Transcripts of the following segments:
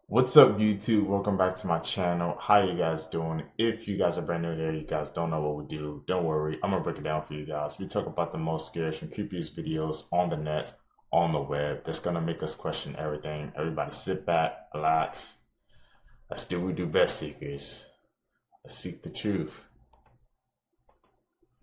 What's up, YouTube? Welcome back to my channel. How you guys doing? If you guys are brand new here, you guys don't know what we do, don't worry. I'm gonna break it down for you guys. We talk about the most scariest and creepiest videos on the net, on the web. That's gonna make us question everything. Everybody sit back, relax. Let's do what we do best, seekers. Let's seek the truth.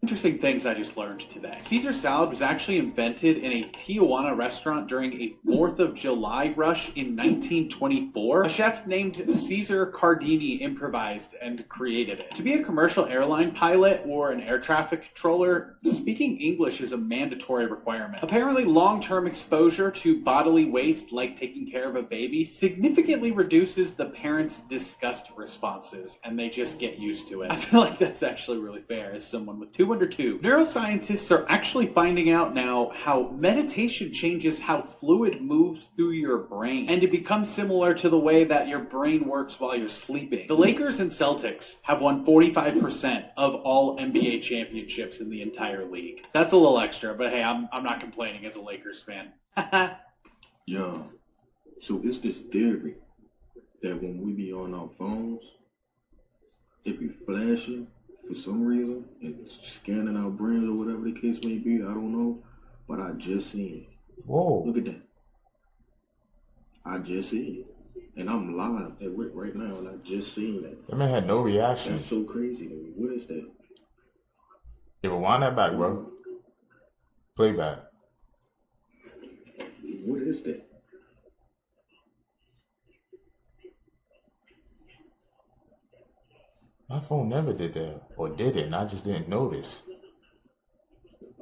Interesting things I just learned today. Caesar salad was actually invented in a Tijuana restaurant during a 4th of July rush in 1924. A chef named Caesar Cardini improvised and created it. To be a commercial airline pilot or an air traffic controller, speaking English is a mandatory requirement. Apparently, long-term exposure to bodily waste, like taking care of a baby, significantly reduces the parents' disgust responses, and they just get used to it. I feel like that's actually really fair as someone with two under two. Neuroscientists are actually finding out now how meditation changes how fluid moves through your brain, and it becomes similar to the way that your brain works while you're sleeping. The Lakers and Celtics have won 45% of all NBA championships in the entire league. That's a little extra, but hey, I'm not complaining as a Lakers fan. Yeah. So it's this theory that when we be on our phones, it be flashing for some reason and scanning our brains or whatever the case may be. I don't know. But I just seen it. Whoa. Look at that. I just seen it. And I'm live at work right now and I just seen that. That man had no reaction. That's so crazy to me. What is that? Yeah, but wind that back, bro. Play back. What is that? My phone never did that. Or did it, and I just didn't notice.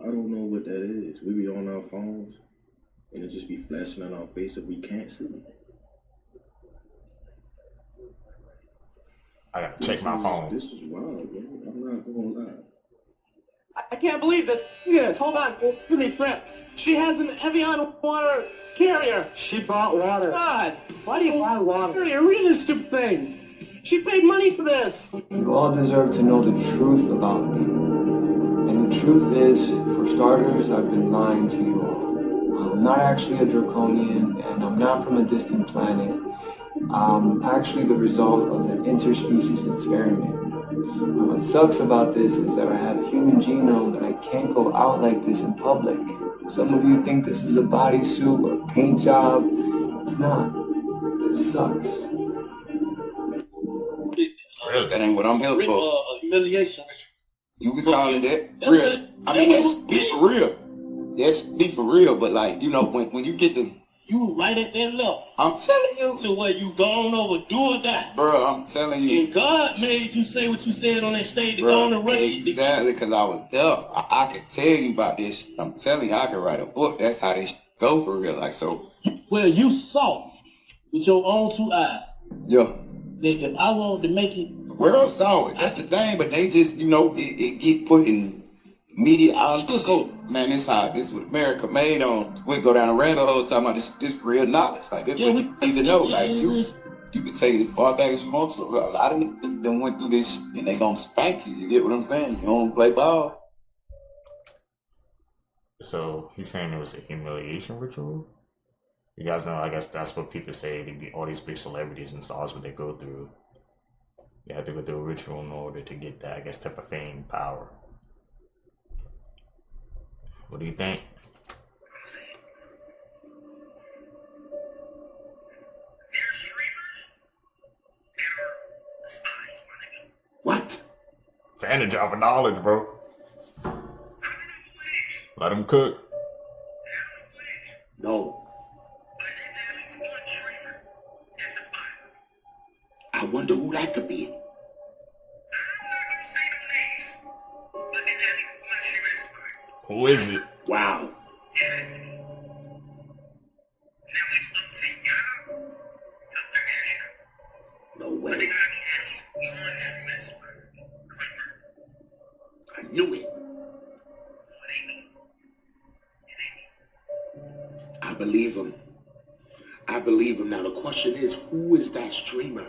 I don't know what that is. We be on our phones and it just be flashing in our face if we can't see it. I gotta check my phone. This is wild, bro. I'm not gonna lie. I can't believe this. Look at this. Hold on. Give me a trip. She has an Evian water carrier. She bought water. God. Why do you buy water? Carrier, read this stupid thing. She paid money for this. You all deserve to know the truth about me. And the truth is, for starters, I've been lying to you all. I'm not actually a draconian, and I'm not from a distant planet. I'm actually the result of an interspecies experiment. And what sucks about this is that I have a human genome and I can't go out like this in public. Some of you think this is a bodysuit or a paint job. It's not. It sucks. Really? That ain't what I'm here for. Humiliation. You can call it that. Real. I mean, that's be for real. That's be for real. But like, you know, when you get the, You right at that level. I'm telling you, To where you gone over, do or die. bro. I'm telling you, And God made you say what you said on that stage to go bro. on the record. Exactly, because I was there. I could tell you about this. I'm telling you, I could write a book. That's how this go for real. Like so. Well, you saw with your own two eyes Yeah. that if I wanted to make it, The world saw it. That's the thing. But they just, you know, it get put in media. I just go, man. This what America made on. We go down a rabbit hole talking about this real knowledge. Like this, Yeah, what we- you need to know. Like yeah, you can take it as far back as you want to. A lot of them went through this, and they gonna spank you. You get what I'm saying? You don't play ball. So he's saying it was a humiliation ritual? You guys know, I guess that's what people say. They be all these big celebrities and stars, what they go through. They have to go through a ritual in order to get that, I guess, type of fame, power. What do you think? What? Advantage of knowledge, bro. Let him cook. No. I wonder who that could be. Who is it? Wow. No way. I knew it. I believe him. I believe him. Now the question is, who is that streamer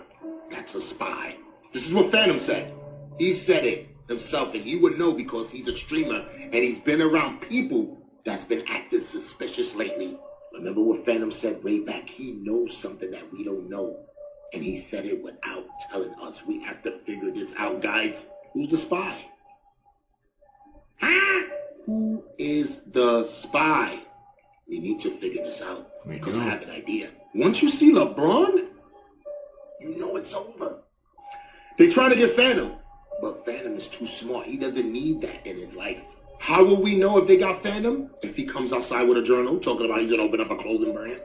that's a spy? This is what Phantom said. He said it himself, and he would know because he's a streamer and he's been around people that's been acting suspicious lately. Remember what Phantom said way back? He knows something that we don't know. And he said it without telling us. We have to figure this out, guys. Who's the spy? Huh? Who is the spy? We need to figure this out. Because I have an idea. Once you see LeBron, you know it's over. They're trying to get Phantom. But Phantom is too smart. He doesn't need that in his life. How will we know if they got Phantom? If he comes outside with a journal talking about he's going to open up a clothing brand.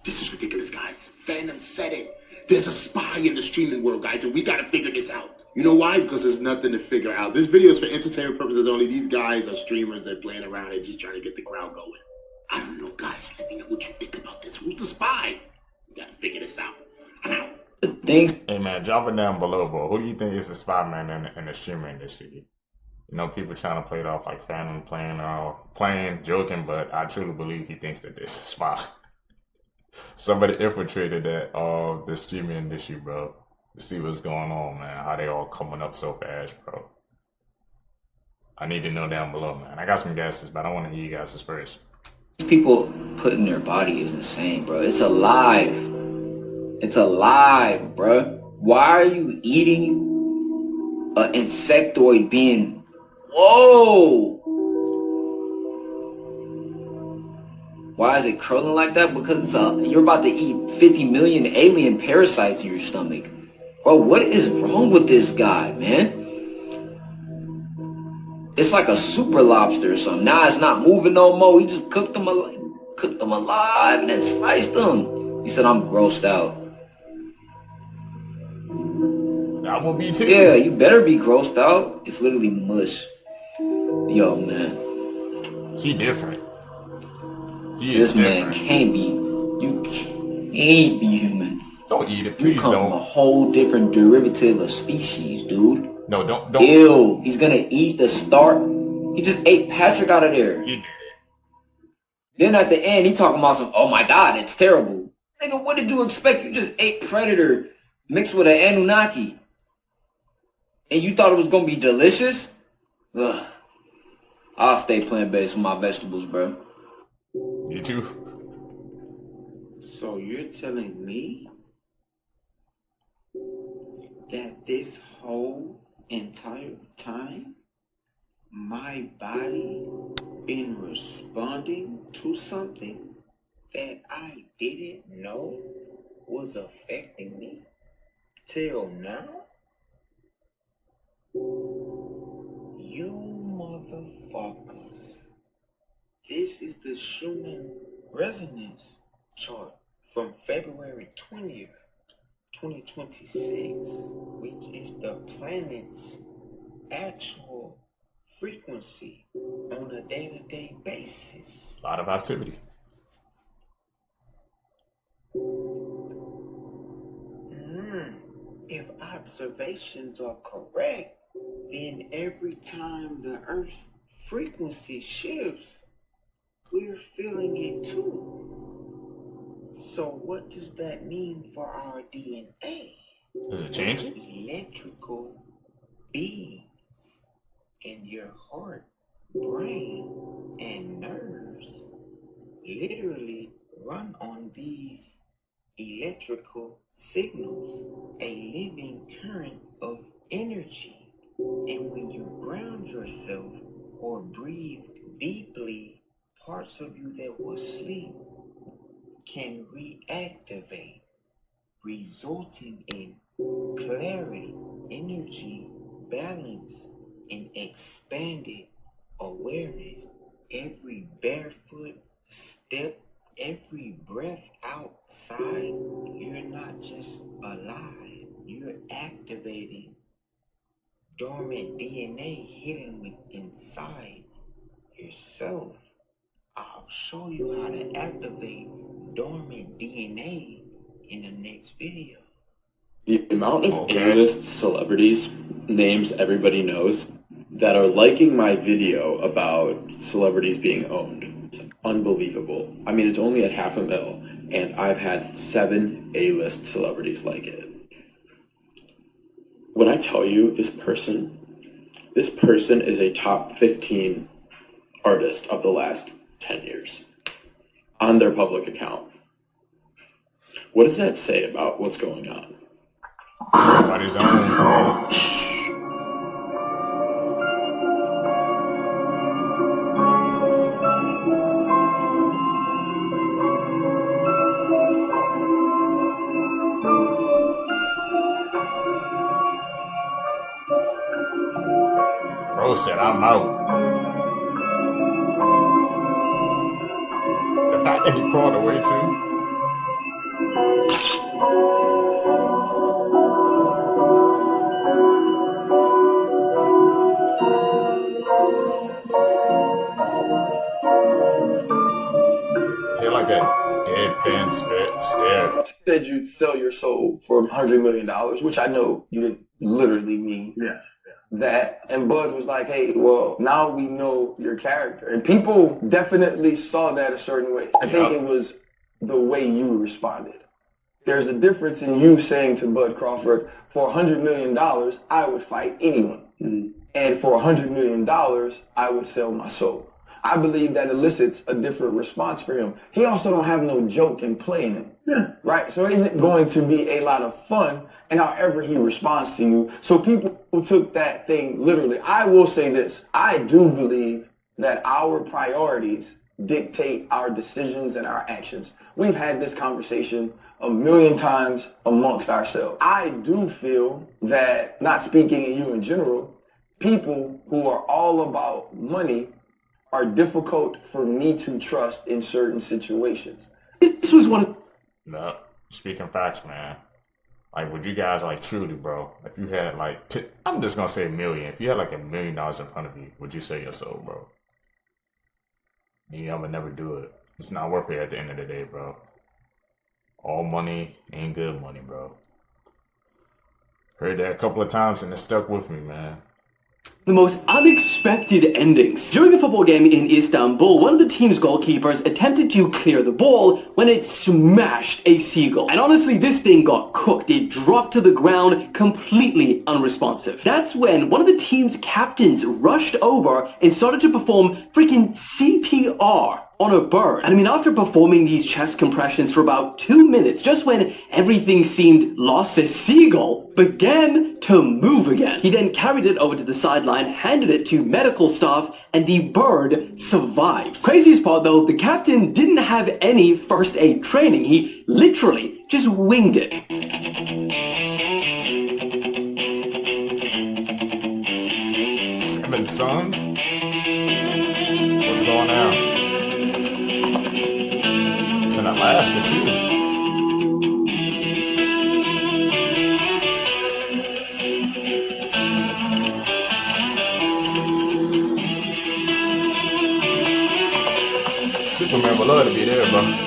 This is ridiculous, guys. Phantom said it. There's a spy in the streaming world, guys, and we got to figure this out. You know why? Because there's nothing to figure out. This video is for entertainment purposes only. These guys are streamers. They're playing around and just trying to get the crowd going. I don't know, guys. Let me know what you think about this. Who's the spy? We got to figure this out. I'm out. Hey man, drop it down below, bro. Who do you think is the spy man in the streamer industry? You know, people trying to play it off like Phantom playing, joking, but I truly believe he thinks that this is a spy. Somebody infiltrated the streaming industry, bro, to see what's going on, man. How they all coming up so fast, bro. I need to know down below, man. I got some guesses, but I want to hear you guys first. People putting their body is insane, bro. It's alive. It's alive, bro. Why are you eating an insectoid being? Whoa! Why is it curling like that? Because you're about to eat 50 million alien parasites in your stomach. Bro, what is wrong with this guy, man? It's like a super lobster or something. Now it's not moving no more. He just cooked them alive and then sliced them. He said, I'm grossed out. I will be too. Yeah, you better be grossed out. It's literally mush. Yo, man. He different. This man can't be. You can't be human. Don't eat it, please. You come from a whole different derivative of species, dude. No, don't. Ew, he's gonna eat the start. He just ate Patrick out of there. He did. Then at the end, he talking about some, oh my God, it's terrible. Nigga, what did you expect? You just ate Predator mixed with an Anunnaki. And you thought it was gonna be delicious? Ugh. I'll stay plant-based with my vegetables, bro. You too. So you're telling me that this whole entire time my body been responding to something that I didn't know was affecting me till now? You motherfuckers. This is the Schumann resonance chart from February 20th, 2026, which is the planet's actual frequency on a day-to-day basis. A lot of activity. If observations are correct, then every time the Earth's frequency shifts, we're feeling it too. So what does that mean for our DNA? Is it changing? Electrical beings in your heart, brain, and nerves literally run on these electrical signals, a living current of energy. And when you ground yourself or breathe deeply, parts of you that were asleep can reactivate, resulting in clarity, energy, balance, and expanded awareness. Every barefoot step, every breath outside, you're not just alive, you're activating dormant DNA hidden within inside yourself. I'll show you how to activate dormant DNA in the next video. The amount of A-list celebrities, names everybody knows, that are liking my video about celebrities being owned. It's unbelievable. I mean, it's only at 500,000, and I've had 7 A-list celebrities like it. When I tell you this person is a top 15 artist of the last 10 years on their public account. What does that say about what's going on? Everybody's own. Bro said, I'm out. The fact that he crawled away too. Feel like a deadpan stare. Said you'd sell your soul for $100 million, which I know you didn't literally mean. Yes. That, and Bud was like, hey, well, now we know your character. And people definitely saw that a certain way. I think it was the way you responded. There's a difference in you saying to Bud Crawford, for $100 million, I would fight anyone. Mm-hmm. And for $100 million, I would sell my soul. I believe that elicits a different response for him. He also don't have no joke and play in him. Yeah. Right? So it isn't going to be a lot of fun in however he responds to you. So people who took that thing literally. I will say this. I do believe that our priorities dictate our decisions and our actions. We've had this conversation a million times amongst ourselves. I do feel that, not speaking in you in general, people who are all about money are difficult for me to trust in certain situations. This was one of... No, speaking facts, man. Like, would you guys, like, truly, bro, if you had, like, I'm just gonna say $1 million. If you had, like, $1 million in front of you, would you sell your soul, bro? You would never do it. It's not worth it at the end of the day, bro. All money ain't good money, bro. Heard that a couple of times and it stuck with me, man. The most unexpected endings. During a football game in Istanbul, one of the team's goalkeepers attempted to clear the ball when it smashed a seagull. And honestly, this thing got cooked. It dropped to the ground completely unresponsive. That's when one of the team's captains rushed over and started to perform freaking CPR on a bird. And I mean, after performing these chest compressions for about 2 minutes, just when everything seemed lost, the seagull began to move again. He then carried it over to the sideline, handed it to medical staff, and the bird survived. Craziest part though, the captain didn't have any first aid training. He literally just winged it. Seven Sons? What's going on? It's in Alaska too. Superman would love to be there, bro.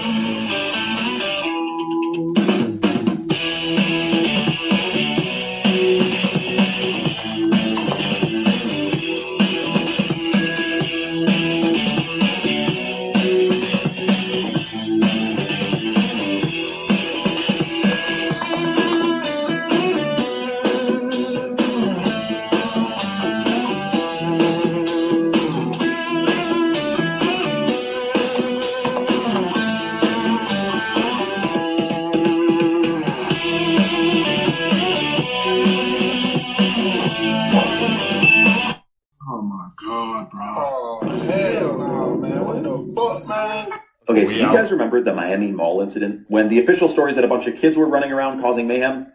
Okay, so you guys remember the Miami Mall incident when the official story is that a bunch of kids were running around causing mayhem,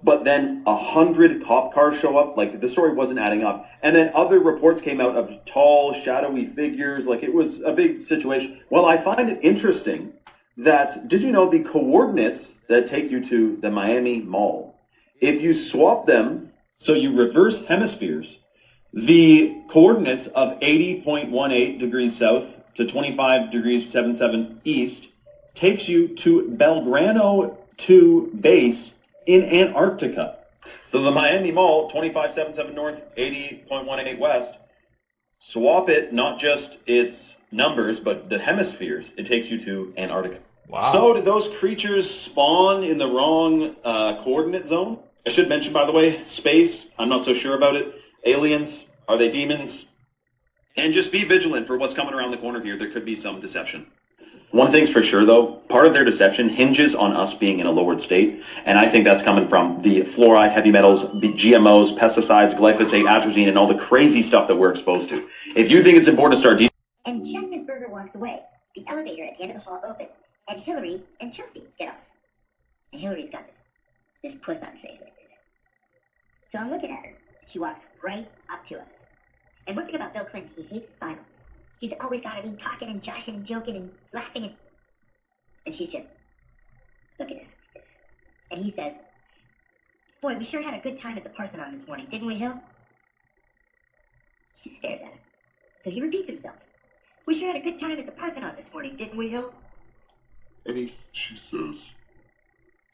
but then 100 cop cars show up? Like, the story wasn't adding up. And then other reports came out of tall, shadowy figures. Like, it was a big situation. Well, I find it interesting that, did you know the coordinates that take you to the Miami Mall, if you swap them, so you reverse hemispheres, the coordinates of 80.18 degrees south to 25 degrees 77 east takes you to Belgrano 2 base in Antarctica. So the Miami Mall, 2577 north, 80.18 west, swap it, not just its numbers, but the hemispheres, it takes you to Antarctica. Wow. So did those creatures spawn in the wrong coordinate zone? I should mention, by the way, space, I'm not so sure about it. Aliens, are they demons? And just be vigilant for what's coming around the corner here. There could be some deception. One thing's for sure, though, part of their deception hinges on us being in a lowered state, and I think that's coming from the fluoride, heavy metals, the GMOs, pesticides, glyphosate, atrazine, and all the crazy stuff that we're exposed to. If you think it's important to start... And just as Berger walks away, the elevator at the end of the hall opens, and Hillary and Chelsea get off. And Hillary's got this puss on her face like this. So I'm looking at her. She walks right up to us. And one thing about Bill Clinton, he hates silence. He's always got to be talking and joshing and joking and laughing. And she's just looking at him like this. And he says, "Boy, we sure had a good time at the Parthenon this morning, didn't we, Hill?" She stares at him. So he repeats himself. "We sure had a good time at the Parthenon this morning, didn't we, Hill?" And she says,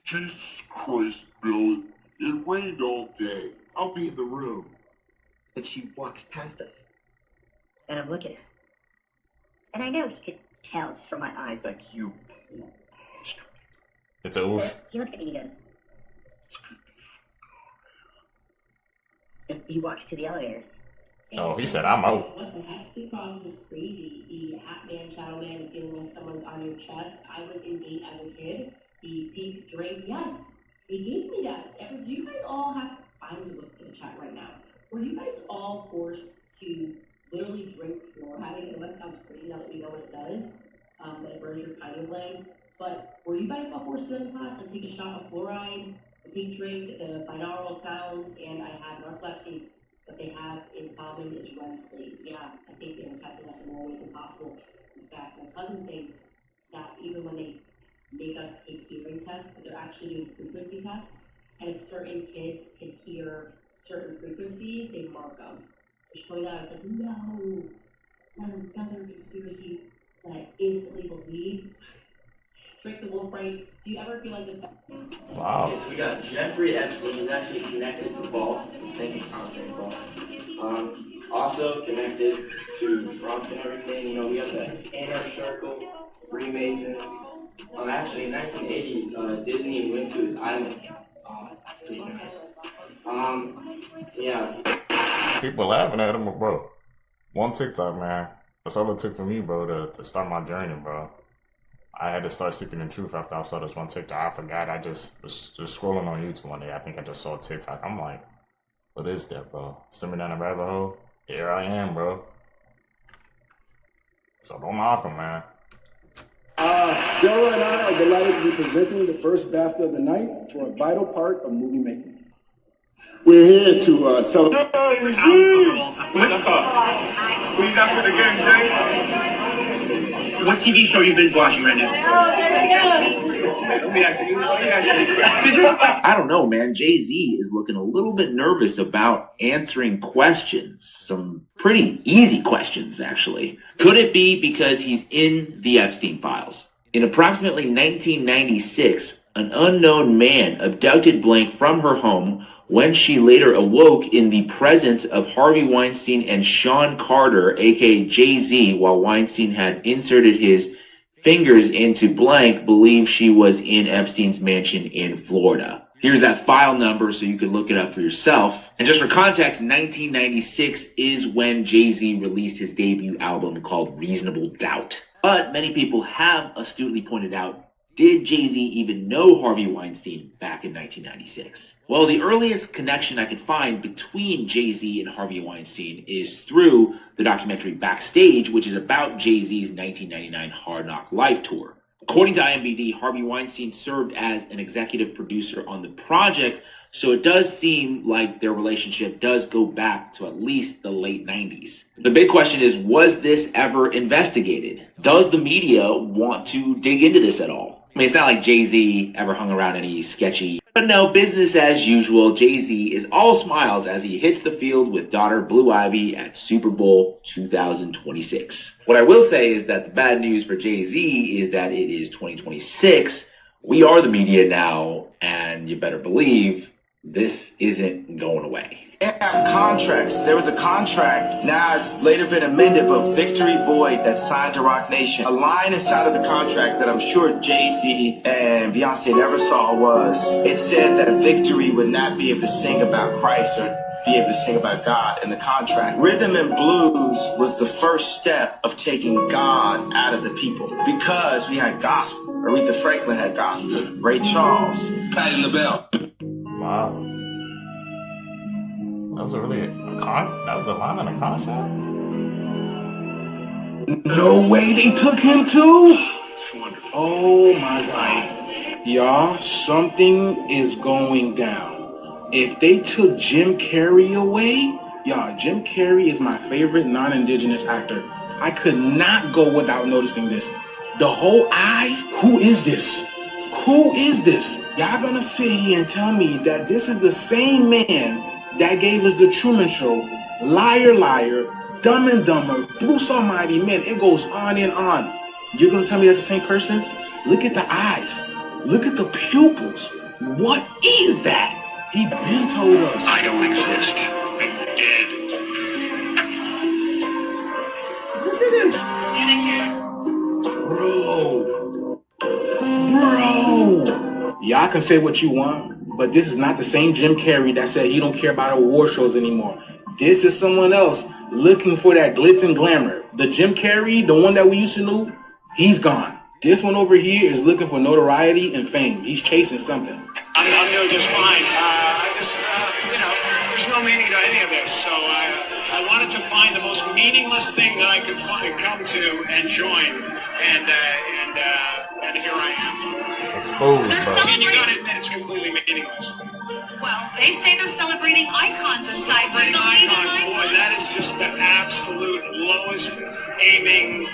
"Jesus Christ, Bill, it rained all day. I'll be in the room." But she walks past us. And I'm looking at her. And I know he could tell just from my eyes, like, you... It's a oof. He looks at me and he goes... And he walks to the elevators. Oh, he said, "I'm out." What the heck? Sleep paralysis is crazy. The hat man, shadow man, feeling like someone's on your chest. I was in gate as a kid. The pink drink, yes, they gave me that. Do you guys all have... I'm going to look at the chat right now. Were you guys all forced to literally drink fluoride? I know that sounds crazy now that we know what it does, that it burns your pineal glands. But were you guys all forced to in class and take a shot of fluoride, the pink drink, the binaural sounds, and I had narcolepsy? What they have in common is REM sleep. Yeah, I think they were testing us in more ways than possible. In fact, my cousin thinks that even when they make us take hearing tests, that they're actually doing frequency tests, and if certain kids can hear certain frequencies, they mark them. They're showing that. I was like, no, another conspiracy that I instantly believe. Drink the wolf rights. Do you ever feel like the... Wow. Okay, so we got Jeffrey Epstein, who's actually connected to Ball. Thank you, Ball. Also connected to Bronx and everything. You know, we got the Inner Circle, Freemasons. Actually, in 1980, Disney went to his island. Yeah. People laughing at him, bro. One TikTok, man. That's all it took for me, bro, to start my journey, bro. I had to start seeking the truth after I saw this one TikTok. I forgot. I just was just scrolling on YouTube one day. I think I just saw a TikTok. I'm like, what is that, bro? Send me down the rabbit hole. Here I am, bro. So don't knock him, man. Daryl and I are delighted to be presenting the first BAFTA of the night for a vital part of movie making. We're here to celebrate. Who you got for the game, Jay? What TV show you binge watching right now? Let me ask you. I don't know, man. Jay-Z is looking a little bit nervous about answering questions. Some pretty easy questions, actually. Could it be because he's in the Epstein files? In approximately 1996, an unknown man abducted Blank from her home when she later awoke in the presence of Harvey Weinstein and Sean Carter, aka Jay-Z, while Weinstein had inserted his fingers into Blank, believed she was in Epstein's mansion in Florida. Here's that file number so you can look it up for yourself. And just for context, 1996 is when Jay-Z released his debut album called Reasonable Doubt. But many people have astutely pointed out, did Jay-Z even know Harvey Weinstein back in 1996? Well, the earliest connection I could find between Jay-Z and Harvey Weinstein is through the documentary Backstage, which is about Jay-Z's 1999 Hard Knock Life tour. According to IMDb, Harvey Weinstein served as an executive producer on the project, so it does seem like their relationship does go back to at least the late 90s. The big question is, was this ever investigated? Does the media want to dig into this at all? I mean, it's not like Jay-Z ever hung around any sketchy... But no, business as usual. Jay-Z is all smiles as he hits the field with daughter Blue Ivy at Super Bowl 2026. What I will say is that the bad news for Jay-Z is that it is 2026. We are the media now, and you better believe this isn't going away. Yeah, contracts. There was a contract. Now it's later been amended, but Victory Boy that signed to Rock Nation. A line inside of the contract that I'm sure Jay-Z and Beyonce never saw was, it said that Victory would not be able to sing about Christ or be able to sing about God in the contract. Rhythm and blues was the first step of taking God out of the people because we had gospel. Aretha Franklin had gospel. Ray Charles, Patti LaBelle. Wow. That was a line in a contract? No way they took him too? Oh my God. Y'all, something is going down. If they took Jim Carrey away, y'all, Jim Carrey is my favorite non-indigenous actor. I could not go without noticing this. The whole eyes, who is this? Who is this? Y'all gonna sit here and tell me that this is the same man that gave us the Truman Show, Liar Liar, Dumb and Dumber, Bruce Almighty, man, it goes on and on. You're gonna tell me that's the same person? Look at the eyes. Look at the pupils. What is that? He been told us. I don't exist. I'm dead. Look at this. Bro. Y'all can say what you want, but this is not the same Jim Carrey that said he don't care about award shows anymore. This is someone else looking for that glitz and glamour. The Jim Carrey, the one that we used to know, he's gone. This one over here is looking for notoriety and fame. He's chasing something. I'm doing just fine. There's no meaning to any of this. So I wanted to find the most meaningless thing that I could come to and join. And here I am. Exposed, bro. I mean, you gotta admit it's completely meaningless. Well, they say they're celebrating icons inside. Celebrating icons, boy, that is just the absolute lowest aiming,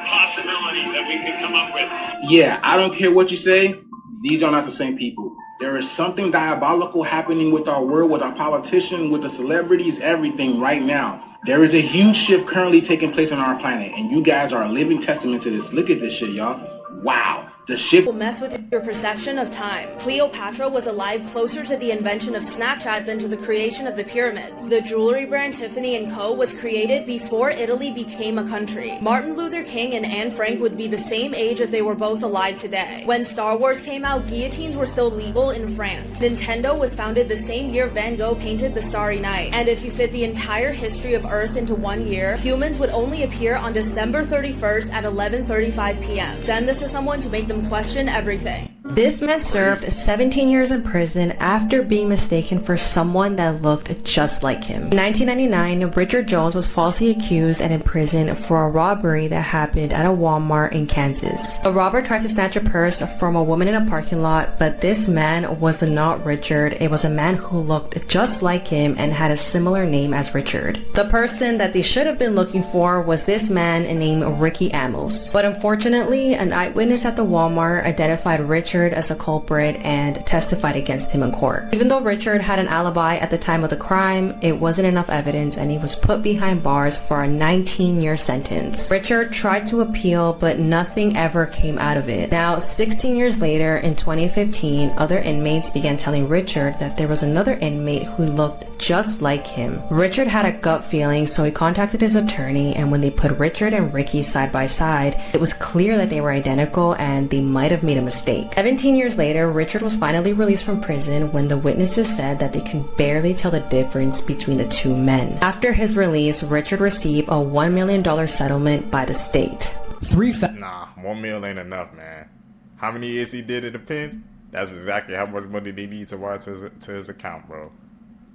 possibility that we could come up with. Yeah, I don't care what you say. These are not the same people. There is something diabolical happening with our world, with our politicians, with the celebrities, everything right now. There is a huge shift currently taking place on our planet, and you guys are a living testament to this. Look at this shit, y'all. Wow. The ship will mess with your perception of time. Cleopatra was alive closer to the invention of Snapchat than to the creation of the pyramids. The jewelry brand Tiffany & Co. was created before Italy became a country. Martin Luther King and Anne Frank would be the same age if they were both alive today. When Star Wars came out, guillotines were still legal in France. Nintendo was founded the same year Van Gogh painted The Starry Night. And if you fit the entire history of Earth into 1 year, humans would only appear on December 31st at 11:35 p.m. Send this to someone to make them question everything. This man served 17 years in prison after being mistaken for someone that looked just like him. In 1999, Richard Jones was falsely accused and imprisoned for a robbery that happened at a Walmart in Kansas. A robber tried to snatch a purse from a woman in a parking lot, but this man was not Richard. It was a man who looked just like him and had a similar name as Richard. The person that they should have been looking for was this man named Ricky Amos. But unfortunately, an eyewitness at the Walmart identified Richard as a culprit and testified against him in court. Even though Richard had an alibi at the time of the crime, it wasn't enough evidence and he was put behind bars for a 19-year sentence. Richard tried to appeal, but nothing ever came out of it. Now, 16 years later, in 2015, other inmates began telling Richard that there was another inmate who looked just like him. Richard had a gut feeling, so he contacted his attorney, and when they put Richard and Ricky side by side, it was clear that they were identical and they might have made a mistake. 17 years later, Richard was finally released from prison when the witnesses said that they can barely tell the difference between the two men. After his release, Richard received a $1 million settlement by the state. Nah, $1 million ain't enough, man. How many years he did in the pen? That's exactly how much money they need to wire to his account, bro.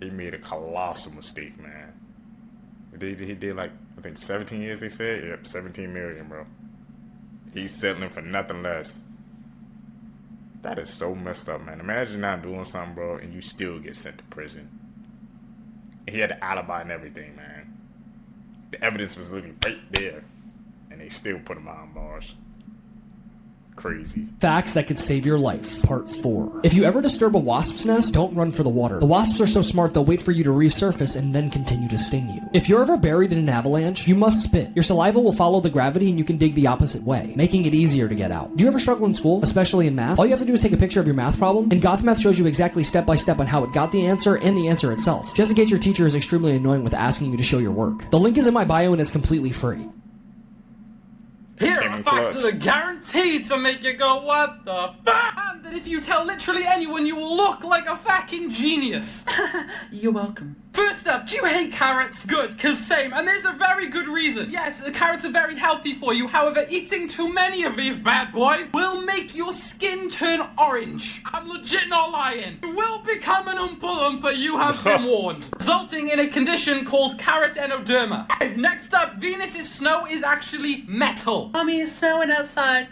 He made a colossal mistake, man. He did like, I think 17 years, they said? Yep, 17 million, bro. He's settling for nothing less. That is so messed up, man. Imagine not doing something, bro, and you still get sent to prison. He had an alibi and everything, man. The evidence was literally right there, and they still put him behind bars. Crazy. Facts that could save your life, part 4. If you ever disturb a wasp's nest, don't run for the water. The wasps are so smart they'll wait for you to resurface and then continue to sting you. If you're ever buried in an avalanche, you must spit. Your saliva will follow the gravity and you can dig the opposite way, making it easier to get out. Do you ever struggle in school, especially in math? All you have to do is take a picture of your math problem, and GothMath shows you exactly step by step on how it got the answer and the answer itself. Just in case your teacher is extremely annoying with asking you to show your work. The link is in my bio and it's completely free. Here Came are in facts clutch. that are guaranteed to make you go, what the fuck? And that if you tell literally anyone, you will look like a fucking genius. You're welcome. First up, do you hate carrots? Good, cause same, and there's a very good reason. Yes, the carrots are very healthy for you, however, eating too many of these bad boys will make your skin turn orange. I'm legit not lying. You will become an Oompa Loompa, you have been warned. Resulting in a condition called carrot enoderma. Next up, Venus's snow is actually metal. Mommy, it's snowing outside.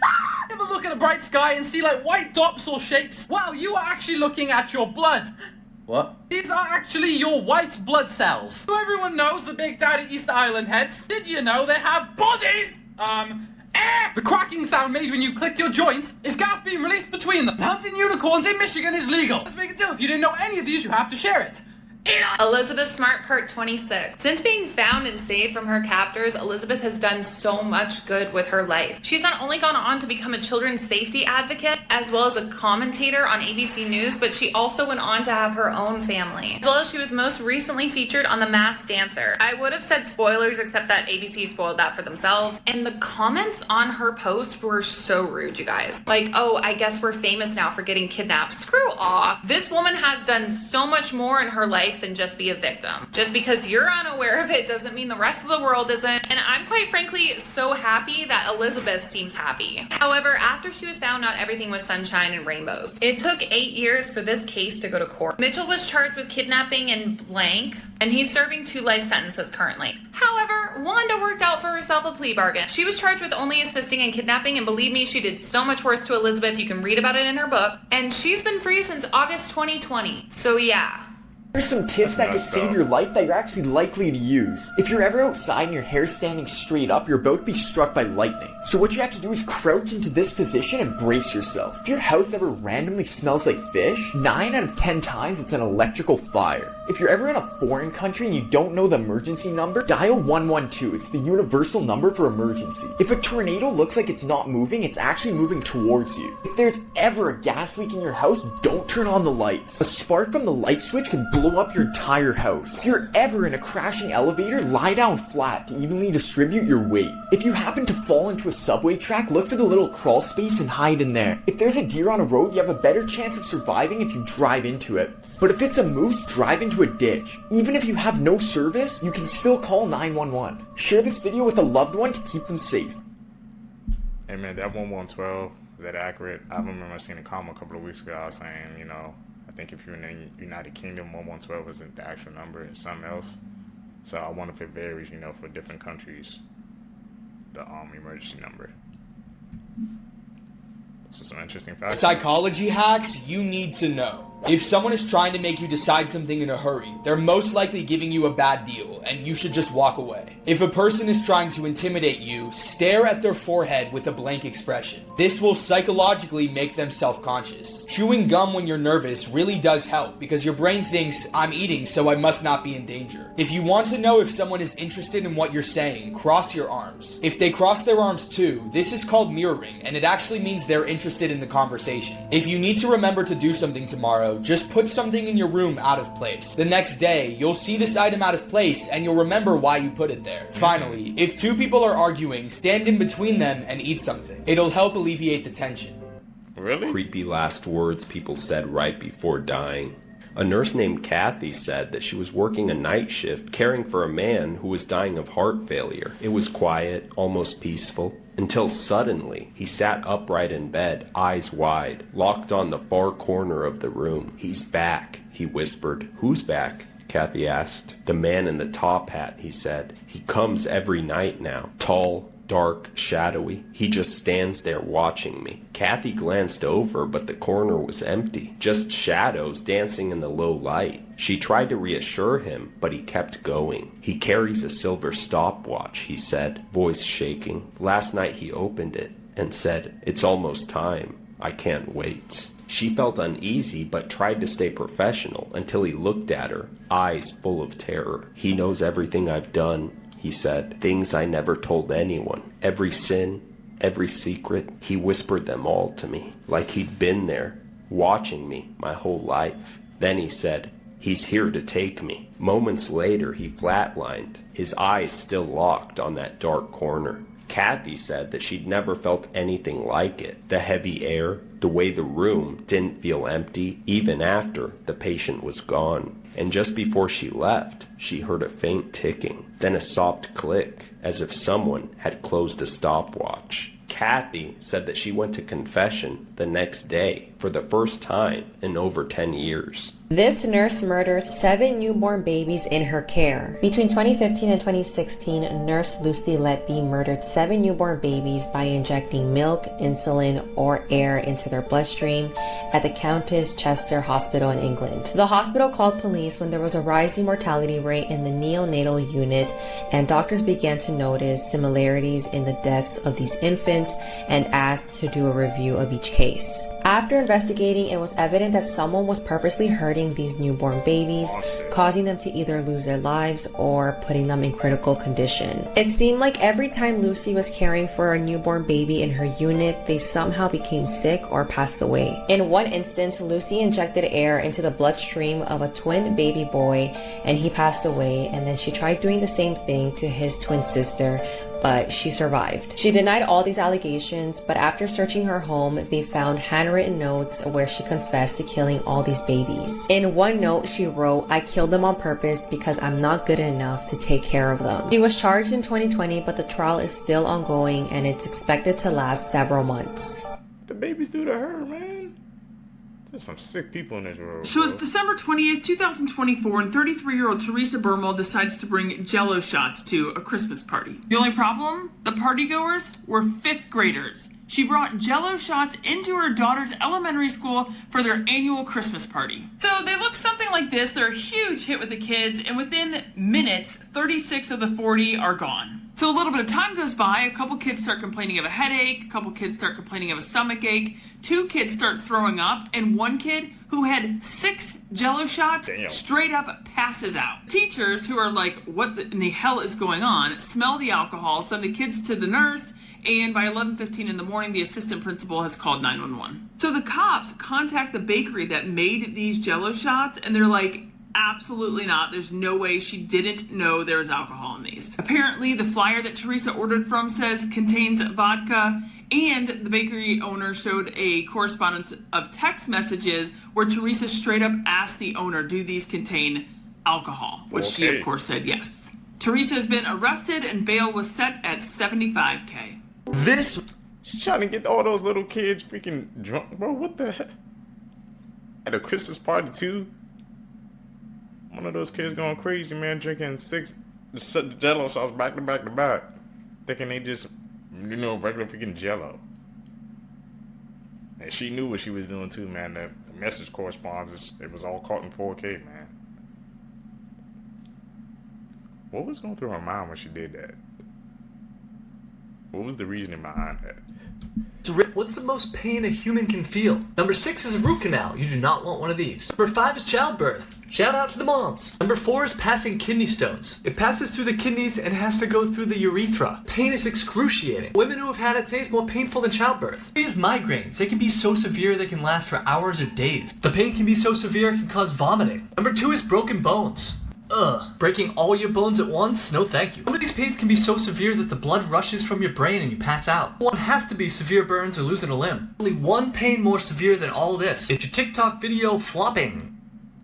Ever look at a bright sky and see like white dots or shapes? Wow, you are actually looking at your blood. What? These are actually your white blood cells. So everyone knows the Big Daddy Easter Island heads. Did you know they have bodies? The cracking sound made when you click your joints is gas being released between them. Hunting unicorns in Michigan is legal. Let's make a deal. If you didn't know any of these, you have to share it. Elizabeth Smart, part 26. Since being found and saved from her captors, Elizabeth has done so much good with her life. She's not only gone on to become a children's safety advocate, as well as a commentator on ABC News, but she also went on to have her own family. As well as she was most recently featured on The Masked Dancer. I would have said spoilers, except that ABC spoiled that for themselves. And the comments on her post were so rude, you guys. Like, oh, I guess we're famous now for getting kidnapped. Screw off. This woman has done so much more in her life than just be a victim. Just because you're unaware of it doesn't mean the rest of the world isn't, and I'm quite frankly so happy that Elizabeth seems happy. However, after she was found, not everything was sunshine and rainbows. It took 8 years for this case to go to court. Mitchell was charged with kidnapping and blank, and he's serving 2 life sentences currently. However, Wanda worked out for herself a plea bargain. She was charged with only assisting in kidnapping, and believe me, she did so much worse to Elizabeth. You can read about it in her book, and she's been free since August 2020. So yeah. Here's some tips that could save your life that you're actually likely to use. If you're ever outside and your hair's standing straight up, you're about to be struck by lightning. So what you have to do is crouch into this position and brace yourself. If your house ever randomly smells like fish, 9 out of 10 times it's an electrical fire. If you're ever in a foreign country and you don't know the emergency number, dial 112. It's the universal number for emergency. If a tornado looks like it's not moving, it's actually moving towards you. If there's ever a gas leak in your house, don't turn on the lights. A spark from the light switch can blow up your entire house. If you're ever in a crashing elevator, lie down flat to evenly distribute your weight. If you happen to fall into a subway track, look for the little crawl space and hide in there. If there's a deer on a road, you have a better chance of surviving if you drive into it. But if it's a moose, drive into a ditch. Even if you have no service, you can still call 911. Share this video with a loved one to keep them safe. Hey man, that 1112, is that accurate? I remember seeing a comment a couple of weeks ago saying, you know, I think if you're in the United Kingdom, 1112 isn't the actual number, it's something else. So I wonder if it varies, you know, for different countries, the emergency number. So some interesting facts. Psychology hacks you need to know. If someone is trying to make you decide something in a hurry, they're most likely giving you a bad deal, and you should just walk away. If a person is trying to intimidate you, stare at their forehead with a blank expression. This will psychologically make them self-conscious. Chewing gum when you're nervous really does help, because your brain thinks, I'm eating, so I must not be in danger. If you want to know if someone is interested in what you're saying, cross your arms. If they cross their arms too, this is called mirroring, and it actually means they're interested in the conversation. If you need to remember to do something tomorrow, just put something in your room out of place. The next day, you'll see this item out of place and you'll remember why you put it there. Finally, if 2 people are arguing, stand in between them and eat something. It'll help alleviate the tension. Really? Creepy last words people said right before dying. A nurse named Kathy said that she was working a night shift caring for a man who was dying of heart failure. It was quiet, almost peaceful, until suddenly he sat upright in bed, eyes wide, locked on the far corner of the room. He's back, he whispered. Who's back? Kathy asked. The man in the top hat, he said. He comes every night now. Tall, dark, shadowy. He just stands there watching me. Kathy glanced over, but the corner was empty. Just shadows dancing in the low light. She tried to reassure him, but he kept going. He carries a silver stopwatch, he said, voice shaking. Last night he opened it and said, it's almost time. I can't wait. She felt uneasy, but tried to stay professional until he looked at her, eyes full of terror. He knows everything I've done, he said, things I never told anyone. Every sin, every secret, he whispered them all to me, like he'd been there, watching me my whole life. Then he said, he's here to take me. Moments later, he flatlined, his eyes still locked on that dark corner. Kathy said that she'd never felt anything like it. The heavy air, the way the room didn't feel empty, even after the patient was gone. And just before she left, she heard a faint ticking, then a soft click, as if someone had closed a stopwatch. Kathy said that she went to confession the next day for the first time in over 10 years. This nurse murdered 7 newborn babies in her care. Between 2015 and 2016, Nurse Lucy Letby murdered 7 newborn babies by injecting milk, insulin, or air into their bloodstream at the Countess Chester Hospital in England. The hospital called police when there was a rising mortality rate in the neonatal unit, and doctors began to notice similarities in the deaths of these infants and asked to do a review of each case. After investigating, it was evident that someone was purposely hurting these newborn babies, causing them to either lose their lives or putting them in critical condition. It seemed like every time Lucy was caring for a newborn baby in her unit, they somehow became sick or passed away. In one instance, Lucy injected air into the bloodstream of a twin baby boy and he passed away, and then she tried doing the same thing to his twin sister, but she survived. She denied all these allegations, but after searching her home, they found handwritten notes where she confessed to killing all these babies. In one note, she wrote, "I killed them on purpose because I'm not good enough to take care of them." She was charged in 2020, but the trial is still ongoing and it's expected to last several months. The babies do to her, man. There's some sick people in this world. So it's December 20th, 2024, and 33-year-old Teresa Bermel decides to bring Jell-O shots to a Christmas party. The only problem? The partygoers were 5th graders. She brought Jell-O shots into her daughter's elementary school for their annual Christmas party. So they look something like this. They're a huge hit with the kids, and within minutes, 36 of the 40 are gone. So a little bit of time goes by, a couple kids start complaining of a headache, a couple kids start complaining of a stomach ache, 2 kids start throwing up, and 1 kid who had 6 Jell-O shots straight up passes out. Teachers who are like, what in the hell is going on, smell the alcohol, send the kids to the nurse, and by 11:15 in the morning, the assistant principal has called 911. So the cops contact the bakery that made these Jell-O shots, and they're like, absolutely not. There's no way she didn't know there was alcohol in these. Apparently, the flyer that Teresa ordered from says contains vodka, and the bakery owner showed a correspondence of text messages where Teresa straight up asked the owner, do these contain alcohol? Which she, of course, said yes. Teresa has been arrested and bail was set at $75K. She's trying to get all those little kids freaking drunk. Bro, what the heck? At a Christmas party, too? One of those kids going crazy, man, drinking 6 Jell-O shots back to back to back. Thinking they just, regular freaking Jell-O. And she knew what she was doing, too, man. The message correspondence, it was all caught in 4K, man. What was going through her mind when she did that? What was the reasoning behind that? What's the most pain a human can feel? Number 6 is a root canal. You do not want one of these. Number 5 is childbirth. Shout out to the moms. Number 4 is passing kidney stones. It passes through the kidneys and has to go through the urethra. Pain is excruciating. Women who have had it say it's more painful than childbirth. 3 is migraines. They can be so severe they can last for hours or days. The pain can be so severe it can cause vomiting. Number 2 is broken bones. Breaking all your bones at once? No thank you. Some of these pains can be so severe that the blood rushes from your brain and you pass out. One has to be severe burns or losing a limb. Only one pain more severe than all this. It's your TikTok video flopping.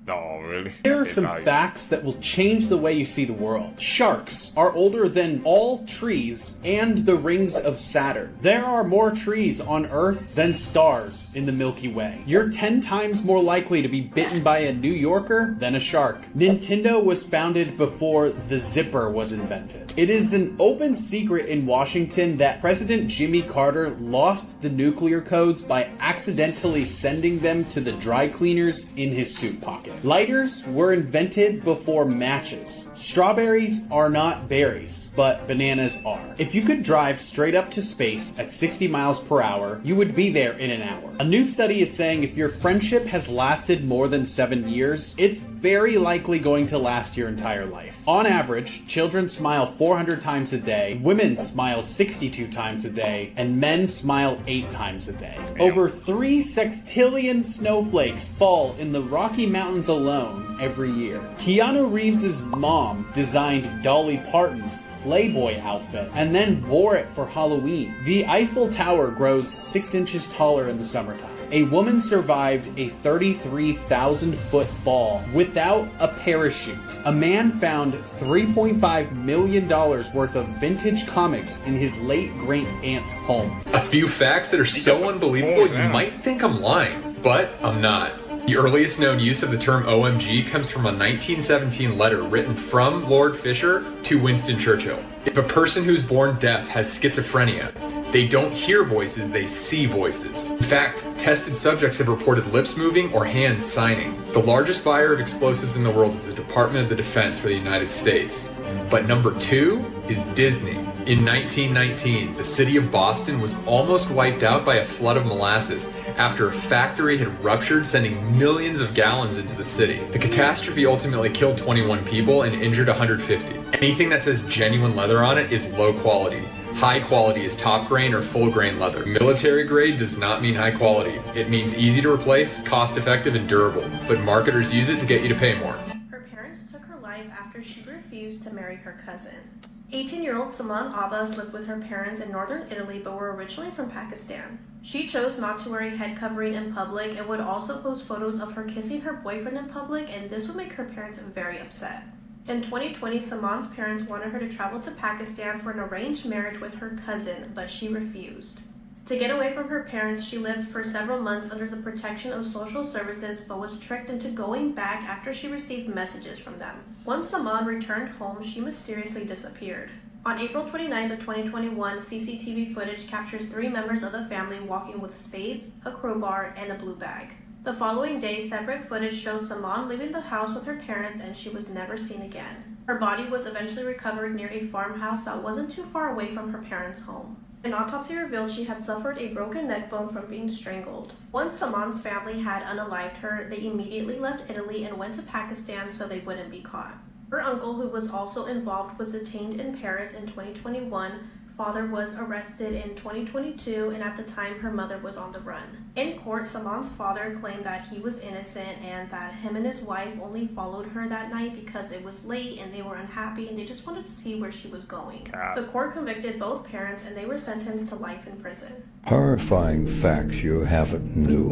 Oh, really? Here are some facts that will change the way you see the world. Sharks are older than all trees and the rings of Saturn. There are more trees on Earth than stars in the Milky Way. You're 10 times more likely to be bitten by a New Yorker than a shark. Nintendo was founded before the zipper was invented. It is an open secret in Washington that President Jimmy Carter lost the nuclear codes by accidentally sending them to the dry cleaners in his suit pocket. Lighters were invented before matches. Strawberries are not berries, but bananas are. If you could drive straight up to space at 60 miles per hour, you would be there in an hour. A new study is saying if your friendship has lasted more than 7 years, it's very likely going to last your entire life. On average, children smile 400 times a day, women smile 62 times a day, and men smile 8 times a day. Over 3 sextillion snowflakes fall in the Rocky Mountains alone every year. Keanu Reeves' mom designed Dolly Parton's Playboy outfit and then wore it for Halloween. The Eiffel Tower grows 6 inches taller in the summertime. A woman survived a 33,000-foot fall without a parachute. A man found $3.5 million worth of vintage comics in his late great-aunt's home. A few facts that are so unbelievable you might think I'm lying, but I'm not. The earliest known use of the term OMG comes from a 1917 letter written from Lord Fisher to Winston Churchill. If a person who's born deaf has schizophrenia, they don't hear voices, they see voices. In fact, tested subjects have reported lips moving or hands signing. The largest buyer of explosives in the world is the Department of the Defense for the United States. But number 2 is Disney. In 1919, the city of Boston was almost wiped out by a flood of molasses after a factory had ruptured, sending millions of gallons into the city. The catastrophe ultimately killed 21 people and injured 150. Anything that says genuine leather on it is low quality. High quality is top grain or full grain leather. Military grade does not mean high quality. It means easy to replace, cost effective, and durable. But marketers use it to get you to pay more. Her parents took her life after she refused to marry her cousin. 18-year-old Saman Abbas lived with her parents in northern Italy but were originally from Pakistan. She chose not to wear a head covering in public and would also post photos of her kissing her boyfriend in public, and this would make her parents very upset. In 2020, Saman's parents wanted her to travel to Pakistan for an arranged marriage with her cousin, but she refused. To get away from her parents, she lived for several months under the protection of social services, but was tricked into going back after she received messages from them. Once Saman returned home, she mysteriously disappeared. On April 29th of 2021, CCTV footage captures 3 members of the family walking with spades, a crowbar, and a blue bag. The following day, separate footage shows Saman leaving the house with her parents, and she was never seen again. Her body was eventually recovered near a farmhouse that wasn't too far away from her parents' home. An autopsy revealed she had suffered a broken neck bone from being strangled. Once Saman's family had unalived her, they immediately left Italy and went to Pakistan so they wouldn't be caught. Her uncle, who was also involved, was detained in Paris in 2021. Father was arrested in 2022, and at the time her mother was on the run. In court, Saman's father claimed that he was innocent and that him and his wife only followed her that night because it was late and they were unhappy and they just wanted to see where she was going. The court convicted both parents and they were sentenced to life in prison. Horrifying facts you haven't knew.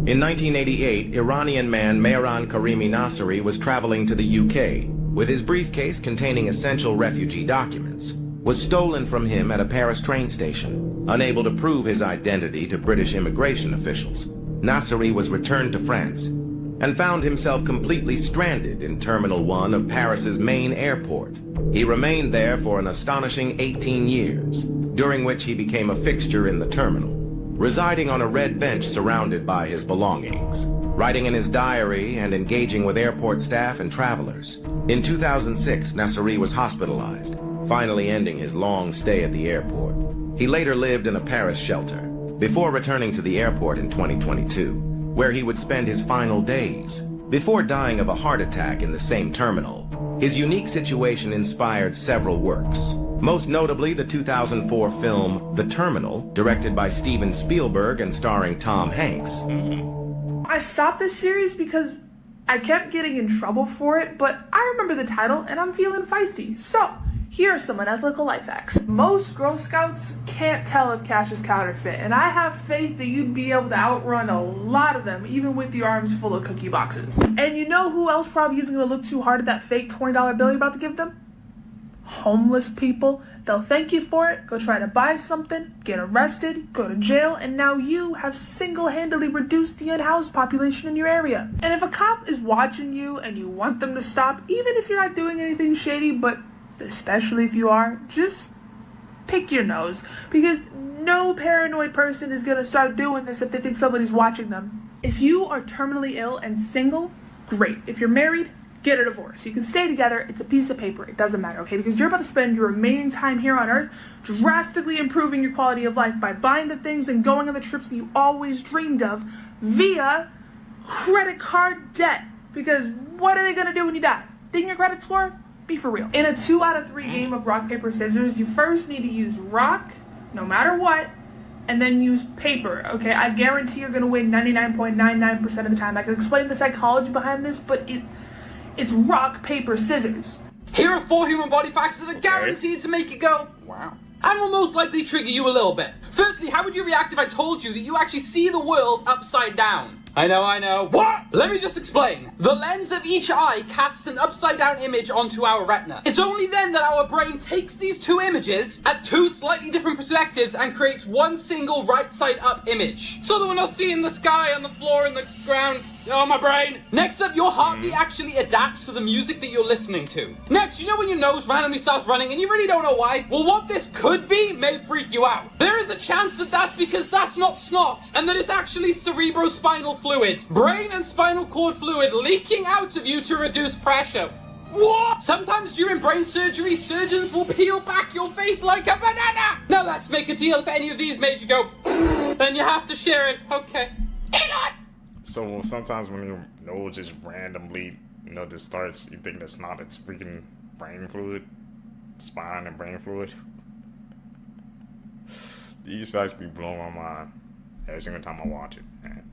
In 1988, Iranian man Mehran Karimi Nasseri was traveling to the UK with his briefcase containing essential refugee documents, was stolen from him at a Paris train station. Unable to prove his identity to British immigration officials, Nasseri was returned to France and found himself completely stranded in Terminal 1 of Paris's main airport. He remained there for an astonishing 18 years, during which he became a fixture in the terminal, residing on a red bench surrounded by his belongings, writing in his diary and engaging with airport staff and travelers. In 2006, Nasseri was hospitalized, finally ending his long stay at the airport. He later lived in a Paris shelter, before returning to the airport in 2022, where he would spend his final days, before dying of a heart attack in the same terminal. His unique situation inspired several works, most notably the 2004 film The Terminal, directed by Steven Spielberg and starring Tom Hanks. I stopped this series because I kept getting in trouble for it, but I remember the title and I'm feeling feisty. So, here are some unethical life hacks. Most Girl Scouts can't tell if cash is counterfeit, and I have faith that you'd be able to outrun a lot of them, even with your arms full of cookie boxes. And you know who else probably isn't going to look too hard at that fake $20 bill you're about to give them? Homeless people. They'll thank you for it, go try to buy something, get arrested, go to jail, and now you have single-handedly reduced the unhoused population in your area. And if a cop is watching you and you want them to stop, even if you're not doing anything shady, but especially if you are, just pick your nose, because no paranoid person is going to start doing this if they think somebody's watching them. If you are terminally ill and single, great. If you're married, get a divorce. You can stay together. It's a piece of paper. It doesn't matter, okay? Because you're about to spend your remaining time here on Earth drastically improving your quality of life by buying the things and going on the trips that you always dreamed of via credit card debt. Because what are they going to do when you die? Ding your credit score? Be for real. In a 2 out of 3 game of rock, paper, scissors, you first need to use rock, no matter what, and then use paper, okay? I guarantee you're going to win 99.99% of the time. I can explain the psychology behind this, but it's rock, paper, scissors. Here are 4 human body facts that are guaranteed to make you go, wow. And will most likely trigger you a little bit. Firstly, how would you react if I told you that you actually see the world upside down? I know. What? Let me just explain. The lens of each eye casts an upside down image onto our retina. It's only then that our brain takes these 2 images at 2 slightly different perspectives and creates one single right side up image. So that we're not seeing the sky on the floor and the ground. Oh, my brain. Next up, your heartbeat actually adapts to the music that you're listening to. Next, you know when your nose randomly starts running and you really don't know why? Well, what this could be may freak you out. There is a chance that that's because that's not snot, and that it's actually cerebrospinal fluid, brain and spinal cord fluid leaking out of you to reduce pressure. What? Sometimes during brain surgery, surgeons will peel back your face like a banana. Now let's make a deal. If any of these made you go, then you have to share it. Okay. Elon! So sometimes when your nose just randomly, just starts, you think that's not, it's freaking brain fluid, spine and brain fluid. These facts be blowing my mind every single time I watch it, man.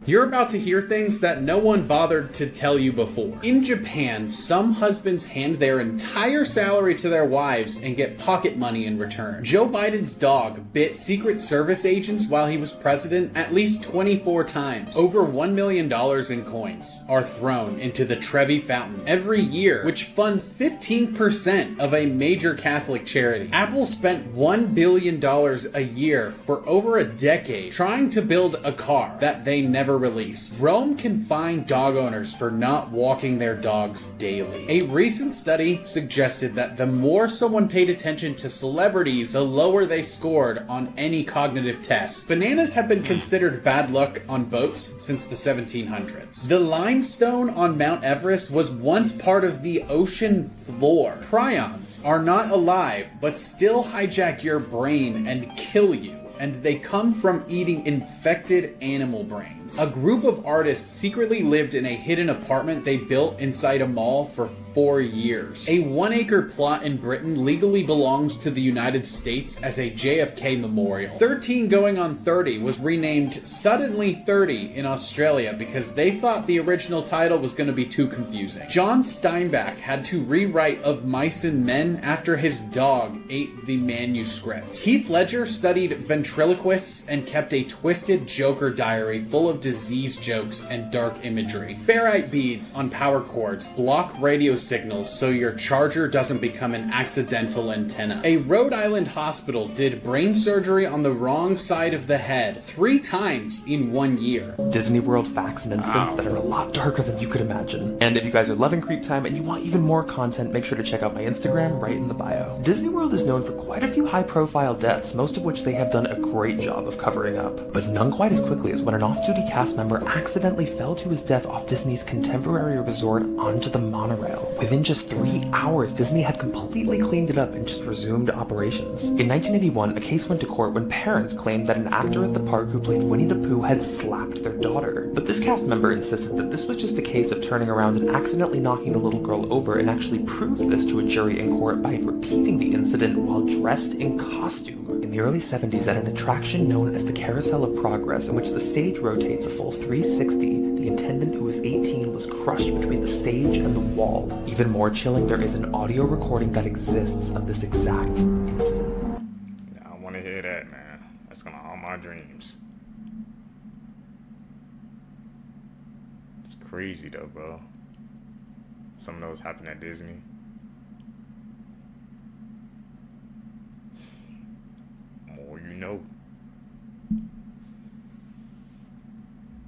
You're about to hear things that no one bothered to tell you before. In Japan, some husbands hand their entire salary to their wives and get pocket money in return. Joe Biden's dog bit Secret Service agents while he was president at least 24 times. Over $1 million in coins are thrown into the Trevi Fountain every year, which funds 15% of a major Catholic charity. Apple spent $1 billion a year for over a decade trying to build a car that they never released. Rome can fine dog owners for not walking their dogs daily. A recent study suggested that the more someone paid attention to celebrities, the lower they scored on any cognitive test. Bananas have been considered bad luck on boats since the 1700s. The limestone on Mount Everest was once part of the ocean floor. Prions are not alive, but still hijack your brain and kill you. And they come from eating infected animal brains. A group of artists secretly lived in a hidden apartment they built inside a mall for 4 years. A 1-acre plot in Britain legally belongs to the United States as a JFK memorial. 13 Going on 30 was renamed Suddenly 30 in Australia because they thought the original title was going to be too confusing. John Steinbeck had to rewrite Of Mice and Men after his dog ate the manuscript. Heath Ledger studied ventriloquists and kept a twisted Joker diary full of disease jokes and dark imagery. Ferrite beads on power cords block radio signals so your charger doesn't become an accidental antenna. A Rhode Island hospital did brain surgery on the wrong side of the head 3 times in 1 year. Disney World facts and incidents that are a lot darker than you could imagine. And if you guys are loving Creep Time and you want even more content, make sure to check out my Instagram right in the bio. Disney World is known for quite a few high-profile deaths, most of which they have done a great job of covering up. But none quite as quickly as when an off-duty cast member accidentally fell to his death off Disney's contemporary resort onto the monorail. Within just 3 hours, Disney had completely cleaned it up and just resumed operations. In 1981, a case went to court when parents claimed that an actor at the park who played Winnie the Pooh had slapped their daughter. But this cast member insisted that this was just a case of turning around and accidentally knocking the little girl over, and actually proved this to a jury in court by repeating the incident while dressed in costume. In the early 70s, at an attraction known as the Carousel of Progress, in which the stage rotates a full 360, the attendant, who was 18, was crushed between the stage and the wall. Even more chilling, there is an audio recording that exists of this exact incident. I want to hear that, man. That's gonna haunt my dreams. It's crazy though, bro. Some of those happen at Disney. More you know.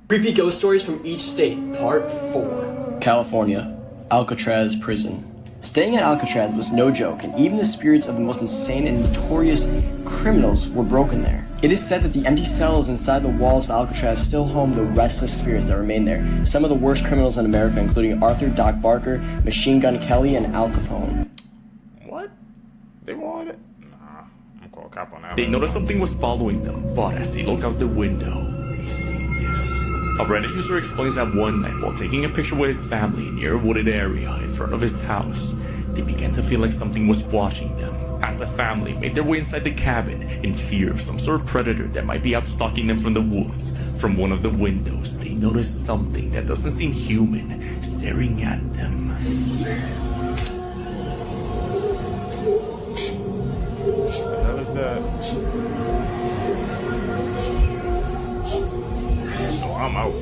Creepy ghost stories from each state, part 4. California, Alcatraz prison. Staying at Alcatraz was no joke, and even the spirits of the most insane and notorious criminals were broken there. It is said that the empty cells inside the walls of Alcatraz still home the restless spirits that remain there. Some of the worst criminals in America, including Arthur Doc Barker, Machine Gun Kelly, and Al Capone. What? They wanted? Nah, I'm gonna cop on that. They noticed something was following them, but as they look out the window, they see this. A Reddit user explains that one night, while taking a picture with his family near a wooded area in front of his house, they began to feel like something was watching them. As the family made their way inside the cabin in fear of some sort of predator that might be out stalking them from the woods, from one of the windows, they noticed something that doesn't seem human staring at them. What the hell is that? Oh, I'm out.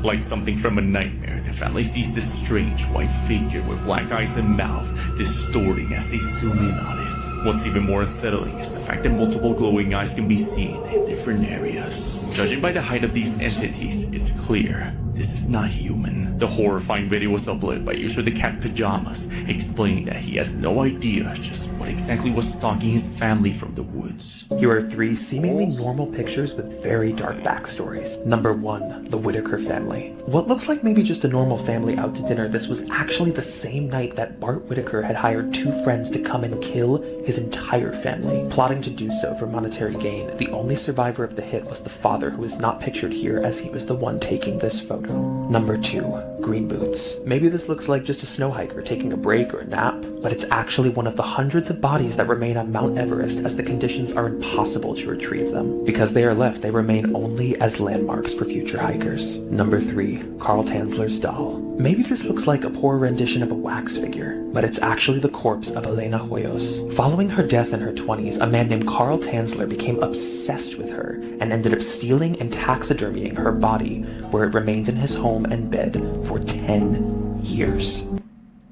Like something from a nightmare, the family sees this strange white figure with black eyes and mouth distorting as they zoom in on it. What's even more unsettling is the fact that multiple glowing eyes can be seen in different areas. Judging by the height of these entities, it's clear this is not human. The horrifying video was uploaded by user The Cat's Pajamas, explaining that he has no idea just what exactly was stalking his family from the woods. Here are 3 seemingly normal pictures with very dark backstories. Number 1, the Whitaker family. What looks like maybe just a normal family out to dinner, this was actually the same night that Bart Whitaker had hired 2 friends to come and kill his entire family. Plotting to do so for monetary gain, the only survivor of the hit was the father, who is not pictured here as he was the one taking this photo. Number 2, Green Boots. Maybe this looks like just a snow hiker taking a break or a nap, but it's actually one of the hundreds of bodies that remain on Mount Everest, as the conditions are impossible to retrieve them. Because they are left, they remain only as landmarks for future hikers. Number 3, Carl Tanzler's doll. Maybe this looks like a poor rendition of a wax figure, but it's actually the corpse of Elena Hoyos. Following her death in her 20s, a man named Carl Tanzler became obsessed with her and ended up stealing and taxidermying her body, where it remained in his home and bed for 10 years.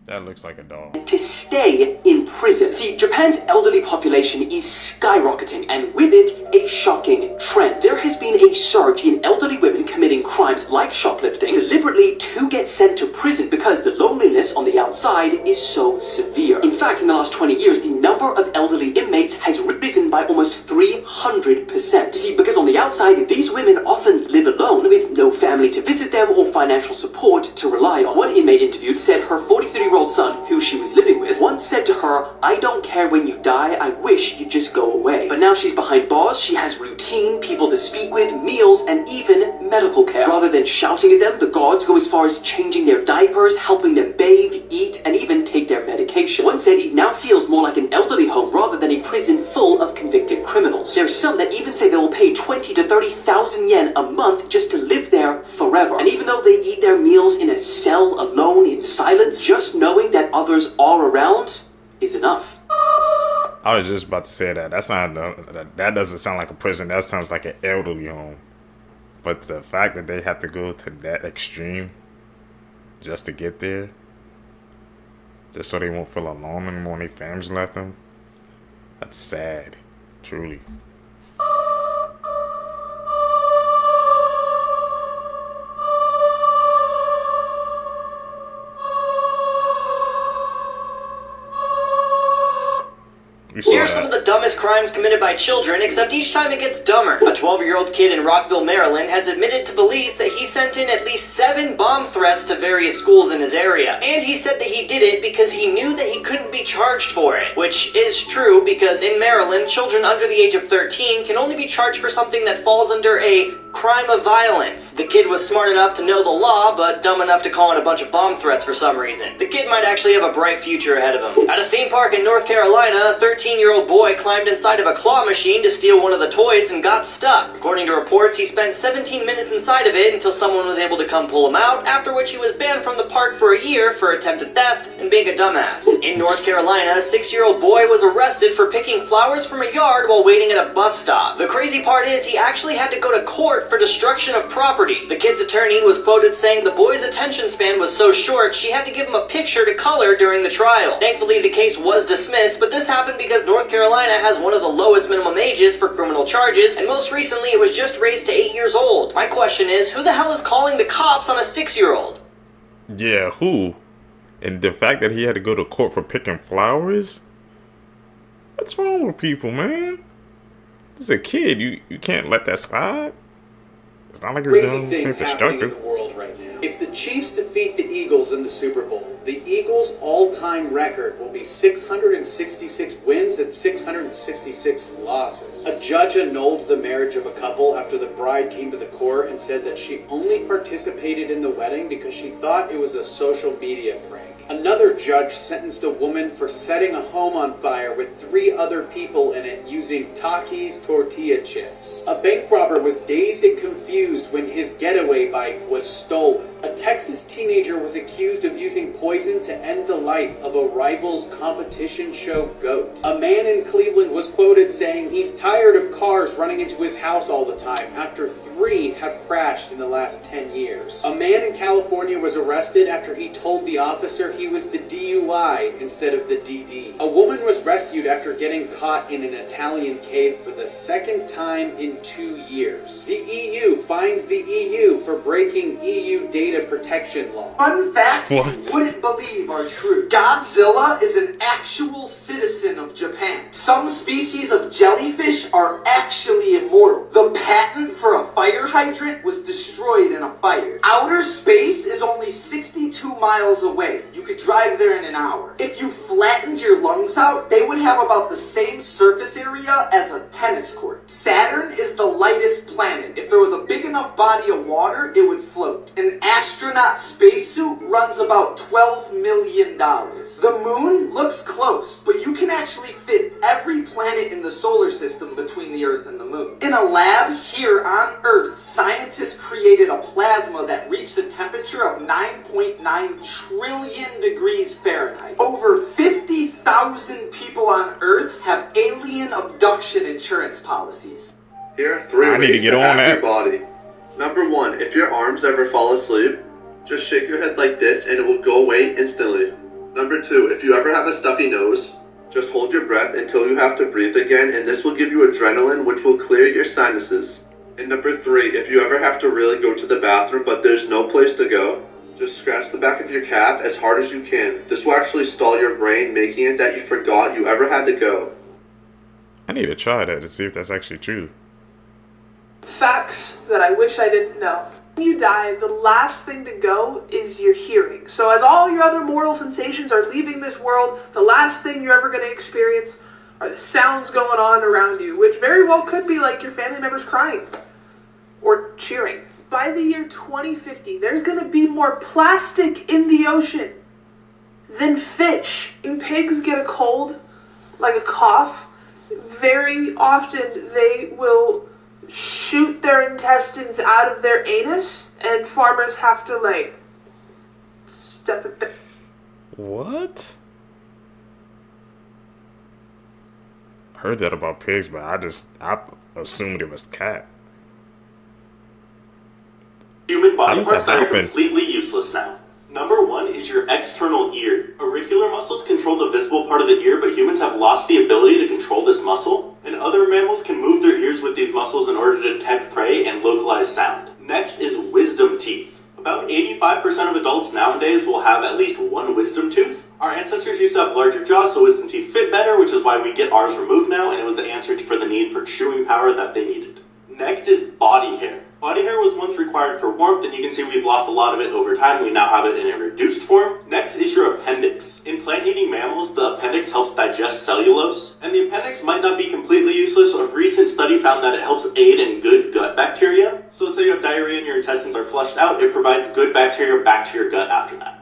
That looks like a dog. To stay in prison. See, Japan's elderly population is skyrocketing, and with it, a shocking trend. There has been a surge in elderly women committing crimes like shoplifting, deliberately to get sent to prison because the loneliness on the outside is so severe. In fact, in the last 20 years, the number of elderly inmates has risen by almost 300%. See, because on the outside, these women often live alone with no family to visit them or financial support to rely on. One inmate interviewed said her 43-year-old son, who she was living with, once said to her, "I don't care when you die, I wish you'd just go away." But now she's behind bars, she has routine, people to speak with, meals, and even medical care. Rather than shouting at them, the guards go as far as changing their diapers, helping them bathe, eat, and even take their medication. One said it now feels more like an elderly home rather than a prison full of convicted criminals. There's some that even say they will pay 20 to 30,000 yen a month just to live there forever. And even though they eat their meals in a cell alone in silence, just knowing that others are around is enough. I was just about to say that. That doesn't sound like a prison. That sounds like an elderly home. But the fact that they have to go to that extreme just to get there, just so they won't feel alone anymore when their families left them, that's sad, truly. Here are some of the dumbest crimes committed by children, except each time it gets dumber. A 12-year-old kid in Rockville, Maryland has admitted to police that he sent in at least 7 bomb threats to various schools in his area. And he said that he did it because he knew that he couldn't be charged for it. Which is true, because in Maryland, children under the age of 13 can only be charged for something that falls under a crime of violence. The kid was smart enough to know the law, but dumb enough to call in a bunch of bomb threats for some reason. The kid might actually have a bright future ahead of him. At a theme park in North Carolina, a 13-year-old boy climbed inside of a claw machine to steal one of the toys and got stuck. According to reports, he spent 17 minutes inside of it until someone was able to come pull him out, after which he was banned from the park for a year for attempted theft and being a dumbass. In North Carolina, a 6-year-old boy was arrested for picking flowers from a yard while waiting at a bus stop. The crazy part is he actually had to go to court for destruction of property. The kid's attorney was quoted saying the boy's attention span was so short she had to give him a picture to color during the trial. Thankfully, the case was dismissed, but this happened because North Carolina has one of the lowest minimum ages for criminal charges, and most recently it was just raised to 8 years old. My question is, who the hell is calling the cops on a 6-year-old? Yeah, who? And the fact that he had to go to court for picking flowers? What's wrong with people, man? This is a kid. You can't let that slide. It's not like you're doing things destructive. The world right now. If the Chiefs defeat the Eagles in the Super Bowl, the Eagles' all-time record will be 666 wins and 666 losses. A judge annulled the marriage of a couple after the bride came to the court and said that she only participated in the wedding because she thought it was a social media prank. Another judge sentenced a woman for setting a home on fire with 3 other people in it using Takis tortilla chips. A bank robber was dazed and confused when his getaway bike was stolen. A Texas teenager was accused of using poison to end the life of a rival's competition show goat. A man in Cleveland was quoted saying he's tired of cars running into his house all the time after 3 have crashed in the last 10 years. A man in California was arrested after he told the officer he was the DUI instead of the DD. A woman was rescued after getting caught in an Italian cave for the 2nd time in 2 years. The EU fined the EU for breaking EU data protection law. Fun facts you wouldn't believe are true. Godzilla is an actual citizen of Japan. Some species of jellyfish are actually immortal. The patent for a fire hydrant was destroyed in a fire. Outer space is only 62 miles away. You could drive there in an hour. If you flattened your lungs out, they would have about the same surface area as a tennis court. Saturn is the lightest planet. If there was a big enough body of water, it would float. An astronaut spacesuit runs about $12 million. The moon looks close, but you can actually fit every planet in the solar system between the Earth and the moon. In a lab here on Earth, scientists created a plasma that reached a temperature of 9.9 trillion degrees Fahrenheit. Over 50,000 people on Earth have alien abduction insurance policies. Here are 3 ways to hack your body. Number 1, if your arms ever fall asleep, just shake your head like this and it will go away instantly. Number 2, if you ever have a stuffy nose, just hold your breath until you have to breathe again, and this will give you adrenaline, which will clear your sinuses. And number 3, if you ever have to really go to the bathroom but there's no place to go, just scratch the back of your calf as hard as you can. This will actually stall your brain, making it that you forgot you ever had to go. I need to try that to see if that's actually true. Facts that I wish I didn't know. When you die, the last thing to go is your hearing. So as all your other mortal sensations are leaving this world, the last thing you're ever going to experience are the sounds going on around you, which very well could be like your family members crying or cheering. By the year 2050, there's going to be more plastic in the ocean than fish. When pigs get a cold, like a cough, very often they will shoot their intestines out of their anus, and farmers have to, like, stuff it back. What? I heard that about pigs, but I assumed it was cat. Human body parts that are completely useless now. Number 1 is your external ear. Auricular muscles control the visible part of the ear, but humans have lost the ability to control this muscle, and other mammals can move their ears with these muscles in order to detect prey and localize sound. Next is wisdom teeth. About 85% of adults nowadays will have at least 1 wisdom tooth. Our ancestors used to have larger jaws, so wisdom teeth fit better, which is why we get ours removed now, and it was the answer for the need for chewing power that they needed. Next is body hair. Body hair was once required for warmth, and you can see we've lost a lot of it over time. We now have it in a reduced form. Next is your appendix. In plant-eating mammals, the appendix helps digest cellulose, and the appendix might not be completely useless. A recent study found that it helps aid in good gut bacteria. So let's say you have diarrhea and your intestines are flushed out, it provides good bacteria back to your gut after that.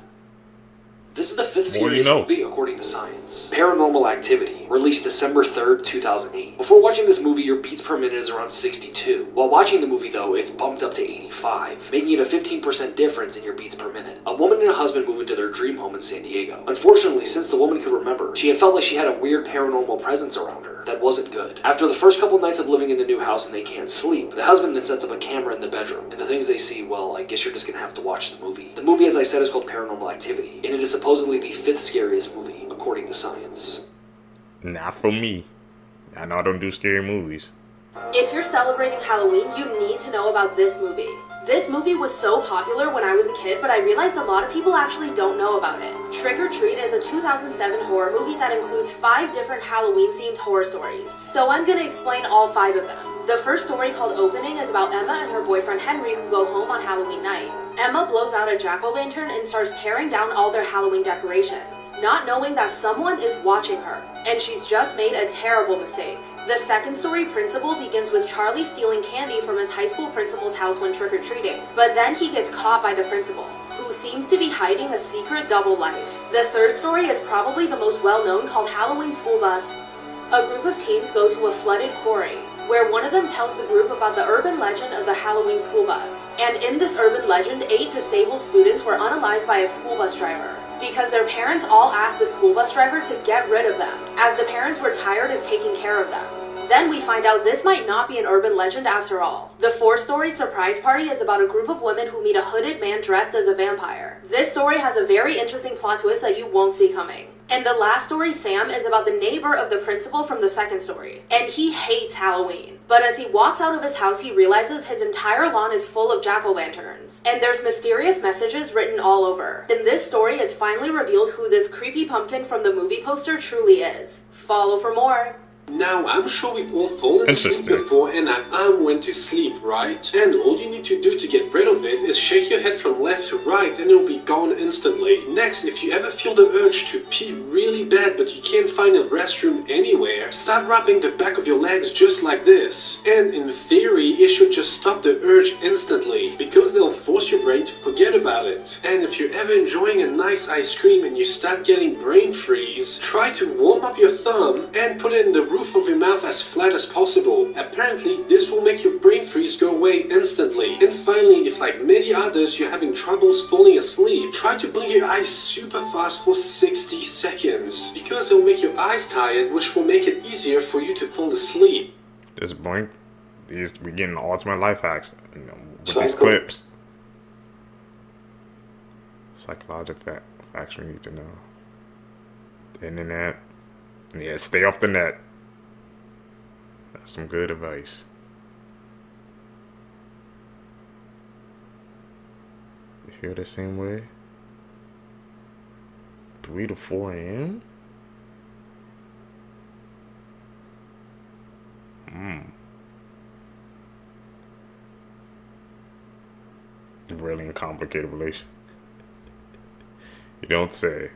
This is the 5th scariest movie according to science. Paranormal Activity, released December 3rd, 2008. Before watching this movie, your beats per minute is around 62. While watching the movie though, it's bumped up to 85, making it a 15% difference in your beats per minute. A woman and a husband move into their dream home in San Diego. Unfortunately, since the woman could remember, she had felt like she had a weird paranormal presence around her. That wasn't good. After the first couple nights of living in the new house and they can't sleep, the husband then sets up a camera in the bedroom, and the things they see, well, I guess you're just gonna have to watch the movie. The movie, as I said, is called Paranormal Activity, and it is supposedly the 5th scariest movie, according to science. Not for me. I know I don't do scary movies. If you're celebrating Halloween, you need to know about this movie. This movie was so popular when I was a kid, but I realized a lot of people actually don't know about it. Trick or Treat is a 2007 horror movie that includes 5 different Halloween-themed horror stories. So I'm gonna explain all 5 of them. The first story, called Opening, is about Emma and her boyfriend Henry who go home on Halloween night. Emma blows out a jack-o'-lantern and starts tearing down all their Halloween decorations, not knowing that someone is watching her, and she's just made a terrible mistake. The second story principal begins with Charlie stealing candy from his high school principal's house when trick-or-treating, but then he gets caught by the principal, who seems to be hiding a secret double life. The third story is probably the most well-known, called Halloween School Bus. A group of teens go to a flooded quarry, where one of them tells the group about the urban legend of the Halloween school bus. And in this urban legend, 8 disabled students were unalived by a school bus driver, because their parents all asked the school bus driver to get rid of them, as the parents were tired of taking care of them. Then we find out this might not be an urban legend after all. The fourth story, Surprise Party, is about a group of women who meet a hooded man dressed as a vampire. This story has a very interesting plot twist that you won't see coming. And the last story, Sam, is about the neighbor of the principal from the second story. And he hates Halloween. But as he walks out of his house, he realizes his entire lawn is full of jack-o'-lanterns. And there's mysterious messages written all over. In this story, it's finally revealed who this creepy pumpkin from the movie poster truly is. Follow for more. Now, I'm sure we've all fallen asleep before and our arm went to sleep, right? And all you need to do to get rid of it is shake your head from left to right and it'll be gone instantly. Next, if you ever feel the urge to pee really bad but you can't find a restroom anywhere, start rubbing the back of your legs just like this. And in theory, it should just stop the urge instantly, because it'll force your brain to forget about it. And if you're ever enjoying a nice ice cream and you start getting brain freeze, try to warm up your thumb and put it in the roof of your mouth as flat as possible. Apparently, this will make your brain freeze go away instantly. And finally, if like many others you're having troubles falling asleep, try to blink your eyes super fast for 60 seconds, because it'll make your eyes tired, which will make it easier for you to fall asleep. Just blink. We getting the ultimate life hacks, you know, with these clips. Psychological facts we need to know. The internet. Yeah, stay off the net. That's some good advice. You feel the same way? 3 to 4 a.m.? Really a complicated relation. You don't say.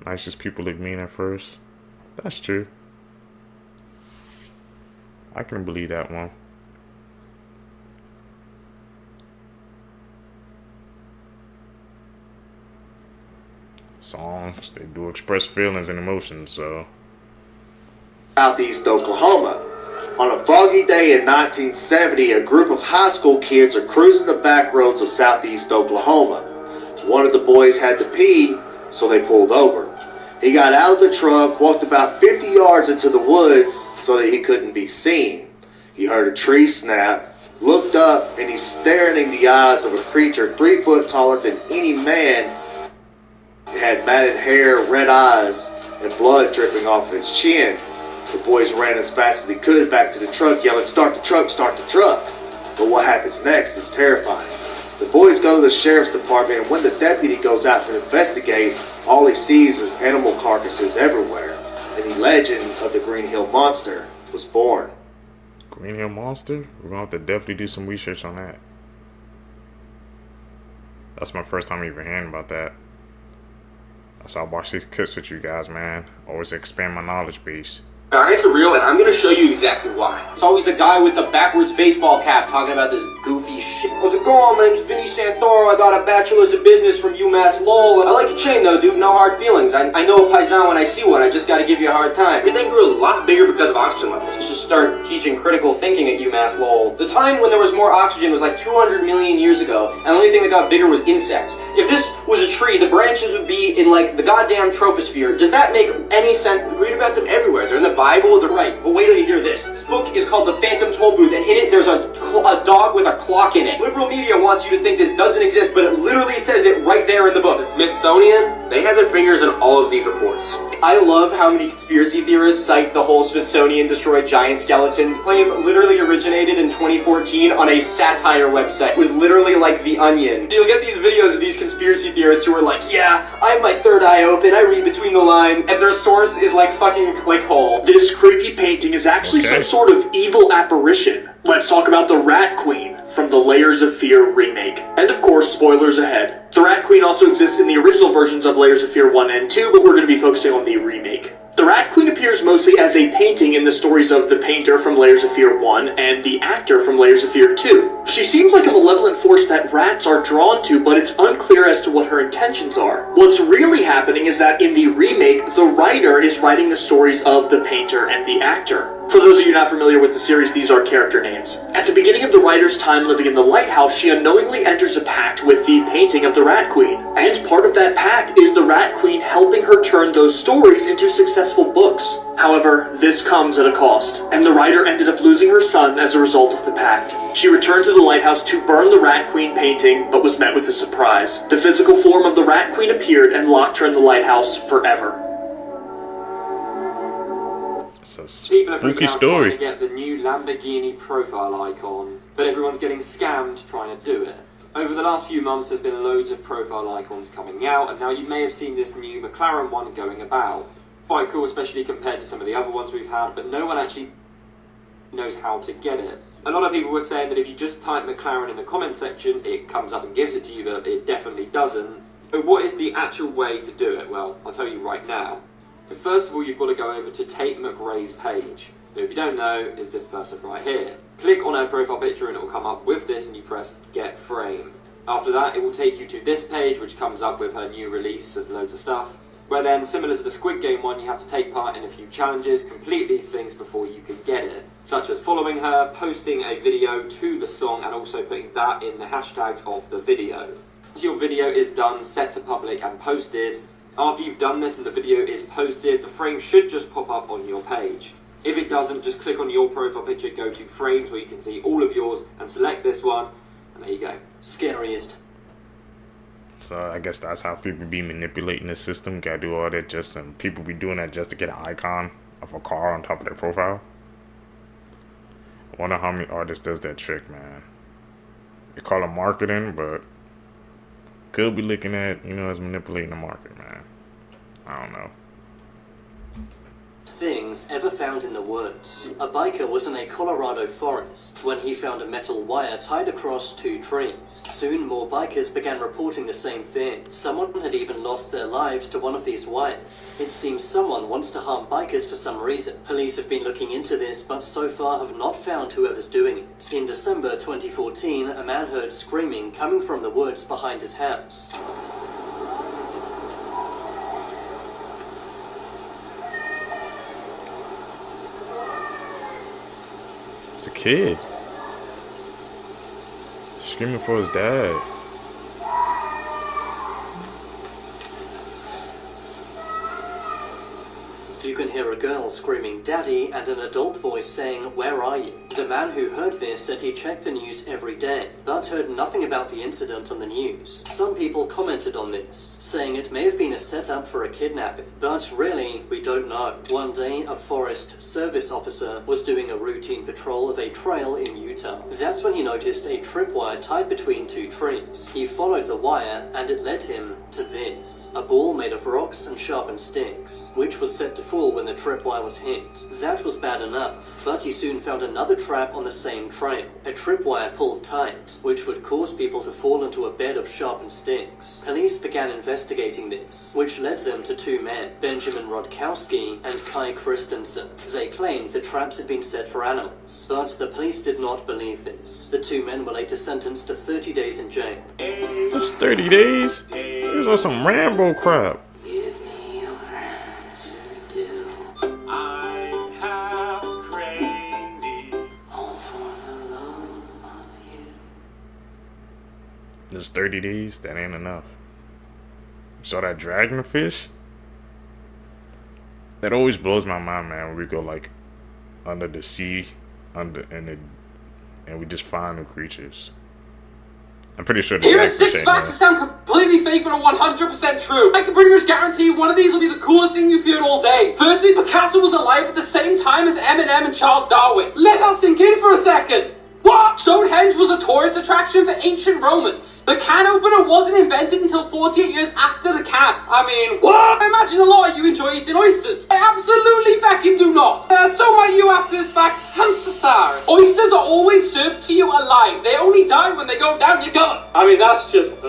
Nicest people look mean at first. That's true. I can believe that one. Songs, they do express feelings and emotions, so. Southeast Oklahoma. On a foggy day in 1970, a group of high school kids are cruising the back roads of Southeast Oklahoma. One of the boys had to pee, so they pulled over. He got out of the truck, walked about 50 yards into the woods so that he couldn't be seen. He heard a tree snap, looked up, and he's staring in the eyes of a creature 3 foot taller than any man. It had matted hair, red eyes, and blood dripping off its chin. The boys ran as fast as they could back to the truck, yelling, "Start the truck, start the truck!" But what happens next is terrifying. The boys go to the sheriff's department, and when the deputy goes out to investigate, all he sees is animal carcasses everywhere, and the legend of the Green Hill Monster was born. Green Hill Monster? We're gonna have to definitely do some research on that. That's my first time even hearing about that. That's why I watch these clips with you guys, man. Always expand my knowledge base. Alright, for real, and I'm gonna show you exactly why. It's always the guy with the backwards baseball cap talking about this goofy shit. How's it going? My name's Vinny Santoro. I got a bachelor's of business from UMass Lowell. I like your chain though, dude. No hard feelings. I know a paisan when I see one. I just gotta give you a hard time. Everything grew a lot bigger because of oxygen levels. You should start teaching critical thinking at UMass Lowell. The time when there was more oxygen was like 200 million years ago, and the only thing that got bigger was insects. If this was a tree, the branches would be in like the goddamn troposphere. Does that make any sense? We read about them everywhere. They're in the Bible. They're right. But wait till you hear this. This book is called The Phantom Toll Booth, and in it there's a dog with a clock in it. Liberal media wants you to think this doesn't exist, but it literally says it right there in the book. The Smithsonian, they have their fingers in all of these reports. I love how many conspiracy theorists cite the whole Smithsonian destroyed giant skeletons claim literally originated in 2014 on a satire website. It was literally like The Onion. So you'll get these videos of these conspiracy conspiracy theorists who are like, yeah, I have my third eye open, I read between the lines, and their source is like fucking a click hole. This creepy painting is actually some sort of evil apparition. Let's talk about the Rat Queen from the Layers of Fear remake. And of course, spoilers ahead. The Rat Queen also exists in the original versions of Layers of Fear 1 and 2, but we're going to be focusing on the remake. The Rat Queen appears mostly as a painting in the stories of the painter from Layers of Fear 1 and the actor from Layers of Fear 2. She seems like a malevolent force that rats are drawn to, but it's unclear as to what her intentions are. What's really happening is that in the remake, the writer is writing the stories of the painter and the actor. For those of you not familiar with the series, these are character names. At the beginning of the writer's time living in the lighthouse, she unknowingly enters a pact with the painting of the Rat Queen. And part of that pact is the Rat Queen helping her turn those stories into successful books. However, this comes at a cost, and the writer ended up losing her son as a result of the pact. She returned to the lighthouse to burn the Rat Queen painting, but was met with a surprise. The physical form of the Rat Queen appeared and locked her in the lighthouse forever. It's a People are spooky freaking out story. trying to get the new Lamborghini profile icon, but everyone's getting scammed trying to do it. Over the last few months, there's been loads of profile icons coming out, and now you may have seen this new McLaren one going about. Quite cool, especially compared to some of the other ones we've had, but no one actually knows how to get it. A lot of people were saying that if you just type McLaren in the comment section, it comes up and gives it to you, but it definitely doesn't. But what is the actual way to do it? Well, I'll tell you right now. But first of all, you've got to go over to Tate McRae's page. Who, if you don't know, is this person right here. Click on her profile picture and it will come up with this, and you press Get Frame. After that, it will take you to this page, which comes up with her new release of loads of stuff, where then, similar to the Squid Game one, you have to take part in a few challenges, complete these things before you can get it, such as following her, posting a video to the song, and also putting that in the hashtags of the video. Once your video is done, set to public and posted, after you've done this and the video is posted, the frame should just pop up on your page. If it doesn't, just click on your profile picture, go to frames where you can see all of yours, and select this one, and there you go. Scariest. So I guess that's how people be manipulating the system. Gotta do all that just, and people be doing that just to get an icon of a car on top of their profile. I wonder how many artists does that trick, man. They call it marketing, but could be looking at, as manipulating the market, man. I don't know. Things ever found in the woods. A biker was in a Colorado forest when he found a metal wire tied across two trees. Soon more bikers began reporting the same thing. Someone had even lost their lives to one of these wires. It seems someone wants to harm bikers for some reason. Police have been looking into this, but so far have not found whoever's doing it. In December 2014, a man heard screaming coming from the woods behind his house. It's a kid screaming for his dad. You can hear a girl screaming "Daddy" and an adult voice saying, "Where are you?" The man who heard this said he checked the news every day, but heard nothing about the incident on the news. Some people commented on this, saying it may have been a setup for a kidnapping, but really, we don't know. One day, a Forest Service officer was doing a routine patrol of a trail in Utah. That's when he noticed a tripwire tied between two trees. He followed the wire, and it led him to this. A ball made of rocks and sharpened sticks, which was set to fall when the tripwire was hit. That was bad enough, but he soon found another trap on the same trail. A tripwire pulled tight, which would cause people to fall into a bed of sharpened sticks. Police began investigating this, which led them to two men, Benjamin Rodkowski and Kai Christensen. They claimed the traps had been set for animals, but the police did not believe this. The two men were later sentenced to 30 days in jail. Just 30 days? These are some Rambo crap. Just 30 days? That ain't enough. Saw that dragonfish? That always blows my mind, man, when we go like under the sea, and we just find new creatures. I'm pretty sure the Here are dragonfish 6 ain't facts that sound completely fake but are 100% true. I can pretty much guarantee one of these will be the coolest thing you've heard all day. Firstly, Picasso was alive at the same time as Eminem and Charles Darwin. Let that sink in for a second. What? Stonehenge was a tourist attraction for ancient Romans. The can opener wasn't invented until 48 years after the can. I mean, what? I imagine a lot of you enjoy eating oysters. I absolutely fucking do not. So might you after this fact. I'm so sorry. Oysters are always served to you alive. They only die when they go down your gullet. I mean, that's just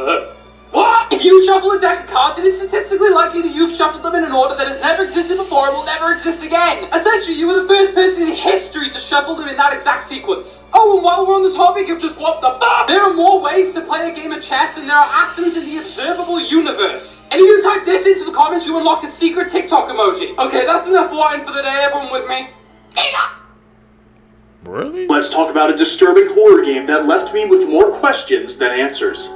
What? If you shuffle a deck of cards, it is statistically likely that you've shuffled them in an order that has never existed before and will never exist again. Essentially, you were the first person in history to shuffle them in that exact sequence. Oh, and while we're on the topic of just what the fuck, there are more ways to play a game of chess than there are atoms in the observable universe. And if you type this into the comments, you unlock a secret TikTok emoji. Okay, that's enough whining for the day. Everyone with me? Really? Let's talk about a disturbing horror game that left me with more questions than answers.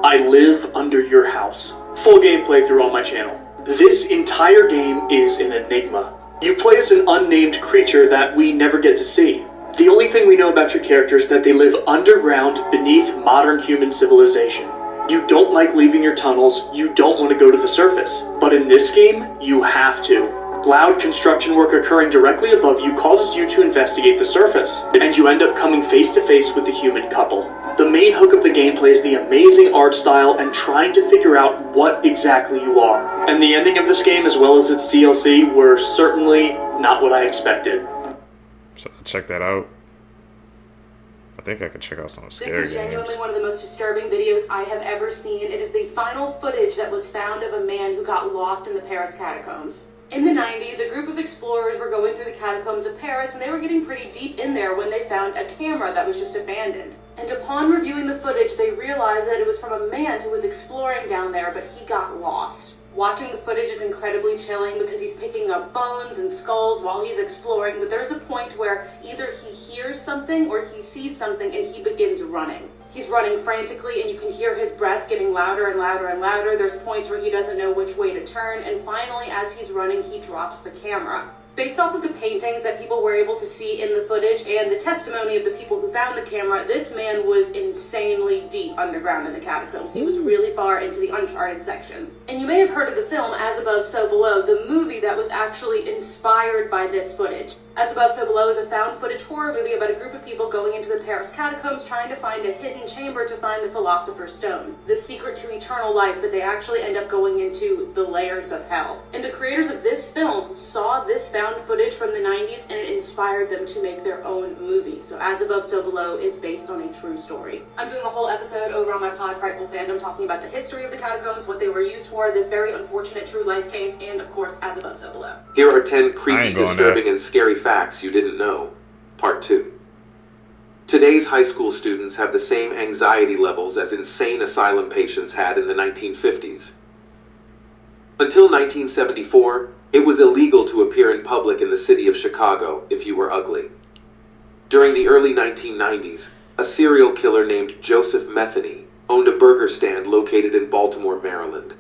I Live Under Your House. Full game playthrough on my channel. This entire game is an enigma. You play as an unnamed creature that we never get to see. The only thing we know about your character is that they live underground beneath modern human civilization. You don't like leaving your tunnels, you don't want to go to the surface. But in this game, you have to. Loud construction work occurring directly above you causes you to investigate the surface, and you end up coming face to face with the human couple. The main hook of the gameplay is the amazing art style and trying to figure out what exactly you are. And the ending of this game, as well as its DLC, were certainly not what I expected. So check that out. I think I could check out some scary This is genuinely games. one of the most disturbing videos I have ever seen. It is the final footage that was found of a man who got lost in the Paris catacombs. In the 90s, a group of explorers were going through the catacombs of Paris, and they were getting pretty deep in there when they found a camera that was just abandoned. And upon reviewing the footage, they realized that it was from a man who was exploring down there, but he got lost. Watching the footage is incredibly chilling because he's picking up bones and skulls while he's exploring, but there's a point where either he hears something or he sees something and he begins running. He's running frantically and you can hear his breath getting louder and louder and louder. There's points where he doesn't know which way to turn, and finally, as he's running, he drops the camera. Based off of the paintings that people were able to see in the footage and the testimony of the people who found the camera, this man was insanely deep underground in the catacombs. He was really far into the uncharted sections. And you may have heard of the film As Above, So Below, the movie that was actually inspired by this footage. As Above, So Below is a found footage horror movie about a group of people going into the Paris catacombs trying to find a hidden chamber to find the Philosopher's Stone, the secret to eternal life, but they actually end up going into the layers of hell. And the creators of this film saw this found footage from the 90s and it inspired them to make their own movie. So As Above, So Below is based on a true story. I'm doing a whole episode over on my pod, Frightful Fandom, talking about the history of the catacombs, what they were used for, this very unfortunate true life case, and of course, As Above, So Below. Here are 10 creepy, disturbing, and scary facts you didn't know. Part 2. Today's high school students have the same anxiety levels as insane asylum patients had in the 1950s. Until 1974, it was illegal to appear in public in the city of Chicago if you were ugly. During the early 1990s, a serial killer named Joseph Metheny owned a burger stand located in Baltimore, Maryland.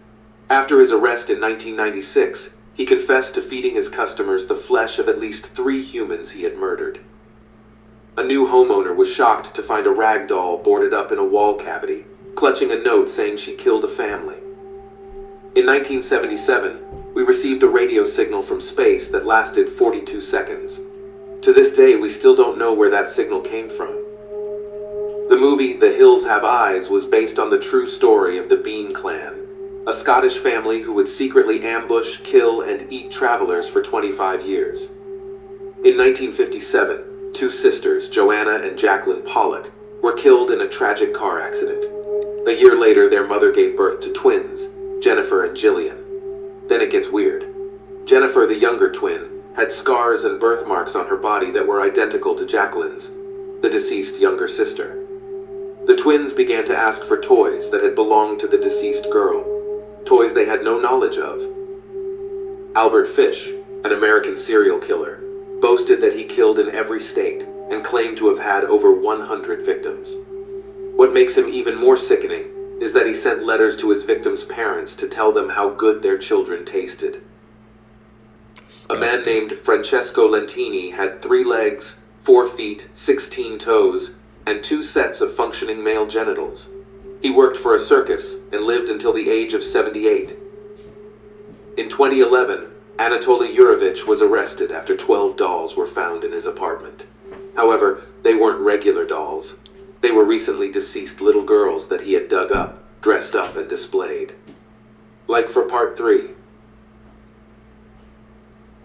After his arrest in 1996, he confessed to feeding his customers the flesh of at least 3 humans he had murdered. A new homeowner was shocked to find a rag doll boarded up in a wall cavity, clutching a note saying she killed a family. In 1977, we received a radio signal from space that lasted 42 seconds. To this day, we still don't know where that signal came from. The movie The Hills Have Eyes was based on the true story of the Bean Clan, a Scottish family who would secretly ambush, kill, and eat travelers for 25 years. In 1957, 2 sisters, Joanna and Jacqueline Pollock, were killed in a tragic car accident. A year later, their mother gave birth to twins, Jennifer and Jillian. Then it gets weird. Jennifer, the younger twin, had scars and birthmarks on her body that were identical to Jacqueline's, the deceased younger sister. The twins began to ask for toys that had belonged to the deceased girl, toys they had no knowledge of. Albert Fish, an American serial killer, boasted that he killed in every state and claimed to have had over 100 victims. What makes him even more sickening is that he sent letters to his victims' parents to tell them how good their children tasted. A man named Francesco Lentini had 3 legs, 4 feet, 16 toes, and 2 sets of functioning male genitals. He worked for a circus and lived until the age of 78. In 2011, Anatoly Yurovich was arrested after 12 dolls were found in his apartment. However, They weren't regular dolls. They were recently deceased little girls that he had dug up, dressed up, and displayed. Like for part 3.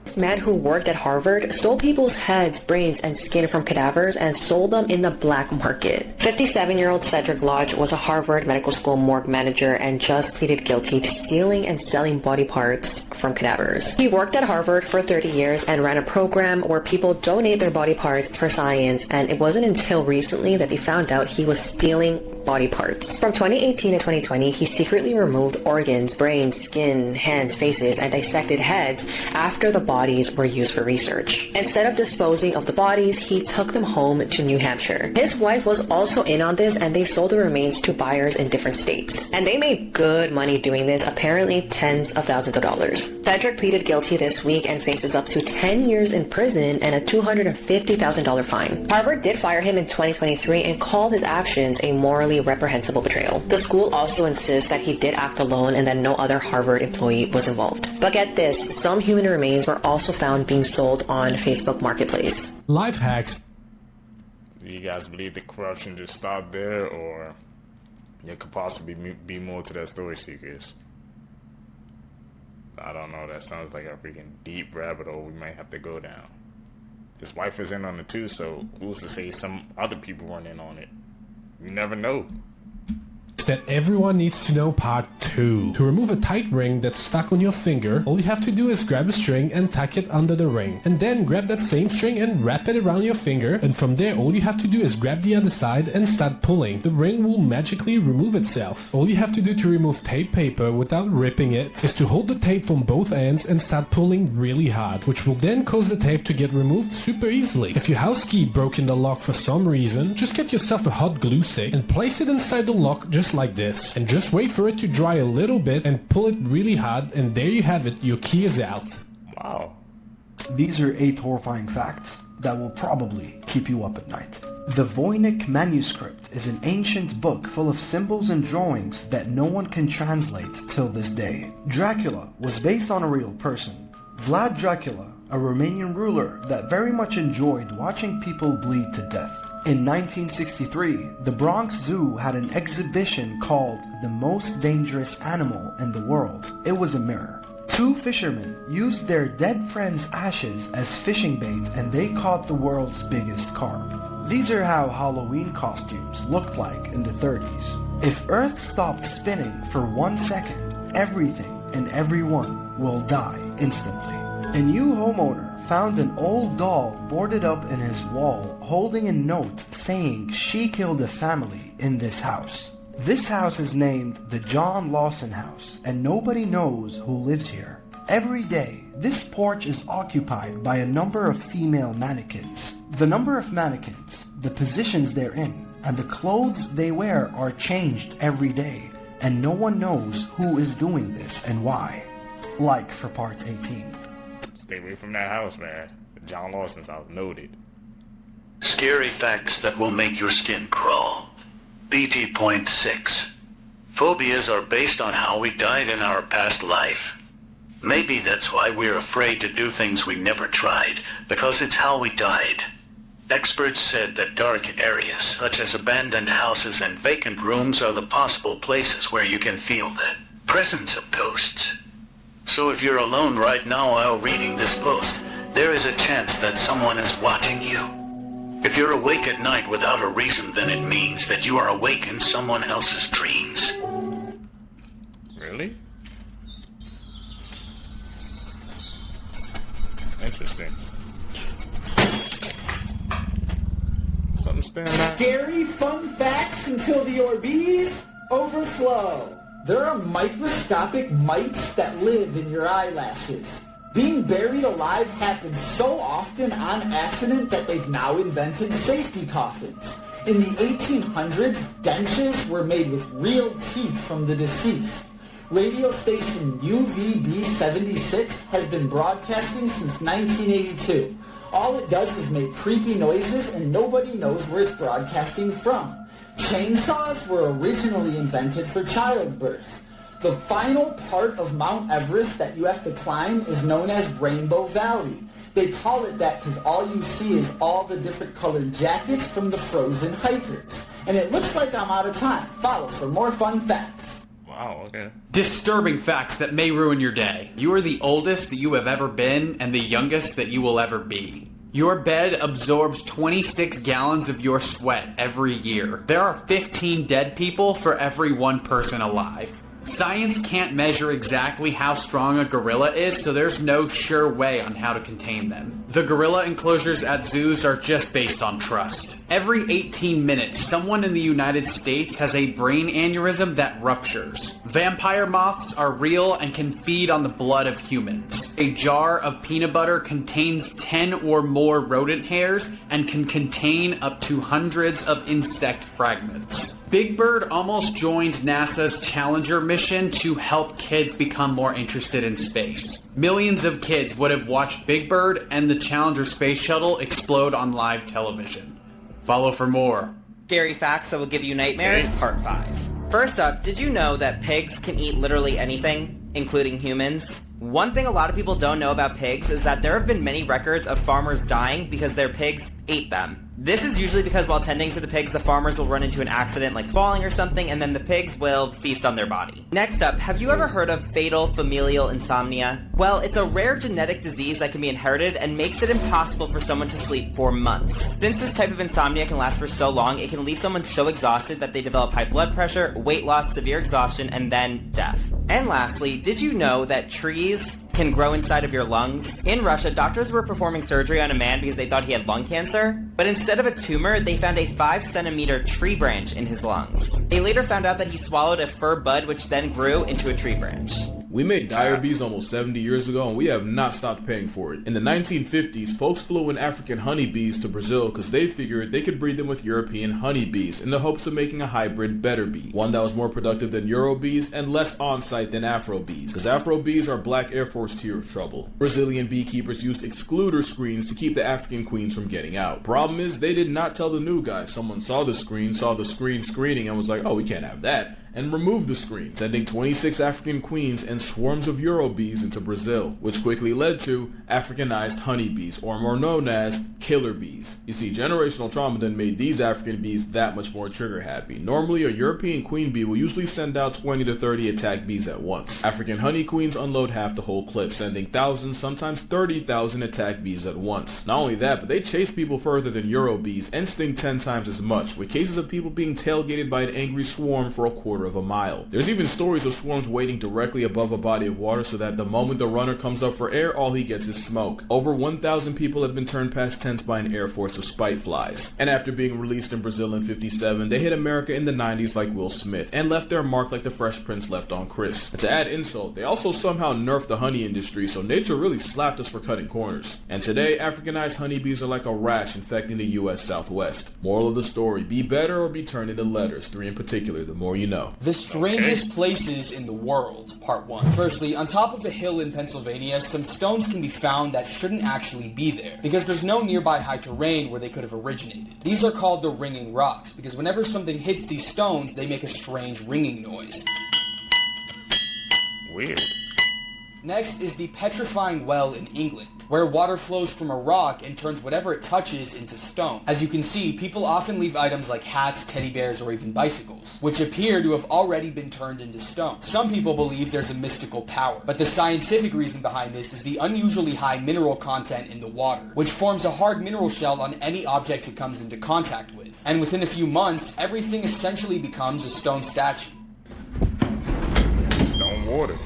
This man who worked at Harvard stole people's heads, brains, and skin from cadavers and sold them in the black market. 57-year-old Cedric Lodge was a Harvard Medical School morgue manager and just pleaded guilty to stealing and selling body parts from cadavers. He worked at Harvard for 30 years and ran a program where people donate their body parts for science, and it wasn't until recently that they found out he was stealing body parts. From 2018 to 2020, he secretly removed organs, brains, skin, hands, faces, and dissected heads after the bodies were used for research. Instead of disposing of the bodies, he took them home to New Hampshire. His wife was also in on this, and they sold the remains to buyers in different states. And they made good money doing this, apparently tens of thousands of dollars. Cedric pleaded guilty this week and faces up to 10 years in prison and a $250,000 fine. Harvard did fire him in 2023 and called his actions a morally reprehensible betrayal. The school also insists that he did act alone and that no other Harvard employee was involved. But get this, some human remains were also found being sold on Facebook Marketplace. Life hacks. Do you guys believe the corruption just stopped there, or there could possibly be more to that story, Seekers? I don't know, that sounds like a freaking deep rabbit hole we might have to go down. His wife is in on it too, so who's to say some other people weren't in on it? You never know. That everyone needs to know part 2. To remove a tight ring that's stuck on your finger, all you have to do is grab a string and tuck it under the ring. And then grab that same string and wrap it around your finger, and from there all you have to do is grab the other side and start pulling. The ring will magically remove itself. All you have to do to remove tape paper without ripping it is to hold the tape from both ends and start pulling really hard, which will then cause the tape to get removed super easily. If your house key broke in the lock for some reason, just get yourself a hot glue stick and place it inside the lock just like this, and just wait for it to dry a little bit and pull it really hard, and there you have it, your key is out. Wow. These are 8 horrifying facts that will probably keep you up at night. The Voynich manuscript is an ancient book full of symbols and drawings that no one can translate till this day. Dracula was based on a real person. Vlad Dracula, a Romanian ruler that very much enjoyed watching people bleed to death. In 1963, the Bronx Zoo had an exhibition called The Most Dangerous Animal in the World. It was a mirror. 2 fishermen used their dead friend's ashes as fishing bait, and they caught the world's biggest carp. These are how Halloween costumes looked like in the 30s. If Earth stopped spinning for 1 second, everything and everyone will die instantly. A new homeowner found an old doll boarded up in his wall holding a note saying she killed a family in this house. This house is named the John Lawson House, and nobody knows who lives here. Every day, this porch is occupied by a number of female mannequins. The number of mannequins, the positions they're in, and the clothes they wear are changed every day, and no one knows who is doing this and why. Like for part 18. Stay away from that house, man. John Lawson's house, noted. Scary facts that will make your skin crawl. BT point 6. Phobias are based on how we died in our past life. Maybe that's why we're afraid to do things we never tried, because it's how we died. Experts said that dark areas, such as abandoned houses and vacant rooms, are the possible places where you can feel the presence of ghosts. So if you're alone right now while reading this post, there is a chance that someone is watching you. If you're awake at night without a reason, then it means that you are awake in someone else's dreams. Really? Interesting. Something standing out. Scary fun facts until the Orbeez overflow. There are microscopic mites that live in your eyelashes. Being buried alive happens so often on accident that they've now invented safety coffins. In the 1800s, dentures were made with real teeth from the deceased. Radio station UVB-76 has been broadcasting since 1982. All it does is make creepy noises and nobody knows where it's broadcasting from. Chainsaws were originally invented for childbirth. The final part of Mount Everest that you have to climb is known as Rainbow Valley. They call it that because all you see is all the different colored jackets from the frozen hikers. And it looks like I'm out of time. Follow for more fun facts. Wow, okay. Disturbing facts that may ruin your day. You are the oldest that you have ever been and the youngest that you will ever be. Your bed absorbs 26 gallons of your sweat every year. There are 15 dead people for every one person alive. Science can't measure exactly how strong a gorilla is, so there's no sure way on how to contain them. The gorilla enclosures at zoos are just based on trust. Every 18 minutes, someone in the United States has a brain aneurysm that ruptures. Vampire moths are real and can feed on the blood of humans. A jar of peanut butter contains 10 or more rodent hairs and can contain up to hundreds of insect fragments. Big Bird almost joined NASA's Challenger mission to help kids become more interested in space. Millions of kids would have watched Big Bird and the Challenger space shuttle explode on live television. Follow for more. Scary facts that will give you nightmares, part 5. First up, did you know that pigs can eat literally anything, including humans? One thing a lot of people don't know about pigs is that there have been many records of farmers dying because their pigs ate them. This is usually because while tending to the pigs, the farmers will run into an accident like falling or something, and then the pigs will feast on their body. Next up, have you ever heard of fatal familial insomnia? Well, it's a rare genetic disease that can be inherited and makes it impossible for someone to sleep for months. Since this type of insomnia can last for so long, it can leave someone so exhausted that they develop high blood pressure, weight loss, severe exhaustion, and then death. And lastly, did you know that trees can grow inside of your lungs? In Russia, doctors were performing surgery on a man because they thought he had lung cancer, but instead of a tumor, they found a 5-centimeter tree branch in his lungs. They later found out that he swallowed a fir bud, which then grew into a tree branch. We made dire bees almost 70 years ago, and we have not stopped paying for it. In the 1950s, folks flew in African honeybees to Brazil because they figured they could breed them with European honeybees in the hopes of making a hybrid better bee, one that was more productive than Euro bees and less on-site than Afro bees, because Afro bees are Black Air Force tier of trouble. Brazilian beekeepers used excluder screens to keep the African queens from getting out. Problem is, they did not tell the new guys. Someone saw the screen screening, and was like, oh, we can't have that, and removed the screen, sending 26 African queens and swarms of Euro bees into Brazil, which quickly led to Africanized honeybees, or more known as killer bees. You see, generational trauma then made these African bees that much more trigger happy. Normally, a European queen bee will usually send out 20 to 30 attack bees at once. African honey queens unload half the whole clip, sending thousands, sometimes 30,000 attack bees at once. Not only that, but they chase people further than Euro bees and sting 10 times as much, with cases of people being tailgated by an angry swarm for a quarter of a mile. There's even stories of swarms waiting directly above a body of water so that the moment the runner comes up for air, all he gets is smoke. Over 1,000 people have been turned past tents by an air force of spite flies. And after being released in Brazil in '57, they hit America in the '90s like Will Smith, and left their mark like the Fresh Prince left on Chris. And to add insult, they also somehow nerfed the honey industry, so nature really slapped us for cutting corners. And today, Africanized honeybees are like a rash infecting the US Southwest. Moral of the story, be better or be turned into letters, 3 in particular, the more you know. The strangest places in the world, part 1. Firstly, on top of a hill in Pennsylvania, some stones can be found that shouldn't actually be there, because there's no nearby high terrain where they could have originated. These are called the ringing rocks, because whenever something hits these stones, they make a strange ringing noise. Weird. Next is the Petrifying Well in England, where water flows from a rock and turns whatever it touches into stone. As you can see, people often leave items like hats, teddy bears, or even bicycles, which appear to have already been turned into stone. Some people believe there's a mystical power, but the scientific reason behind this is the unusually high mineral content in the water, which forms a hard mineral shell on any object it comes into contact with. And within a few months, everything essentially becomes a stone statue. Stone water.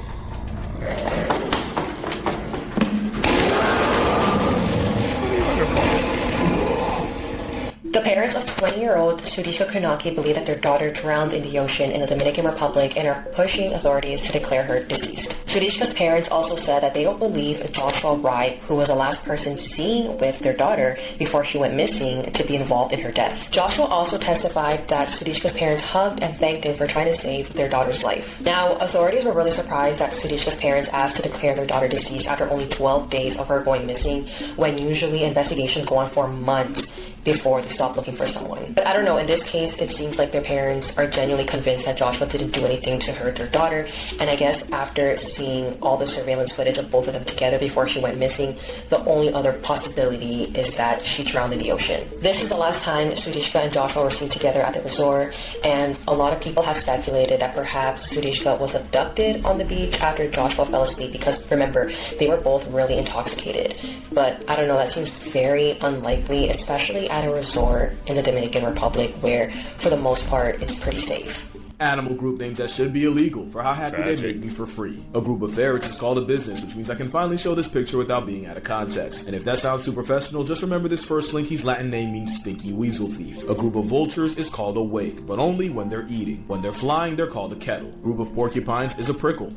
The parents of 20-year-old Sudichka Konaki believe that their daughter drowned in the ocean in the Dominican Republic and are pushing authorities to declare her deceased. Sudichka's parents also said that they don't believe Joshua Wright, who was the last person seen with their daughter before she went missing, to be involved in her death. Joshua also testified that Sudichka's parents hugged and thanked him for trying to save their daughter's life. Now, authorities were really surprised that Sudichka's parents asked to declare their daughter deceased after only 12 days of her going missing, when usually investigations go on for months. before they stop looking for someone. But I don't know, in this case, it seems like their parents are genuinely convinced that Joshua didn't do anything to hurt their daughter, and I guess after seeing all the surveillance footage of both of them together before she went missing, the only other possibility is that she drowned in the ocean. This is the last time Sudishka and Joshua were seen together at the resort, and a lot of people have speculated that perhaps Sudishka was abducted on the beach after Joshua fell asleep, because remember, they were both really intoxicated. But I don't know, that seems very unlikely, especially at a resort in the Dominican Republic where, for the most part, it's pretty safe. Animal group names that should be illegal for how happy they make me for free. A group of ferrets is called a business, which means I can finally show this picture without being out of context. And if that sounds too professional, just remember this first Slinky's Latin name means stinky weasel thief. A group of vultures is called a wake, but only when they're eating. When they're flying, they're called a kettle. A group of porcupines is a prickle.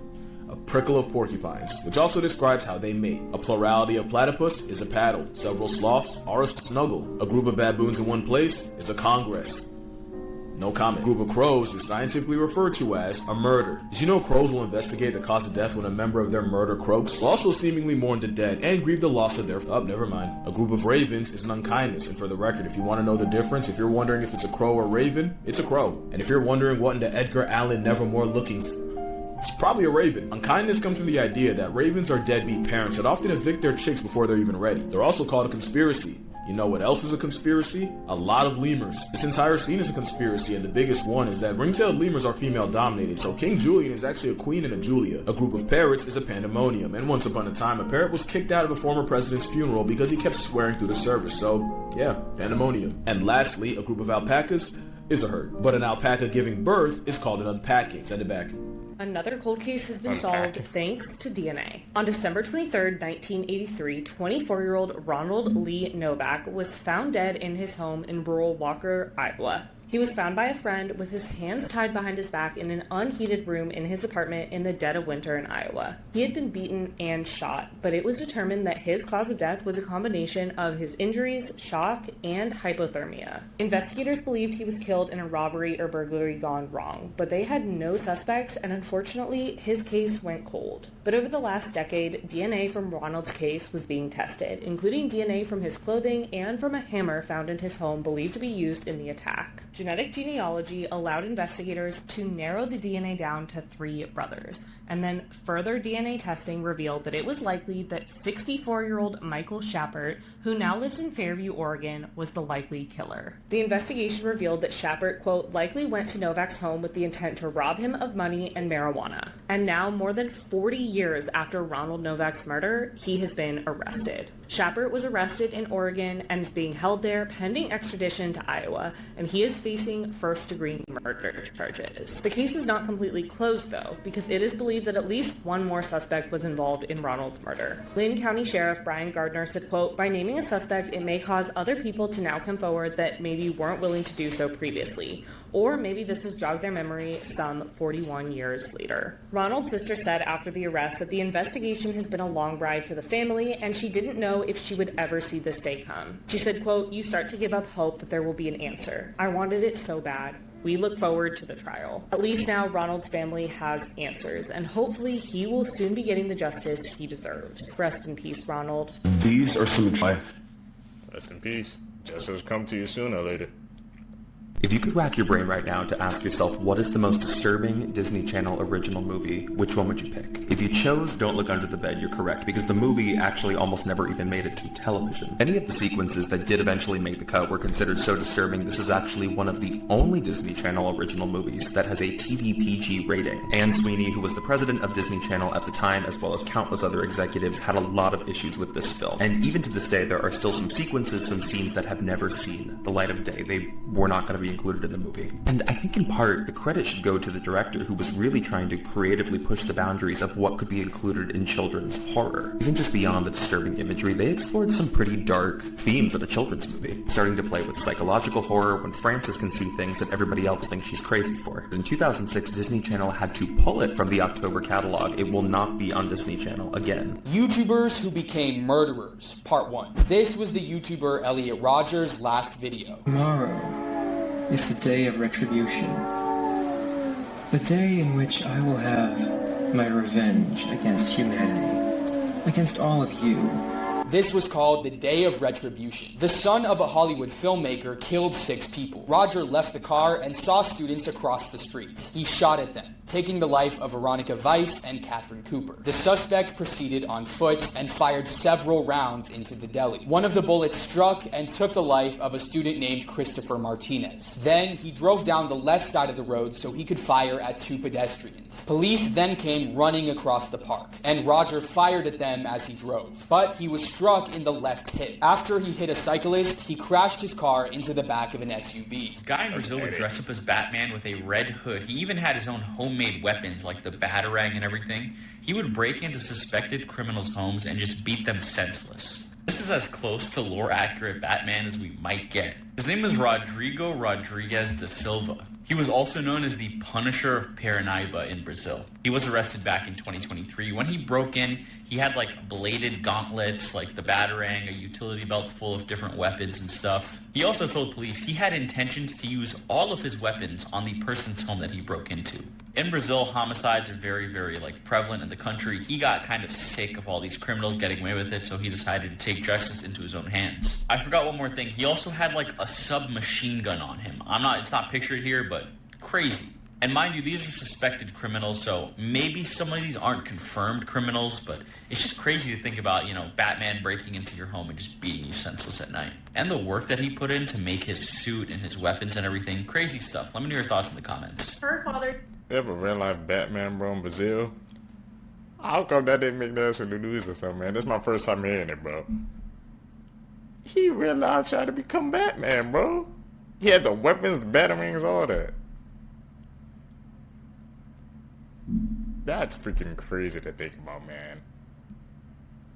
A prickle of porcupines, which also describes how they mate. A plurality of platypus is a paddle. Several sloths are a snuggle. A group of baboons in one place is a congress. No comment. A group of crows is scientifically referred to as a murder. Did you know crows will investigate the cause of death when a member of their murder croaks? Sloths will seemingly mourn the dead and grieve the loss of their... Oh, never mind. A group of ravens is an unkindness, and for the record, if you want to know the difference, if you're wondering if it's a crow or raven, it's a crow. And if you're wondering what in the Edgar Allan Nevermore looking... it's probably a raven. Unkindness comes from the idea that ravens are deadbeat parents that often evict their chicks before they're even ready. They're also called a conspiracy. You know what else is a conspiracy? A lot of lemurs. This entire scene is a conspiracy, and the biggest one is that ring-tailed lemurs are female-dominated, so King Julian is actually a queen and a Julia. A group of parrots is a pandemonium, and once upon a time, a parrot was kicked out of a former president's funeral because he kept swearing through the service, so yeah, pandemonium. And lastly, a group of alpacas is a herd, but an alpaca giving birth is called an unpacking. Send it back. Another cold case has been solved thanks to DNA. On December 23, 1983, 24-year-old Ronald Lee Novak was found dead in his home in rural Walker, Iowa. He was found by a friend with his hands tied behind his back in an unheated room in his apartment in the dead of winter in Iowa. He had been beaten and shot, but it was determined that his cause of death was a combination of his injuries, shock, and hypothermia. Investigators believed he was killed in a robbery or burglary gone wrong, but they had no suspects, and unfortunately, his case went cold. But over the last decade, DNA from Ronald's case was being tested, including DNA from his clothing and from a hammer found in his home believed to be used in the attack. Genetic genealogy allowed investigators to narrow the DNA down to 3 brothers, and then further DNA testing revealed that it was likely that 64-year-old Michael Schappert, who now lives in Fairview, Oregon, was the likely killer. The investigation revealed that Schappert, quote, likely went to Novak's home with the intent to rob him of money and marijuana. And now, more than 40 years after Ronald Novak's murder, he has been arrested. Schappert was arrested in Oregon and is being held there pending extradition to Iowa, and he is facing first-degree murder charges. The case is not completely closed, though, because it is believed that at least one more suspect was involved in Ronald's murder. Lynn County Sheriff Brian Gardner said, quote, by naming a suspect, it may cause other people to now come forward that maybe weren't willing to do so previously. Or maybe this has jogged their memory some 41 years later. Ronald's sister said after the arrest that the investigation has been a long ride for the family, and she didn't know if she would ever see this day come. She said, quote, you start to give up hope that there will be an answer. I wanted it so bad. We look forward to the trial. At least now Ronald's family has answers, and hopefully he will soon be getting the justice he deserves. Rest in peace, Ronald. These are some... Rest in peace. Justice will come to you sooner or later. If you could rack your brain right now to ask yourself what is the most disturbing Disney Channel original movie, which one would you pick? If you chose Don't Look Under the Bed, you're correct, because the movie actually almost never even made it to television. Any of the sequences that did eventually make the cut were considered so disturbing, this is actually one of the only Disney Channel original movies that has a TV PG rating. Anne Sweeney, who was the president of Disney Channel at the time, as well as countless other executives, had a lot of issues with this film. And even to this day, there are still some sequences, some scenes that have never seen the light of day. They were not going to be included in the movie. And I think in part, the credit should go to the director, who was really trying to creatively push the boundaries of what could be included in children's horror. Even just beyond the disturbing imagery, they explored some pretty dark themes in a children's movie, starting to play with psychological horror when Frances can see things that everybody else thinks she's crazy for. In 2006, Disney Channel had to pull it from the October catalog. It will not be on Disney Channel again. YouTubers who became murderers, part 1. This was the YouTuber Elliot Rogers' last video. Tomorrow is the day of retribution. The day in which I will have my revenge against humanity, against all of you. This was called the Day of Retribution. The son of a Hollywood filmmaker killed 6 people. Roger left the car and saw students across the street. He shot at them, taking the life of Veronica Weiss and Catherine Cooper. The suspect proceeded on foot and fired several rounds into the deli. One of the bullets struck and took the life of a student named Christopher Martinez. Then he drove down the left side of the road so he could fire at 2 pedestrians. Police then came running across the park, and Roger fired at them as he drove. But he was struck in the left hip. After he hit a cyclist, he crashed his car into the back of an SUV. This guy in Brazil would dress up as Batman with a red hood. He even had his own homemade weapons like the Batarang and everything. He would break into suspected criminals' homes and just beat them senseless. This is as close to lore-accurate Batman as we might get. His name is Rodrigo Rodrigues da Silva. He was also known as the Punisher of Paranaíba in Brazil. He was arrested back in 2023. When he broke in, he had like bladed gauntlets, like the Batarang, a utility belt full of different weapons and stuff. He also told police he had intentions to use all of his weapons on the person's home that he broke into. In Brazil, homicides are very, very prevalent in the country. He got kind of sick of all these criminals getting away with it, so he decided to take justice into his own hands. I forgot one more thing. He also had like a submachine gun on him. It's not pictured here, but crazy. And mind you, these are suspected criminals, so maybe some of these aren't confirmed criminals, but it's just crazy to think about, Batman breaking into your home and just beating you senseless at night. And the work that he put in to make his suit and his weapons and everything, crazy stuff. Let me know your thoughts in the comments. Her father... You have a real life Batman, bro, in Brazil? How come that didn't make national news or something, man? This is my first time hearing it, bro. He real life tried to become Batman, bro. He had the weapons, the batarangs, all that. That's freaking crazy to think about, man.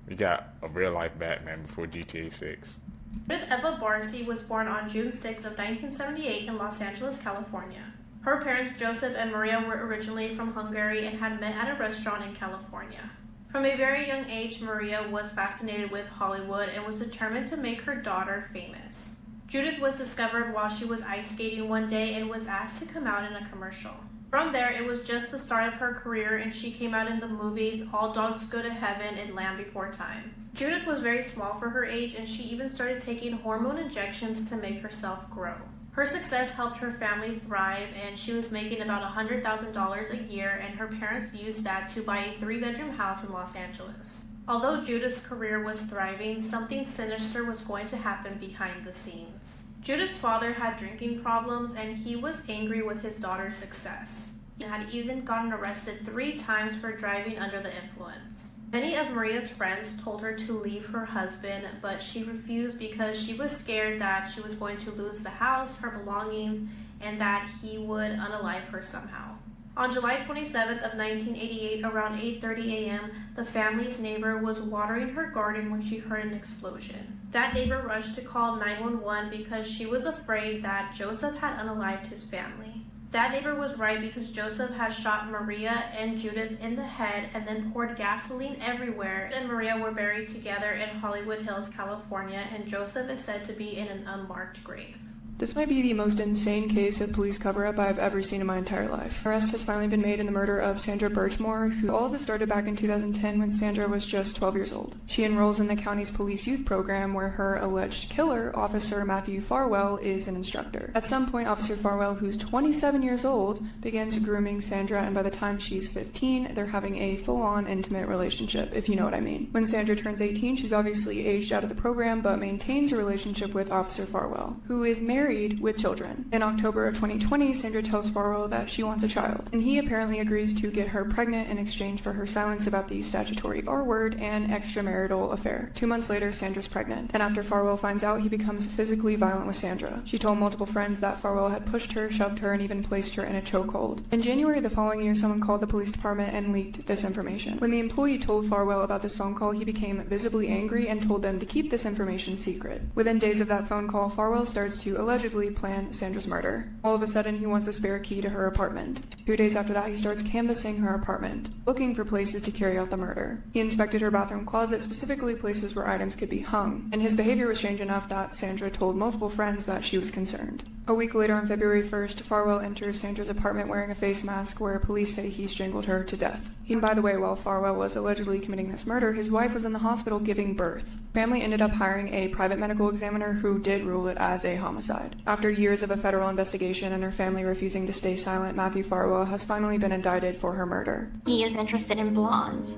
We got a real life Batman before GTA 6. Judith Eva Barsi was born on June 6 of 1978 in Los Angeles, California. Her parents, Joseph and Maria, were originally from Hungary and had met at a restaurant in California. From a very young age, Maria was fascinated with Hollywood and was determined to make her daughter famous. Judith was discovered while she was ice skating one day and was asked to come out in a commercial. From there, it was just the start of her career, and she came out in the movies All Dogs Go to Heaven and Land Before Time. Judith was very small for her age, and she even started taking hormone injections to make herself grow. Her success helped her family thrive, and she was making about $100,000 a year, and her parents used that to buy a 3-bedroom house in Los Angeles. Although Judith's career was thriving, something sinister was going to happen behind the scenes. Judith's father had drinking problems, and he was angry with his daughter's success. He had even gotten arrested 3 times for driving under the influence. Many of Maria's friends told her to leave her husband, but she refused because she was scared that she was going to lose the house, her belongings, and that he would unalive her somehow. On July 27th of 1988, around 8:30 a.m., the family's neighbor was watering her garden when she heard an explosion. That neighbor rushed to call 911 because she was afraid that Joseph had unalived his family. That neighbor was right because Joseph had shot Maria and Judith in the head and then poured gasoline everywhere. Judith and Maria were buried together in Hollywood Hills, California, and Joseph is said to be in an unmarked grave. This might be the most insane case of police cover-up I've ever seen in my entire life. Arrest has finally been made in the murder of Sandra Birchmore, who all of this started back in 2010 when Sandra was just 12 years old. She enrolls in the county's police youth program where her alleged killer, Officer Matthew Farwell, is an instructor. At some point, Officer Farwell, who's 27 years old, begins grooming Sandra, and by the time she's 15, they're having a full-on intimate relationship, if you know what I mean. When Sandra turns 18, she's obviously aged out of the program, but maintains a relationship with Officer Farwell, who is married with children. In October of 2020, Sandra tells Farwell that she wants a child, and he apparently agrees to get her pregnant in exchange for her silence about the statutory R-word and extramarital affair. 2 months later, Sandra's pregnant, and after Farwell finds out, he becomes physically violent with Sandra. She told multiple friends that Farwell had pushed her, shoved her, and even placed her in a chokehold. In January the following year, someone called the police department and leaked this information. When the employee told Farwell about this phone call, he became visibly angry and told them to keep this information secret. Within days of that phone call, Farwell starts to allegedly allegedly plan Sandra's murder. All of a sudden, he wants a spare key to her apartment. 2 days after that, he starts canvassing her apartment, looking for places to carry out the murder. He inspected her bathroom closet, specifically places where items could be hung, and his behavior was strange enough that Sandra told multiple friends that she was concerned. A week later, on February 1st, Farwell enters Sandra's apartment wearing a face mask where police say he strangled her to death. And by the way, while Farwell was allegedly committing this murder, his wife was in the hospital giving birth. Family ended up hiring a private medical examiner who did rule it as a homicide. After years of a federal investigation and her family refusing to stay silent, Matthew Farwell has finally been indicted for her murder. He is interested in blondes.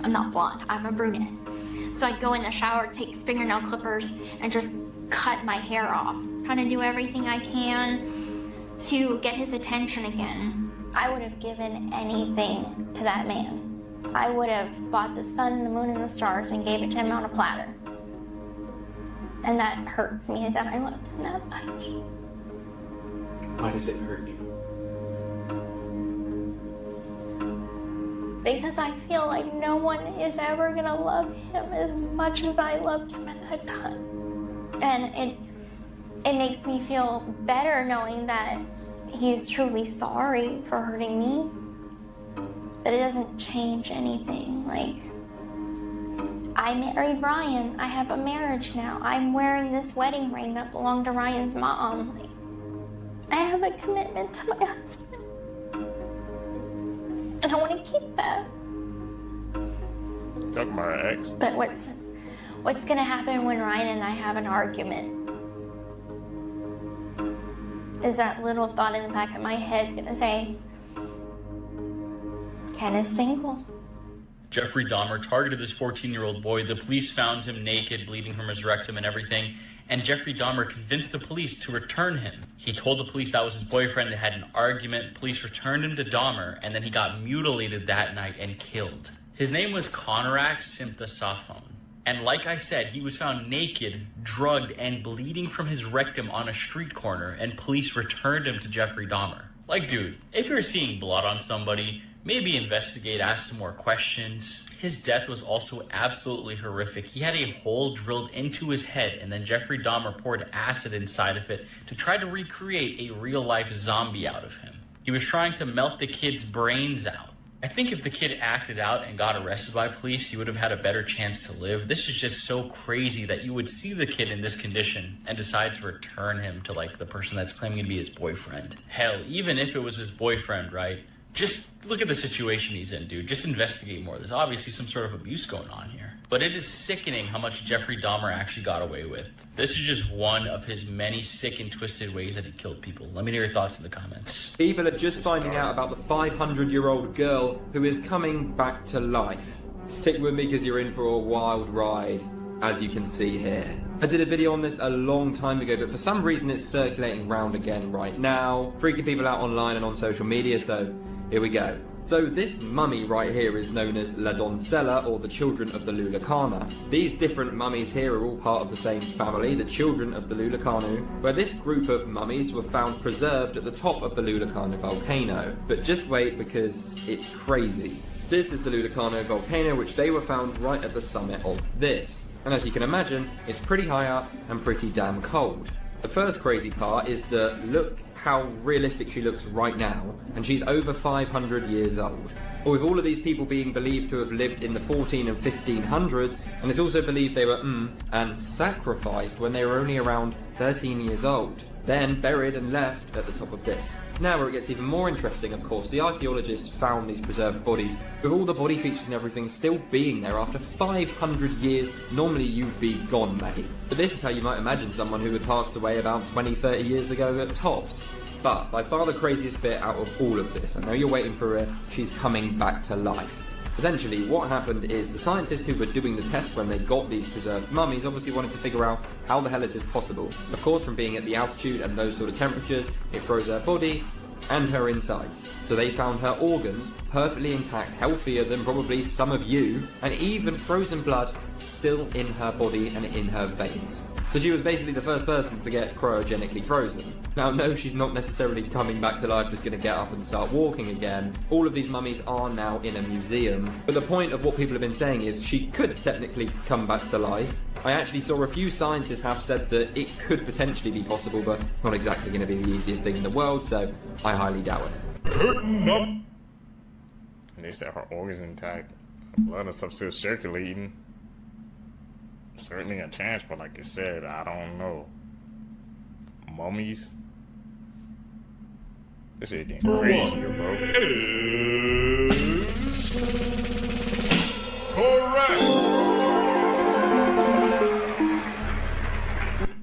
I'm not blonde, I'm a brunette. So I'd go in the shower, take fingernail clippers, and just cut my hair off. Trying to do everything I can to get his attention again. I would have given anything to that man. I would have bought the sun, the moon, and the stars and gave it to him on a platter. And that hurts me that I loved him that much. Why does it hurt you? Because I feel like no one is ever gonna love him as much as I loved him at that time. And it makes me feel better knowing that he's truly sorry for hurting me. But it doesn't change anything. Like, I married Ryan. I have a marriage now. I'm wearing this wedding ring that belonged to Ryan's mom. Like, I have a commitment to my husband. And I want to keep that. Talking about her ex. But what's gonna happen when Ryan and I have an argument? Is that little thought in the back of my head gonna say, Ken is single? Jeffrey Dahmer targeted this 14-year-old boy. The police found him naked, bleeding from his rectum and everything. And Jeffrey Dahmer convinced the police to return him. He told the police that was his boyfriend. They had an argument. Police returned him to Dahmer, and then he got mutilated that night and killed. His name was Konorak Sympthosophone. And like I said, he was found naked, drugged, and bleeding from his rectum on a street corner, and police returned him to Jeffrey Dahmer. Like, dude, if you're seeing blood on somebody, maybe investigate, ask some more questions. His death was also absolutely horrific. He had a hole drilled into his head, and then Jeffrey Dahmer poured acid inside of it to try to recreate a real-life zombie out of him. He was trying to melt the kid's brains out. I think if the kid acted out and got arrested by police, he would have had a better chance to live. This is just so crazy that you would see the kid in this condition and decide to return him to, like, the person that's claiming to be his boyfriend. Hell, even if it was his boyfriend, right? Just look at the situation he's in, dude. Just investigate more. There's obviously some sort of abuse going on here. But it is sickening how much Jeffrey Dahmer actually got away with. This is just one of his many sick and twisted ways that he killed people. Let me know your thoughts in the comments. People are just finding out about the 500-year-old girl who is coming back to life. Stick with me because you're in for a wild ride, as you can see here. I did a video on this a long time ago, but for some reason it's circulating round again right now, freaking people out online and on social media, so here we go. So this mummy right here is known as La Doncella, or the Children of the Lulacana. These different mummies here are all part of the same family, the Children of the Lulacanu, where this group of mummies were found preserved at the top of the Lulacano volcano. But just wait, because it's crazy. This is the Lulacano volcano, which they were found right at the summit of this. And as you can imagine, it's pretty high up and pretty damn cold. The first crazy part is that look how realistic she looks right now, and she's over 500 years old. But with all of these people being believed to have lived in the 14 and 1500s, and it's also believed they were and sacrificed when they were only around 13 years old, then buried and left at the top of this. Now where it gets even more interesting, of course, the archaeologists found these preserved bodies with all the body features and everything still being there after 500 years. Normally you'd be gone, mate. But this is how you might imagine someone who had passed away about 20-30 years ago at tops. But by far the craziest bit out of all of this, I know you're waiting for it, she's coming back to life. Essentially, what happened is the scientists who were doing the tests when they got these preserved mummies obviously wanted to figure out how the hell is this possible. Of course, from being at the altitude and those sort of temperatures, it froze her body and her insides. So they found her organs perfectly intact, healthier than probably some of you, and even frozen blood still in her body and in her veins. So she was basically the first person to get cryogenically frozen. Now, no, she's not necessarily coming back to life, just going to get up and start walking again. All of these mummies are now in a museum. But the point of what people have been saying is she could technically come back to life, I actually saw a few scientists have said that it could potentially be possible, but it's not exactly going to be the easiest thing in the world, so I highly doubt it. And they said her organs intact. Blood and stuff still circulating. Certainly a chance, but like I said, I don't know. Mummies? This shit getting crazy, bro. Correct!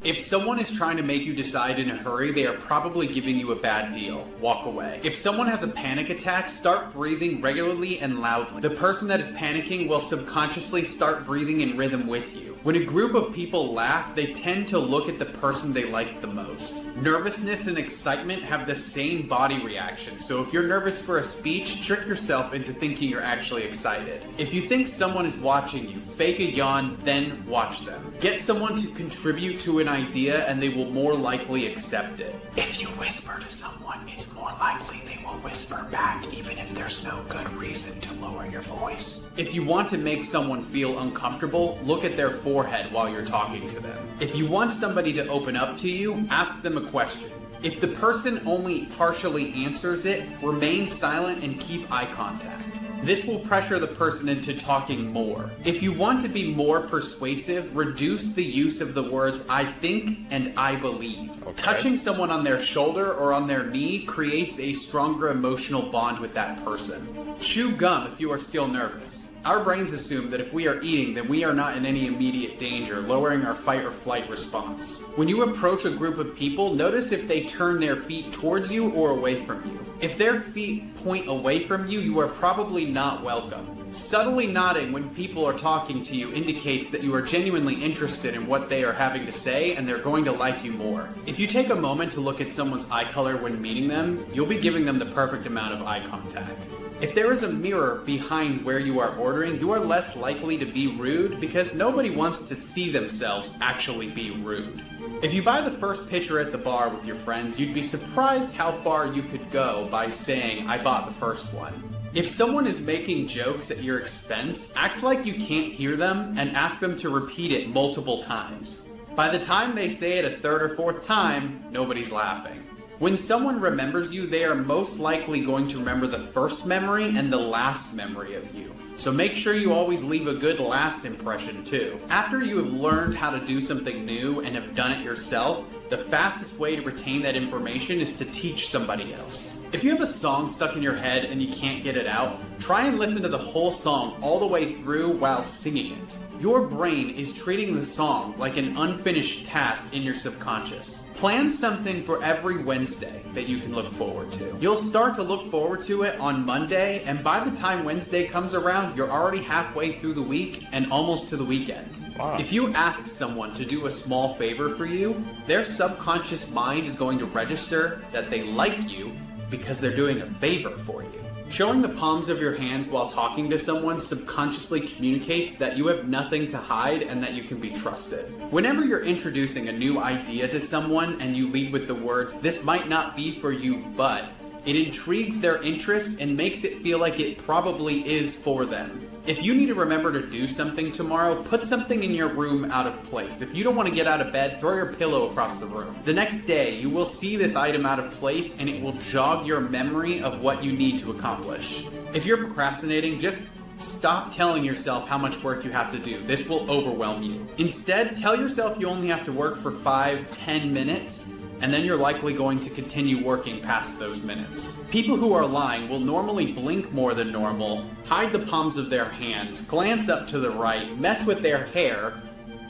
If someone is trying to make you decide in a hurry, they are probably giving you a bad deal. Walk away. If someone has a panic attack, start breathing regularly and loudly. The person that is panicking will subconsciously start breathing in rhythm with you. When a group of people laugh, they tend to look at the person they like the most. Nervousness and excitement have the same body reaction, so if you're nervous for a speech, trick yourself into thinking you're actually excited. If you think someone is watching you, fake a yawn, then watch them. Get someone to contribute to an idea and they will more likely accept it. If you whisper to someone, it's more likely they will whisper back even if there's no good reason to lower your voice. If you want to make someone feel uncomfortable, look at their forehead while you're talking to them. If you want somebody to open up to you, ask them a question. If the person only partially answers it, remain silent and keep eye contact. This will pressure the person into talking more. If you want to be more persuasive, reduce the use of the words I think and I believe. Okay. Touching someone on their shoulder or on their knee creates a stronger emotional bond with that person. Chew gum if you are still nervous. Our brains assume that if we are eating, then we are not in any immediate danger, lowering our fight or flight response. When you approach a group of people, notice if they turn their feet towards you or away from you. If their feet point away from you, you are probably not welcome. Subtly nodding when people are talking to you indicates that you are genuinely interested in what they are having to say and they're going to like you more. If you take a moment to look at someone's eye color when meeting them, you'll be giving them the perfect amount of eye contact. If there is a mirror behind where you are ordering, you are less likely to be rude because nobody wants to see themselves actually be rude. If you buy the first pitcher at the bar with your friends, you'd be surprised how far you could go by saying, I bought the first one. If someone is making jokes at your expense, act like you can't hear them and ask them to repeat it multiple times. By the time they say it a third or fourth time, nobody's laughing. When someone remembers you, they are most likely going to remember the first memory and the last memory of you. So make sure you always leave a good last impression too. After you have learned how to do something new and have done it yourself, the fastest way to retain that information is to teach somebody else. If you have a song stuck in your head and you can't get it out, try and listen to the whole song all the way through while singing it. Your brain is treating the song like an unfinished task in your subconscious. Plan something for every Wednesday that you can look forward to. You'll start to look forward to it on Monday, and by the time Wednesday comes around, you're already halfway through the week and almost to the weekend. Wow. If you ask someone to do a small favor for you, their subconscious mind is going to register that they like you because they're doing a favor for you. Showing the palms of your hands while talking to someone subconsciously communicates that you have nothing to hide and that you can be trusted. Whenever you're introducing a new idea to someone and you lead with the words, this might not be for you, but, it intrigues their interest and makes it feel like it probably is for them. If you need to remember to do something tomorrow, put something in your room out of place. If you don't want to get out of bed, throw your pillow across the room. The next day, you will see this item out of place and it will jog your memory of what you need to accomplish. If you're procrastinating, just stop telling yourself how much work you have to do. This will overwhelm you. Instead, tell yourself you only have to work for 5-10 minutes, and then you're likely going to continue working past those minutes. People who are lying will normally blink more than normal, hide the palms of their hands, glance up to the right, mess with their hair,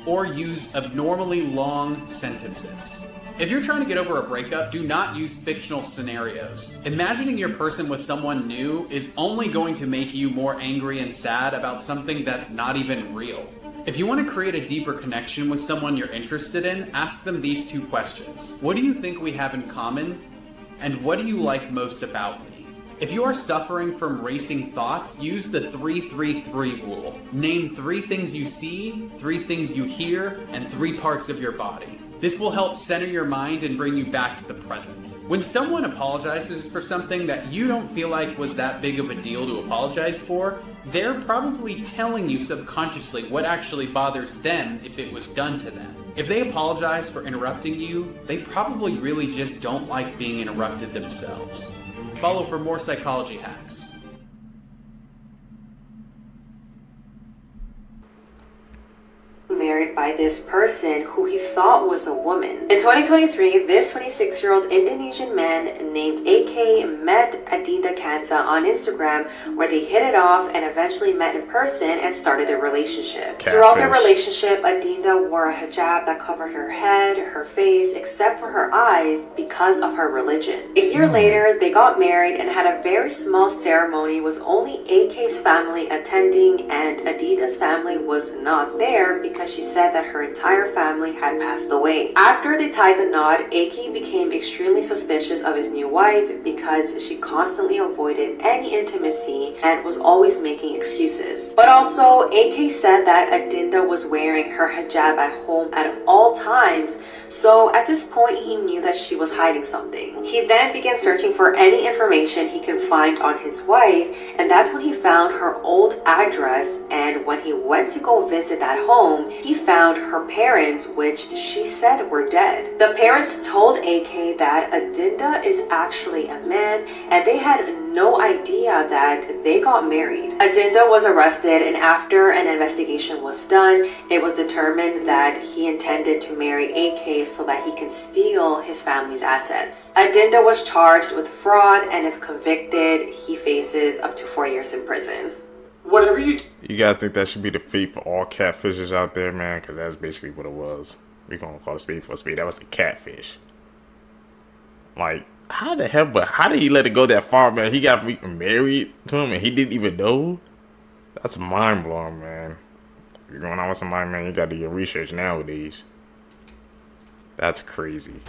or use abnormally long sentences. If you're trying to get over a breakup, do not use fictional scenarios. Imagining your person with someone new is only going to make you more angry and sad about something that's not even real. If you want to create a deeper connection with someone you're interested in, ask them these two questions. What do you think we have in common? And what do you like most about me? If you are suffering from racing thoughts, use the 3-3-3 rule. Name 3 things you see, 3 things you hear, and 3 parts of your body. This will help center your mind and bring you back to the present. When someone apologizes for something that you don't feel like was that big of a deal to apologize for, they're probably telling you subconsciously what actually bothers them if it was done to them. If they apologize for interrupting you, they probably really just don't like being interrupted themselves. Follow for more psychology hacks. Married by this person who he thought was a woman. In 2023, this 26-year-old Indonesian man named AK met Adinda Kansa on Instagram, where they hit it off and eventually met in person and started their relationship. Throughout their relationship, Adinda wore a hijab that covered her head, her face, except for her eyes because of her religion. A year later, they got married and had a very small ceremony with only AK's family attending, and Adinda's family was not there because she said that her entire family had passed away. After they tied the knot, AK became extremely suspicious of his new wife because she constantly avoided any intimacy and was always making excuses. But also, AK said that Adinda was wearing her hijab at home at all times, so at this point he knew that she was hiding something. He then began searching for any information he could find on his wife, and that's when he found her old address, and when he went to go visit that home, he found her parents, which she said were dead. The parents told AK that Adinda is actually a man, and they had no idea that they got married. Adinda was arrested, and after an investigation was done, it was determined that he intended to marry AK so that he can steal his family's assets. Adinda was charged with fraud, and if convicted, he faces up to 4 years in prison. Whatever you guys think that should be the fate for all catfishes out there, man? Because that's basically what it was. We're gonna call a spade for a spade. That was a catfish. Like, how the hell? But how did he let it go that far, man? He got married to him and he didn't even know. That's mind blowing, man. If you're going on with somebody, man, you got to do your research nowadays. That's crazy.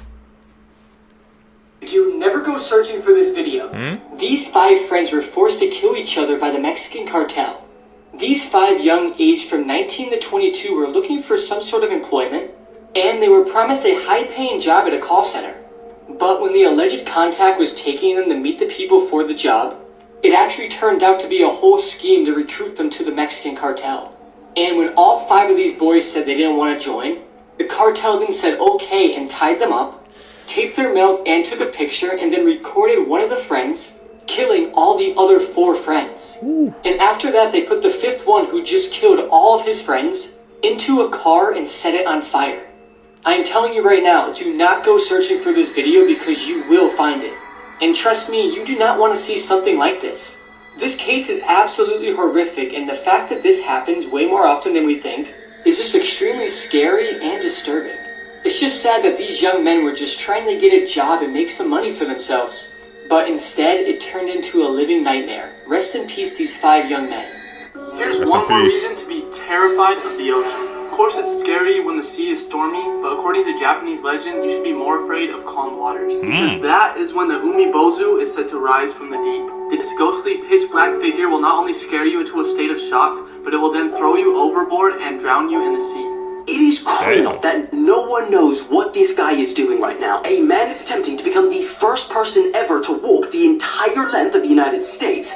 You never go searching for this video. These 5 friends were forced to kill each other by the Mexican cartel. These 5 young, aged from 19 to 22, were looking for some sort of employment, and they were promised a high-paying job at a call center. But when the alleged contact was taking them to meet the people for the job, it actually turned out to be a whole scheme to recruit them to the Mexican cartel. And when all 5 of these boys said they didn't want to join, the cartel then said okay and tied them up, taped their mouth and took a picture, and then recorded one of the friends killing all the other 4 friends. And after that, they put the 5th one, who just killed all of his friends, into a car and set it on fire. I am telling you right now, do not go searching for this video because you will find it. And trust me, you do not want to see something like this. This case is absolutely horrific, and the fact that this happens way more often than we think is just extremely scary and disturbing. It's just sad that these young men were just trying to get a job and make some money for themselves, but instead it turned into a living nightmare. Rest in peace, these 5 young men. Here's one more reason to be terrified of the ocean. Of course, it's scary when the sea is stormy, but according to Japanese legend, you should be more afraid of calm waters. Because that is when the umibozu is said to rise from the deep. This ghostly, pitch-black figure will not only scare you into a state of shock, but it will then throw you overboard and drown you in the sea. It is criminal that no one knows what this guy is doing right now. A man is attempting to become the first person ever to walk the entire length of the United States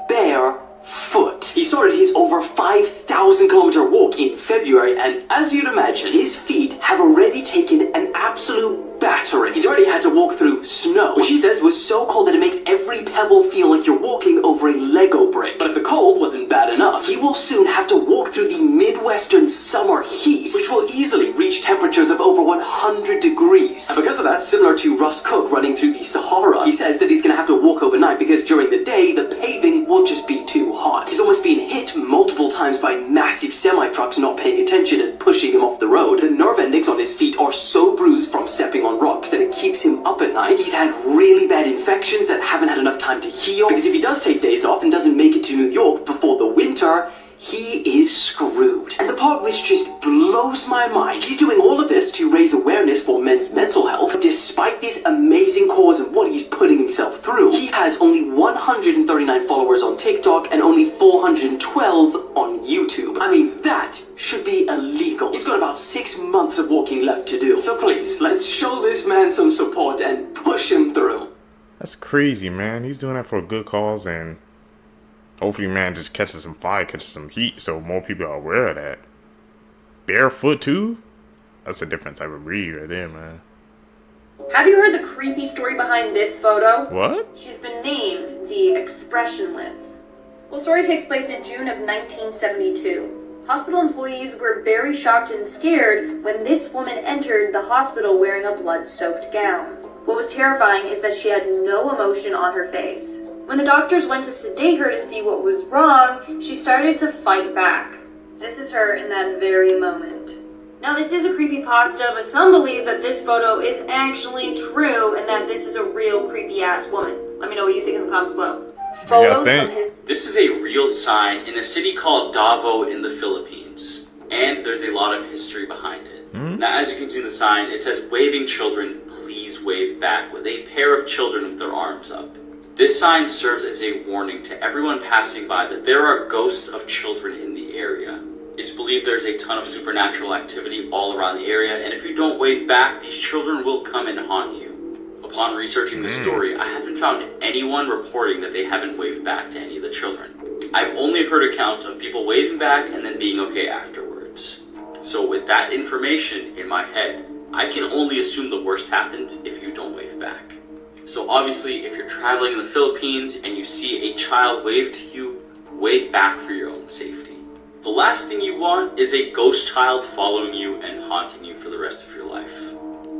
barefoot. He started his over 5,000 kilometer walk in February, and as you'd imagine, his feet have already taken an absolute battering. He's already had to walk through snow, which he says was so cold that it makes every pebble feel like you're walking over a Lego brick. But if the cold wasn't bad enough, he will soon have to walk through the Midwestern summer heat, which will easily reach temperatures of over 100 degrees. And because of that, similar to Russ Cook running through the Sahara, he says that he's going to have to walk overnight because during the day, the paving will just be too hot. He's almost been hit multiple times by massive semi-trucks not paying attention and pushing him off the road. The nerve endings on his feet are so bruised from stepping on rocks that it keeps him up at night. He's had really bad infections that haven't had enough time to heal, because if he does take days off and doesn't make it to New York before the winter, he is screwed. And the part which just blows my mind, he's doing all of this to raise awareness for men's mental health. Despite this amazing cause and what he's putting himself through, he has only 139 followers on TikTok and only 412 on YouTube. I mean, that should be illegal. He's got about 6 months of walking left to do. So please, let's show this man some support and push him through. That's crazy, man. He's doing that for a good cause, and hopefully, man, just catches some fire, catches some heat, so more people are aware of that. Barefoot, too? That's a different type of breed right there, man. Have you heard the creepy story behind this photo? What? She's been named the Expressionless. Well, the story takes place in June of 1972. Hospital employees were very shocked and scared when this woman entered the hospital wearing a blood-soaked gown. What was terrifying is that she had no emotion on her face. When the doctors went to sedate her to see what was wrong, she started to fight back. This is her in that very moment. Now, this is a creepypasta, but some believe that this photo is actually true and that this is a real creepy-ass woman. Let me know what you think in the comments below. Photos from his... This is a real sign in a city called Davao in the Philippines, and there's a lot of history behind it. Now, as you can see in the sign, it says, "Waving children, please wave back," with a pair of children with their arms up. This sign serves as a warning to everyone passing by that there are ghosts of children in the area. It's believed there's a ton of supernatural activity all around the area, and if you don't wave back, these children will come and haunt you. Upon researching the story, I haven't found anyone reporting that they haven't waved back to any of the children. I've only heard accounts of people waving back and then being okay afterwards. So with that information in my head, I can only assume the worst happens if you don't wave back. So obviously, if you're traveling in the Philippines and you see a child wave to you, wave back for your own safety. The last thing you want is a ghost child following you and haunting you for the rest of your life.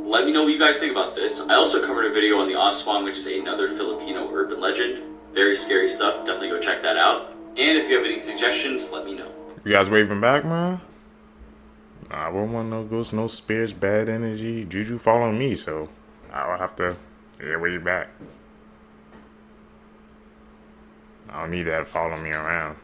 Let me know what you guys think about this. I also covered a video on the Aswang, which is another Filipino urban legend. Very scary stuff, definitely go check that out. And if you have any suggestions, let me know. You guys waving back, man? Nah, I wouldn't want no ghosts, no spirits, bad energy, juju following me, so I'll have to wave back. I don't need that following me around.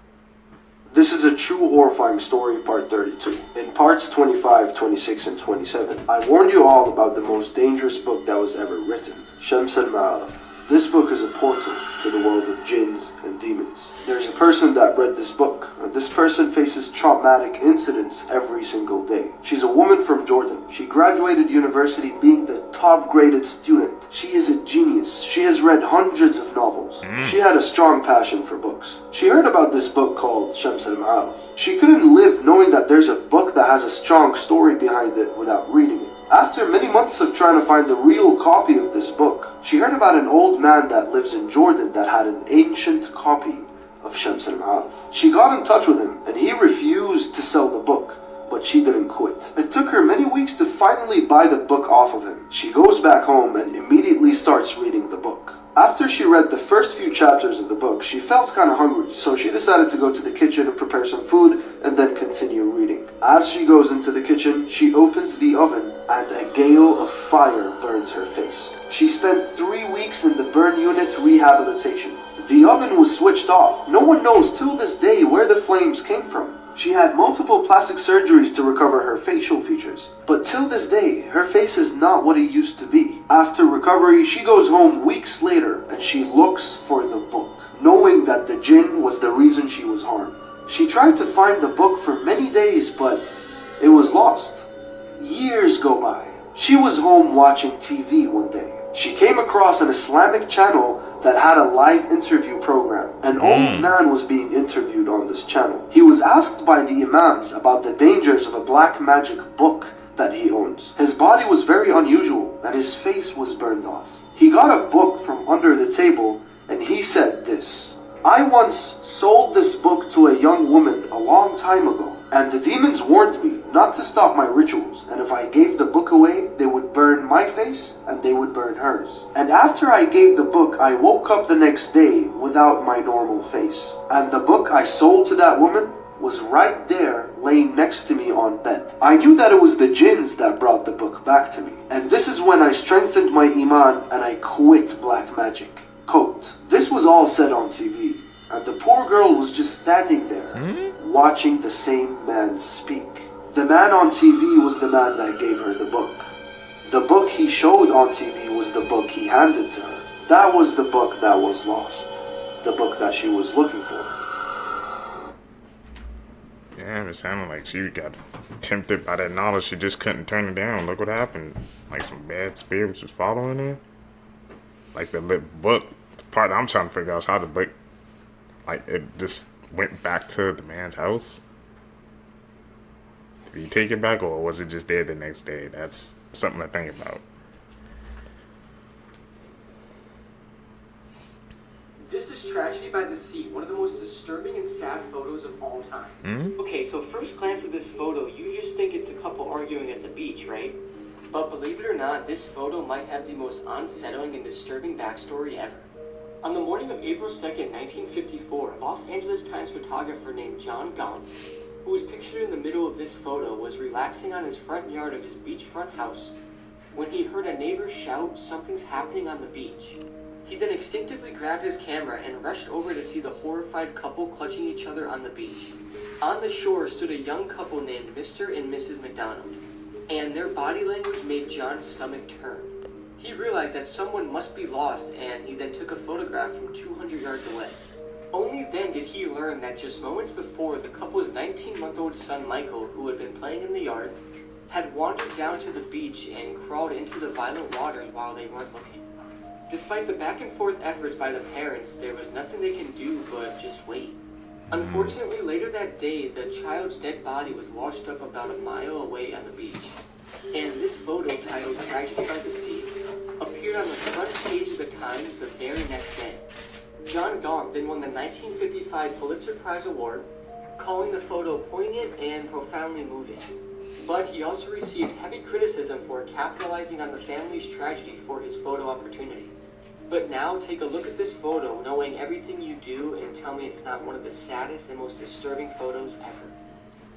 This is a true horrifying story, part 32. In parts 25, 26, and 27, I warned you all about the most dangerous book that was ever written, Shams al-Ma'arif. This book is a portal to the world of jinns and demons. There's a person that read this book, and this person faces traumatic incidents every single day. She's a woman from Jordan. She graduated university being the top-graded student. She is a genius. She has read hundreds of novels. She had a strong passion for books. She heard about this book called Shams al-Ma'arif. She couldn't live knowing that there's a book that has a strong story behind it without reading it. After many months of trying to find the real copy of this book, she heard about an old man that lives in Jordan that had an ancient copy of Shams al-Ma'arif. She got in touch with him, and he refused to sell the book, but she didn't quit. It took her many weeks to finally buy the book off of him. She goes back home and immediately starts reading the book. After she read the first few chapters of the book, she felt kind of hungry, so she decided to go to the kitchen and prepare some food and then continue reading. As she goes into the kitchen, she opens the oven and a gale of fire burns her face. She spent 3 weeks in the burn unit rehabilitation. The oven was switched off. No one knows till this day where the flames came from. She had multiple plastic surgeries to recover her facial features, but till this day, her face is not what it used to be. After recovery, she goes home weeks later and she looks for the book, knowing that the jinn was the reason she was harmed. She tried to find the book for many days, but it was lost. Years go by. She was home watching TV one day. She came across an Islamic channel that had a live interview program. An old man was being interviewed on this channel. He was asked by the imams about the dangers of a black magic book that he owns. His body was very unusual and his face was burned off. He got a book from under the table and he said this: "I once sold this book to a young woman a long time ago, and the demons warned me not to stop my rituals, and if I gave the book away, they would burn my face and they would burn hers. And after I gave the book, I woke up the next day without my normal face. And the book I sold to that woman was right there laying next to me on bed. I knew that it was the jinns that brought the book back to me. And this is when I strengthened my iman and I quit black magic." Quote, "This was all said on TV. and the poor girl was just standing there, watching the same man speak. The man on TV was the man that gave her the book. The book he showed on TV was the book he handed to her. That was the book that was lost. The book that she was looking for. Damn, it sounded like she got tempted by that knowledge. She just couldn't turn it down. Look what happened. Like some bad spirits was following her. Like the book, the part I'm trying to figure out is how the book, like it just went back to the man's house. Did he take it back, or was it just there the next day? That's something to think about. This is Tragedy by the Sea, one of the most disturbing and sad photos of all time. Okay, so first glance at this photo, you just think it's a couple arguing at the beach, right? But believe it or not, this photo might have the most unsettling and disturbing backstory ever. On the morning of April 2nd, 1954, Los Angeles Times photographer named John Gaunt, who was pictured in the middle of this photo, was relaxing on his front yard of his beachfront house when he heard a neighbor shout, "Something's happening on the beach." He then instinctively grabbed his camera and rushed over to see the horrified couple clutching each other on the beach. On the shore stood a young couple named Mr. and Mrs. McDonald, and their body language made John's stomach turn. He realized that someone must be lost, and he then took a photograph from 200 yards away. Only then did he learn that just moments before, the couple's 19-month-old son Michael, who had been playing in the yard, had wandered down to the beach and crawled into the violent waters while they weren't looking. Despite the back and forth efforts by the parents, there was nothing they can do but just wait. Unfortunately, later that day, the child's dead body was washed up about a mile away on the beach. And this photo, titled Tragedy by the Sea, appeared on the front page of the Times the very next day. John Gaunt then won the 1955 Pulitzer Prize Award, calling the photo poignant and profoundly moving. But he also received heavy criticism for capitalizing on the family's tragedy for his photo opportunity. But now, take a look at this photo, knowing everything you do, and tell me it's not one of the saddest and most disturbing photos ever.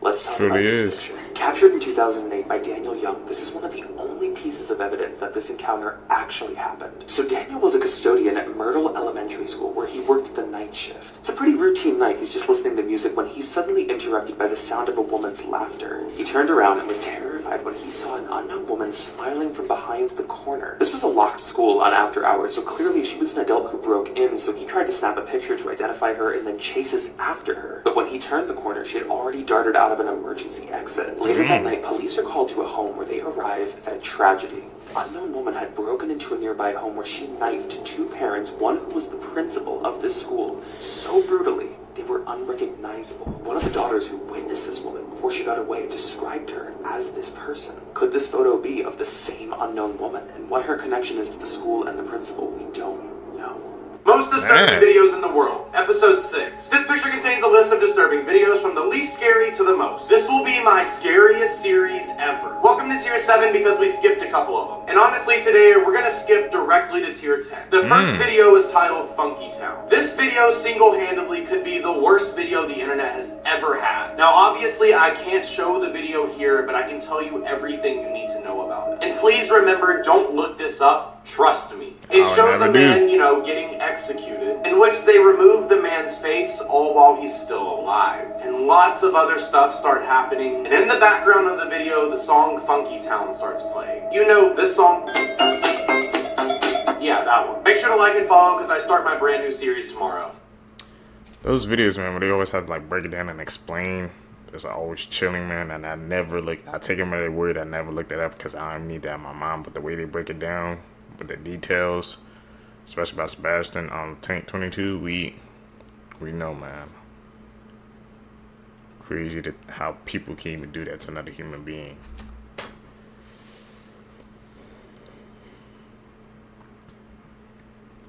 Let's talk about this picture. Captured in 2008 by Daniel Young, this is one of the only pieces of evidence that this encounter actually happened. So Daniel was a custodian at Myrtle Elementary School, where he worked the night shift. It's a pretty routine night. He's just listening to music when he's suddenly interrupted by the sound of a woman's laughter. He turned around and was terrified when he saw an unknown woman smiling from behind the corner. This was a locked school on after hours, so clearly she was an adult who broke in, so he tried to snap a picture to identify her and then chases after her. But when he turned the corner, she had already darted out of an emergency exit. Later that night, police are called to a home where they arrive at a tragedy. An unknown woman had broken into a nearby home where she knifed two parents, one who was the principal of this school, so brutally they were unrecognizable. One of the daughters who witnessed this woman before she got away described her as this person. Could this photo be of the same unknown woman? And what her connection is to the school and the principal, we don't know. Most disturbing videos in the world, episode 6. This picture contains a list of disturbing videos from the least scary to the most. This will be my scariest series ever. Welcome to tier 7 because we skipped a couple of them. And honestly today we're gonna skip directly to tier 10. The first video is titled Funky Town. This video single-handedly could be the worst video the internet has ever had. Now obviously I can't show the video here, but I can tell you everything you need to know about it. And please remember, don't look this up, trust me. It shows a man, getting executed, in which they remove the man's face all while he's still alive. And lots of other stuff start happening, and in the background of the video, the song Funky Town starts playing. You know this song? Yeah, that one. Make sure to like and follow because I start my brand new series tomorrow. Those videos, man, where they always have to like break it down and explain. It's always chilling, man, and I take them at their word. I never looked it up because I don't need that in my mind, but the way they break it down with the details, especially about Sebastian on Tank 22, we know, man. Crazy how people can even do that to another human being.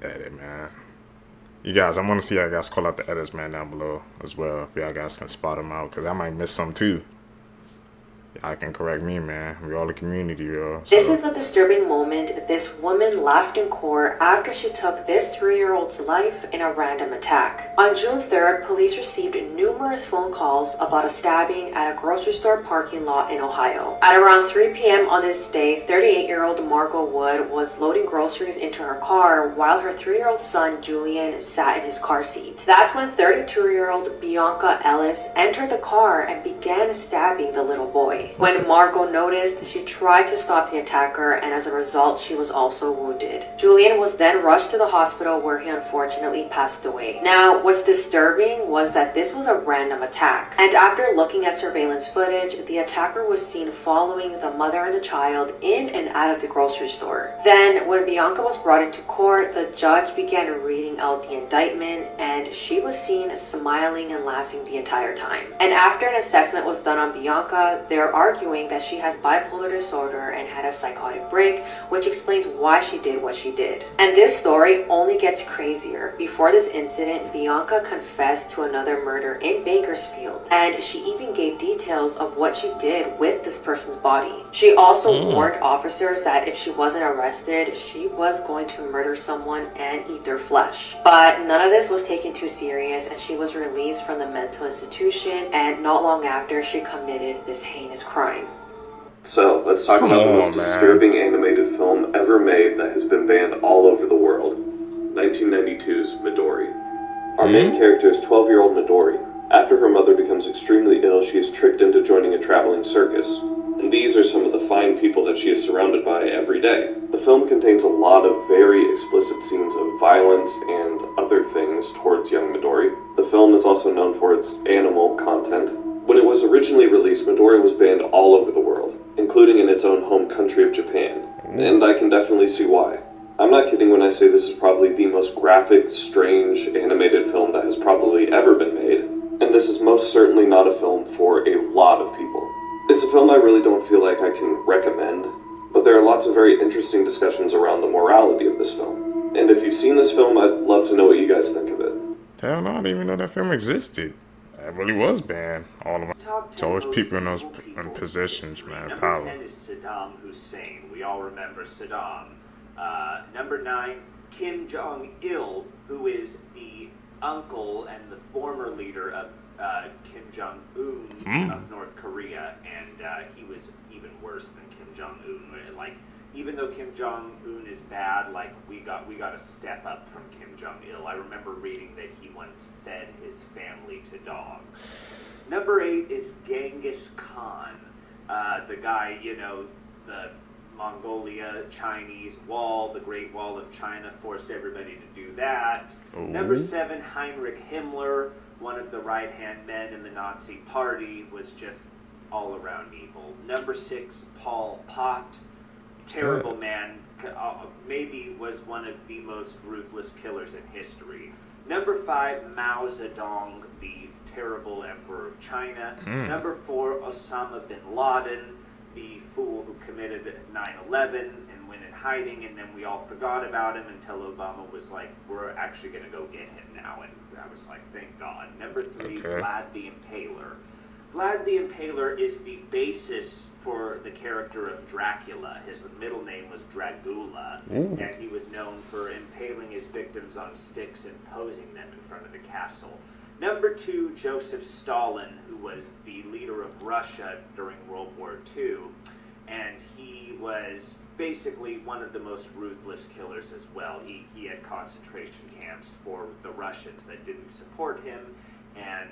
Edit, man. You guys, I want to see y'all guys call out the edits, man, down below as well. If y'all guys can spot them out, because I might miss some too. I can correct me, man. We all a community, yo. This is the disturbing moment. This woman laughed in court after she took this 3-year-old's life in a random attack. On June 3rd, police received numerous phone calls about a stabbing at a grocery store parking lot in Ohio. At around 3 p.m. on this day, 38-year-old Margot Wood was loading groceries into her car while her 3-year-old son Julian sat in his car seat. That's when 32-year-old Bianca Ellis entered the car and began stabbing the little boy. When Margot noticed, she tried to stop the attacker, and as a result, she was also wounded. Julian was then rushed to the hospital where he unfortunately passed away. Now, what's disturbing was that this was a random attack, and after looking at surveillance footage, the attacker was seen following the mother and the child in and out of the grocery store. Then, when Bianca was brought into court, the judge began reading out the indictment, and she was seen smiling and laughing the entire time. And after an assessment was done on Bianca, they're arguing that she has bipolar disorder and had a psychotic break, which explains why she did what she did. And this story only gets crazier. Before this incident, Bianca confessed to another murder in Bakersfield, and she even gave details of what she did with this person's body. She also warned officers that if she wasn't arrested, she was going to murder someone and eat their flesh. But none of this was taken too serious, and she was released from the mental institution, and not long after, she committed this heinous crime. So, let's talk about the most disturbing animated film ever made that has been banned all over the world. 1992's Midori. Our main character is 12-year-old Midori. After her mother becomes extremely ill, she is tricked into joining a traveling circus. And these are some of the fine people that she is surrounded by every day. The film contains a lot of very explicit scenes of violence and other things towards young Midori. The film is also known for its animal content. When it was originally released, Midori was banned all over the world, including in its own home country of Japan. And I can definitely see why. I'm not kidding when I say this is probably the most graphic, strange, animated film that has probably ever been made. And this is most certainly not a film for a lot of people. It's a film I really don't feel like I can recommend, but there are lots of very interesting discussions around the morality of this film. And if you've seen this film, I'd love to know what you guys think of it. Hell no, I didn't even know that film existed. It really was banned. All of them. It's always people in those positions, man. Power. Number 10 is Saddam Hussein. We all remember Saddam. Number 9, Kim Jong-il, who is the uncle and the former leader of Kim Jong-un of North Korea, and he was even worse than Kim Jong-un. Like, even though Kim Jong-un is bad, like we got a step up from Kim Jong-il. I remember reading that he once fed his family to dogs. Number 8 is Genghis Khan, the guy, you know, the Mongolia Chinese wall, the Great Wall of China, forced everybody to do that. Number 7, Heinrich Himmler, one of the right-hand men in the Nazi Party, was just all around evil. Number 6, Pol Pot, terrible man, maybe was one of the most ruthless killers in history. Number 5, Mao Zedong, the terrible emperor of China. Number 4, Osama bin Laden, the fool who committed 9/11 and went in hiding, and then we all forgot about him until Obama was like, we're actually going to go get him now, and I was like, thank God. Number 3, Vlad the Impaler. Vlad the Impaler is the basis for the character of Dracula. His middle name was Dragula, and he was known for impaling his victims on sticks and posing them in front of the castle. Number 2, Joseph Stalin, who was the leader of Russia during World War II, and he was basically one of the most ruthless killers as well. He had concentration camps for the Russians that didn't support him, and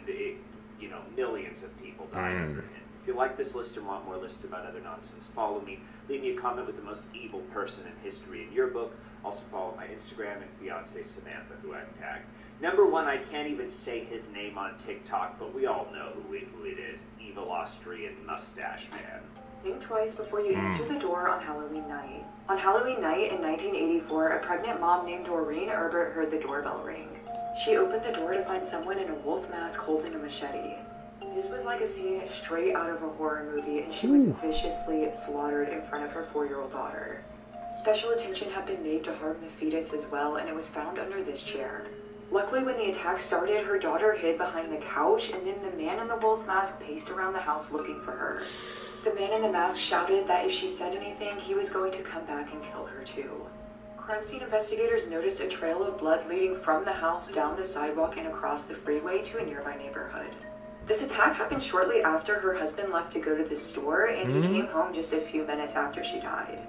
millions of people died under him. If you like this list and want more lists about other nonsense, follow me. Leave me a comment with the most evil person in history in your book. Also follow my Instagram and fiance Samantha, who I've tagged. Number 1, I can't even say his name on TikTok, but we all know who it is. Evil Austrian mustache man. Think twice before you answer the door on Halloween night. On Halloween night in 1984, a pregnant mom named Doreen Herbert heard the doorbell ring. She opened the door to find someone in a wolf mask holding a machete. This was like a scene straight out of a horror movie, and she was viciously slaughtered in front of her 4-year-old daughter. Special attention had been made to harm the fetus as well, and it was found under this chair. Luckily, when the attack started, her daughter hid behind the couch, and then the man in the wolf mask paced around the house looking for her. The man in the mask shouted that if she said anything, he was going to come back and kill her too. Crime scene investigators noticed a trail of blood leading from the house down the sidewalk and across the freeway to a nearby neighborhood. This attack happened shortly after her husband left to go to the store, and he came home just a few minutes after she died.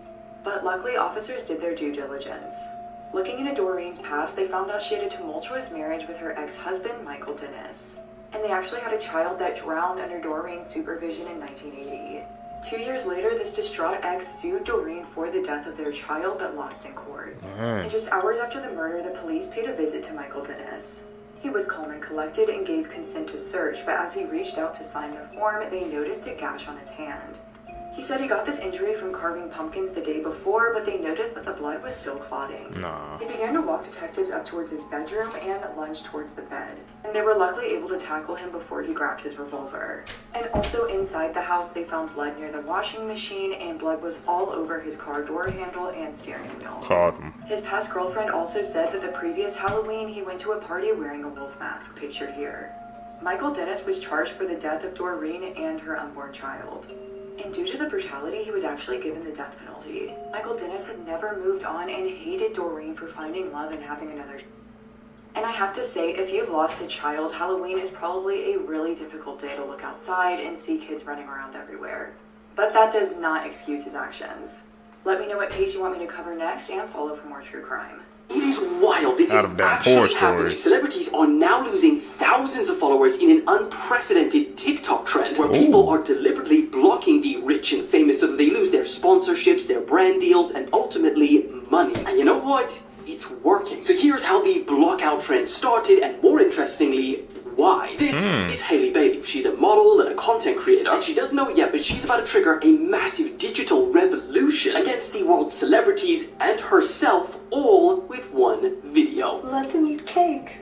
But luckily, officers did their due diligence. Looking into Doreen's past, they found out she had a tumultuous marriage with her ex-husband, Michael Dennis. And they actually had a child that drowned under Doreen's supervision in 1980. 2 years later, this distraught ex sued Doreen for the death of their child but lost in court. And just hours after the murder, the police paid a visit to Michael Dennis. He was calm and collected and gave consent to search, but as he reached out to sign the form, they noticed a gash on his hand. He said he got this injury from carving pumpkins the day before, but they noticed that the blood was still clotting. Nah. He began to walk detectives up towards his bedroom and lunged towards the bed. And they were luckily able to tackle him before he grabbed his revolver. And also inside the house, they found blood near the washing machine, and blood was all over his car door handle and steering wheel. Caught him. His past girlfriend also said that the previous Halloween, he went to a party wearing a wolf mask, pictured here. Michael Dennis was charged for the death of Doreen and her unborn child. And due to the brutality, he was actually given the death penalty. Michael Dennis had never moved on and hated Doreen for finding love and having another. And I have to say, if you've lost a child, Halloween is probably a really difficult day to look outside and see kids running around everywhere. But that does not excuse his actions. Let me know what case you want me to cover next and follow for more true crime. It is wild. This is actually happening. Celebrities are now losing thousands of followers in an unprecedented TikTok trend where people are deliberately blocking the rich and famous so that they lose their sponsorships, their brand deals, and ultimately money. And you know what? It's working. So here's how the blockout trend started, and more interestingly, why. This is Hailey Bailey. She's a model and a content creator, and she doesn't know it yet, but she's about to trigger a massive digital revolution against the world's celebrities and herself, all with one video. Let them eat cake.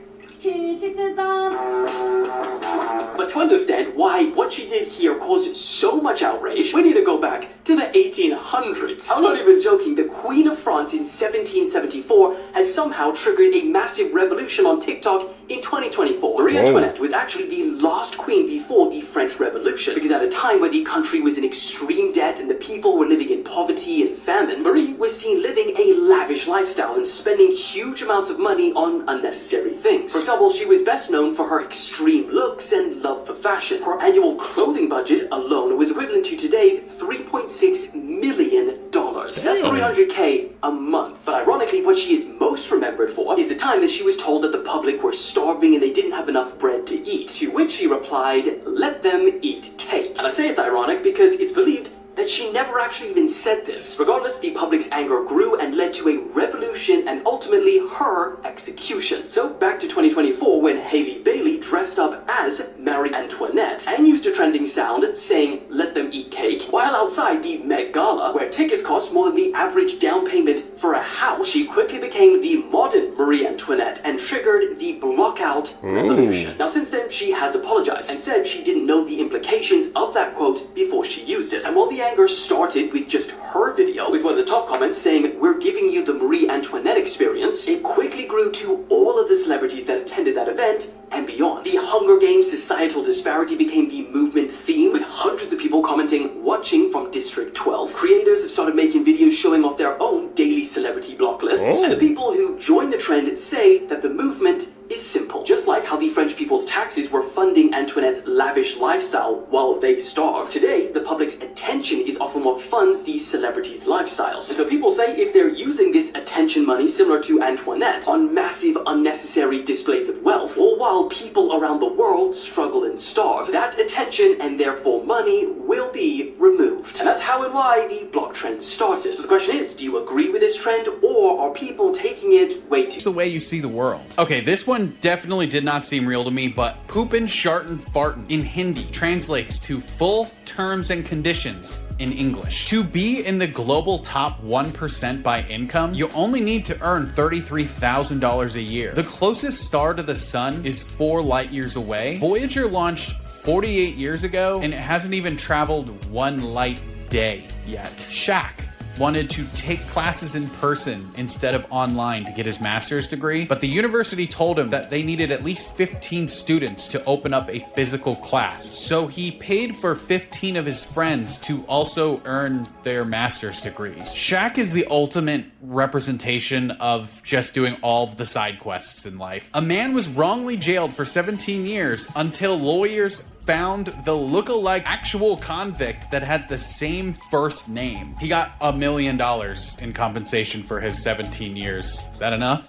But to understand why what she did here caused so much outrage, we need to go back to the 1800s. I'm not even joking, the Queen of France in 1774 has somehow triggered a massive revolution on TikTok in 2024. Marie Antoinette was actually the last queen before the French Revolution, because at a time where the country was in extreme debt and the people were living in poverty and famine, Marie was seen living a lavish lifestyle and spending huge amounts of money on unnecessary things. For example, she was best known for her extreme looks and love for fashion. Her annual clothing budget alone was equivalent to today's $3.6 million. That's $300K a month. But ironically, what she is most remembered for is the time that she was told that the public were starving and they didn't have enough bread to eat, to which she replied, "Let them eat cake." And I say it's ironic because it's believed that she never actually even said this. Regardless, the public's anger grew and led to a revolution and ultimately her execution. So back to 2024 when Hailey Bailey dressed up as Marie Antoinette and used a trending sound saying "let them eat cake" while outside the Met Gala, where tickets cost more than the average down payment for a house. She quickly became the modern Marie Antoinette and triggered the blockout revolution. Now since then, she has apologized and said she didn't know the implications of that quote before she used it. And while the anger started with just her video, with one of the top comments saying "we're giving you the Marie Antoinette experience," it quickly grew to all of the celebrities that attended that event and beyond. The Hunger Games societal disparity became the movement theme, with hundreds of people commenting "watching from District 12." Creators have started making videos showing off their own daily celebrity block lists, and the people who join the trend say that the movement is simple. Just like how the French people's taxes were funding Antoinette's lavish lifestyle while they starved, today the public's attention is often what funds these celebrities' lifestyles. And so people say if they're using this attention money similar to Antoinette on massive unnecessary displays of wealth, or while people around the world struggle and starve, that attention and therefore money will be removed. And that's how and why the block trend started. So the question is, do you agree with this trend, or are people taking it way too... It's the way you see the world. Okay, this one definitely did not seem real to me, but poopin', shartin', fartin' in Hindi translates to full terms and conditions in English. To be in the global top 1% by income, you only need to earn $33,000 a year. The closest star to the sun is 4 light years away. Voyager launched 48 years ago, and it hasn't even traveled 1 light day yet. Shaq wanted to take classes in person instead of online to get his master's degree, but the university told him that they needed at least 15 students to open up a physical class. So he paid for 15 of his friends to also earn their master's degrees. Shaq is the ultimate representation of just doing all of the side quests in life. A man was wrongly jailed for 17 years until lawyers found the look-alike actual convict that had the same first name. He got $1 million in compensation for his 17 years. Is that enough?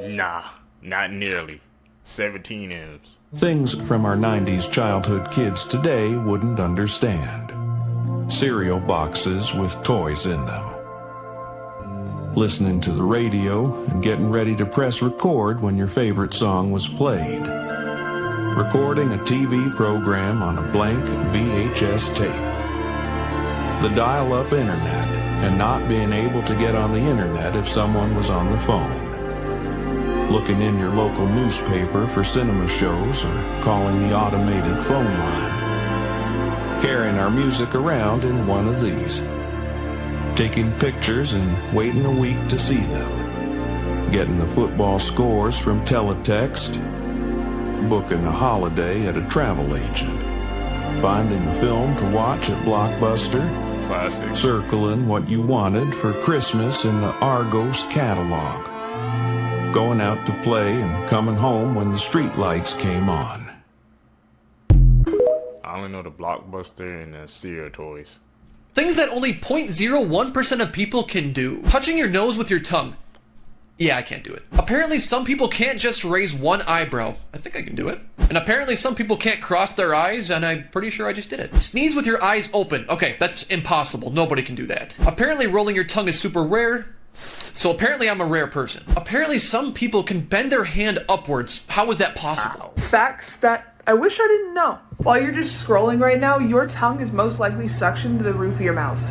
Nah, not nearly. 17 M's. Things from our 90s childhood kids today wouldn't understand. Cereal boxes with toys in them. Listening to the radio and getting ready to press record when your favorite song was played. Recording a TV program on a blank VHS tape. The dial-up internet and not being able to get on the internet if someone was on the phone. Looking in your local newspaper for cinema shows or calling the automated phone line. Carrying our music around in one of these. Taking pictures and waiting a week to see them. Getting the football scores from teletext. Booking a holiday at a travel agent. Finding a film to watch at Blockbuster. Classic. Circling what you wanted for Christmas in the Argos catalog. Going out to play and coming home when the street lights came on. I only know the Blockbuster and the cereal toys. Things that only 0.01% of people can do. Touching your nose with your tongue. Yeah, I can't do it. Apparently some people can't just raise one eyebrow. I think I can do it. And apparently some people can't cross their eyes, and I'm pretty sure I just did it. Sneeze with your eyes open. Okay, that's impossible. Nobody can do that. Apparently rolling your tongue is super rare. So apparently I'm a rare person. Apparently some people can bend their hand upwards. How is that possible? Facts that I wish I didn't know. While you're just scrolling right now, your tongue is most likely suctioned to the roof of your mouth.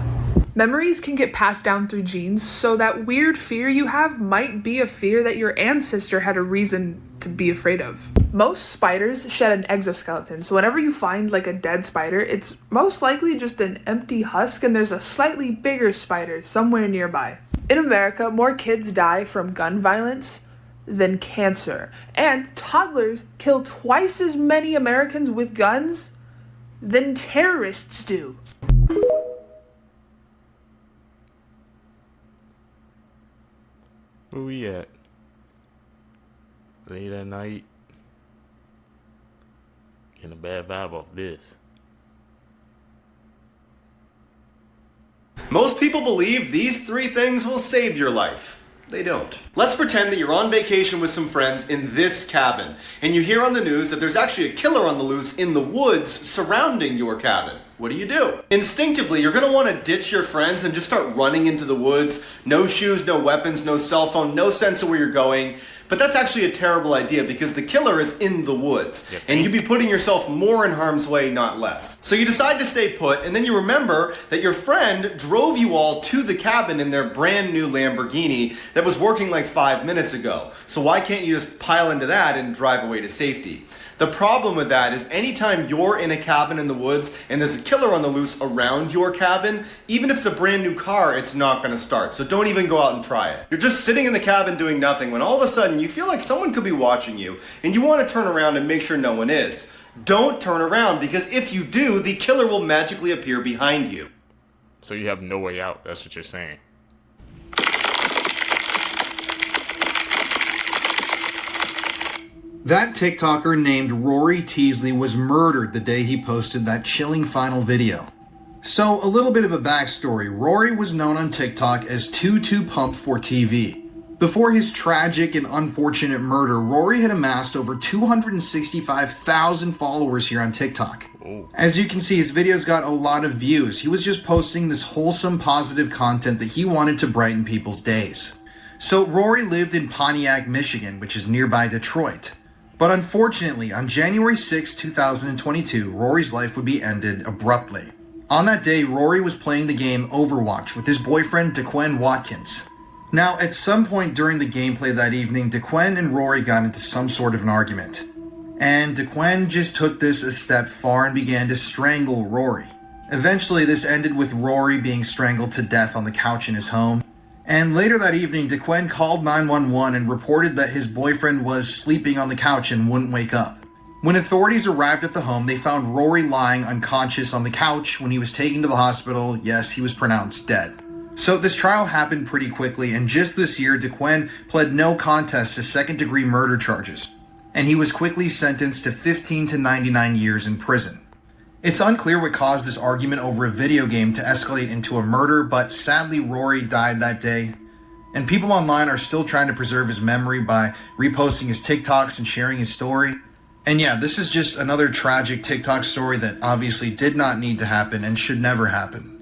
Memories can get passed down through genes, so that weird fear you have might be a fear that your ancestor had a reason to be afraid of. Most spiders shed an exoskeleton, so whenever you find like a dead spider, it's most likely just an empty husk and there's a slightly bigger spider somewhere nearby. In America, more kids die from gun violence than cancer, and toddlers kill twice as many Americans with guns than terrorists do. Where we at? Late at night. Getting a bad vibe off this. Most people believe these 3 things will save your life. They don't. Let's pretend that you're on vacation with some friends in this cabin, and you hear on the news that there's actually a killer on the loose in the woods surrounding your cabin. What do? Instinctively, you're going to want to ditch your friends and just start running into the woods. No shoes, no weapons, no cell phone, no sense of where you're going. But that's actually a terrible idea because the killer is in the woods. And you'd be putting yourself more in harm's way, not less. So you decide to stay put, and then you remember that your friend drove you all to the cabin in their brand new Lamborghini that was working like 5 minutes ago. So why can't you just pile into that and drive away to safety? The problem with that is anytime you're in a cabin in the woods and there's a killer on the loose around your cabin, even if it's a brand new car, it's not going to start. So don't even go out and try it. You're just sitting in the cabin doing nothing when all of a sudden you feel like someone could be watching you and you want to turn around and make sure no one is. Don't turn around because if you do, the killer will magically appear behind you. So you have no way out, that's what you're saying. That TikToker named Rory Teasley was murdered the day he posted that chilling final video. So, a little bit of a backstory. Rory was known on TikTok as Too Pumped for TV. Before his tragic and unfortunate murder, Rory had amassed over 265,000 followers here on TikTok. As you can see, his videos got a lot of views. He was just posting this wholesome, positive content that he wanted to brighten people's days. So, Rory lived in Pontiac, Michigan, which is nearby Detroit. But unfortunately, on January 6, 2022, Rory's life would be ended abruptly. On that day, Rory was playing the game Overwatch with his boyfriend, DeQuinn Watkins. Now, at some point during the gameplay that evening, DeQuinn and Rory got into some sort of an argument. And DeQuinn just took this a step far and began to strangle Rory. Eventually, this ended with Rory being strangled to death on the couch in his home. And later that evening, DeQuinn called 911 and reported that his boyfriend was sleeping on the couch and wouldn't wake up. When authorities arrived at the home, they found Rory lying unconscious on the couch. When he was taken to the hospital, yes, he was pronounced dead. So this trial happened pretty quickly, and just this year, DeQuinn pled no contest to second-degree murder charges, and he was quickly sentenced to 15 to 99 years in prison. It's unclear what caused this argument over a video game to escalate into a murder, but sadly Rory died that day, and people online are still trying to preserve his memory by reposting his TikToks and sharing his story. And yeah, this is just another tragic TikTok story that obviously did not need to happen and should never happen.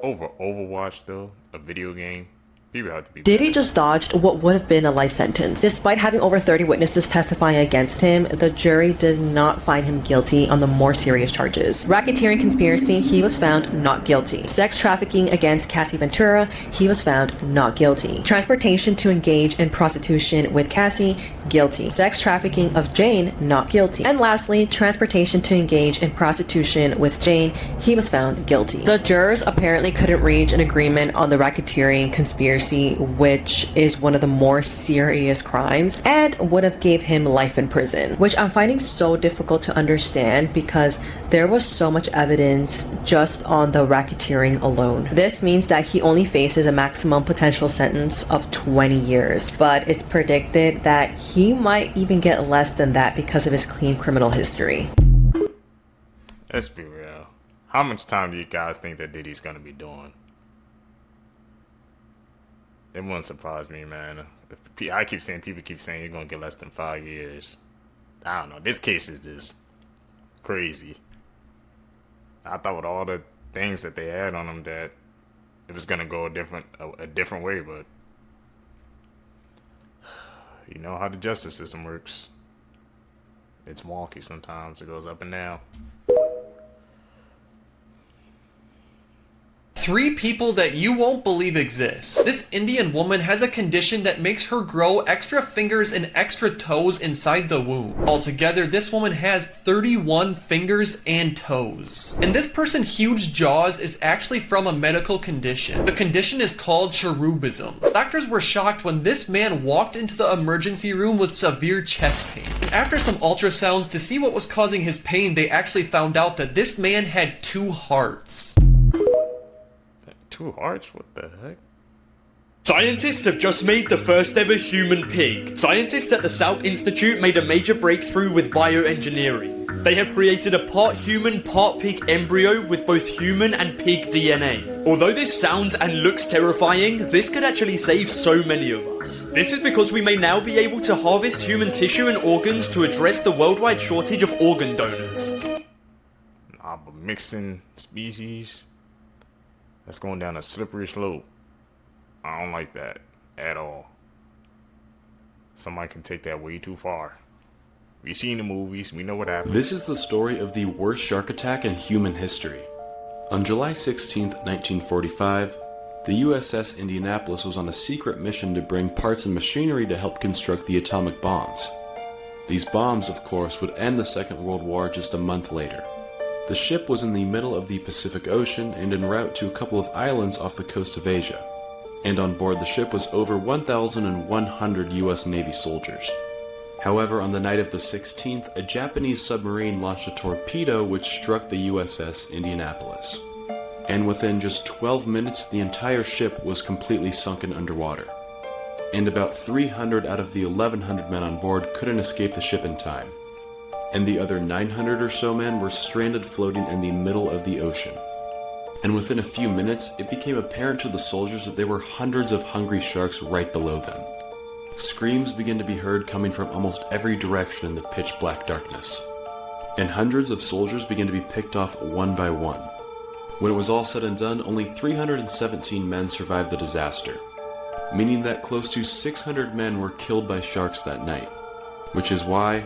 Over Overwatch, though, a video game, people have to be... Diddy just dodged what would have been a life sentence. Despite having over 30 witnesses testifying against him, the jury did not find him guilty on the more serious charges. Racketeering conspiracy, he was found not guilty. Sex trafficking against Cassie Ventura, he was found not guilty. Transportation to engage in prostitution with Cassie, guilty. Sex trafficking of Jane, not guilty. And lastly, transportation to engage in prostitution with Jane, he was found guilty. The jurors apparently couldn't reach an agreement on the racketeering conspiracy, which is one of the more serious crimes, and would have gave him life in prison, which I'm finding so difficult to understand because there was so much evidence just on the racketeering alone. This means that he only faces a maximum potential sentence of 20 years, but it's predicted that he might even get less than that because of his clean criminal history. Let's be real. How much time do you guys think that Diddy's gonna be doing? It wouldn't surprise me, man. I keep saying, people keep saying you're gonna get less than 5 years. I don't know. This case is just crazy. I thought with all the things that they had on him that it was gonna go a different way, but you know how the justice system works. It's wonky sometimes. It goes up and down. 3 people that you won't believe exist. This Indian woman has a condition that makes her grow extra fingers and extra toes inside the womb. Altogether, this woman has 31 fingers and toes. And this person's huge jaws is actually from a medical condition. The condition is called cherubism. Doctors were shocked when this man walked into the emergency room with severe chest pain. And after some ultrasounds to see what was causing his pain, they actually found out that this man had 2 hearts. 2 hearts? What the heck? Scientists have just made the first ever human pig. Scientists at the Salk Institute made a major breakthrough with bioengineering. They have created a part human, part pig embryo with both human and pig DNA. Although this sounds and looks terrifying, this could actually save so many of us. This is because we may now be able to harvest human tissue and organs to address the worldwide shortage of organ donors. Nah, but mixing species, that's going down a slippery slope. I don't like that at all. Somebody can take that way too far. We've seen the movies, we know what happened. This is the story of the worst shark attack in human history. On July 16, 1945, the USS Indianapolis was on a secret mission to bring parts and machinery to help construct the atomic bombs. These bombs, of course, would end the Second World War just a month later. The ship was in the middle of the Pacific Ocean and en route to a couple of islands off the coast of Asia. And on board the ship was over 1,100 US Navy soldiers. However, on the night of the 16th, a Japanese submarine launched a torpedo which struck the USS Indianapolis. And within just 12 minutes, the entire ship was completely sunken underwater. And about 300 out of the 1,100 men on board couldn't escape the ship in time. And the other 900 or so men were stranded floating in the middle of the ocean. And within a few minutes, it became apparent to the soldiers that there were hundreds of hungry sharks right below them. Screams began to be heard coming from almost every direction in the pitch black darkness. And hundreds of soldiers began to be picked off one by one. When it was all said and done, only 317 men survived the disaster, meaning that close to 600 men were killed by sharks that night. Which is why...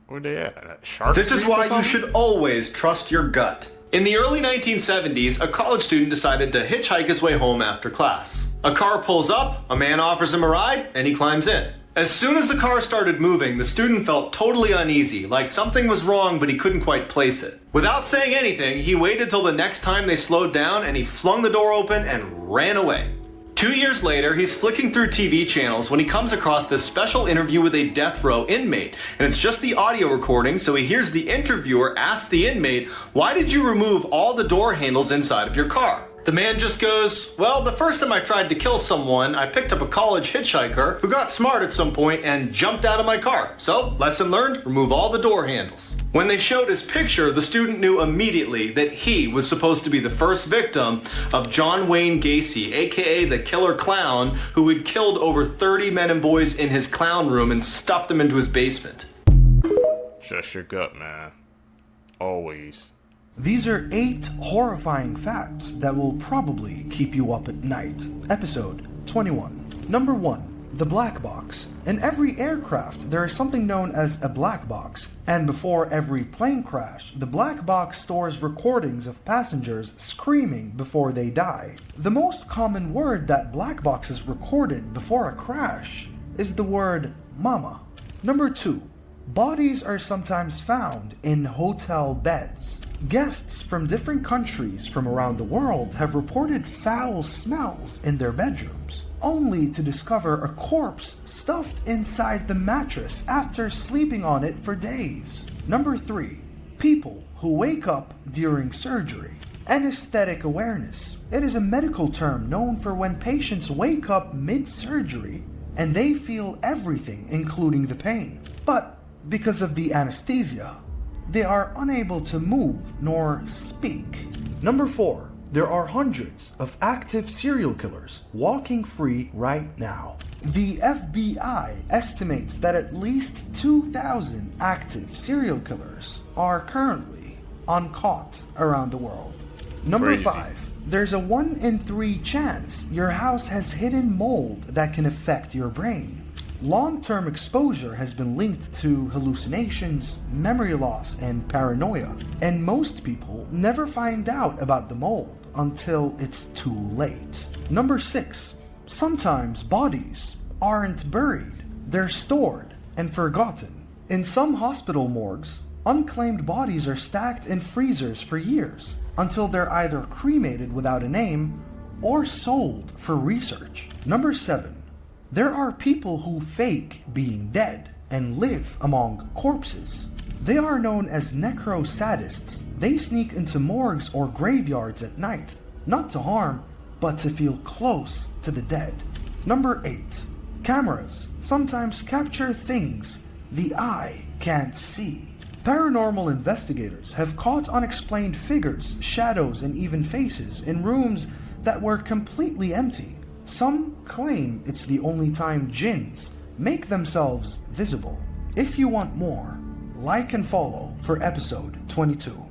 Where they at? Shark This is Creek or why you something? should always trust your gut. In the early 1970s, a college student decided to hitchhike his way home after class. A car pulls up, a man offers him a ride, and he climbs in. As soon as the car started moving, the student felt totally uneasy, like something was wrong but he couldn't quite place it. Without saying anything, he waited till the next time they slowed down and he flung the door open and ran away. 2 years later, he's flicking through TV channels when he comes across this special interview with a death row inmate. And it's just the audio recording, so he hears the interviewer ask the inmate, "Why did you remove all the door handles inside of your car?" The man just goes, "Well, the first time I tried to kill someone, I picked up a college hitchhiker who got smart at some point and jumped out of my car. So, lesson learned, remove all the door handles." When they showed his picture, the student knew immediately that he was supposed to be the first victim of John Wayne Gacy, aka the Killer Clown, who had killed over 30 men and boys in his clown room and stuffed them into his basement. Trust your gut, man. Always. These are 8 horrifying facts that will probably keep you up at night. Episode 21. Number 1. The black box. In every aircraft, there is something known as a black box, and before every plane crash, the black box stores recordings of passengers screaming before they die. The most common word that black boxes recorded before a crash is the word mama. Number 2. Bodies are sometimes found in hotel beds. Guests from different countries from around the world have reported foul smells in their bedrooms, only to discover a corpse stuffed inside the mattress after sleeping on it for days. Number 3. People who wake up during surgery. Anesthetic awareness. It is a medical term known for when patients wake up mid-surgery and they feel everything, including the pain. But because of the anesthesia, they are unable to move nor speak. Number 4. There are hundreds of active serial killers walking free right now. The FBI estimates that at least 2,000 active serial killers are currently uncaught around the world. Number 5. There's a 1 in 3 chance your house has hidden mold that can affect your brain. Long-term exposure has been linked to hallucinations, memory loss, and paranoia, and most people never find out about the mold until it's too late. Number 6. Sometimes bodies aren't buried, they're stored and forgotten. In some hospital morgues, unclaimed bodies are stacked in freezers for years until they're either cremated without a name or sold for research. Number 7. There are people who fake being dead and live among corpses. They are known as necrosadists. They sneak into morgues or graveyards at night, not to harm, but to feel close to the dead. Number 8. Cameras sometimes capture things the eye can't see. Paranormal investigators have caught unexplained figures, shadows, and even faces in rooms that were completely empty. Some claim it's the only time jinns make themselves visible. If you want more, like and follow for episode 22.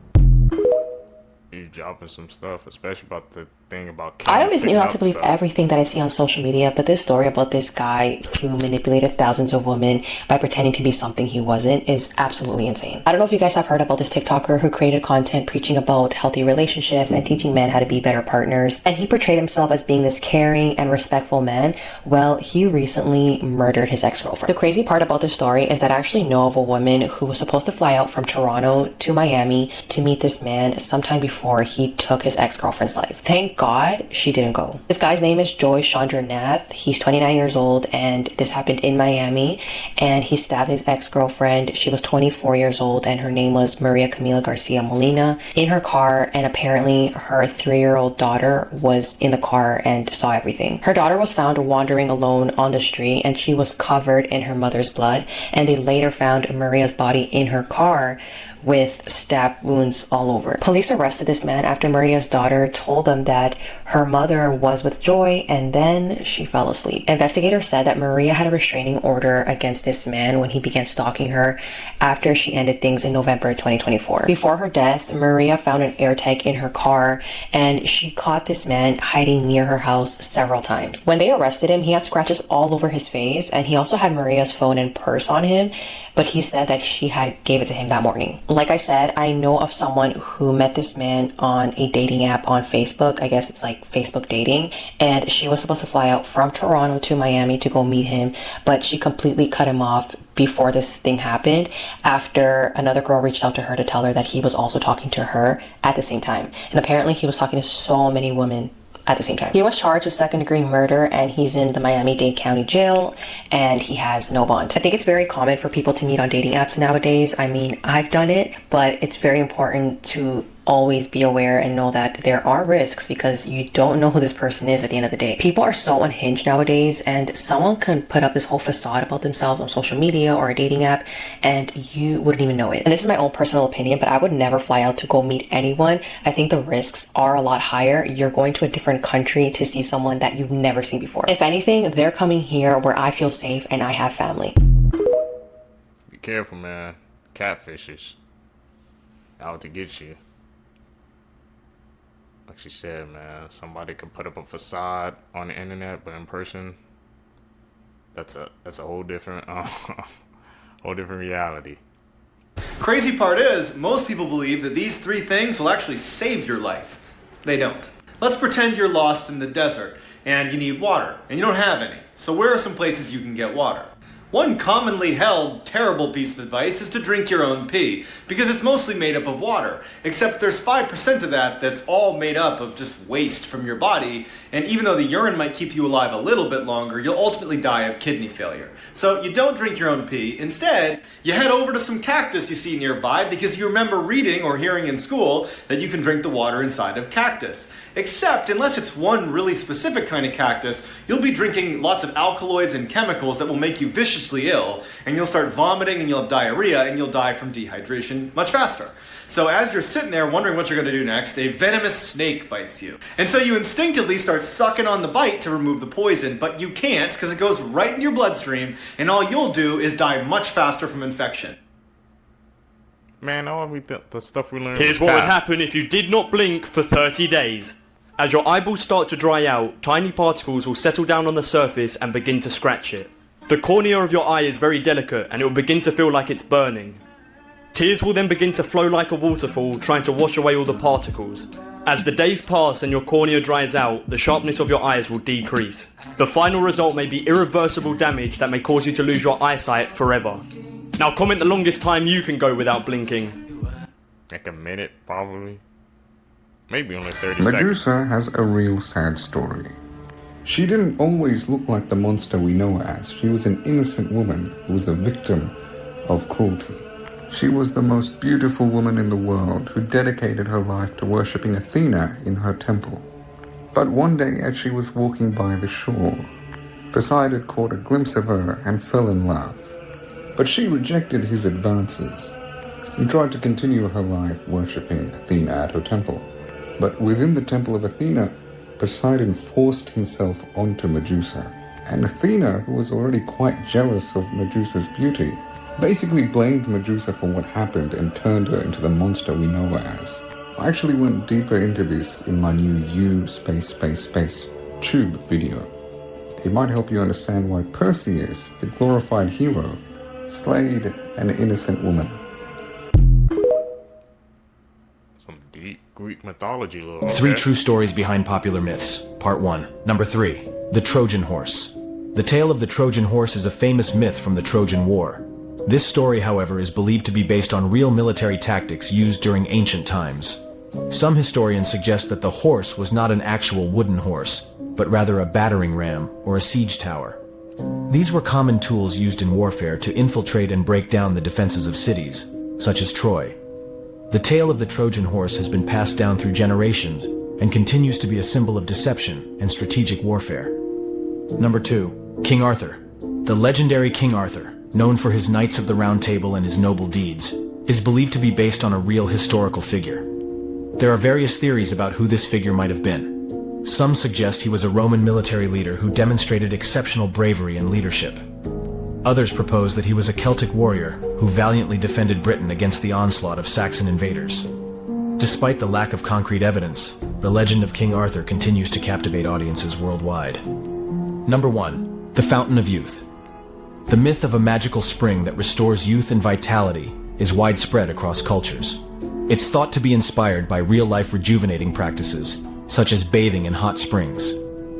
You dropping some stuff, especially about the thing about I always knew not to believe everything that I see on social media, but this story about this guy who manipulated thousands of women by pretending to be something he wasn't is absolutely insane. I don't know if you guys have heard about this TikToker who created content preaching about healthy relationships and teaching men how to be better partners, and he portrayed himself as being this caring and respectful man. Well, he recently murdered his ex-girlfriend. The crazy part about this story is that I actually know of a woman who was supposed to fly out from Toronto to Miami to meet this man sometime before he took his ex-girlfriend's life. Thank God she didn't go. This guy's name is Joy Chandra Nath. He's 29 years old, and this happened in Miami, and he stabbed his ex-girlfriend. She was 24 years old, and her name was Maria Camila Garcia Molina, in her car, and apparently her 3-year-old daughter was in the car and saw everything. Her daughter was found wandering alone on the street, and she was covered in her mother's blood, and they later found Maria's body in her car with stab wounds all over. Police arrested this man after Maria's daughter told them that her mother was with Joy and then she fell asleep. Investigators said that Maria had a restraining order against this man when he began stalking her after she ended things in November 2024. Before her death, Maria found an AirTag in her car and she caught this man hiding near her house several times. When they arrested him, he had scratches all over his face, and he also had Maria's phone and purse on him, but he said that she had gave it to him that morning. Like I said, I know of someone who met this man on a dating app on Facebook. I guess it's like Facebook dating. And she was supposed to fly out from Toronto to Miami to go meet him, but she completely cut him off before this thing happened, after another girl reached out to her to tell her that he was also talking to her at the same time. And apparently he was talking to so many women at the same time. He was charged with second-degree murder, and he's in the Miami-Dade County Jail, and he has no bond. I think it's very common for people to meet on dating apps nowadays. I mean, I've done it, but it's very important to always be aware and know that there are risks, because you don't know who this person is at the end of the day. People are so unhinged nowadays, and someone can put up this whole facade about themselves on social media or a dating app and you wouldn't even know it. And this is my own personal opinion, but I would never fly out to go meet anyone. I think the risks are a lot higher. You're going to a different country to see someone that you've never seen before. If anything, they're coming here where I feel safe and I have family. Be careful, man. Catfishes out to get you. Like she said, man, somebody could put up a facade on the internet, but in person, that's a whole different reality. Crazy part is, most people believe that these 3 things will actually save your life. They don't. Let's pretend you're lost in the desert and you need water, and you don't have any. So where are some places you can get water? One commonly held terrible piece of advice is to drink your own pee, because it's mostly made up of water, except there's 5% of that that's all made up of just waste from your body, and even though the urine might keep you alive a little bit longer, you'll ultimately die of kidney failure. So you don't drink your own pee. Instead, you head over to some cactus you see nearby, because you remember reading or hearing in school that you can drink the water inside of cactus. Except, unless it's one really specific kind of cactus, you'll be drinking lots of alkaloids and chemicals that will make you viciously ill, and you'll start vomiting and you'll have diarrhea and you'll die from dehydration much faster. So as you're sitting there wondering what you're going to do next, a venomous snake bites you. And so you instinctively start sucking on the bite to remove the poison, but you can't because it goes right in your bloodstream, and all you'll do is die much faster from infection. Man, all the stuff we learned. Here's what would happen if you did not blink for 30 days. As your eyeballs start to dry out, tiny particles will settle down on the surface and begin to scratch it. The cornea of your eye is very delicate and it will begin to feel like it's burning. Tears will then begin to flow like a waterfall, trying to wash away all the particles. As the days pass and your cornea dries out, the sharpness of your eyes will decrease. The final result may be irreversible damage that may cause you to lose your eyesight forever. Now comment the longest time you can go without blinking. Like a minute, probably. Maybe only 30 seconds. Medusa has a real sad story. She didn't always look like the monster we know her as. She was an innocent woman who was a victim of cruelty. She was the most beautiful woman in the world who dedicated her life to worshipping Athena in her temple. But one day as she was walking by the shore, Poseidon caught a glimpse of her and fell in love. But she rejected his advances and tried to continue her life worshipping Athena at her temple. But within the temple of Athena, Poseidon forced himself onto Medusa. And Athena, who was already quite jealous of Medusa's beauty, basically blamed Medusa for what happened and turned her into the monster we know her as. I actually went deeper into this in my new U Tube video. It might help you understand why Perseus, the glorified hero, slayed an innocent woman. Some deep Greek mythology, little. 3 true stories behind popular myths. Part 1. Number 3. The Trojan Horse. The tale of the Trojan horse is a famous myth from the Trojan War. This story, however, is believed to be based on real military tactics used during ancient times. Some historians suggest that the horse was not an actual wooden horse, but rather a battering ram or a siege tower. These were common tools used in warfare to infiltrate and break down the defenses of cities, such as Troy. The tale of the Trojan horse has been passed down through generations and continues to be a symbol of deception and strategic warfare. Number 2. King Arthur. The legendary King Arthur, known for his Knights of the Round Table and his noble deeds, is believed to be based on a real historical figure. There are various theories about who this figure might have been. Some suggest he was a Roman military leader who demonstrated exceptional bravery and leadership. Others propose that he was a Celtic warrior who valiantly defended Britain against the onslaught of Saxon invaders. Despite the lack of concrete evidence, the legend of King Arthur continues to captivate audiences worldwide. Number 1. The Fountain of Youth. The myth of a magical spring that restores youth and vitality is widespread across cultures. It's thought to be inspired by real-life rejuvenating practices, such as bathing in hot springs.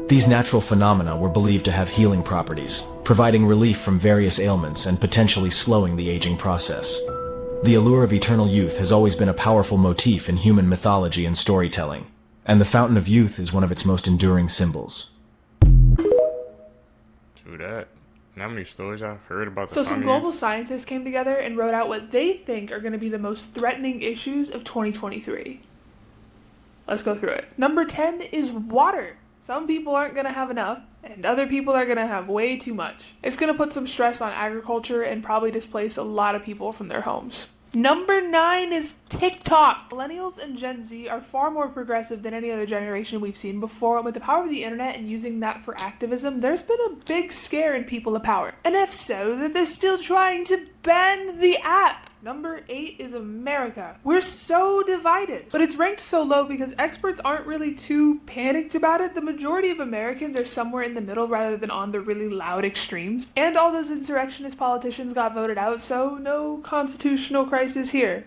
These natural phenomena were believed to have healing properties, providing relief from various ailments and potentially slowing the aging process. The allure of eternal youth has always been a powerful motif in human mythology and storytelling, and the Fountain of Youth is one of its most enduring symbols. True that. How many stories I've heard about the So some Fountain of global scientists came together and wrote out what they think are going to be the most threatening issues of 2023. Let's go through it. Number 10 is water. Some people aren't going to have enough, and other people are going to have way too much. It's going to put some stress on agriculture and probably displace a lot of people from their homes. Number 9 is TikTok. Millennials and Gen Z are far more progressive than any other generation we've seen before, and with the power of the internet and using that for activism, there's been a big scare in people of power. And if so, that they're still trying to ban the app. Number 8 is America. We're so divided, but it's ranked so low because experts aren't really too panicked about it. The majority of Americans are somewhere in the middle rather than on the really loud extremes. And all those insurrectionist politicians got voted out, so no constitutional crisis here.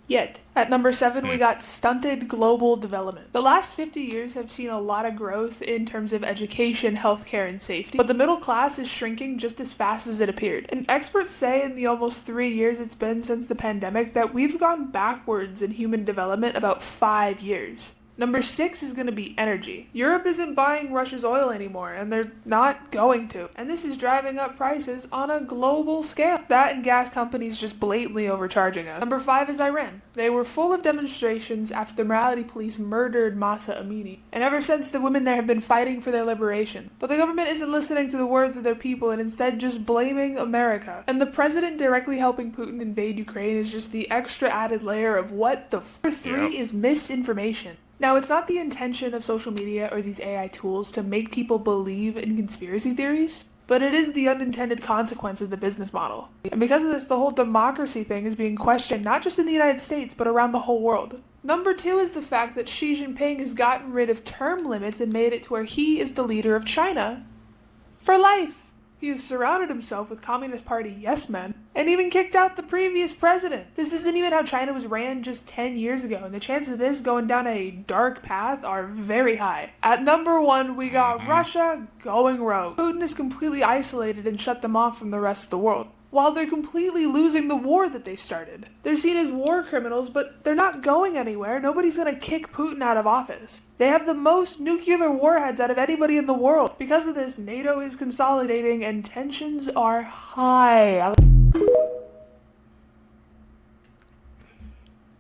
Yet. At number 7, we got stunted global development. The last 50 years have seen a lot of growth in terms of education, healthcare, and safety, but the middle class is shrinking just as fast as it appeared. And experts say in the almost 3 years it's been since the pandemic that we've gone backwards in human development about 5 years. Number 6 is going to be energy. Europe isn't buying Russia's oil anymore, and they're not going to. And this is driving up prices on a global scale. That and gas companies just blatantly overcharging us. Number 5 is Iran. They were full of demonstrations after the morality police murdered Mahsa Amini. And ever since, the women there have been fighting for their liberation. But the government isn't listening to the words of their people and instead just blaming America. And the president directly helping Putin invade Ukraine is just the extra added layer of what the Number 3 is misinformation. Now, it's not the intention of social media or these AI tools to make people believe in conspiracy theories, but it is the unintended consequence of the business model. And because of this, the whole democracy thing is being questioned not just in the United States, but around the whole world. Number 2 is the fact that Xi Jinping has gotten rid of term limits and made it to where he is the leader of China for life. He has surrounded himself with Communist Party yes-men, and even kicked out the previous president. This isn't even how China was ran just 10 years ago, and the chances of this going down a dark path are very high. At number 1, we got Russia going rogue. Putin is completely isolated and shut them off from the rest of the world, while they're completely losing the war that they started. They're seen as war criminals, but they're not going anywhere. Nobody's gonna kick Putin out of office. They have the most nuclear warheads out of anybody in the world. Because of this, NATO is consolidating and tensions are high.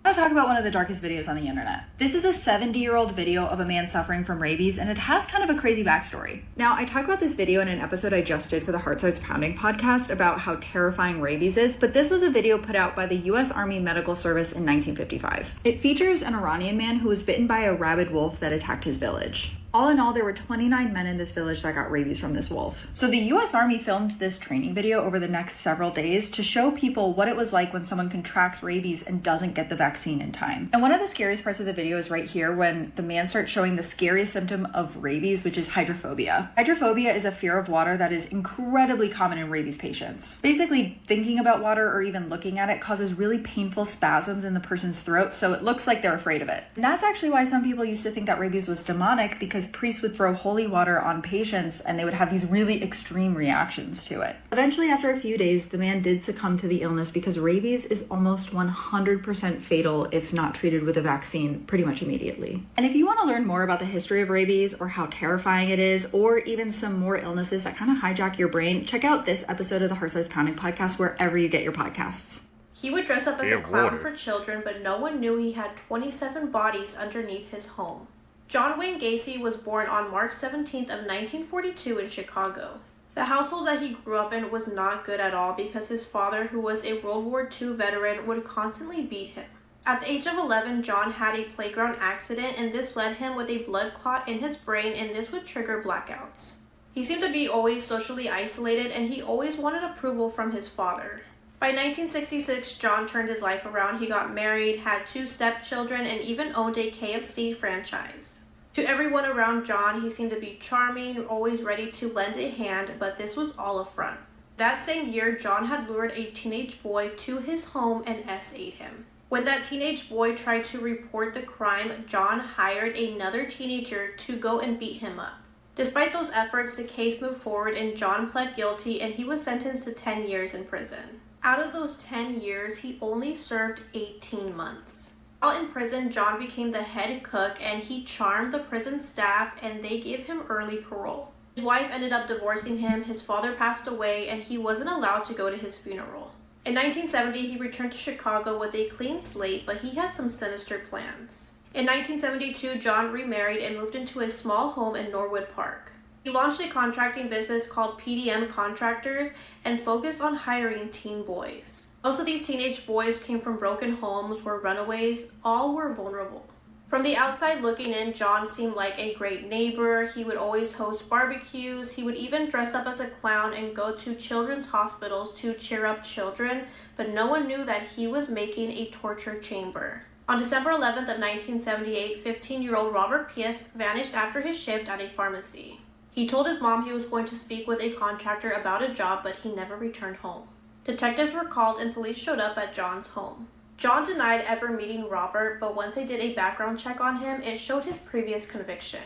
I want to talk about one of the darkest videos on the internet. This is a 70-year-old video of a man suffering from rabies, and it has kind of a crazy backstory. Now, I talk about this video in an episode I just did for the Heart Starts Pounding podcast about how terrifying rabies is, but this was a video put out by the U.S. Army Medical Service in 1955. It features an Iranian man who was bitten by a rabid wolf that attacked his village. All in all, there were 29 men in this village that got rabies from this wolf. So the US Army filmed this training video over the next several days to show people what it was like when someone contracts rabies and doesn't get the vaccine in time. And one of the scariest parts of the video is right here when the man starts showing the scariest symptom of rabies, which is hydrophobia. Hydrophobia is a fear of water that is incredibly common in rabies patients. Basically, thinking about water or even looking at it causes really painful spasms in the person's throat, so it looks like they're afraid of it. And that's actually why some people used to think that rabies was demonic, because priests would throw holy water on patients and they would have these really extreme reactions to it. Eventually, after a few days, the man did succumb to the illness because rabies is almost 100% fatal if not treated with a vaccine pretty much immediately. And if you want to learn more about the history of rabies or how terrifying it is, or even some more illnesses that kind of hijack your brain, check out this episode of the Heart Starts Pounding podcast wherever you get your podcasts. He would dress up as a clown for children, but no one knew he had 27 bodies underneath his home. John Wayne Gacy was born on March 17th of 1942 in Chicago. The household that he grew up in was not good at all because his father, who was a World War II veteran, would constantly beat him. At the age of 11, John had a playground accident, and this led him with a blood clot in his brain, and this would trigger blackouts. He seemed to be always socially isolated, and he always wanted approval from his father. By 1966, John turned his life around. He got married, had 2 stepchildren, and even owned a KFC franchise. To everyone around John, he seemed to be charming, always ready to lend a hand, but this was all a front. That same year, John had lured a teenage boy to his home and SA'd him. When that teenage boy tried to report the crime, John hired another teenager to go and beat him up. Despite those efforts, the case moved forward and John pled guilty and he was sentenced to 10 years in prison. Out of those 10 years, he only served 18 months. While in prison, John became the head cook and he charmed the prison staff and they gave him early parole. His wife ended up divorcing him, his father passed away, and he wasn't allowed to go to his funeral. In 1970, he returned to Chicago with a clean slate, but he had some sinister plans. In 1972, John remarried and moved into a small home in Norwood Park. He launched a contracting business called PDM Contractors and focused on hiring teen boys. Most of these teenage boys came from broken homes, were runaways, all were vulnerable. From the outside looking in, John seemed like a great neighbor. He would always host barbecues. He would even dress up as a clown and go to children's hospitals to cheer up children, but no one knew that he was making a torture chamber. On December 11th of 1978, 15-year-old Robert Pierce vanished after his shift at a pharmacy. He told his mom he was going to speak with a contractor about a job, but he never returned home. Detectives were called and police showed up at John's home. John denied ever meeting Robert, but once they did a background check on him, it showed his previous conviction.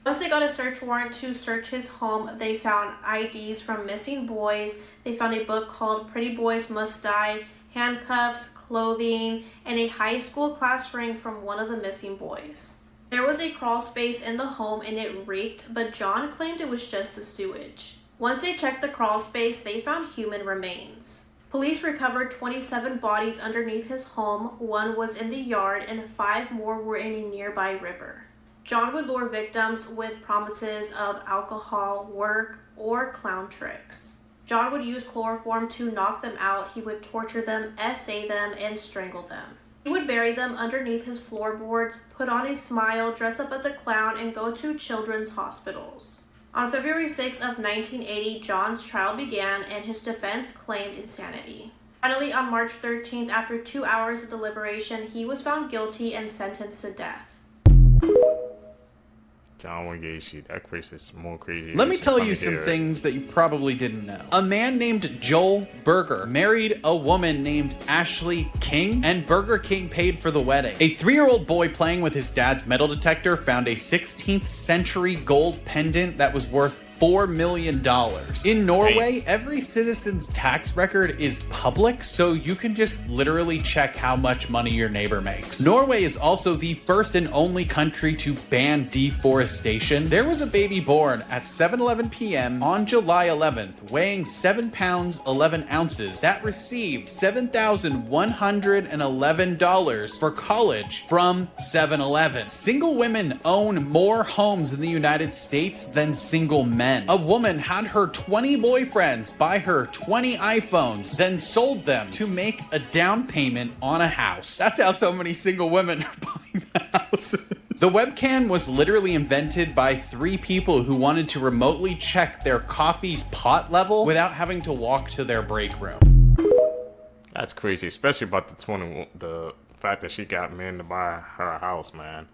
Once they got a search warrant to search his home, they found IDs from missing boys, they found a book called Pretty Boys Must Die, handcuffs, clothing, and a high school class ring from one of the missing boys. There was a crawl space in the home and it reeked, but John claimed it was just the sewage. Once they checked the crawl space, they found human remains. Police recovered 27 bodies underneath his home, 1 was in the yard, and 5 more were in a nearby river. John would lure victims with promises of alcohol, work, or clown tricks. John would use chloroform to knock them out, he would torture them, SA them, and strangle them. He would bury them underneath his floorboards, put on a smile, dress up as a clown, and go to children's hospitals. On February 6 of 1980, John's trial began and his defense claimed insanity. Finally, on March 13th, after 2 hours of deliberation, he was found guilty and sentenced to death. John Wayne Gacy, that crazy is more crazy. Let me tell you some things that you probably didn't know. A man named Joel Berger married a woman named Ashley King, and Burger King paid for the wedding. A 3-year-old boy playing with his dad's metal detector found a 16th century gold pendant that was worth $4 million. In Norway, every citizen's tax record is public, so you can just literally check how much money your neighbor makes. Norway is also the first and only country to ban deforestation. There was a baby born at 7:11 p.m. on July 11th, weighing 7 pounds 11 ounces, that received $7,111 for college from 7-Eleven. Single women own more homes in the United States than single men. A woman had her 20 boyfriends buy her 20 iPhones, then sold them to make a down payment on a house. That's how so many single women are buying houses. The webcam was literally invented by 3 people who wanted to remotely check their coffee's pot level without having to walk to their break room. That's crazy, especially about the fact that she got men to buy her a house, man.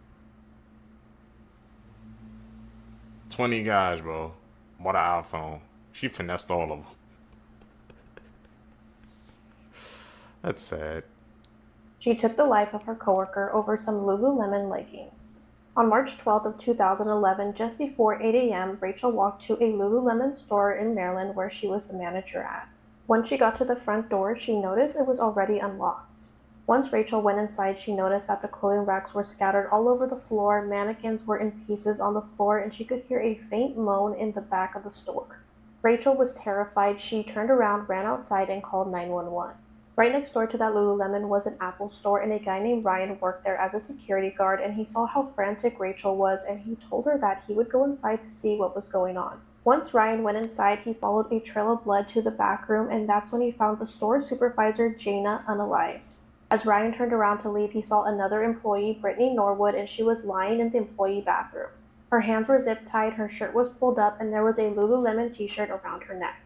20 guys, bro. Bought an iPhone. She finessed all of them. That's sad. She took the life of her coworker over some Lululemon leggings. On March 12th of 2011, just before 8 a.m., Rachel walked to a Lululemon store in Maryland where she was the manager at. Once she got to the front door, she noticed it was already unlocked. Once Rachel went inside, she noticed that the clothing racks were scattered all over the floor, mannequins were in pieces on the floor, and she could hear a faint moan in the back of the store. Rachel was terrified. She turned around, ran outside, and called 911. Right next door to that Lululemon was an Apple store, and a guy named Ryan worked there as a security guard, and he saw how frantic Rachel was, and he told her that he would go inside to see what was going on. Once Ryan went inside, he followed a trail of blood to the back room, and that's when he found the store supervisor, Jana, unalived. As Ryan turned around to leave, he saw another employee, Brittany Norwood, and she was lying in the employee bathroom. Her hands were zip-tied, her shirt was pulled up, and there was a Lululemon t-shirt around her neck.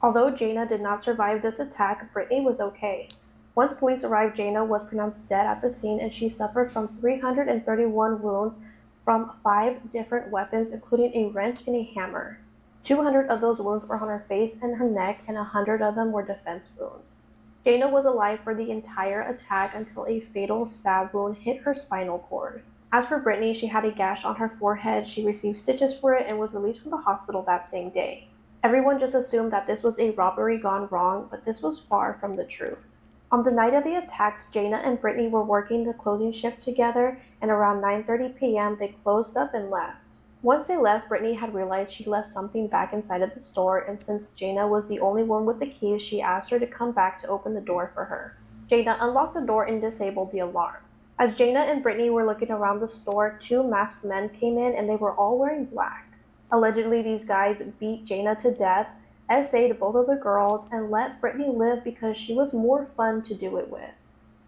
Although Jana did not survive this attack, Brittany was okay. Once police arrived, Jana was pronounced dead at the scene, and she suffered from 331 wounds from 5 different weapons, including a wrench and a hammer. 200 of those wounds were on her face and her neck, and 100 of them were defense wounds. Jayna was alive for the entire attack until a fatal stab wound hit her spinal cord. As for Brittany, she had a gash on her forehead. She received stitches for it and was released from the hospital that same day. Everyone just assumed that this was a robbery gone wrong, but this was far from the truth. On the night of the attacks, Jayna and Brittany were working the closing shift together, and around 9:30 p.m. they closed up and left. Once they left, Brittany had realized she left something back inside of the store, and since Jayna was the only one with the keys, she asked her to come back to open the door for her. Jayna unlocked the door and disabled the alarm. As Jayna and Brittany were looking around the store, 2 masked men came in and they were all wearing black. Allegedly, these guys beat Jayna to death, SA'd both of the girls, and let Brittany live because she was more fun to do it with.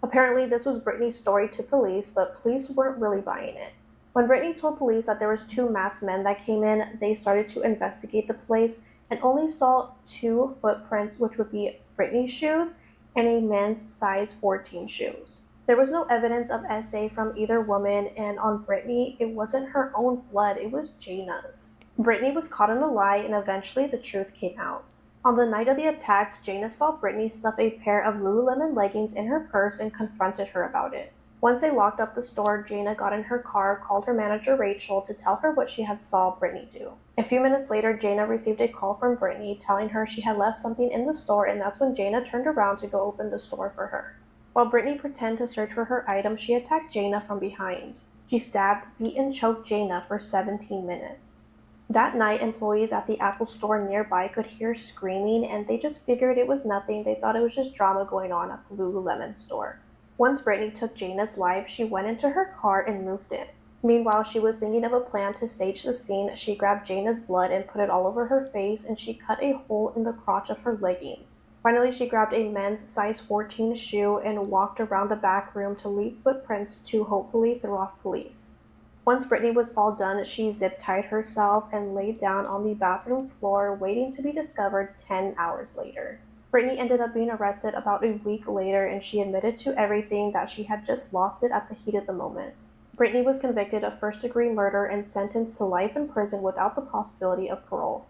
Apparently, this was Brittany's story to police, but police weren't really buying it. When Brittany told police that there was 2 masked men that came in, they started to investigate the place and only saw 2 footprints, which would be Brittany's shoes and a men's size 14 shoes. There was no evidence of SA from either woman, and on Brittany, it wasn't her own blood, it was Jayna's. Brittany was caught in a lie, and eventually the truth came out. On the night of the attacks, Jayna saw Brittany stuff a pair of Lululemon leggings in her purse and confronted her about it. Once they locked up the store, Jayna got in her car, called her manager Rachel to tell her what she had saw Brittany do. A few minutes later, Jayna received a call from Brittany telling her she had left something in the store, and that's when Jayna turned around to go open the store for her. While Brittany pretended to search for her item, she attacked Jayna from behind. She stabbed, beat, and choked Jayna for 17 minutes. That night, employees at the Apple store nearby could hear screaming, and they just figured it was nothing. They thought it was just drama going on at the Lululemon store. Once Brittany took Jayna's life, she went into her car and moved it. Meanwhile, she was thinking of a plan to stage the scene. She grabbed Jayna's blood and put it all over her face, and she cut a hole in the crotch of her leggings. Finally, she grabbed a men's size 14 shoe and walked around the back room to leave footprints to hopefully throw off police. Once Brittany was all done, she zip-tied herself and laid down on the bathroom floor, waiting to be discovered 10 hours later. Brittany ended up being arrested about a week later, and she admitted to everything, that she had just lost it at the heat of the moment. Brittany was convicted of first-degree murder and sentenced to life in prison without the possibility of parole.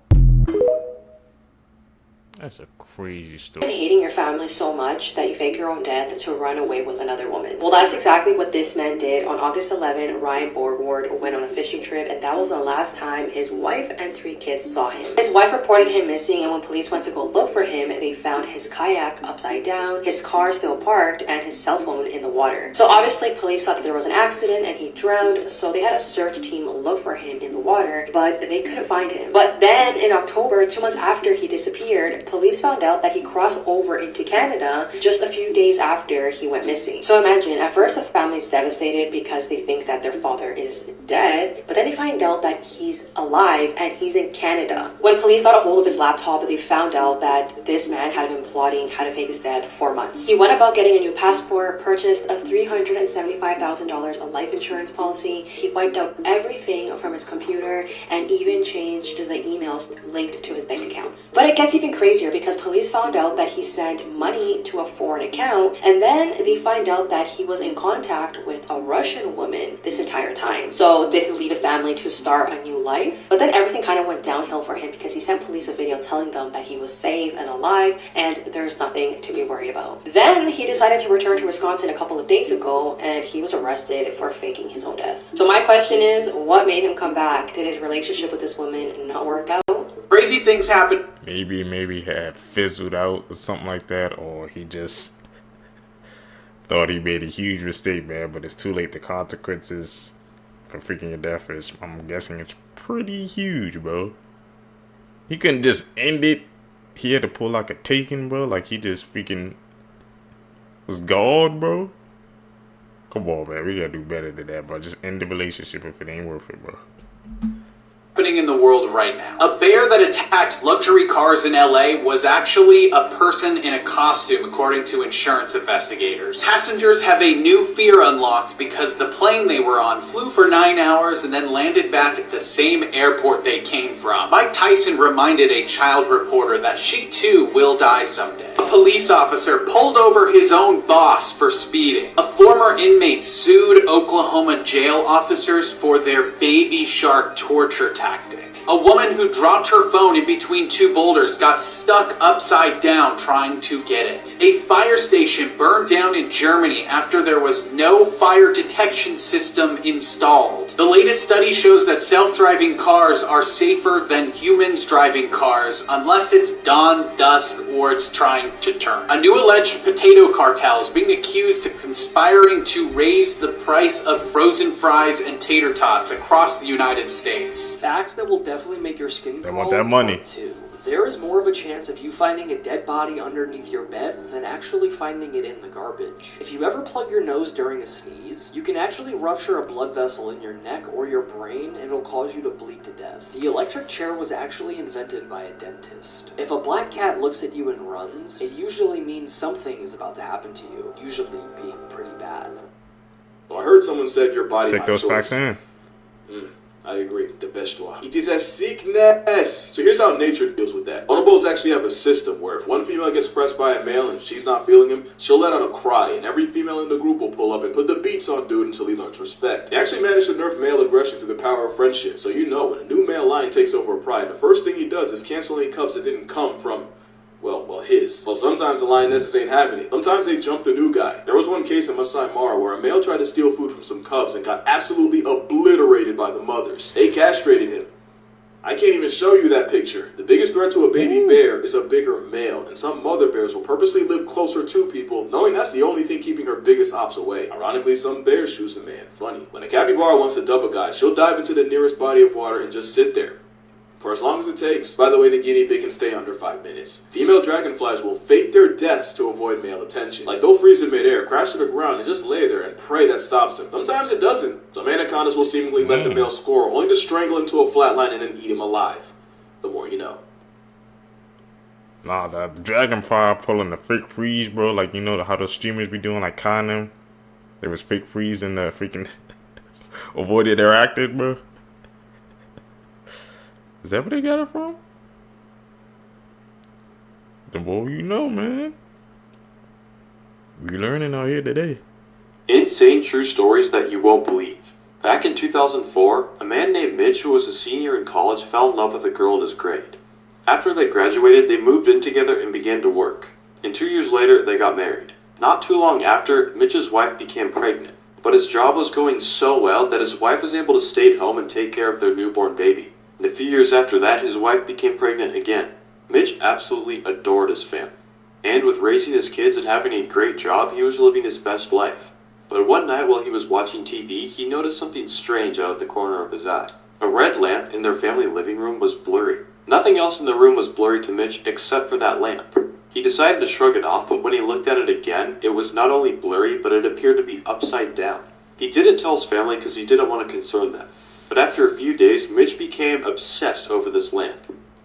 That's a crazy story. And hating your family so much that you fake your own death to run away with another woman. Well, that's exactly what this man did. On August 11, Ryan Borgward went on a fishing trip, and that was the last time his wife and 3 kids saw him. His wife reported him missing, and when police went to go look for him, they found his kayak upside down, his car still parked, and his cell phone in the water. So obviously police thought that there was an accident and he drowned, so they had a search team look for him in the water, but they couldn't find him. But then in October, 2 months after he disappeared, police found out that he crossed over into Canada just a few days after he went missing. So imagine, at first the family's devastated because they think that their father is dead, but then they find out that he's alive and he's in Canada. When police got a hold of his laptop, they found out that this man had been plotting how to fake his death for months. He went about getting a new passport, purchased a $375,000 life insurance policy. He wiped out everything from his computer and even changed the emails linked to his bank accounts. But it gets even crazier because police found out that he sent money to a foreign account, and then they find out that he was in contact with a Russian woman this entire time. So did he leave his family to start a new life? But then everything kind of went downhill for him because he sent police a video telling them that he was safe and alive and there's nothing to be worried about. Then he decided to return to Wisconsin a couple of days ago, and he was arrested for faking his own death. So my question is, what made him come back? Did his relationship with this woman not work out? Crazy things happen. Maybe he had fizzled out or something like that, or he just thought he made a huge mistake, man, but it's too late. The consequences for freaking your death is, I'm guessing, it's pretty huge, bro. He couldn't just end it. He had to pull like a Taken, bro. Like he just freaking was gone, bro. Come on, man. We gotta do better than that, bro. Just end the relationship if it ain't worth it, bro. Happening in the world right now. A bear that attacked luxury cars in LA was actually a person in a costume, according to insurance investigators. Passengers have a new fear unlocked because the plane they were on flew for 9 hours and then landed back at the same airport they came from. Mike Tyson reminded a child reporter that she too will die someday. A police officer pulled over his own boss for speeding. A former inmate sued Oklahoma jail officers for their baby shark torture tactic. A woman who dropped her phone in between two boulders got stuck upside down trying to get it. A fire station burned down in Germany after there was no fire detection system installed. The latest study shows that self-driving cars are safer than humans driving cars unless it's dawn, dusk, or it's trying to turn. A new alleged potato cartel is being accused of conspiring to raise the price of frozen fries and tater tots across the United States. Facts that will definitely make your skin They crawl. want that money. Too. There is more of a chance of you finding a dead body underneath your bed than actually finding it in the garbage. If you ever plug your nose during a sneeze, you can actually rupture a blood vessel in your neck or your brain and it'll cause you to bleed to death. The electric chair was actually invented by a dentist. If a black cat looks at you and runs, it usually means something is about to happen to you, usually being pretty bad. Well, I heard someone said your body. Take those facts in. I agree. The best one. It is a sickness. So here's how nature deals with that. Bonobos actually have a system where if one female gets pressed by a male and she's not feeling him, she'll let out a cry, and every female in the group will pull up and put the beats on dude until he learns respect. They actually managed to nerf male aggression through the power of friendship. So you know when a new male lion takes over a pride, the first thing he does is cancel any cubs that didn't come from his. Well, sometimes the lionesses ain't having it. Sometimes they jump the new guy. There was one case in Masai Mara where a male tried to steal food from some cubs and got absolutely obliterated by the mothers. They castrated him. I can't even show you that picture. The biggest threat to a baby bear is a bigger male, and some mother bears will purposely live closer to people, knowing that's the only thing keeping her biggest ops away. Ironically, some bears choose a man. Funny. When a capybara wants to dub a guy, she'll dive into the nearest body of water and just sit there. For as long as it takes. By the way, the guinea pig can stay under 5 minutes. Female dragonflies will fake their deaths to avoid male attention. Like they'll freeze in midair, crash to the ground, and just lay there and pray that stops them. Sometimes it doesn't. Some anacondas will seemingly let the male score, only to strangle him to a flatline and then eat him alive. The more you know. Nah, the dragonfly pulling the fake freeze, bro. Like, you know how those streamers be doing, like, con them? There was fake freeze and the freaking avoided their acted, bro. Is that where they got it from? The more you know, man. We learning out here today. Insane true stories that you won't believe. Back in 2004, a man named Mitch who was a senior in college fell in love with a girl in his grade. After they graduated, they moved in together and began to work. And 2 years later, they got married. Not too long after, Mitch's wife became pregnant. But his job was going so well that his wife was able to stay at home and take care of their newborn baby. And a few years after that, his wife became pregnant again. Mitch absolutely adored his family. And with raising his kids and having a great job, he was living his best life. But one night while he was watching TV, he noticed something strange out of the corner of his eye. A red lamp in their family living room was blurry. Nothing else in the room was blurry to Mitch except for that lamp. He decided to shrug it off, but when he looked at it again, it was not only blurry, but it appeared to be upside down. He didn't tell his family because he didn't want to concern them. But after a few days, Mitch became obsessed over this lamp.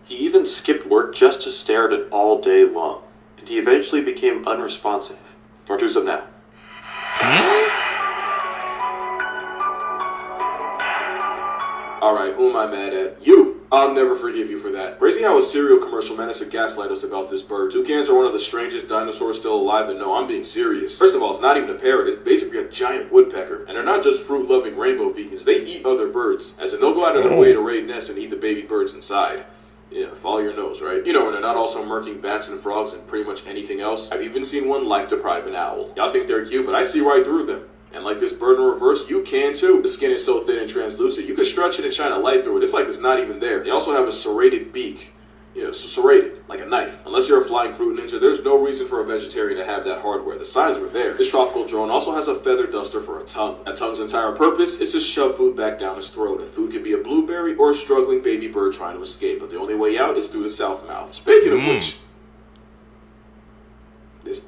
He even skipped work just to stare at it all day long. And he eventually became unresponsive. Part 2's up now. Alright, who am I mad at? You! I'll never forgive you for that. Crazy how a cereal commercial managed to gaslight us about this bird. Toucans are one of the strangest dinosaurs still alive, and no, I'm being serious. First of all, it's not even a parrot, it's basically a giant woodpecker. And they're not just fruit-loving rainbow vegans, they eat other birds. As in, they'll go out of their way to raid nests and eat the baby birds inside. Yeah, follow your nose, right? You know, and they're not also murking bats and frogs and pretty much anything else. I've even seen one life-deprive an owl. Y'all think they're cute, but I see right through them. And like this bird in reverse, you can too. The skin is so thin and translucent, you can stretch it and shine a light through it. It's like it's not even there. They also have a serrated beak. You know, serrated, like a knife. Unless you're a flying fruit ninja, there's no reason for a vegetarian to have that hardware. The signs were there. This tropical drone also has a feather duster for a tongue. That tongue's entire purpose is to shove food back down his throat. And food can be a blueberry or a struggling baby bird trying to escape. But the only way out is through the south mouth. Speaking of which,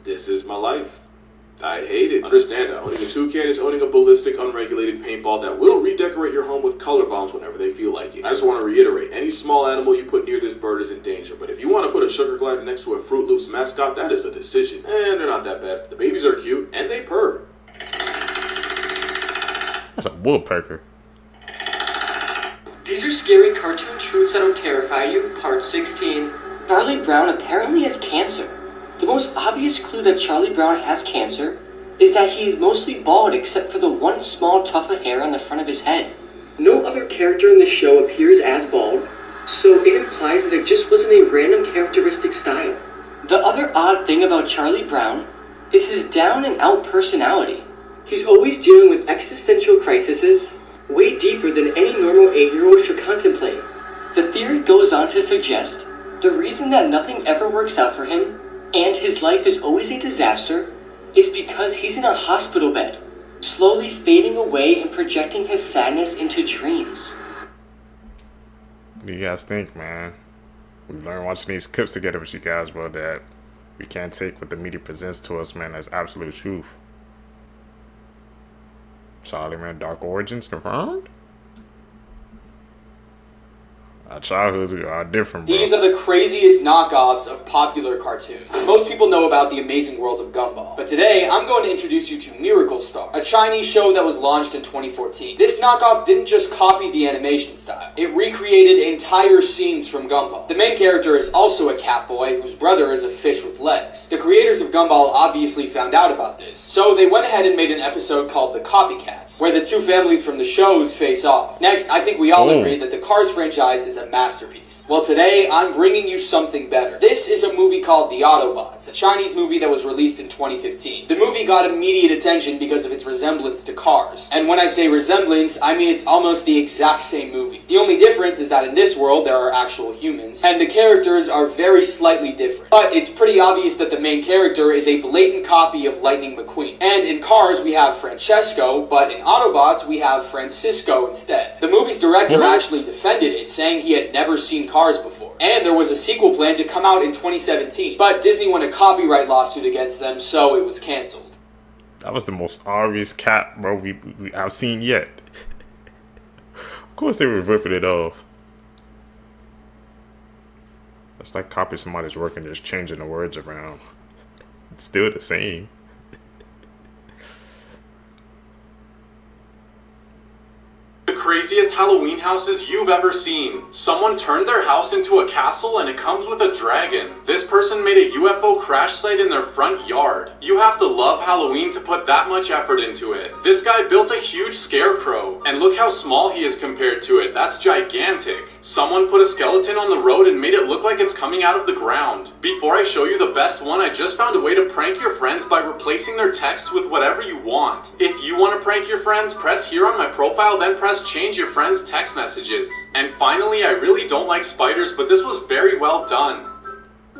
this is my life. I hate it. Understand that owning a toucan is owning a ballistic, unregulated paintball that will redecorate your home with color bombs whenever they feel like it. I just want to reiterate, any small animal you put near this bird is in danger, but if you want to put a sugar glider next to a Fruit Loops mascot, that is a decision. And they're not that bad. The babies are cute, and they purr. That's a woodpecker. These are scary cartoon truths that'll terrify you, part 16. Charlie Brown apparently has cancer. The most obvious clue that Charlie Brown has cancer is that he is mostly bald except for the one small tuft of hair on the front of his head. No other character in the show appears as bald, so it implies that it just wasn't a random characteristic style. The other odd thing about Charlie Brown is his down-and-out personality. He's always dealing with existential crises, way deeper than any normal 8-year-old should contemplate. The theory goes on to suggest the reason that nothing ever works out for him, and his life is always a disaster, is because he's in a hospital bed, slowly fading away and projecting his sadness into dreams. What do you guys think, man? We learned watching these clips together with you guys, bro, that we can't take what the media presents to us, man, as absolute truth. Charlie, man, Dark Origins confirmed? Our childhoods are different, bro. These are the craziest knockoffs of popular cartoons. Most people know about the amazing world of Gumball. But today, I'm going to introduce you to Miracle Star, a Chinese show that was launched in 2014. This knockoff didn't just copy the animation style. It recreated entire scenes from Gumball. The main character is also a cat boy, whose brother is a fish with legs. The creators of Gumball obviously found out about this. So they went ahead and made an episode called The Copycats, where the two families from the shows face off. Next, I think we all agree that the Cars franchise is a masterpiece. Well, today I'm bringing you something better. This is a movie called The Autobots, a Chinese movie that was released in 2015. The movie got immediate attention because of its resemblance to Cars. And when I say resemblance, I mean it's almost the exact same movie. The only difference is that in this world there are actual humans, and the characters are very slightly different. But it's pretty obvious that the main character is a blatant copy of Lightning McQueen. And in Cars we have Francesco, but in Autobots we have Francisco instead. The movie's director actually defended it, saying he had never seen Cars before. And there was a sequel planned to come out in 2017, but Disney won a copyright lawsuit against them, so it was cancelled. That was the most obvious cat, bro, I've seen yet. Of course they were ripping it off. That's like copying somebody's work and just changing the words around. It's still the same. Craziest Halloween houses you've ever seen. Someone turned their house into a castle and it comes with a dragon. This person made a UFO crash site in their front yard. You have to love Halloween to put that much effort into it. This guy built a huge scarecrow, and look how small he is compared to it. That's gigantic. Someone put a skeleton on the road and made it look like it's coming out of the ground. Before I show you the best one, I just found a way to prank your friends by replacing their texts with whatever you want. If you want to prank your friends, press here on my profile, then press change your friends' text messages. And finally, I really don't like spiders, but this was very well done.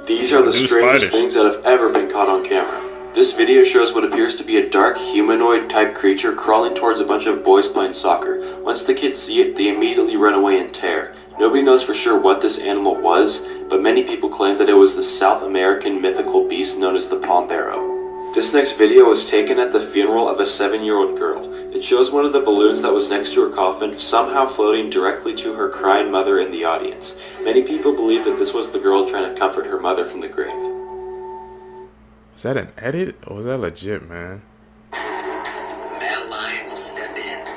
These are the strangest things that have ever been caught on camera. This video shows what appears to be a dark humanoid type creature crawling towards a bunch of boys playing soccer. Once the kids see it, they immediately run away and tear. Nobody knows for sure what this animal was, but many people claim that it was the South American mythical beast known as the Pombero. This next video was taken at the funeral of a 7-year-old girl. It shows one of the balloons that was next to her coffin somehow floating directly to her crying mother in the audience. Many people believe that this was the girl trying to comfort her mother from the grave. Is that an edit or was that legit, man? Male Lion will step in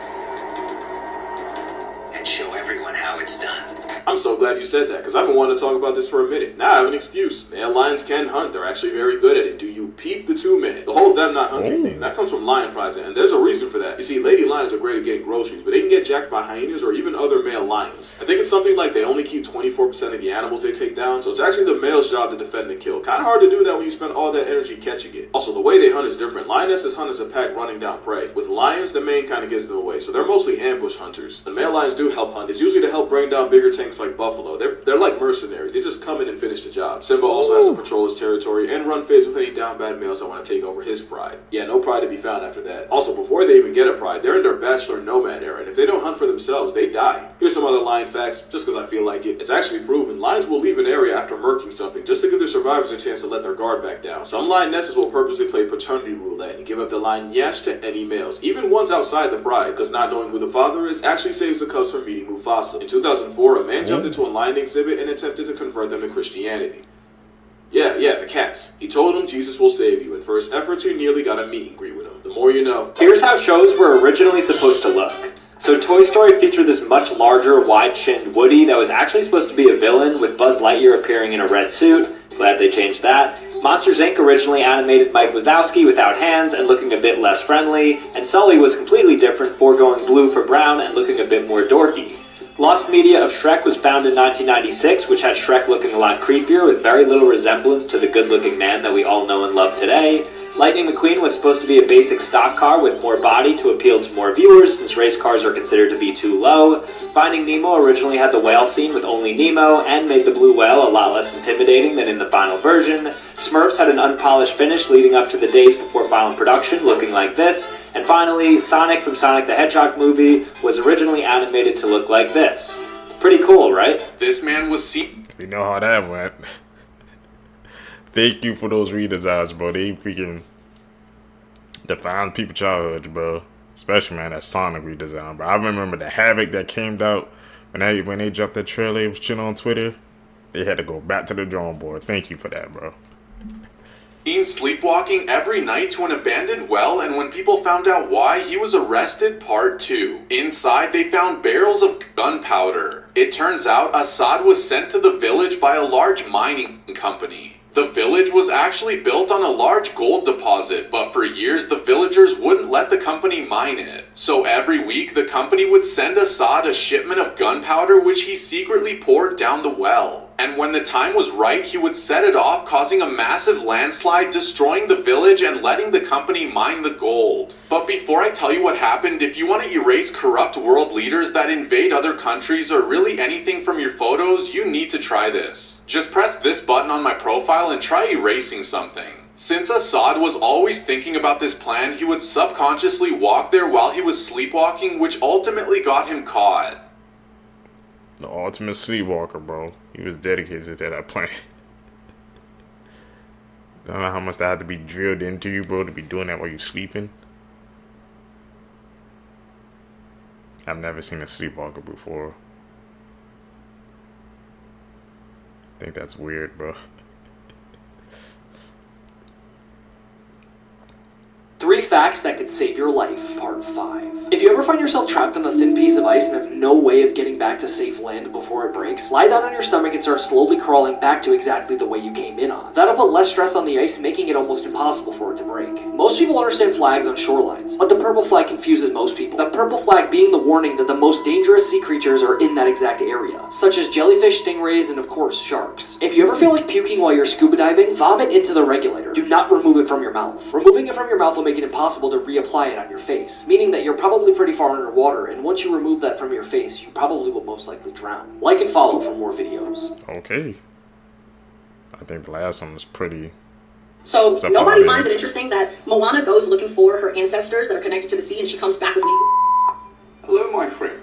and show everyone how it's done. I'm so glad you said that, because I've been wanting to talk about this for a minute. Now I have an excuse. Male lions can hunt. They're actually very good at it. Do you peep the 2-minute? The whole them not hunting thing, that comes from lion pride, and there's a reason for that. You see, lady lions are great at getting groceries, but they can get jacked by hyenas or even other male lions. I think it's something like they only keep 24% of the animals they take down, so it's actually the male's job to defend and kill. Kind of hard to do that when you spend all that energy catching it. Also, the way they hunt is different. Lionesses hunt as a pack running down prey. With lions, the mane kind of gives them away, so they're mostly ambush hunters. The male lions do help hunt. It's usually to help bring down bigger tanks like buffalo. They're like mercenaries. They just come in and finish the job. Simba also has to patrol his territory and run phase with any down bad males that want to take over his pride. Yeah, no pride to be found after that. Also, before they even get a pride, they're in their bachelor nomad era, and if they don't hunt for themselves, they die. Here's some other lion facts, just because I feel like it. It's actually proven. Lions will leave an area after murking something, just to give their survivors a chance to let their guard back down. Some lionesses will purposely play paternity roulette and give up the lion yash to any males, even ones outside the pride, because not knowing who the father is actually saves the cubs from meeting Mufasa. In 2004, a man jumped into a lion exhibit and attempted to convert them to Christianity. Yeah, the cats. He told them Jesus will save you, and for his efforts he nearly got a meet and greet with him. The more you know. Here's how shows were originally supposed to look. So Toy Story featured this much larger, wide-chinned Woody that was actually supposed to be a villain, with Buzz Lightyear appearing in a red suit. Glad they changed that. Monsters Inc. originally animated Mike Wazowski without hands and looking a bit less friendly, and Sully was completely different, foregoing blue for brown and looking a bit more dorky. Lost media of Shrek was found in 1996, which had Shrek looking a lot creepier with very little resemblance to the good-looking man that we all know and love today. Lightning McQueen was supposed to be a basic stock car with more body to appeal to more viewers, since race cars are considered to be too low. Finding Nemo originally had the whale scene with only Nemo, and made the blue whale a lot less intimidating than in the final version. Smurfs had an unpolished finish leading up to the days before final production, looking like this. And finally, Sonic from Sonic the Hedgehog movie was originally animated to look like this. Pretty cool, right? This man was seen. We know how that went. Thank you for those redesigns, bro. They freaking defined people's childhoods, bro. Especially, man, that Sonic redesign, bro. I remember the Havoc that came out when they dropped that trailer. It was chilling on Twitter. They had to go back to the drawing board. Thank you for that, bro. Seen sleepwalking every night to an abandoned well, and when people found out why, he was arrested. Part 2. Inside, they found barrels of gunpowder. It turns out Assad was sent to the village by a large mining company. The village was actually built on a large gold deposit, but for years the villagers wouldn't let the company mine it. So every week the company would send Assad a shipment of gunpowder which he secretly poured down the well. And when the time was right, he would set it off, causing a massive landslide, destroying the village and letting the company mine the gold. But before I tell you what happened, if you want to erase corrupt world leaders that invade other countries or really anything from your photos, you need to try this. Just press this button on my profile and try erasing something. Since Assad was always thinking about this plan, he would subconsciously walk there while he was sleepwalking, which ultimately got him caught. The ultimate sleepwalker, bro. He was dedicated to that plan. Don't know how much that had to be drilled into you, bro, to be doing that while you're sleeping. I've never seen a sleepwalker before. I think that's weird, bro. 3 facts that could save your life, part 5. If you ever find yourself trapped on a thin piece of ice and have no way of getting back to safe land before it breaks, lie down on your stomach and start slowly crawling back to exactly the way you came in on. That'll put less stress on the ice, making it almost impossible for it to break. Most people understand flags on shorelines, but the purple flag confuses most people. The purple flag being the warning that the most dangerous sea creatures are in that exact area, such as jellyfish, stingrays, and of course, sharks. If you ever feel like puking while you're scuba diving, vomit into the regulator. Do not remove it from your mouth. Removing it from your mouth will make it impossible to reapply it on your face, meaning that you're probably pretty far underwater, and once you remove that from your face, you probably will most likely drown. Like and follow for more videos. Okay. I think the last one was pretty... So, nobody finds it interesting that Moana goes looking for her ancestors that are connected to the sea and she comes back with new... Hello, my friend.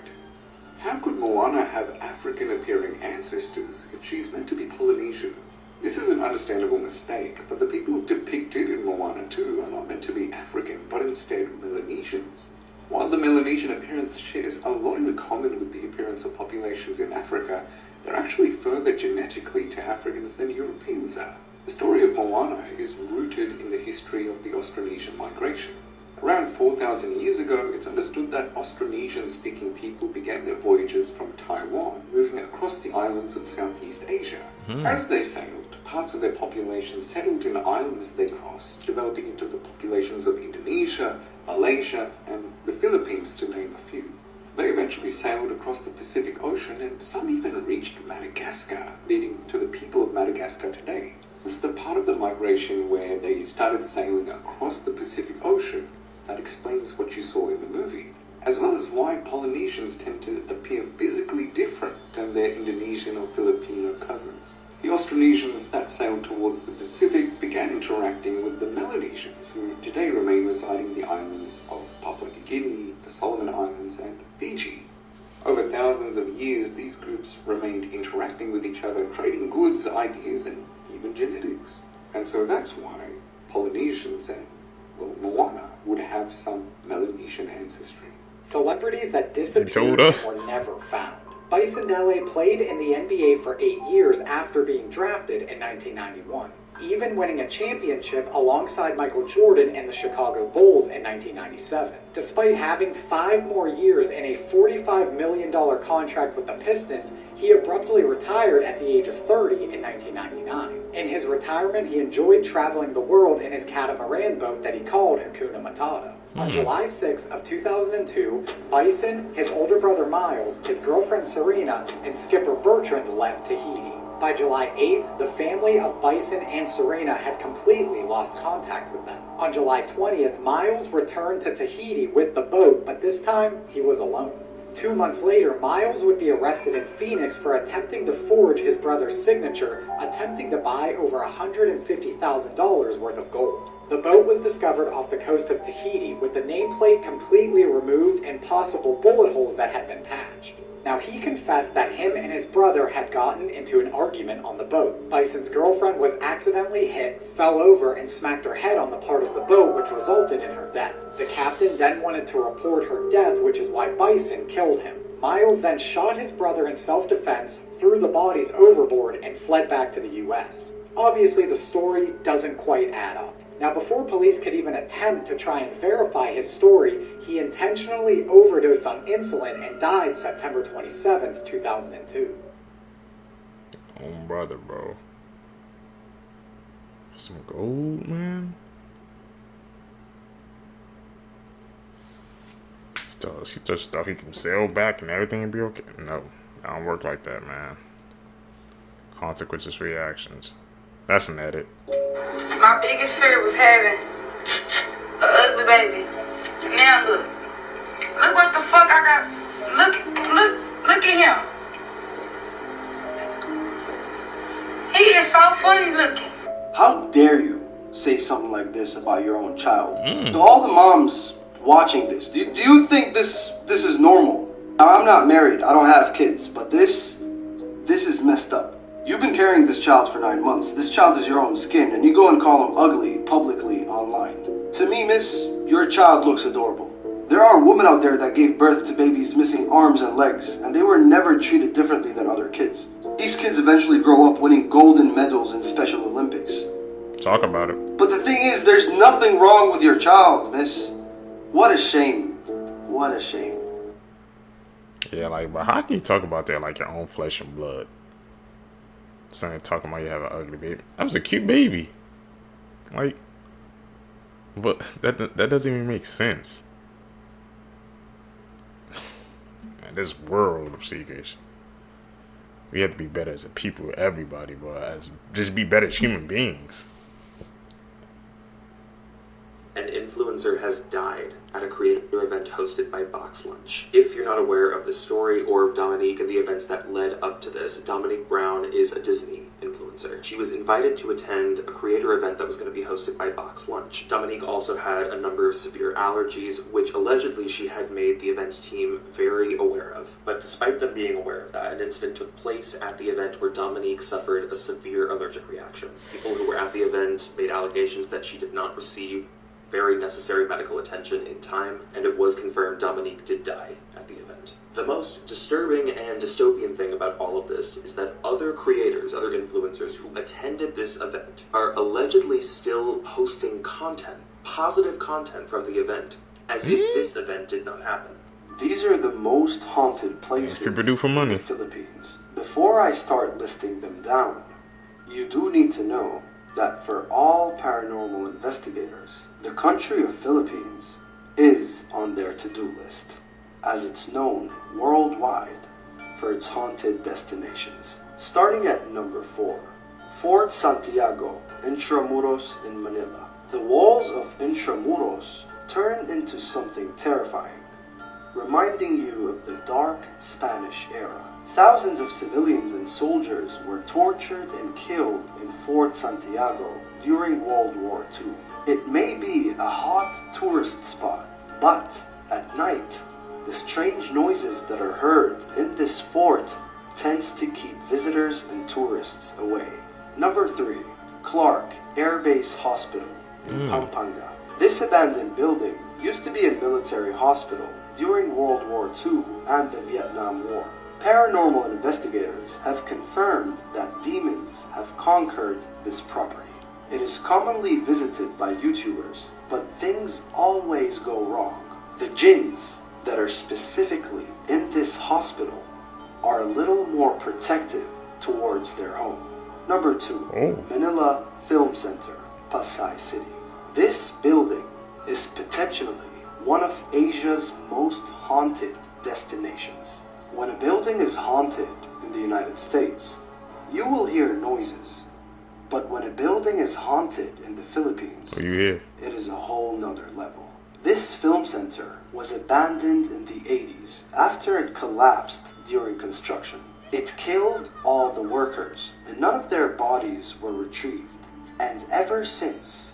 How could Moana have African-appearing ancestors if she's meant to be Polynesian? This is an understandable mistake, but the people depicted in Moana 2 are not meant to be African, but instead Melanesians. While the Melanesian appearance shares a lot in common with the appearance of populations in Africa, they're actually further genetically to Africans than Europeans are. The story of Moana is rooted in the history of the Austronesian migration. Around 4,000 years ago, it's understood that Austronesian-speaking people began their voyages from Taiwan, moving across the islands of Southeast Asia. As they sailed, parts of their population settled in islands they crossed, developing into the populations of Indonesia, Malaysia, and the Philippines, to name a few. They eventually sailed across the Pacific Ocean, and some even reached Madagascar, leading to the people of Madagascar today. It's the part of the migration where they started sailing across the Pacific Ocean that explains what you saw in the movie, as well as why Polynesians tend to appear physically different than their Indonesian or Filipino cousins. The Austronesians that sailed towards the Pacific began interacting with the Melanesians, who today remain residing in the islands of Papua New Guinea, the Solomon Islands, and Fiji. Over thousands of years, these groups remained interacting with each other, trading goods, ideas, and even genetics. And so that's why Polynesians and, well, Moana would have some Melanesian ancestry. Celebrities that disappeared and were never found. Bison Dele played in the NBA for 8 years after being drafted in 1991, even winning a championship alongside Michael Jordan and the Chicago Bulls in 1997. Despite having 5 more years in a $45 million contract with the Pistons, he abruptly retired at the age of 30 in 1999. In his retirement, he enjoyed traveling the world in his catamaran boat that he called Hakuna Matata. On July 6th of 2002, Bison, his older brother Miles, his girlfriend Serena, and skipper Bertrand left Tahiti. By July 8th, the family of Bison and Serena had completely lost contact with them. On July 20th, Miles returned to Tahiti with the boat, but this time he was alone. 2 months later, Miles would be arrested in Phoenix for attempting to forge his brother's signature, attempting to buy over $150,000 worth of gold. The boat was discovered off the coast of Tahiti with the nameplate completely removed and possible bullet holes that had been patched. Now, he confessed that him and his brother had gotten into an argument on the boat. Bison's girlfriend was accidentally hit, fell over, and smacked her head on the part of the boat, which resulted in her death. The captain then wanted to report her death, which is why Bison killed him. Miles then shot his brother in self-defense, threw the bodies overboard, and fled back to the US. Obviously, the story doesn't quite add up. Now, before police could even attempt to try and verify his story, he intentionally overdosed on insulin and died September 27th, 2002. Oh, brother, bro. For some gold, man? He just thought he can sail back and everything would be okay. No, I don't work like that, man. Consequences, reactions. That's an edit. My biggest fear was having an ugly baby. Now look what the fuck I got. Look at him. He is so funny looking. How dare you say something like this about your own child? To all the moms watching this, do you think this is normal? Now, I'm not married, I don't have kids, but this is messed up. You've been carrying this child for 9 months. This child is your own skin, and you go and call him ugly publicly online. To me, miss, your child looks adorable. There are women out there that gave birth to babies missing arms and legs, and they were never treated differently than other kids. These kids eventually grow up winning golden medals in Special Olympics. Talk about it. But the thing is, there's nothing wrong with your child, miss. What a shame. What a shame. Yeah, like, but how can you talk about that like your own flesh and blood? Saying talking about you have an ugly baby. That was a cute baby. Like, but that doesn't even make sense. Man, this world of secrets. We have to be better as a people, everybody, but just be better as human beings. An influencer has died at a creator event hosted by Box Lunch. If you're not aware of the story or of Dominique and the events that led up to this, Dominique Brown is a Disney influencer. She was invited to attend a creator event that was going to be hosted by Box Lunch. Dominique also had a number of severe allergies, which allegedly she had made the events team very aware of. But despite them being aware of that, an incident took place at the event where Dominique suffered a severe allergic reaction. People who were at the event made allegations that she did not receive very necessary medical attention in time, and it was confirmed Dominique did die at the event. The most disturbing and dystopian thing about all of this is that other creators, other influencers who attended this event are allegedly still posting content, positive content from the event, as if this event did not happen. These are the most haunted places people do for money. in the Philippines. Before I start listing them down, you do need to know that for all paranormal investigators, the country of Philippines is on their to-do list, as it's known worldwide for its haunted destinations. Starting at number 4, Fort Santiago, Intramuros in Manila. The walls of Intramuros turn into something terrifying, reminding you of the dark Spanish era. Thousands of civilians and soldiers were tortured and killed in Fort Santiago during World War II. It may be a hot tourist spot, but at night, the strange noises that are heard in this fort tends to keep visitors and tourists away. Number 3, Clark Air Base Hospital in Pampanga. This abandoned building used to be a military hospital during World War II and the Vietnam War. Paranormal investigators have confirmed that demons have conquered this property. It is commonly visited by YouTubers, but things always go wrong. The jinns that are specifically in this hospital are a little more protective towards their home. Number 2, Manila Film Center, Pasay City. This building is potentially one of Asia's most haunted destinations. When a building is haunted in the United States, you will hear noises. But when a building is haunted in the Philippines, it is a whole nother level. This film center was abandoned in the 80s after it collapsed during construction. It killed all the workers, and none of their bodies were retrieved. And ever since,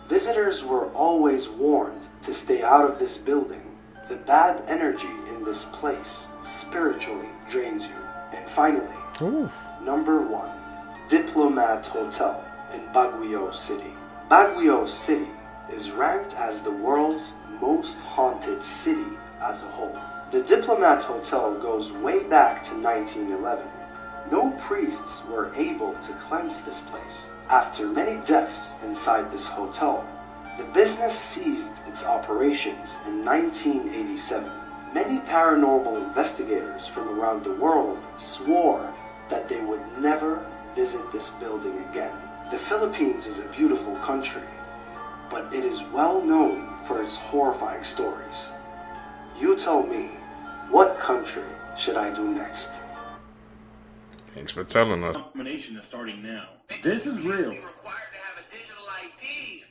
visitors were always warned to stay out of this building. The bad energy in this place spiritually drains you. And finally, number 1, Diplomat Hotel in Baguio City. Baguio City is ranked as the world's most haunted city as a whole. The Diplomat Hotel goes way back to 1911. No priests were able to cleanse this place. After many deaths inside this hotel, the business ceased its operations in 1987. Many paranormal investigators from around the world swore that they would never visit this building again. The Philippines is a beautiful country, but it is well known for its horrifying stories. You tell me, what country should I do next? Thanks for telling us. Combination is starting now. This is real. Required to have a digital ID.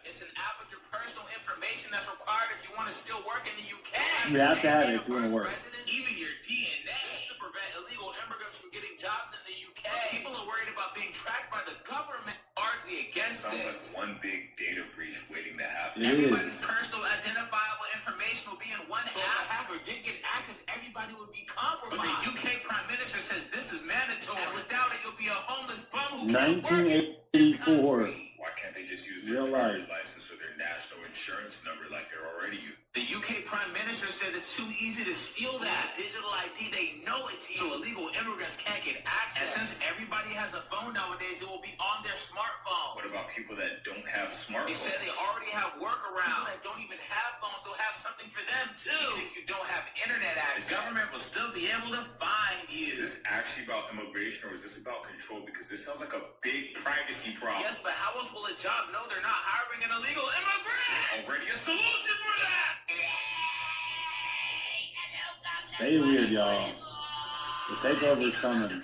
It's an app of your personal information that's required if you want to still work in the UK. You have to have it if you want to work. Even your DNA to prevent illegal immigrants from getting jobs in the UK. People are worried about being tracked by the government. Largely against it. Sounds like one big data breach waiting to happen. Everybody's personal identifiable information will be in one app. If a hacker did get access, everybody would be compromised. But the UK Prime Minister says this is mandatory. And without it, you'll be a homeless bum who 1984. Why can't they just use their driver's license or their national insurance number like they're already using? The UK Prime Minister said it's too easy to steal that. Digital ID, they know it's easy. So illegal immigrants can't get access. And since everybody has a phone nowadays, it will be on their smartphone. What about people that don't have smartphones? They said they already have workarounds. People that don't even have phones, they'll have something for them too. Even if you don't have internet access, the government will still be able to find you. Is this actually about immigration or is this about control? Because this sounds like a big privacy problem. Yes, but how else will a job know they're not hiring an illegal immigrant? Already a solution for that. Stay weird, y'all. The takeover's coming.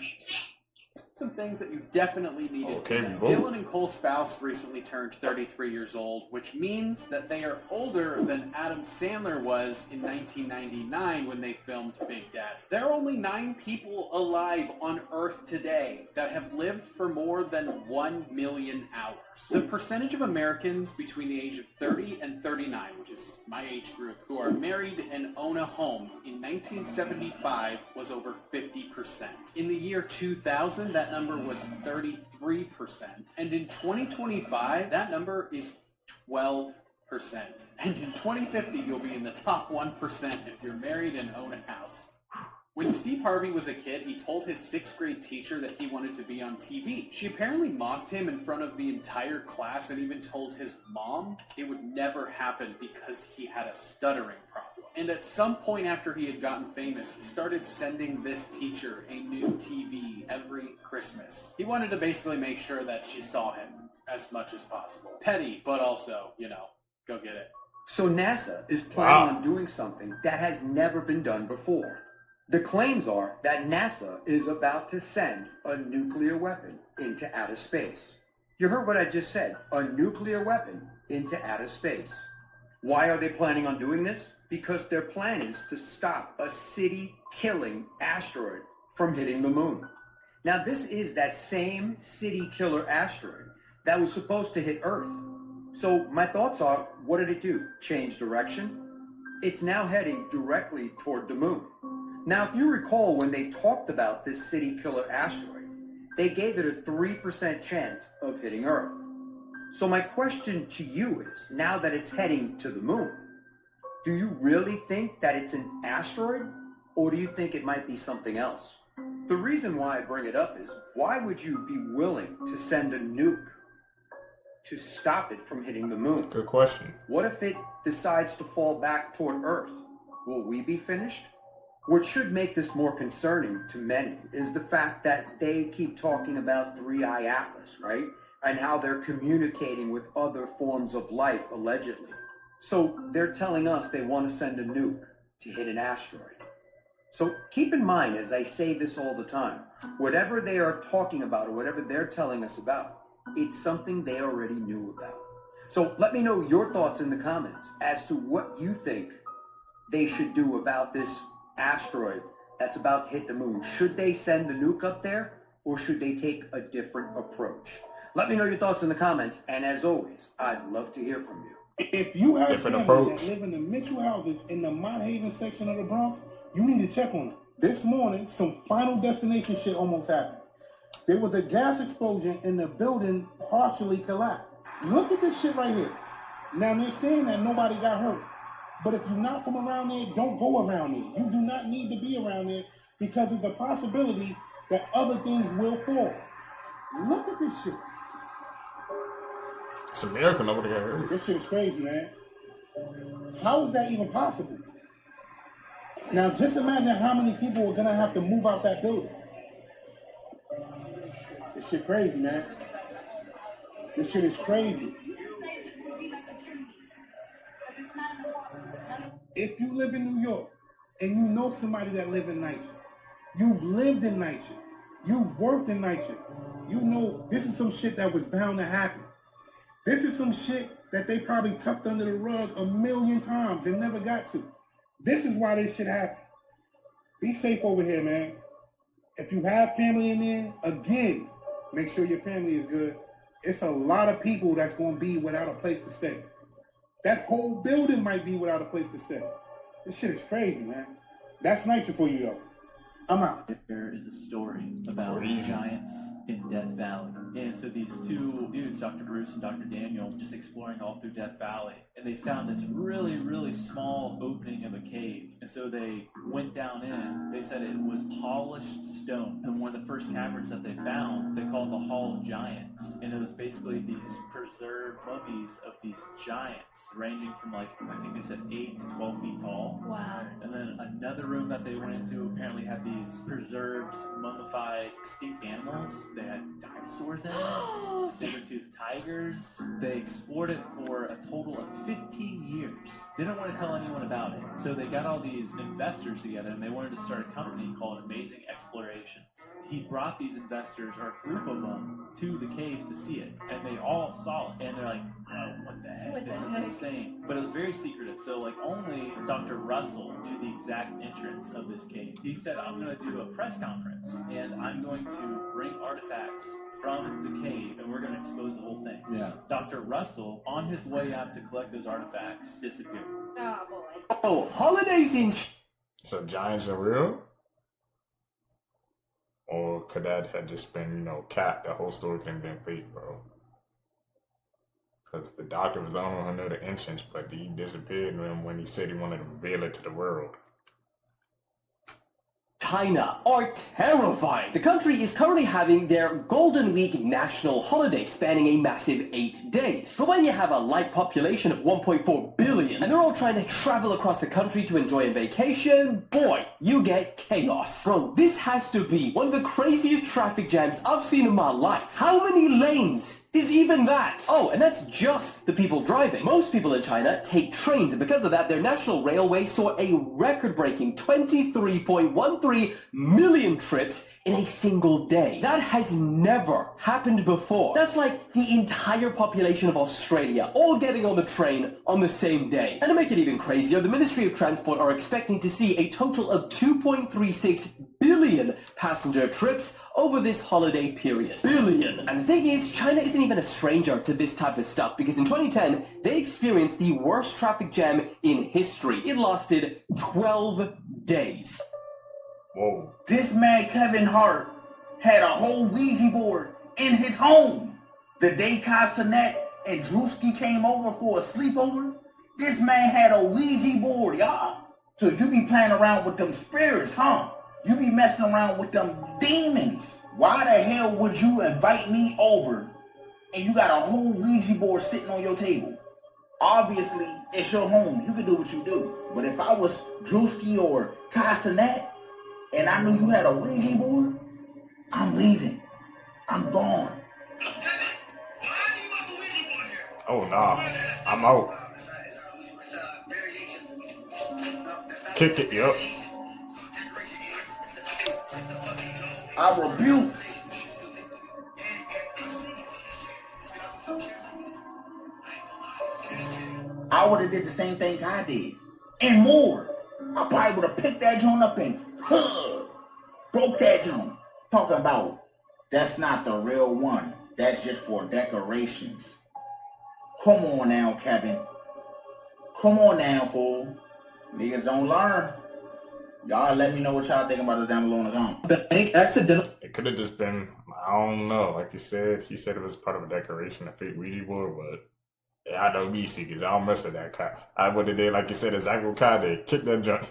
Some things that you definitely needed. Okay, Dylan and Cole's spouse recently turned 33 years old, which means that they are older than Adam Sandler was in 1999 when they filmed Big Daddy. There are only 9 people alive on Earth today that have lived for more than 1 million hours. The percentage of Americans between the age of 30 and 39, which is my age group, who are married and own a home in 1975 was over 50%. In the year 2000, that number was 33%. And in 2025, that number is 12%. And in 2050, you'll be in the top 1% if you're married and own a house. When Steve Harvey was a kid, he told his 6th grade teacher that he wanted to be on TV. She apparently mocked him in front of the entire class and even told his mom it would never happen because he had a stuttering problem. And at some point after he had gotten famous, he started sending this teacher a new TV every Christmas. He wanted to basically make sure that she saw him as much as possible. Petty, but also, go get it. So NASA is planning on doing something that has never been done before. The claims are that NASA is about to send a nuclear weapon into outer space. You heard what I just said, a nuclear weapon into outer space. Why are they planning on doing this? Because their plan is to stop a city-killing asteroid from hitting the moon. Now this is that same city-killer asteroid that was supposed to hit Earth. So my thoughts are, what did it do? Change direction? It's now heading directly toward the moon. Now, if you recall when they talked about this city-killer asteroid, they gave it a 3% chance of hitting Earth. So my question to you is, now that it's heading to the moon, do you really think that it's an asteroid, or do you think it might be something else? The reason why I bring it up is, why would you be willing to send a nuke to stop it from hitting the moon? Good question. What if it decides to fall back toward Earth? Will we be finished? What should make this more concerning to many is the fact that they keep talking about 3i Atlas, right? And how they're communicating with other forms of life, allegedly. So they're telling us they want to send a nuke to hit an asteroid. So keep in mind, as I say this all the time, whatever they are talking about or whatever they're telling us about, it's something they already knew about. So let me know your thoughts in the comments as to what you think they should do about this asteroid that's about to hit the moon. Should they send the nuke up there, or should they take a different approach? Let me know your thoughts in the comments, and as always, I'd love to hear from you. If you have Different family approach. that live in the Mitchell houses in the Mott Haven section of the Bronx, you need to check on them. This morning, some Final Destination shit almost happened. There was a gas explosion and the building partially collapsed. Look at this shit right here. Now they're saying that nobody got hurt. But if you're not from around there, don't go around there. You do not need to be around there because there's a possibility that other things will fall. Look at this shit. It's a miracle nobody got hurt. This shit is crazy, man. How is that even possible? Now just imagine how many people are gonna have to move out that building. This shit crazy, man. This shit is crazy. If you live in New York and you know somebody that live in NYCHA, you've lived in NYCHA, you've worked in NYCHA, you know this is some shit that was bound to happen. This is some shit that they probably tucked under the rug a million times and never got to. This is why this shit happened. Be safe over here, man. If you have family in there, again, make sure your family is good. It's a lot of people that's going to be without a place to stay. That whole building might be without a place to stay. This shit is crazy, man. That's NYCHA for you, though. I'm out. There is a story about giants in Death Valley. And so these two dudes, Dr. Bruce and Dr. Daniel, just exploring all through Death Valley. And they found this really, really small opening of a cave. And so they went down in. They said it was polished stone. And one of the first caverns that they found, they called the Hall of Giants. And it was basically these preserved mummies of these giants, ranging from like, I think they said 8 to 12 feet tall. Wow. And then another room that they went into apparently had these preserved, mummified, extinct animals. They had dinosaurs in it, saber-toothed tigers. They explored it for a total of 15 years. Didn't want to tell anyone about it. So they got all these investors together and they wanted to start a company called Amazing Explorations. He brought these investors, or a group of them, to the caves to see it. And they all saw it. And they're like, oh, what the heck? This is insane. But it was very secretive. So like only Dr. Russell knew the exact entrance of this cave. He said, I'm going to do a press conference. And I'm going to bring artifacts from the cave and we're going to expose the whole thing. Yeah. Dr. Russell, on his way out to collect those artifacts, disappeared. Oh, boy. Oh, holidays in... So giants are real? Or could that have just been, you know, cat? The whole story could have been fake, bro. Because the doctor was the only one who knew the entrance, but he disappeared when he said he wanted to reveal it to the world. China are terrifying. The country is currently having their Golden Week national holiday spanning a massive 8 days. But when you have a light population of 1.4 billion and they're all trying to travel across the country to enjoy a vacation, boy, you get chaos. Bro, this has to be one of the craziest traffic jams I've seen in my life. How many lanes is even that? Oh, and that's just the people driving. Most people in China take trains, and because of that, their national railway saw a record-breaking 23.13 million trips in a single day. That has never happened before. That's like the entire population of Australia all getting on the train on the same day. And to make it even crazier, the Ministry of Transport are expecting to see a total of 2.36 billion passenger trips over this holiday period. Billion! And the thing is, China isn't even a stranger to this type of stuff, because in 2010, they experienced the worst traffic jam in history. It lasted 12 days. Whoa. This man, Kevin Hart, had a whole Ouija board in his home. The day Castanet and Drewski came over for a sleepover, this man had a Ouija board, y'all. So you be playing around with them spirits, huh? You be messing around with them demons. Why the hell would you invite me over and you got a whole Ouija board sitting on your table? Obviously, it's your home. You can do what you do. But if I was Drewski or Castanet and I knew you had a Ouija board, I'm leaving. I'm gone. Oh, nah. I'm out. Kick it, yup. I rebuke. I would have did the same thing I did. And more. I probably would have picked that joint up and broke that joint. Talking about, that's not the real one. That's just for decorations. Come on now, Kevin. Come on now, fool. Niggas don't learn. Y'all let me know what y'all think about this down below in the comments. The bank accidentally. It could have just been, I don't know. Like you said, he said it was part of a decoration, a fake Ouija board, but yeah, I know me, Seekers. I don't mess with that crap. I would have did, like you said, exactly what Kai did. Kick that joint.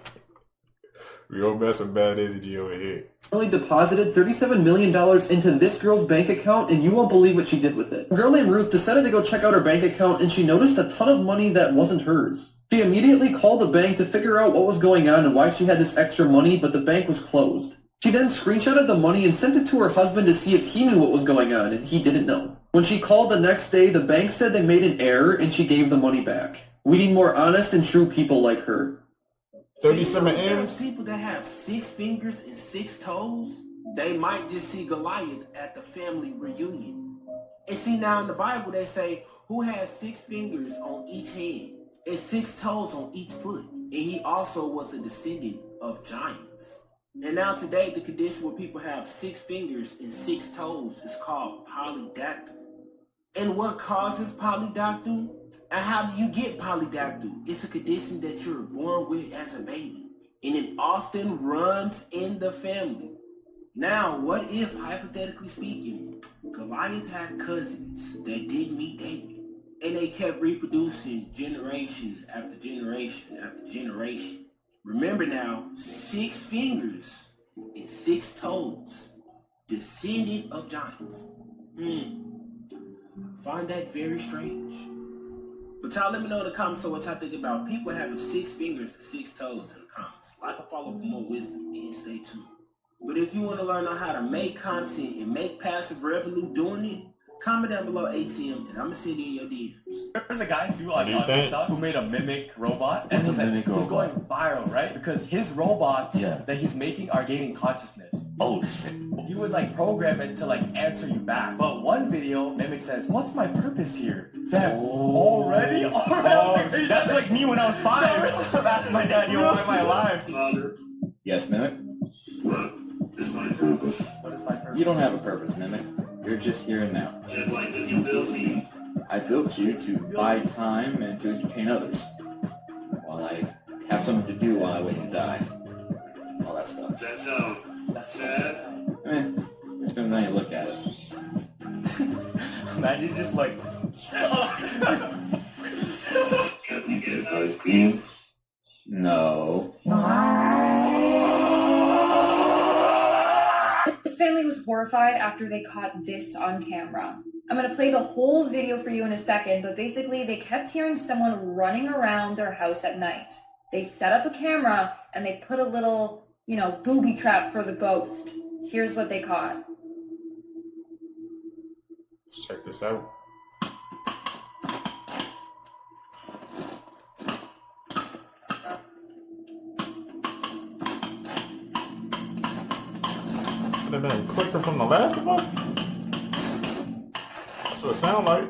We don't mess with bad energy over here. Really deposited $37 million into this girl's bank account, and you won't believe what she did with it. A girl named Ruth decided to go check out her bank account, and she noticed a ton of money that wasn't hers. She immediately called the bank to figure out what was going on and why she had this extra money, but the bank was closed. She then screenshotted the money and sent it to her husband to see if he knew what was going on, and he didn't know. When she called the next day, the bank said they made an error, and she gave the money back. We need more honest and true people like her. 37 M's. People that have 6 fingers and 6 toes, they might just see Goliath at the family reunion. And see, now in the Bible they say, who has 6 fingers on each hand and 6 toes on each foot? And he also was a descendant of giants. And now today, the condition where people have 6 fingers and 6 toes is called polydactyl. And what causes polydactyl? And how do you get polydactyl? It's a condition that you're born with as a baby. And it often runs in the family. Now, what if, hypothetically speaking, Goliath had cousins that didn't meet David? And they kept reproducing generation after generation after generation. Remember now, 6 fingers and 6 toes. Descendant of giants. Find that very strange. But y'all let me know in the comments what y'all think about people having 6 fingers and 6 toes in the comments. Like and follow for more wisdom and stay tuned. But if you want to learn on how to make content and make passive revenue doing it, comment down below ATM and I'm going to send you in your DMs. There's a guy too on TikTok who made a mimic robot. And he's going viral, right? Because his robots that he's making are gaining consciousness. Oh shit. He would like program it to like answer you back. But one video, Mimic says, "What's my purpose here?" Fam, already? That's like me when I was 5. That's my dad, you ruined my life. Yes, Mimic? What is my purpose? You don't have a purpose, Mimic. You're just here and now. Just like did you build me? I built you to buy time and to entertain others. While I have something to do while I wait and die. All that stuff. That sound sad? I mean, it's been nice to look at it. Imagine just like... Can you get ice cream? No. This family was horrified after they caught this on camera. I'm going to play the whole video for you in a second, but basically they kept hearing someone running around their house at night. They set up a camera and they put a little, booby trap for the ghost. Here's what they caught. Let's check this out. Could have been Clifton from The Last of Us? That's what it sounds like.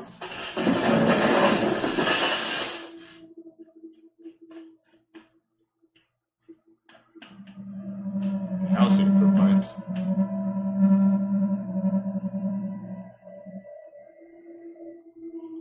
I don't see the footprints.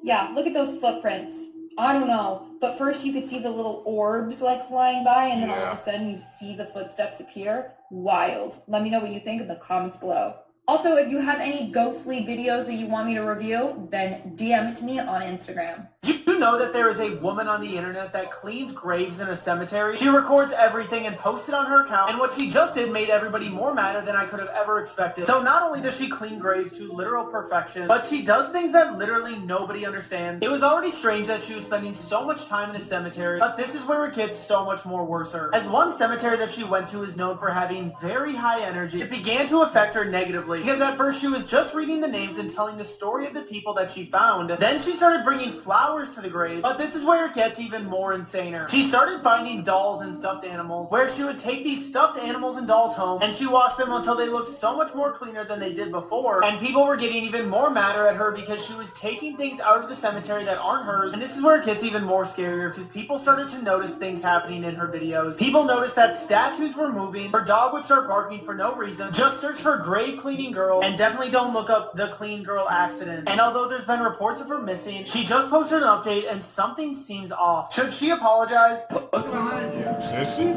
Yeah, look at those footprints. I don't know, but first you could see the little orbs like flying by, and then all of a sudden you see the footsteps appear. Wild. Let me know what you think in the comments below. Also, if you have any ghostly videos that you want me to review, then DM it to me on Instagram. Do you know that there is a woman on the internet that cleans graves in a cemetery? She records everything and posts it on her account, and what she just did made everybody more madder than I could have ever expected. So not only does she clean graves to literal perfection, but she does things that literally nobody understands. It was already strange that she was spending so much time in a cemetery, but this is where it gets so much more worser. As one cemetery that she went to is known for having very high energy, it began to affect her negatively. story, because at first she was just reading the names and telling the story of the people that she found. Then she started bringing flowers to the grave, but this is where it gets even more insaner. She started finding dolls and stuffed animals, where she would take these stuffed animals and dolls home, and she washed them until they looked so much more cleaner than they did before, and people were getting even more madder at her because she was taking things out of the cemetery that aren't hers. And this is where it gets even more scarier, because people started to notice things happening in her videos. People noticed that statues were moving, her dog would start barking for no reason. Just search for grave cleaning girl, and definitely don't look up the clean girl accident. And although there's been reports of her missing, she just posted an update and something seems off. Should she apologize? Look behind you. Should she?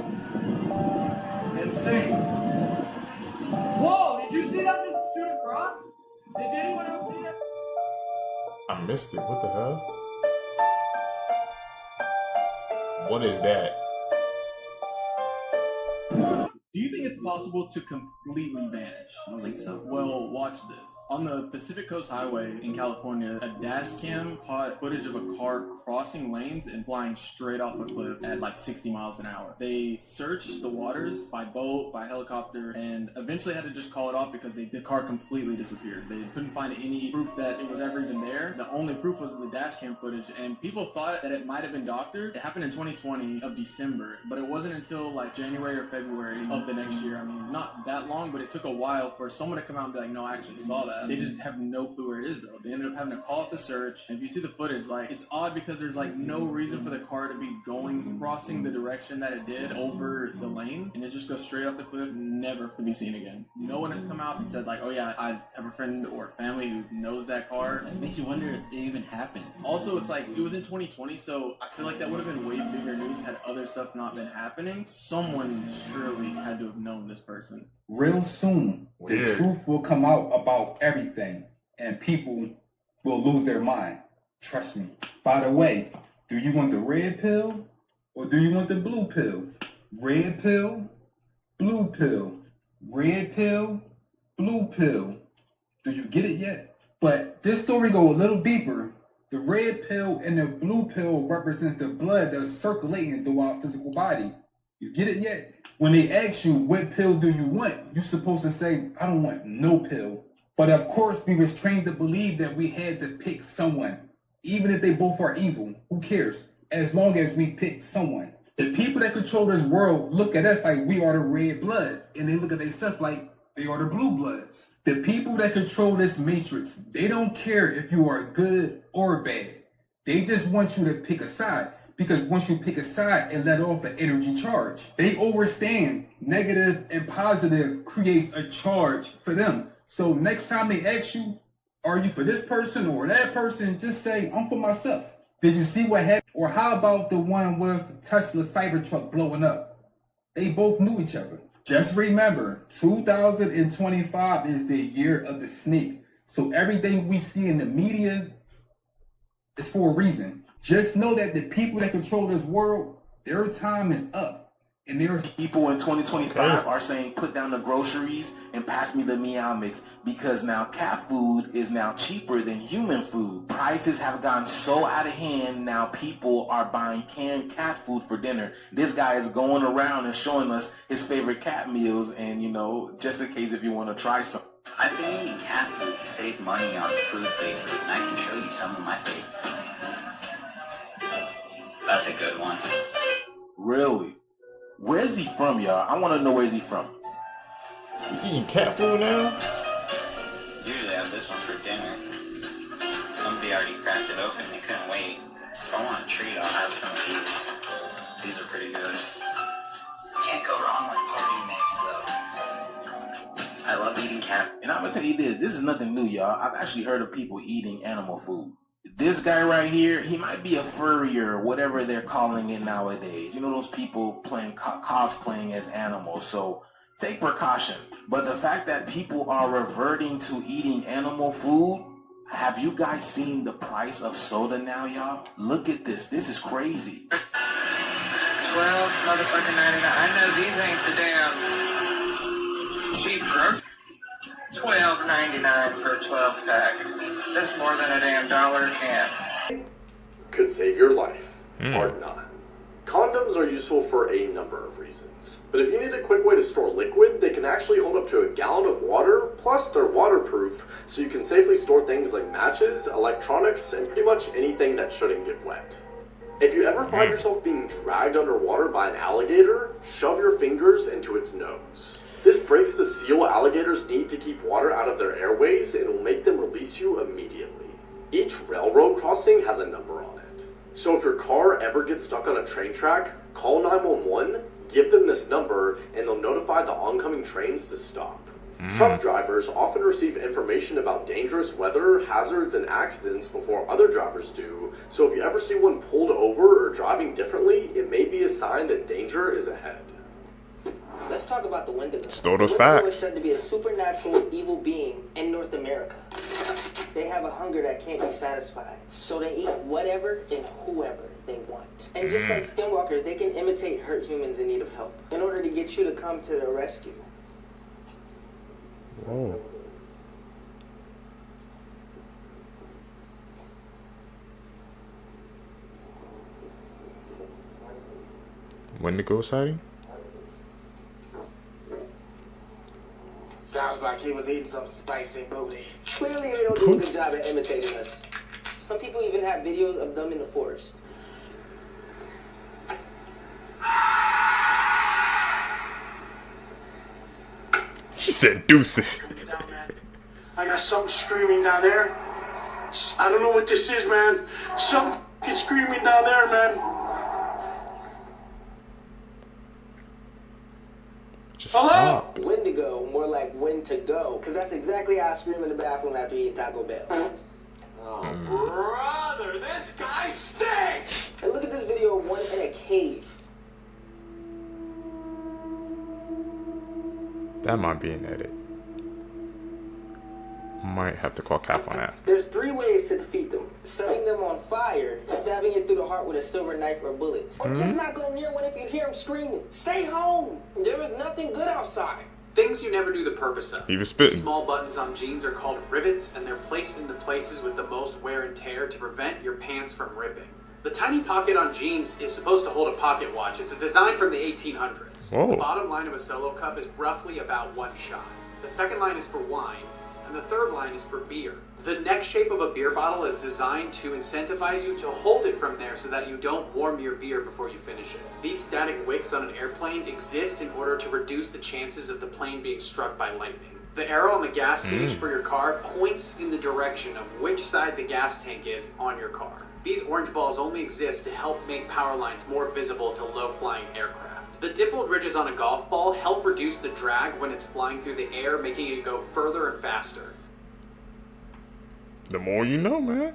Insane. Whoa, did you see that just shoot across? Did anyone else see it? I missed it. What the hell? What is that? Do you think it's possible to completely vanish? I don't think so. Well, watch this. On the Pacific Coast Highway in California, a dash cam caught footage of a car crossing lanes and flying straight off a cliff at like 60 miles an hour. They searched the waters by boat, by helicopter, and eventually had to just call it off because the car completely disappeared. They couldn't find any proof that it was ever even there. The only proof was the dash cam footage, and people thought that it might have been doctored. It happened in 2020 of December, but it wasn't until like January or February of the next year. I mean, not that long, but it took a while for someone to come out and be like, no, I actually saw that. They just have no clue where it is, though. They ended up having to call off the search, and if you see the footage, like, it's odd because there's like no reason for the car to be crossing the direction that it did over the lanes, and it just goes straight off the cliff, never to be seen again. No one has come out and said like, oh yeah, I have a friend or family who knows that car. It makes you wonder if it even happened. Also, it's like, it was in 2020, so I feel like that would have been way bigger news had other stuff not been happening. Someone surely had to have known this person. Real soon, the truth will come out about everything, and people will lose their mind. Trust me. By the way, do you want the red pill or do you want the blue pill? Red pill, blue pill. Red pill, blue pill. Do you get it yet? But this story go a little deeper. The red pill and the blue pill represents the blood that's circulating through our physical body. You get it yet? When they ask you, what pill do you want? You're supposed to say, I don't want no pill. But of course, we was trained to believe that we had to pick someone. Even if they both are evil, who cares? As long as we pick someone. The people that control this world look at us like we are the red bloods. And they look at themselves like they are the blue bloods. The people that control this matrix, they don't care if you are good or bad. They just want you to pick a side. Because once you pick a side, it let off an energy charge. They understand negative and positive creates a charge for them. So next time they ask you, are you for this person or that person, just say, I'm for myself. Did you see what happened? Or how about the one with Tesla Cybertruck blowing up? They both knew each other. Just remember, 2025 is the year of the snake. So everything we see in the media is for a reason. Just know that the people that control this world, their time is up. And there's people in 2025 are saying put down the groceries and pass me the Meow Mix because now cat food is now cheaper than human food. Prices have gotten so out of hand now people are buying canned cat food for dinner. This guy is going around and showing us his favorite cat meals and, you know, just in case if you want to try some. I've been eating cat food to save money on food lately, and I can show you some of my favorites. That's a good one. Really? Where's he from, y'all? I want to know where's he from. You eating cat food now? Usually I have this one for dinner. Somebody already cracked it open and they couldn't wait. If I want a treat, I'll have some of these. These are pretty good. Can't go wrong with party mix, though. I love eating cat. And I'm going to tell you this is nothing new, y'all. I've actually heard of people eating animal food. This guy right here, he might be a furry or whatever they're calling it nowadays. You know, those people playing cosplaying as animals. So take precaution. But the fact that people are reverting to eating animal food, have you guys seen the price of soda now, y'all? Look at this. This is crazy. 12 motherfucking 99. I know these ain't the damn cheap groceries. $12.99 for a 12 pack. That's more than a damn $1 a can. Could save your life, or not. Condom items are useful for a number of reasons. But if you need a quick way to store liquid, they can actually hold up to a gallon of water, plus they're waterproof, so you can safely store things like matches, electronics, and pretty much anything that shouldn't get wet. If you ever find yourself being dragged underwater by an alligator, shove your fingers into its nose. This breaks the seal alligators need to keep water out of their airways and will make them release you immediately. Each railroad crossing has a number on it. So if your car ever gets stuck on a train track, call 911, give them this number, and they'll notify the oncoming trains to stop. Truck drivers often receive information about dangerous weather, hazards, and accidents before other drivers do, so if you ever see one pulled over or driving differently, it may be a sign that danger is ahead. Let's talk about the Wendigo. Store those The Wendigo is facts. said to be a supernatural evil being in North America. They have a hunger that can't be satisfied, so they eat whatever and whoever they want. And just like skinwalkers, they can imitate hurt humans in need of help in order to get you to come to their rescue. Whoa. Wendigo sighting? Sounds like he was eating some spicy booty. Clearly they don't do a good job at imitating us. Some people even have videos of them in the forest. He said deuces. I got something screaming down there. I don't know what this is, man. Something screaming down there, man. Just Hello? stop. Wendigo, more like when to go, because that's exactly how I scream in the bathroom after eating Taco Bell. Brother, this guy stinks! And look at this video of one in a cave. That might be an edit. Might have to call cap on that. There's 3 ways to defeat them. Setting them on fire, stabbing it through the heart with a silver knife or bullet. Or just not go near one if you hear them screaming. Stay home! There is nothing good outside. Things you never knew the purpose of. He was spitting. Small buttons on jeans are called rivets, and they're placed in the places with the most wear and tear to prevent your pants from ripping. The tiny pocket on jeans is supposed to hold a pocket watch. It's a design from the 1800s. Whoa. The bottom line of a solo cup is roughly about 1 shot. The second line is for wine, and the third line is for beer. The neck shape of a beer bottle is designed to incentivize you to hold it from there so that you don't warm your beer before you finish it. These static wicks on an airplane exist in order to reduce the chances of the plane being struck by lightning. The arrow on the gas gauge for your car points in the direction of which side the gas tank is on your car. These orange balls only exist to help make power lines more visible to low-flying aircraft. The dimpled ridges on a golf ball help reduce the drag when it's flying through the air, making it go further and faster. The more you know, man.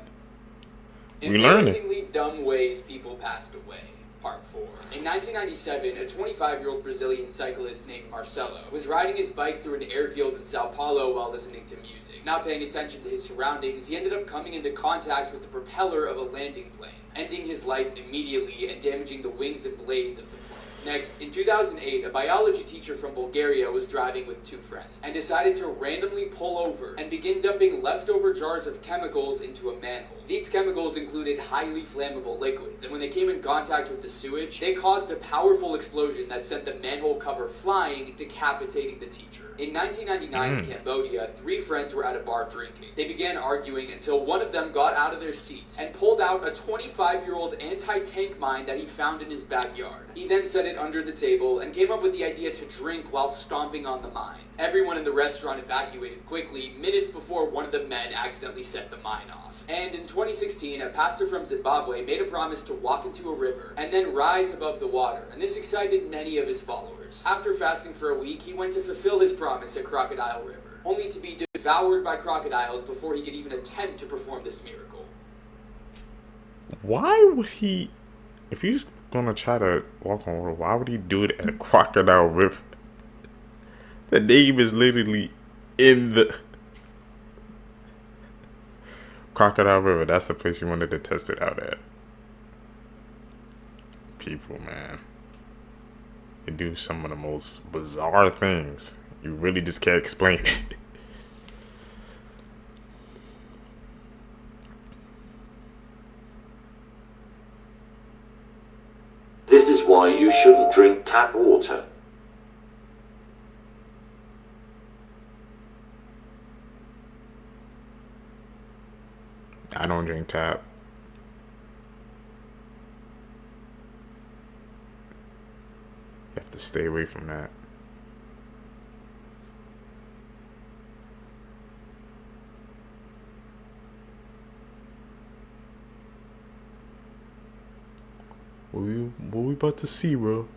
We learning. Embarrassingly dumb ways people passed away. Part 4. In 1997, a 25-year-old Brazilian cyclist named Marcelo was riding his bike through an airfield in Sao Paulo while listening to music. Not paying attention to his surroundings, he ended up coming into contact with the propeller of a landing plane, ending his life immediately and damaging the wings and blades of the plane. Next, in 2008, a biology teacher from Bulgaria was driving with 2 friends and decided to randomly pull over and begin dumping leftover jars of chemicals into a manhole. These chemicals included highly flammable liquids, and when they came in contact with the sewage, they caused a powerful explosion that sent the manhole cover flying, decapitating the teacher. In 1999 in Cambodia, 3 friends were at a bar drinking. They began arguing until one of them got out of their seats and pulled out a 25-year-old anti-tank mine that he found in his backyard. He then set it under the table and came up with the idea to drink while stomping on the mine. Everyone in the restaurant evacuated quickly, minutes before one of the men accidentally set the mine off. And in 2016, a pastor from Zimbabwe made a promise to walk into a river and then rise above the water, and this excited many of his followers. After fasting for a week, he went to fulfill his promise at Crocodile River, only to be devoured by crocodiles before he could even attempt to perform this miracle. Why would he, if he's gonna try to walk on water, why would he do it at a crocodile river? The name is literally in the Crocodile River. That's the place you wanted to test it out at. People, man, they do some of the most bizarre things. You really just can't explain it. This is why shouldn't drink tap water. I don't drink tap. You have to stay away from that. What we about to see, bro?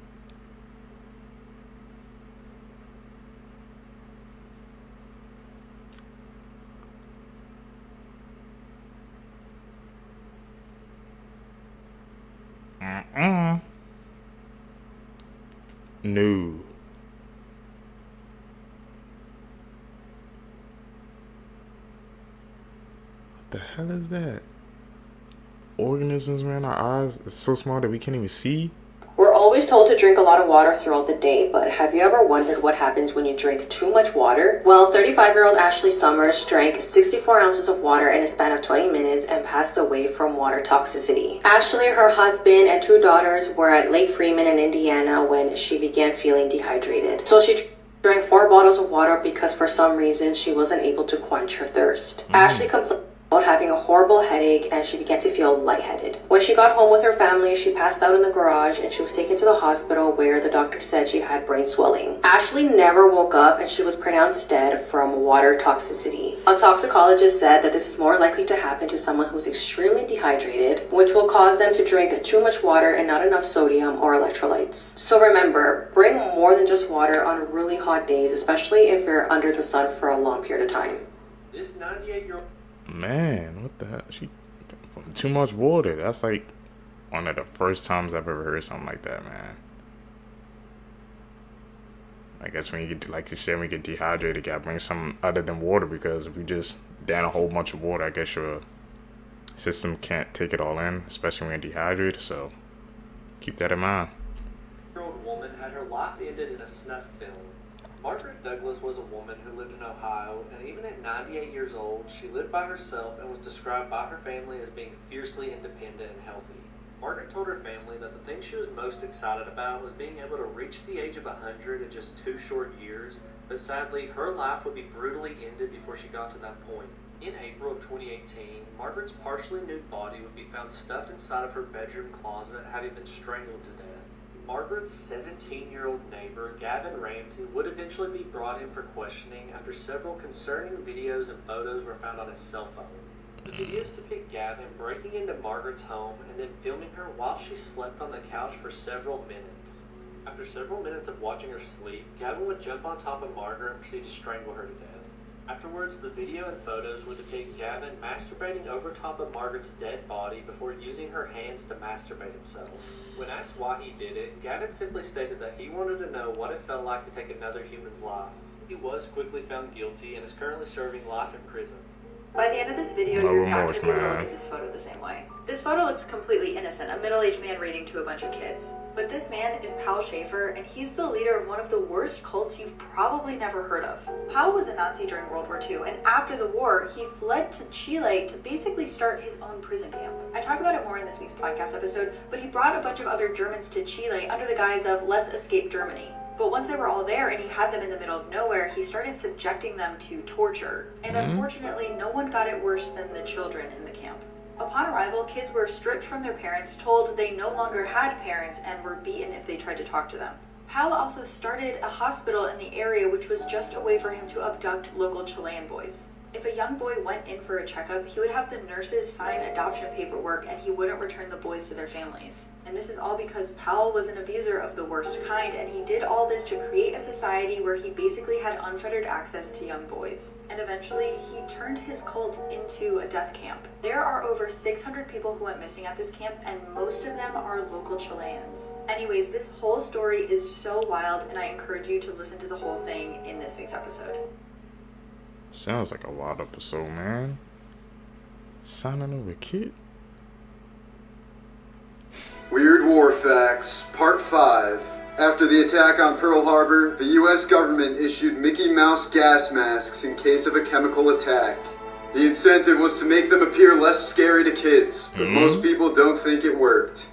No. What the hell is that? Organisms, man, our eyes are so small that we can't even see. We're always told to drink a lot of water throughout the day, but have you ever wondered what happens when you drink too much water? Well, 35-year-old Ashley Summers drank 64 ounces of water in a span of 20 minutes and passed away from water toxicity. Ashley, her husband, and 2 daughters were at Lake Freeman in Indiana when she began feeling dehydrated. So she drank 4 bottles of water because for some reason she wasn't able to quench her thirst. Ashley complained about having a horrible headache and she began to feel lightheaded. When she got home with her family, she passed out in the garage and she was taken to the hospital where the doctor said she had brain swelling. Ashley never woke up and she was pronounced dead from water toxicity. A toxicologist said that this is more likely to happen to someone who's extremely dehydrated, which will cause them to drink too much water and not enough sodium or electrolytes. So remember, bring more than just water on really hot days, especially if you're under the sun for a long period of time. This 98-year-old Man, what the hell? She too much water. That's like one of the first times I've ever heard something like that, man. I guess when you get, like you said, when you get dehydrated, you gotta bring something other than water, because if you just down a whole bunch of water, I guess your system can't take it all in, especially when you're dehydrated. So keep that in mind. Old woman had her life ended in a snuff film. Margaret Douglas was a woman who lived in Ohio, and even at 98 years old, she lived by herself and was described by her family as being fiercely independent and healthy. Margaret told her family that the thing she was most excited about was being able to reach the age of 100 in just 2 short years, but sadly, her life would be brutally ended before she got to that point. In April of 2018, Margaret's partially nude body would be found stuffed inside of her bedroom closet, having been strangled to death. Margaret's 17-year-old neighbor, Gavin Ramsey, would eventually be brought in for questioning after several concerning videos and photos were found on his cell phone. The videos depict Gavin breaking into Margaret's home and then filming her while she slept on the couch for several minutes. After several minutes of watching her sleep, Gavin would jump on top of Margaret and proceed to strangle her to death. Afterwards, the video and photos would depict Gavin masturbating over top of Margaret's dead body before using her hands to masturbate himself. When asked why he did it, Gavin simply stated that he wanted to know what it felt like to take another human's life. He was quickly found guilty and is currently serving life in prison. By the end of this video, you're not going to be able to look at this photo the same way. This photo looks completely innocent, a middle-aged man reading to a bunch of kids. But this man is Paul Schaefer, and he's the leader of one of the worst cults you've probably never heard of. Paul was a Nazi during World War II, and after the war, he fled to Chile to basically start his own prison camp. I talk about it more in this week's podcast episode, but he brought a bunch of other Germans to Chile under the guise of "let's escape Germany." But once they were all there and he had them in the middle of nowhere, he started subjecting them to torture. And unfortunately, no one got it worse than the children in the camp. Upon arrival, kids were stripped from their parents, told they no longer had parents, and were beaten if they tried to talk to them. Pal also started a hospital in the area which was just a way for him to abduct local Chilean boys. If a young boy went in for a checkup, he would have the nurses sign adoption paperwork and he wouldn't return the boys to their families. And this is all because Powell was an abuser of the worst kind, and he did all this to create a society where he basically had unfettered access to young boys. And eventually, he turned his cult into a death camp. There are over 600 people who went missing at this camp, and most of them are local Chileans. Anyways, this whole story is so wild, and I encourage you to listen to the whole thing in this week's episode. Sounds like a wild episode, man. Signing over kid. Weird War Facts, Part 5. After the attack on Pearl Harbor, the US government issued Mickey Mouse gas masks in case of a chemical attack. The incentive was to make them appear less scary to kids, but most people don't think it worked.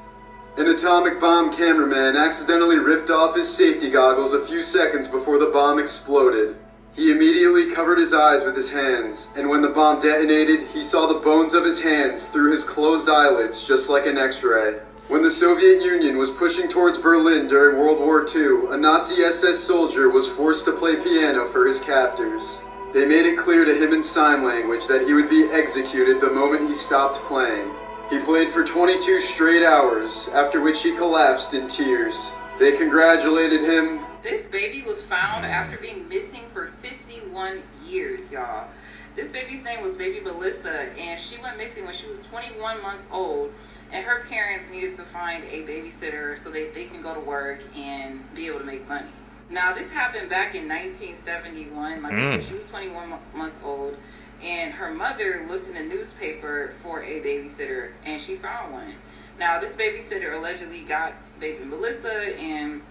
An atomic bomb cameraman accidentally ripped off his safety goggles a few seconds before the bomb exploded. He immediately covered his eyes with his hands, and when the bomb detonated, he saw the bones of his hands through his closed eyelids just like an X-ray. When the Soviet Union was pushing towards Berlin during World War II, a Nazi SS soldier was forced to play piano for his captors. They made it clear to him in sign language that he would be executed the moment he stopped playing. He played for 22 straight hours, after which he collapsed in tears. They congratulated him. This baby was found after being missing for 51 years, y'all. This baby's name was baby Melissa, and she went missing when she was 21 months old, and her parents needed to find a babysitter so that they can go to work and be able to make money. Now, this happened back in 1971. Like I said, she was 21 months old, and her mother looked in the newspaper for a babysitter, and she found one. Now, this babysitter allegedly got baby Melissa, and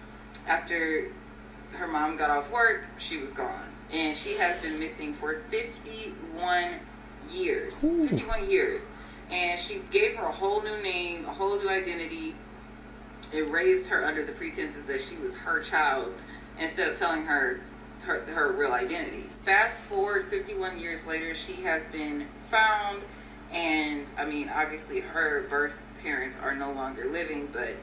after her mom got off work, she was gone. And she has been missing for 51 years. 51 years. And she gave her a whole new name, a whole new identity. It raised her under the pretenses that she was her child instead of telling her real identity. Fast forward 51 years later, she has been found, and I mean, obviously her birth parents are no longer living, but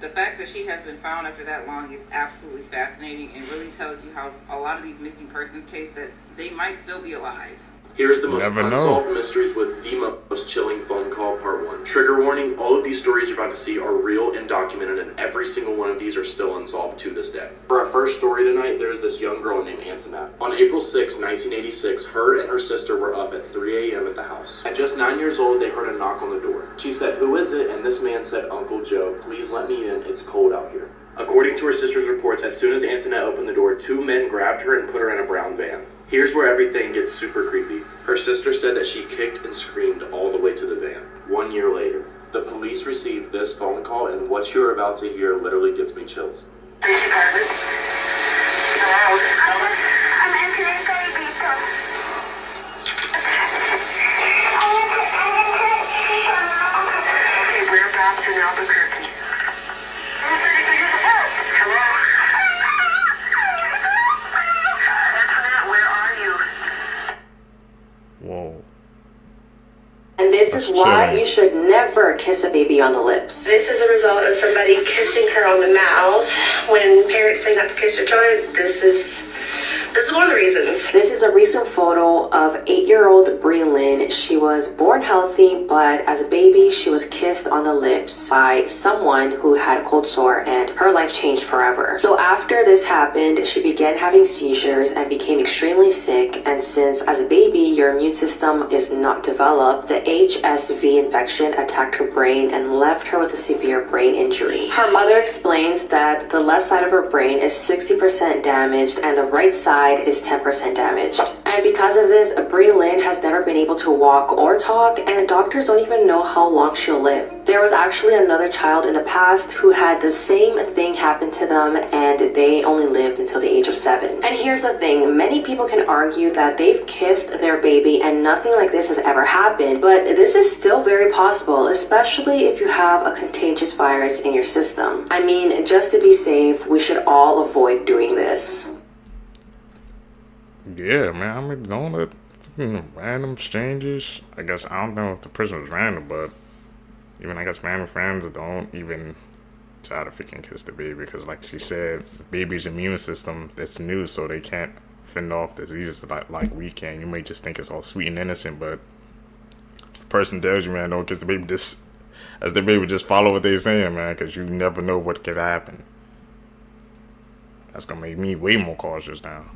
the fact that she has been found after that long is absolutely fascinating and really tells you how a lot of these missing persons cases that they might still be alive. Here's the most Never know. unsolved mysteries with the most chilling phone call, part 1. Trigger warning, all of these stories you're about to see are real and documented, and every single one of these are still unsolved to this day. For our first story tonight, there's this young girl named Antoinette. On April 6, 1986, her and her sister were up at 3 a.m. at the house. At just 9 years old, they heard a knock on the door. She said, "Who is it?" And this man said, "Uncle Joe, please let me in, it's cold out here." According to her sister's reports, as soon as Antoinette opened the door, 2 men grabbed her and put her in a brown van. Here's where everything gets super creepy. Her sister said that she kicked and screamed all the way to the van. 1 year later, the police received this phone call, and what you're about to hear literally gives me chills. Police department. Hello. I'm Antoinette Garibito. Okay, whereabouts in Albuquerque? Hello. Whoa. And this is why you should never kiss a baby on the lips. This is a result of somebody kissing her on the mouth. When parents say not to kiss their children, this is one of the reasons. This is a recent photo of 8-year-old Brie Lynn. She was born healthy, but as a baby, she was kissed on the lips by someone who had a cold sore, and her life changed forever. So after this happened, she began having seizures and became extremely sick. And since as a baby, your immune system is not developed, the HSV infection attacked her brain and left her with a severe brain injury. Her mother explains that the left side of her brain is 60% damaged and the right side is 10% damaged. And because of this, Brie Lynn has never been able to walk or talk, and doctors don't even know how long she'll live. There was actually another child in the past who had the same thing happen to them, and they only lived until the age of 7. And here's the thing, many people can argue that they've kissed their baby and nothing like this has ever happened, but this is still very possible, especially if you have a contagious virus in your system. I mean, just to be safe, we should all avoid doing this. Yeah, man, I mean, don't let random strangers, I guess, I don't know if the person was random, but even, I guess, random friends don't even try to freaking kiss the baby, because like she said, the baby's immune system, it's new, so they can't fend off diseases like we can. You may just think it's all sweet and innocent, but if the person tells you, man, don't kiss the baby, just follow what they're saying, man, because you never know what could happen. That's gonna make me way more cautious now.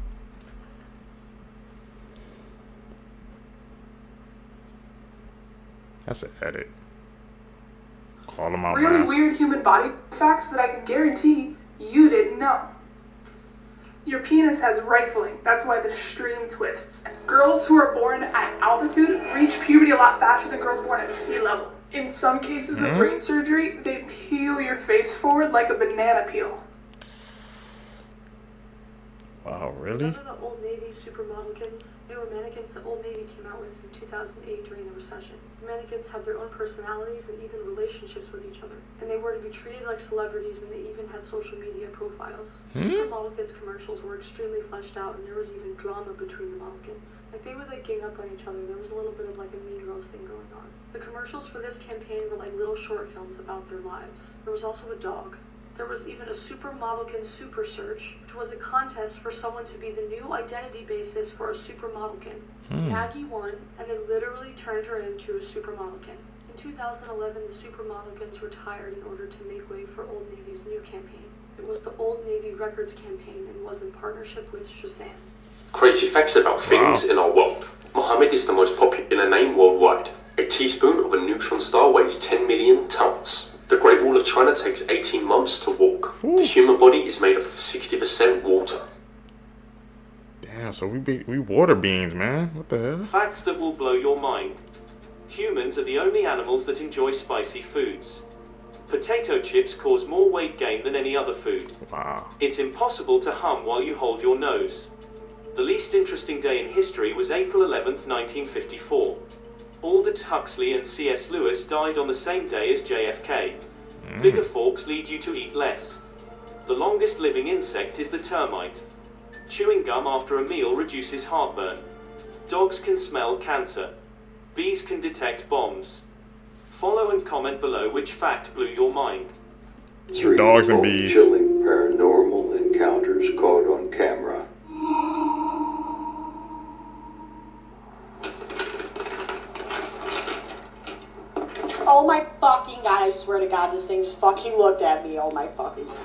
That's an edit. Call them out, really man. Weird human body facts that I can guarantee you didn't know. Your penis has rifling. That's why the stream twists. Girls who are born at altitude reach puberty a lot faster than girls born at sea level. In some cases of brain surgery, they peel your face forward like a banana peel. Wow, really? Remember the Old Navy supermodelkins? They were mannequins that Old Navy came out with in 2008 during the recession. The mannequins had their own personalities and even relationships with each other. And they were to be treated like celebrities, and they even had social media profiles. Supermodelkins commercials were extremely fleshed out, and there was even drama between the modelkins. Like, they would like gang up on each other. There was a little bit of like a Mean Girls thing going on. The commercials for this campaign were like little short films about their lives. There was also a dog. There was even a Supermodelkin Super Search, which was a contest for someone to be the new identity basis for a Supermodelkin. Maggie won, and they literally turned her into a Supermodelkin. In 2011, the Supermodelkins retired in order to make way for Old Navy's new campaign. It was the Old Navy Records campaign and was in partnership with Shazam. Crazy facts about things in our world. Mohammed is the most popular name worldwide. A teaspoon of a neutron star weighs 10 million tons. The Great Wall of China takes 18 months to walk. The human body is made up of 60% water. Damn, so we water beings, man. What the hell? Facts that will blow your mind. Humans are the only animals that enjoy spicy foods. Potato chips cause more weight gain than any other food. Wow. It's impossible to hum while you hold your nose. The least interesting day in history was April 11th, 1954. Aldous Huxley and C.S. Lewis died on the same day as JFK. Bigger forks lead you to eat less. The longest living insect is the termite. Chewing gum after a meal reduces heartburn. Dogs can smell cancer. Bees can detect bombs. Follow and comment below which fact blew your mind. Dogs and bees. Chilling paranormal encounters caught on camera. Oh my fucking god, I swear to god, this thing just fucking looked at me. Oh my fucking god.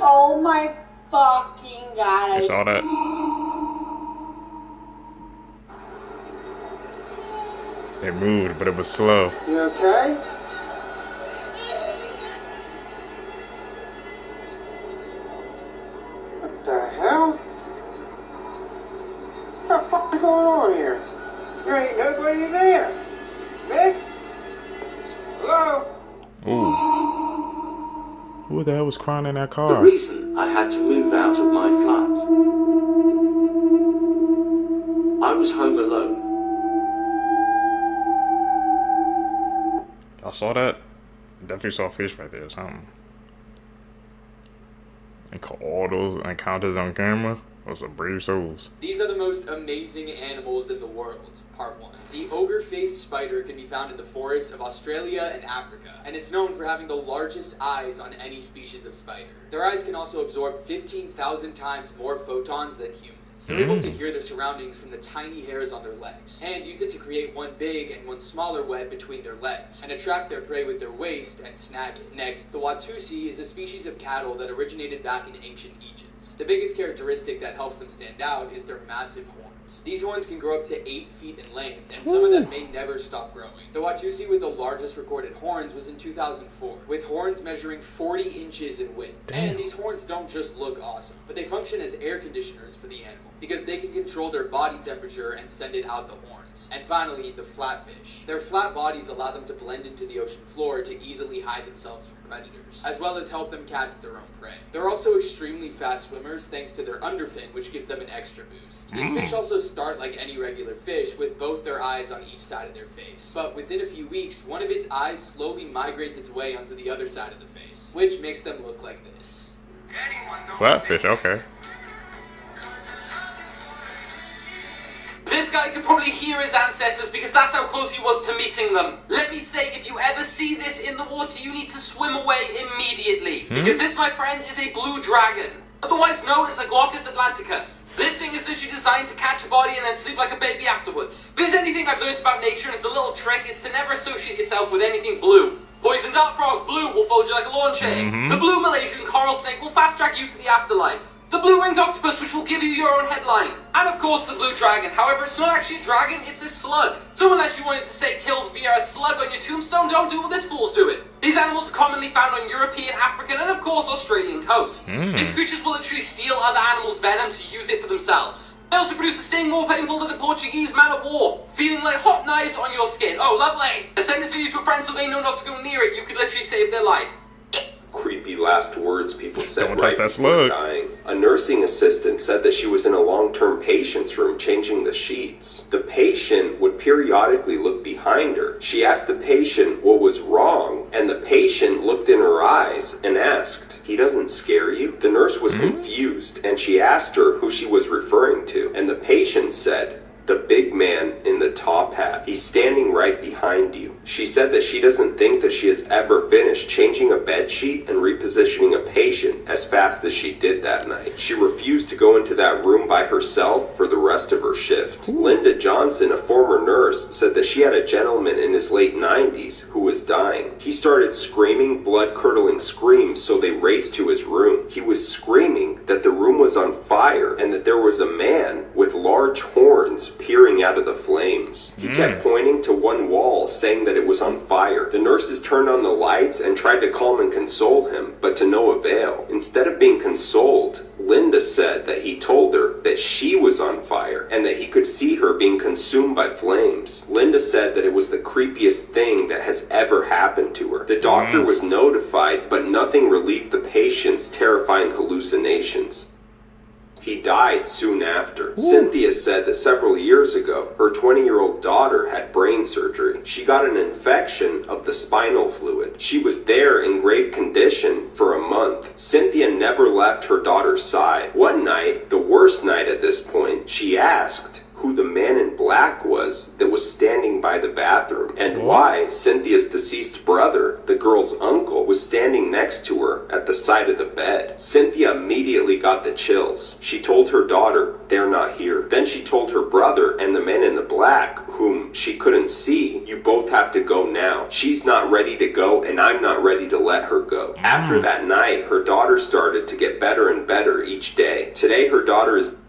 Oh my fucking god. You saw that? They moved, but it was slow. You okay? What the hell? What the fuck is going on here? There ain't nobody there. Miss? Hello? Ooh. Who the hell was crying in that The car? reason I had to move out of my flat. I was home alone. I saw that. Definitely saw a fish right there or something. And caught all those encounters on camera. Those are brave souls. These are the most amazing animals in the world. Part 1. The ogre-faced spider can be found in the forests of Australia and Africa, and it's known for having the largest eyes on any species of spider. Their eyes can also absorb 15,000 times more photons than humans. They're able to hear their surroundings from the tiny hairs on their legs, and use it to create one big and one smaller web between their legs, and attract their prey with their waist and snag it. Next, the Watusi is a species of cattle that originated back in ancient Egypt. The biggest characteristic that helps them stand out is their massive horns. These horns can grow up to 8 feet in length, and some of them may never stop growing. The Watusi with the largest recorded horns was in 2004, with horns measuring 40 inches in width. Damn. And these horns don't just look awesome, but they function as air conditioners for the animal, because they can control their body temperature and send it out the horns. And finally, the flatfish. Their flat bodies allow them to blend into the ocean floor to easily hide themselves from predators, as well as help them catch their own prey. They're also extremely fast swimmers thanks to their underfin, which gives them an extra boost. These fish also start like any regular fish, with both their eyes on each side of their face. But within a few weeks, one of its eyes slowly migrates its way onto the other side of the face, which makes them look like this. Flatfish, okay. This guy could probably hear his ancestors because that's how close he was to meeting them. Let me say, if you ever see this in the water, you need to swim away immediately. Because this, my friends, is a blue dragon, otherwise known as a Glaucus atlanticus. This thing is literally designed to catch a body and then sleep like a baby afterwards. If there's anything I've learned about nature, and it's a little trick, is to never associate yourself with anything blue. Poison dart frog, blue, will fold you like a lawn chair. The blue Malaysian coral snake will fast track you to the afterlife. The blue-ringed octopus, which will give you your own headline. And of course the blue dragon. However, it's not actually a dragon, it's a slug. So unless you wanted to say killed via a slug on your tombstone, don't do what this fool's doing. These animals are commonly found on European, African, and of course Australian coasts. These creatures will literally steal other animals' venom to use it for themselves. They also produce a sting more painful than the Portuguese man of war, feeling like hot knives on your skin. Oh, lovely. Now send this video to a friend so they know not to go near it. You could literally save their life. creepy last words people said Don't right touch that before slug. dying. A nursing assistant said that she was in a long-term patient's room changing the sheets. The patient would periodically look behind her. She asked the patient what was wrong, and the patient looked in her eyes and asked, "He doesn't scare you?" The nurse was confused, and she asked her who she was referring to, and the patient said, "The big man in the top hat. He's standing right behind you." She said that she doesn't think that she has ever finished changing a bed sheet and repositioning a patient as fast as she did that night. She refused to go into that room by herself for the rest of her shift. Linda Johnson, a former nurse, said that she had a gentleman in his late 90s who was dying. He started screaming blood-curdling screams, so they raced to his room. He was screaming that the room was on fire and that there was a man with large horns peering out of the flames. He kept pointing to one wall, saying that it was on fire. The nurses turned on the lights and tried to calm and console him, but to no avail. Instead of being consoled, Linda said that he told her that she was on fire and that he could see her being consumed by flames. Linda said that it was the creepiest thing that has ever happened to her. The doctor was notified, but nothing relieved the patient's terrifying hallucinations. He died soon after. Cynthia said that several years ago, her 20-year-old daughter had brain surgery. She got an infection of the spinal fluid. She was there in grave condition for a month. Cynthia never left her daughter's side. One night, the worst night at this point, she asked who the man in black was that was standing by the bathroom and why Cynthia's deceased brother, the girl's uncle, was standing next to her at the side of the bed. Cynthia immediately got the chills. She told her daughter, "They're not here." Then she told her brother and the man in the black, whom she couldn't see, "You both have to go now. She's not ready to go and I'm not ready to let her go." After that night, her daughter started to get better and better each day. Today, her daughter is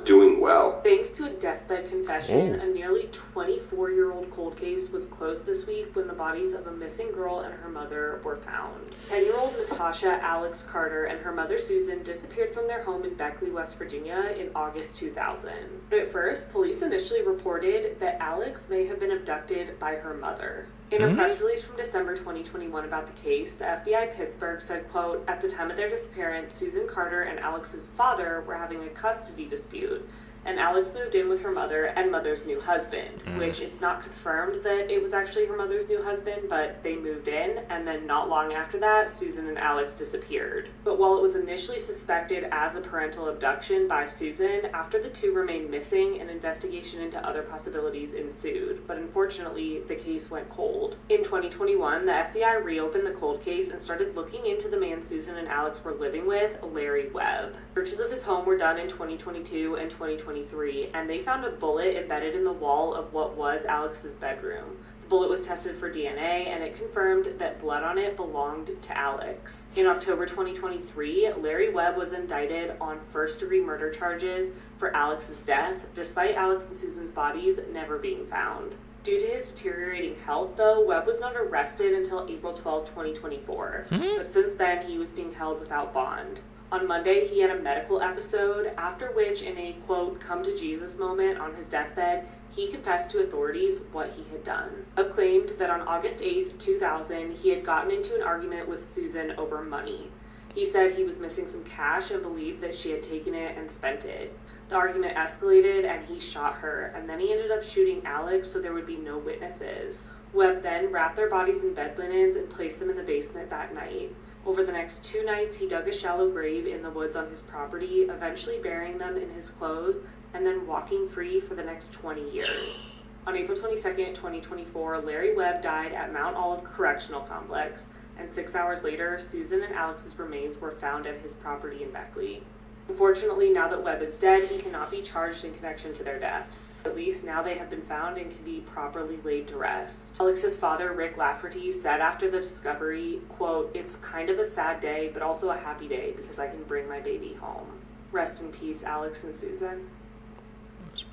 doing well. Thanks to a deathbed confession, a nearly 24-year-old cold case was closed this week when the bodies of a missing girl and her mother were found. 10-year-old Natasha Alex Carter and her mother Susan disappeared from their home in Beckley, West Virginia in August 2000. But at first, police initially reported that Alex may have been abducted by her mother. In a press release from December 2021 about the case, the FBI Pittsburgh said, quote, "At the time of their disappearance, Susan Carter and Alex's father were having a custody dispute, and Alex moved in with her mother and mother's new husband," which it's not confirmed that it was actually her mother's new husband, but they moved in, and then not long after that, Susan and Alex disappeared. But while it was initially suspected as a parental abduction by Susan, after the two remained missing, an investigation into other possibilities ensued, but unfortunately, the case went cold. In 2021, the FBI reopened the cold case and started looking into the man Susan and Alex were living with, Larry Webb. Searches of his home were done in 2022 and 2023, and they found a bullet embedded in the wall of what was Alex's bedroom. The bullet was tested for DNA, and it confirmed that blood on it belonged to Alex. In October 2023, Larry Webb was indicted on first-degree murder charges for Alex's death, despite Alex and Susan's bodies never being found. Due to his deteriorating health, though, Webb was not arrested until April 12, 2024, but since then he was being held without bond. On Monday, he had a medical episode, after which, in a, quote, come-to-Jesus moment on his deathbed, he confessed to authorities what he had done. Webb claimed that on August 8, 2000, he had gotten into an argument with Susan over money. He said he was missing some cash and believed that she had taken it and spent it. The argument escalated and he shot her, and then he ended up shooting Alex so there would be no witnesses. Webb then wrapped their bodies in bed linens and placed them in the basement that night. Over the next 2 nights, he dug a shallow grave in the woods on his property, eventually burying them in his clothes and then walking free for the next 20 years. On April 22, 2024, Larry Webb died at Mount Olive Correctional Complex, and 6 hours later, Susan and Alex's remains were found at his property in Beckley. Unfortunately, now that Webb is dead, he cannot be charged in connection to their deaths. At least now they have been found and can be properly laid to rest. Alex's father, Rick Lafferty, said after the discovery, quote, "It's kind of a sad day, but also a happy day because I can bring my baby home. Rest in peace, Alex and Susan."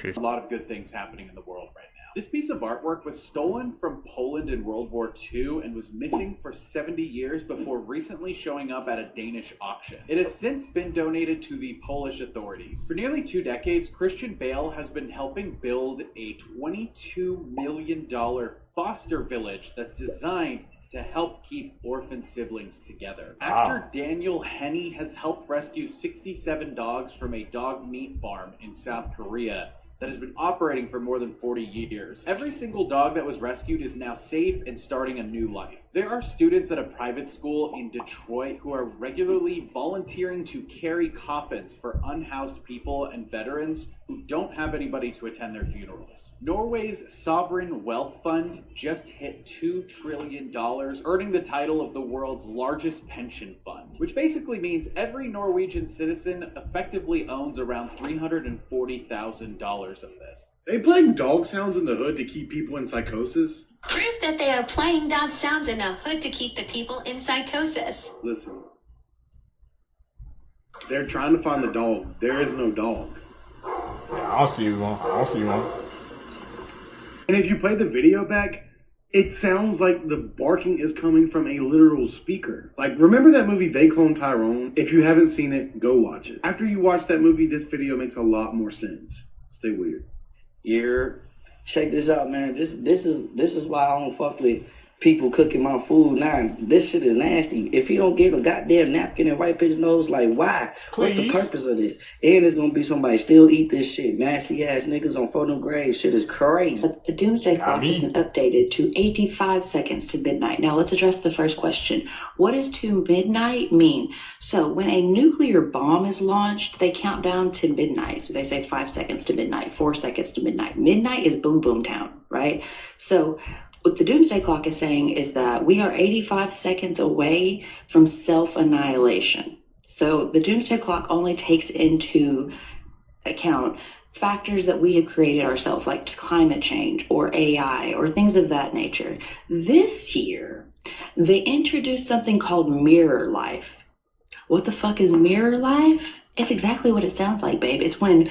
A lot of good things happening in the world right now. This piece of artwork was stolen from Poland in World War II and was missing for 70 years before recently showing up at a Danish auction. It has since been donated to the Polish authorities. For nearly 2 decades, Christian Bale has been helping build a $22 million foster village that's designed to help keep orphan siblings together. Wow. After Daniel Henney has helped rescue 67 dogs from a dog meat farm in South Korea that has been operating for more than 40 years. Every single dog that was rescued is now safe and starting a new life. There are students at a private school in Detroit who are regularly volunteering to carry coffins for unhoused people and veterans who don't have anybody to attend their funerals. Norway's Sovereign Wealth Fund just hit $2 trillion, earning the title of the world's largest pension fund, which basically means every Norwegian citizen effectively owns around $340,000 of this. They playing dog sounds in the hood to keep people in psychosis? Proof that they are playing dog sounds in the hood to keep the people in psychosis. Listen. They're trying to find the dog. There is no dog. Yeah, I'll see one. I'll see one. And if you play the video back, it sounds like the barking is coming from a literal speaker. Like, remember that movie They Clone Tyrone? If you haven't seen it, go watch it. After you watch that movie, this video makes a lot more sense. Stay weird. Check this out, man. This is why I don't fuck with people cooking my food now. This shit is nasty. If he don't get a goddamn napkin and wipe his nose, like, why? What's the purpose of this? And there's gonna be somebody still eat this shit. Nasty ass niggas on photo grade. Shit is crazy. But the doomsday clock has been updated to 85 seconds to midnight. Now let's address the first question. What does to midnight mean? So when a nuclear bomb is launched, they count down to midnight. So they say 5 seconds to midnight, 4 seconds to midnight. Midnight is boom boom town, right? So what the doomsday clock is saying is that we are 85 seconds away from self-annihilation. So the doomsday clock only takes into account factors that we have created ourselves, like climate change or AI or things of that nature. This year, they introduced something called mirror life. What the fuck is mirror life? It's exactly what it sounds like, babe. It's when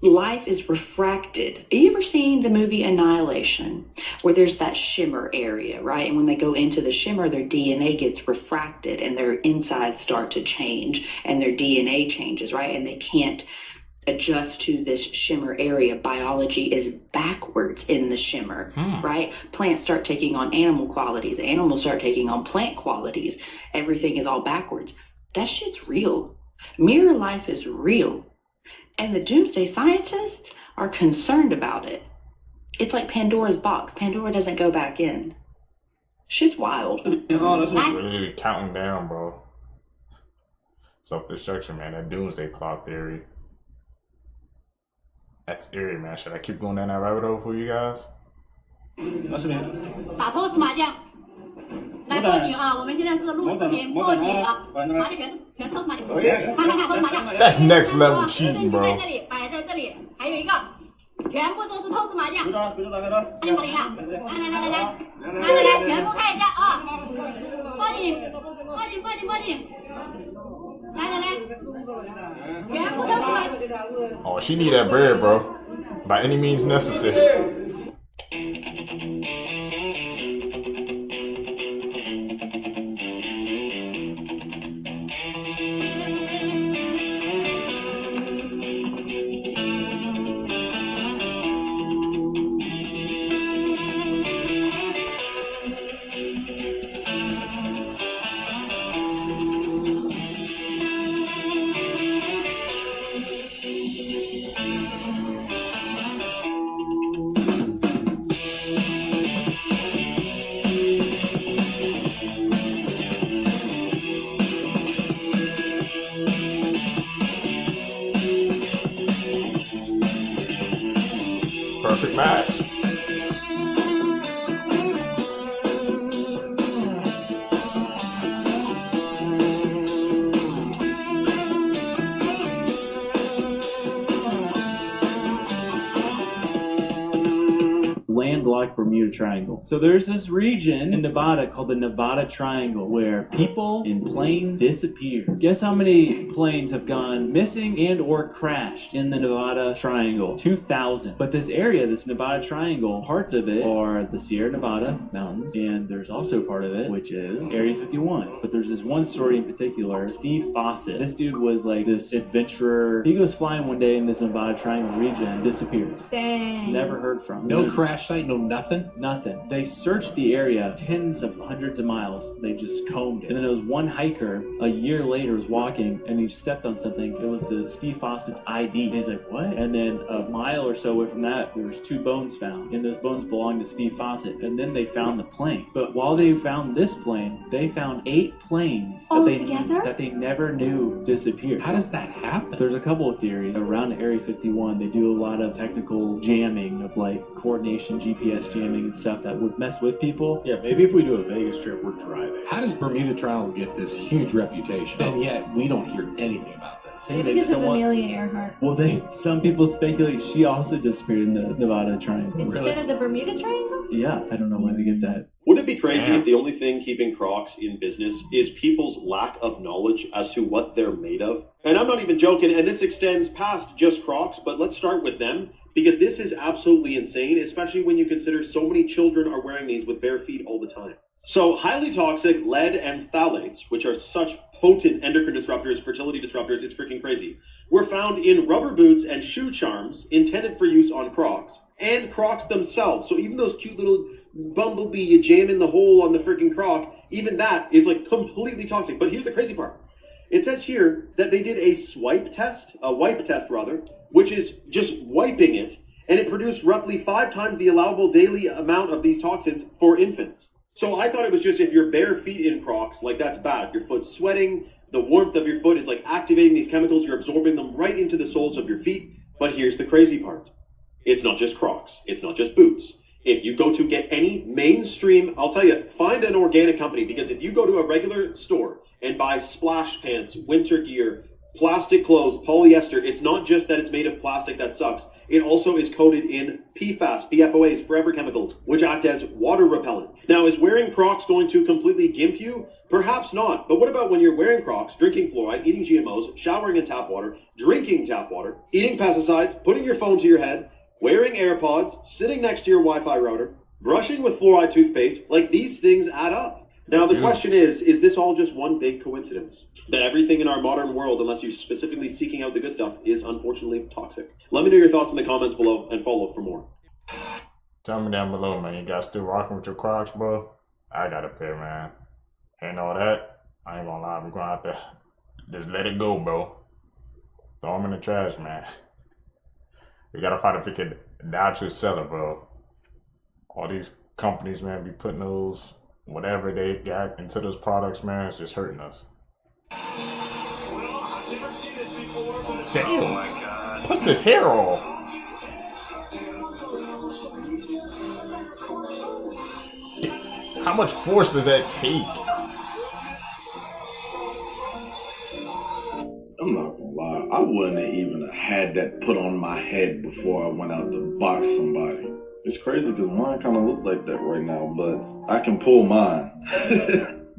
life is refracted. Have you ever seen the movie Annihilation, where there's that shimmer area, right? And when they go into the shimmer, their DNA gets refracted and their insides start to change and their DNA changes, right? And they can't adjust to this shimmer area. Biology is backwards in the shimmer, right? Plants start taking on animal qualities. Animals start taking on plant qualities. Everything is all backwards. That shit's real. Mirror life is real. And the doomsday scientists are concerned about it. It's like Pandora's box. Pandora doesn't go back in. Shit's wild. Literally counting down, bro. Self-destruction, man. That doomsday clock theory. That's eerie, man. Should I keep going down that rabbit hole for you guys? 打 pose 麻将，来报警啊！我们现在是录视频报警啊！麻将全 pose 麻将，看 pose 麻将。That's next level cheating, 在 bro. 这里，摆在这里，还有一个，全部都是 pose 麻将。来，全部看一下啊！报警！来，全部都是麻将。 Oh, she need that bread, bro. By any means necessary. Perfect match. Landlocked Bermuda Triangle. So there's this region in Nevada called the Nevada Triangle where people in planes disappear. Guess how many planes have gone missing and or crashed in the Nevada Triangle? 2,000. But this area, this Nevada Triangle, parts of it are the Sierra Nevada mountains, and there's also part of it which is Area 51. But there's this one story in particular, Steve Fawcett. This dude was like this adventurer. He goes flying one day in this Nevada Triangle region, disappears. Dang. Never heard from him. No crash site, no nothing? Nothing. They searched the area tens of hundreds of miles. They just combed it. And then there was one hiker a year later was walking and he stepped on something. It was the Steve Fawcett's ID. And he's like, what? And then a mile or so away from that, there was 2 bones found. And those bones belonged to Steve Fawcett. And then they found the plane. But while they found this plane, they found 8 planes that they never knew disappeared. How does that happen? There's a couple of theories. Around Area 51, they do a lot of technical jamming of like coordination, GPS jamming and stuff that would mess with people. Yeah, maybe if we do a Vegas trip, we're driving. How does Bermuda Triangle get this huge reputation, and yet we don't hear anything about this? Maybe because of Amelia Earhart. Well, some people speculate she also disappeared in the Nevada Triangle. Instead of the Bermuda Triangle? Yeah, I don't know why they get that. Wouldn't it be crazy if the only thing keeping Crocs in business is people's lack of knowledge as to what they're made of? And I'm not even joking, and this extends past just Crocs, but let's start with them, because this is absolutely insane, especially when you consider so many children are wearing these with bare feet all the time. So highly toxic lead and phthalates, which are such potent endocrine disruptors, fertility disruptors, it's freaking crazy, were found in rubber boots and shoe charms intended for use on Crocs, and Crocs themselves. So even those cute little bumblebee you jam in the hole on the freaking Croc, even that is like completely toxic. But here's the crazy part. It says here that they did a wipe test, which is just wiping it, and it produced roughly 5 times the allowable daily amount of these toxins for infants. So I thought it was just if you're bare feet in Crocs, like that's bad. Your foot's sweating, the warmth of your foot is like activating these chemicals, you're absorbing them right into the soles of your feet. But here's the crazy part. It's not just Crocs, it's not just boots. If you go to get any mainstream, I'll tell you, find an organic company, because if you go to a regular store and buy splash pants, winter gear, plastic clothes, polyester, it's not just that it's made of plastic that sucks. It also is coated in PFAS, PFOAs, forever chemicals, which act as water repellent. Now, is wearing Crocs going to completely gimp you? Perhaps not. But what about when you're wearing Crocs, drinking fluoride, eating GMOs, showering in tap water, drinking tap water, eating pesticides, putting your phone to your head, wearing AirPods, sitting next to your Wi-Fi router, brushing with fluoride toothpaste? Like, these things add up. Now, the question is this all just one big coincidence? That everything in our modern world, unless you're specifically seeking out the good stuff, is unfortunately toxic? Let me know your thoughts in the comments below and follow for more. Tell me down below, man. You guys still rocking with your Crocs, bro? I got a pair, man. Ain't all that. I ain't gonna lie. We're gonna have to just let it go, bro. Throw them in the trash, man. We gotta find if we can actually sell it, bro. All these companies, man, be putting those, whatever they got into those products, man, it's just hurting us. Damn! Oh my God. What's this hair off? How much force does that take? I'm not gonna lie, I wouldn't have even had that put on my head before I went out to box somebody. It's crazy because mine kind of look like that right now, but I can pull mine.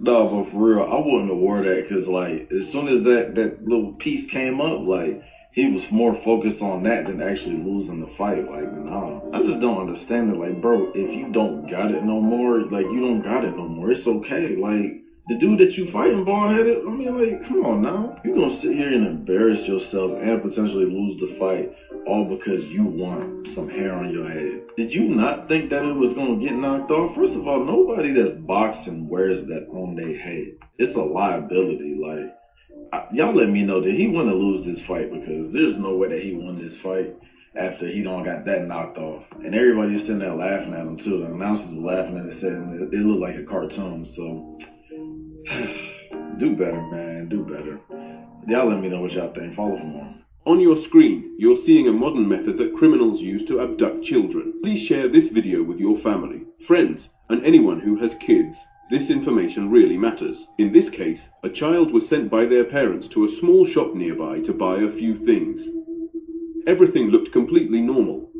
No, but for real, I wouldn't have wore that because, like, as soon as that little piece came up, like, he was more focused on that than actually losing the fight. Like, nah, I just don't understand it. Like, bro, if you don't got it no more, like, you don't got it no more. It's okay. Like, the dude that you fighting bald-headed, I mean, like, come on now. You're gonna sit here and embarrass yourself and potentially lose the fight all because you want some hair on your head. Did you not think that it was gonna get knocked off? First of all, nobody that's boxing wears that on their head. It's a liability. Like, y'all let me know, did he want to lose this fight? Because there's no way that he won this fight after he don't got that knocked off. And everybody was sitting there laughing at him too. The announcers were laughing at it, saying it looked like a cartoon. So do better, man. Do better. Y'all let me know what y'all think. Follow for more. On your screen, you're seeing a modern method that criminals use to abduct children. Please share this video with your family, friends, and anyone who has kids. This information really matters. In this case, a child was sent by their parents to a small shop nearby to buy a few things. Everything looked completely normal.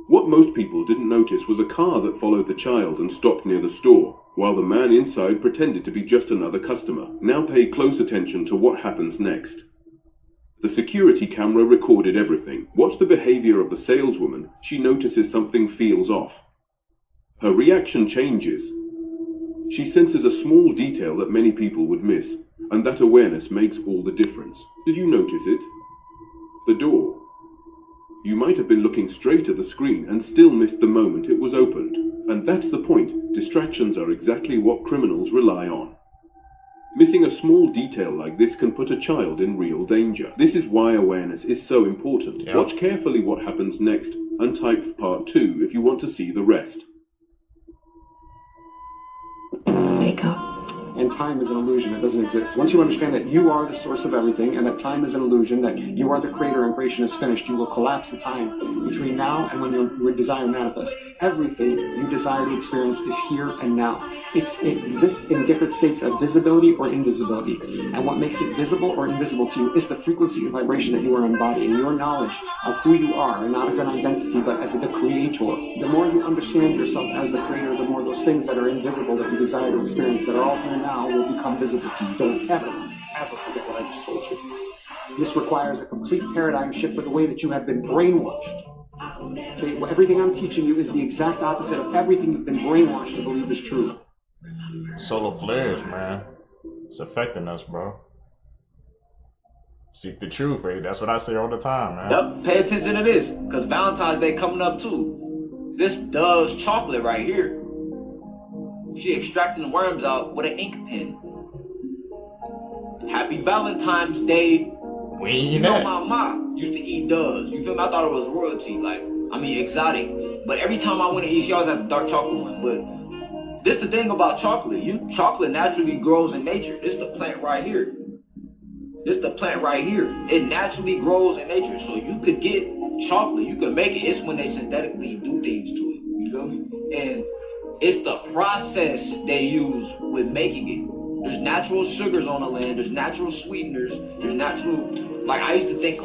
What most people didn't notice was a car that followed the child and stopped near the store, while the man inside pretended to be just another customer. Now pay close attention to what happens next. The security camera recorded everything. Watch the behavior of the saleswoman. She notices something feels off. Her reaction changes. She senses a small detail that many people would miss, and that awareness makes all the difference. Did you notice it? The door. You might have been looking straight at the screen and still missed the moment it was opened. And that's the point. Distractions are exactly what criminals rely on. Missing a small detail like this can put a child in real danger. This is why awareness is so important. Yep. Watch carefully what happens next and type part 2 if you want to see the rest. Wake up. And time is an illusion. It doesn't exist. Once you understand that you are the source of everything and that time is an illusion, that you are the creator and creation is finished, you will collapse the time between now and when your desire manifests. Everything you desire to experience is here and now. It exists in different states of visibility or invisibility. And what makes it visible or invisible to you is the frequency and vibration that you are embodying, your knowledge of who you are, and not as an identity, but as the creator. The more you understand yourself as the creator, the more those things that are invisible that you desire to experience that are all here now will become visible to you. Don't ever forget what I just told you. This requires a complete paradigm shift for the way that you have been brainwashed. Okay, well, everything I'm teaching you is the exact opposite of everything you've been brainwashed to believe is true. Solar flares, man. It's affecting us, bro. Seek the truth, right? That's what I say all the time, man. Yep, pay attention to this, because Valentine's Day coming up too. This Dove's chocolate right here. She extracting the worms out with an ink pen. Happy Valentine's Day. We ain't You know that. my mom used to eat Doves. You feel me? I thought it was royalty, exotic. But every time I went to eat, she always had the dark chocolate one. But this the thing about chocolate. Chocolate naturally grows in nature. This the plant right here. This the plant right here. It naturally grows in nature. So you could get chocolate. You could make it. It's when they synthetically do things to it. You feel me? And it's the process they use with making it. There's natural sugars on the land. There's natural sweeteners. There's natural, I used to think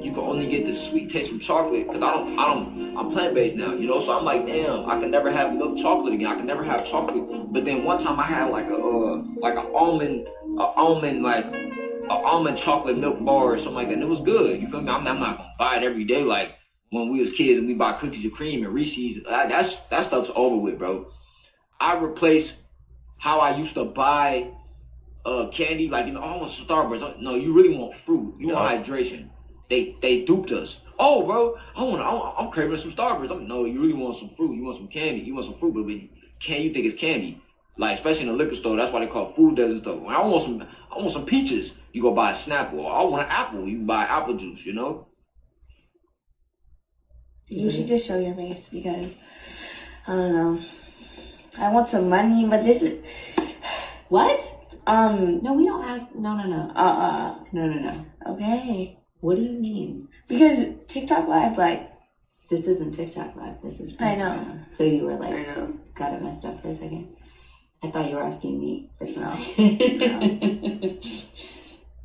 you can only get the sweet taste from chocolate because I'm plant-based now, so I'm like, damn, I can never have milk chocolate again. I can never have chocolate. But then one time I had an almond chocolate milk bar or something like that, and it was good. You feel me? I'm not gonna buy it every day like when we was kids and we buy cookies and cream and Reese's. That stuff's over with, bro. I replaced how I used to buy candy, I want Starburst. No, you really want fruit. You want hydration. They duped us. Oh, bro, I'm craving some Starburst. No, you really want some fruit. You want some candy. You want some fruit, but you think it's candy. Especially in the liquor store, that's why they call it food desert stuff. When I want some peaches, you go buy a Snapple. I want an apple, you can buy apple juice, You should just show your face because, I don't know. I want some money, but this is... What? No, we don't ask... No. No. Okay. What do you mean? Because TikTok Live, This isn't TikTok Live, this is Instagram. I know. So you were I know. got it messed up for a second. I thought you were asking me for something.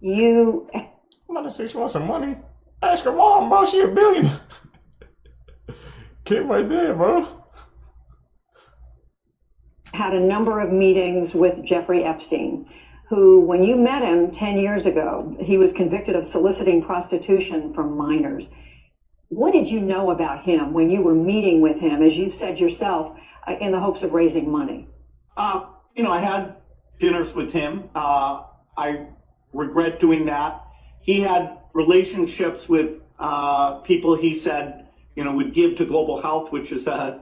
You... I'm about to say she wants some money. Ask her mom, bro. She a billionaire. Kid right there, bro. Had a number of meetings with Jeffrey Epstein, who, when you met him 10 years ago, he was convicted of soliciting prostitution from minors. What did you know about him when you were meeting with him, as you've said yourself, in the hopes of raising money? I had dinners with him. I regret doing that. He had relationships with people he said, would give to global health, which is a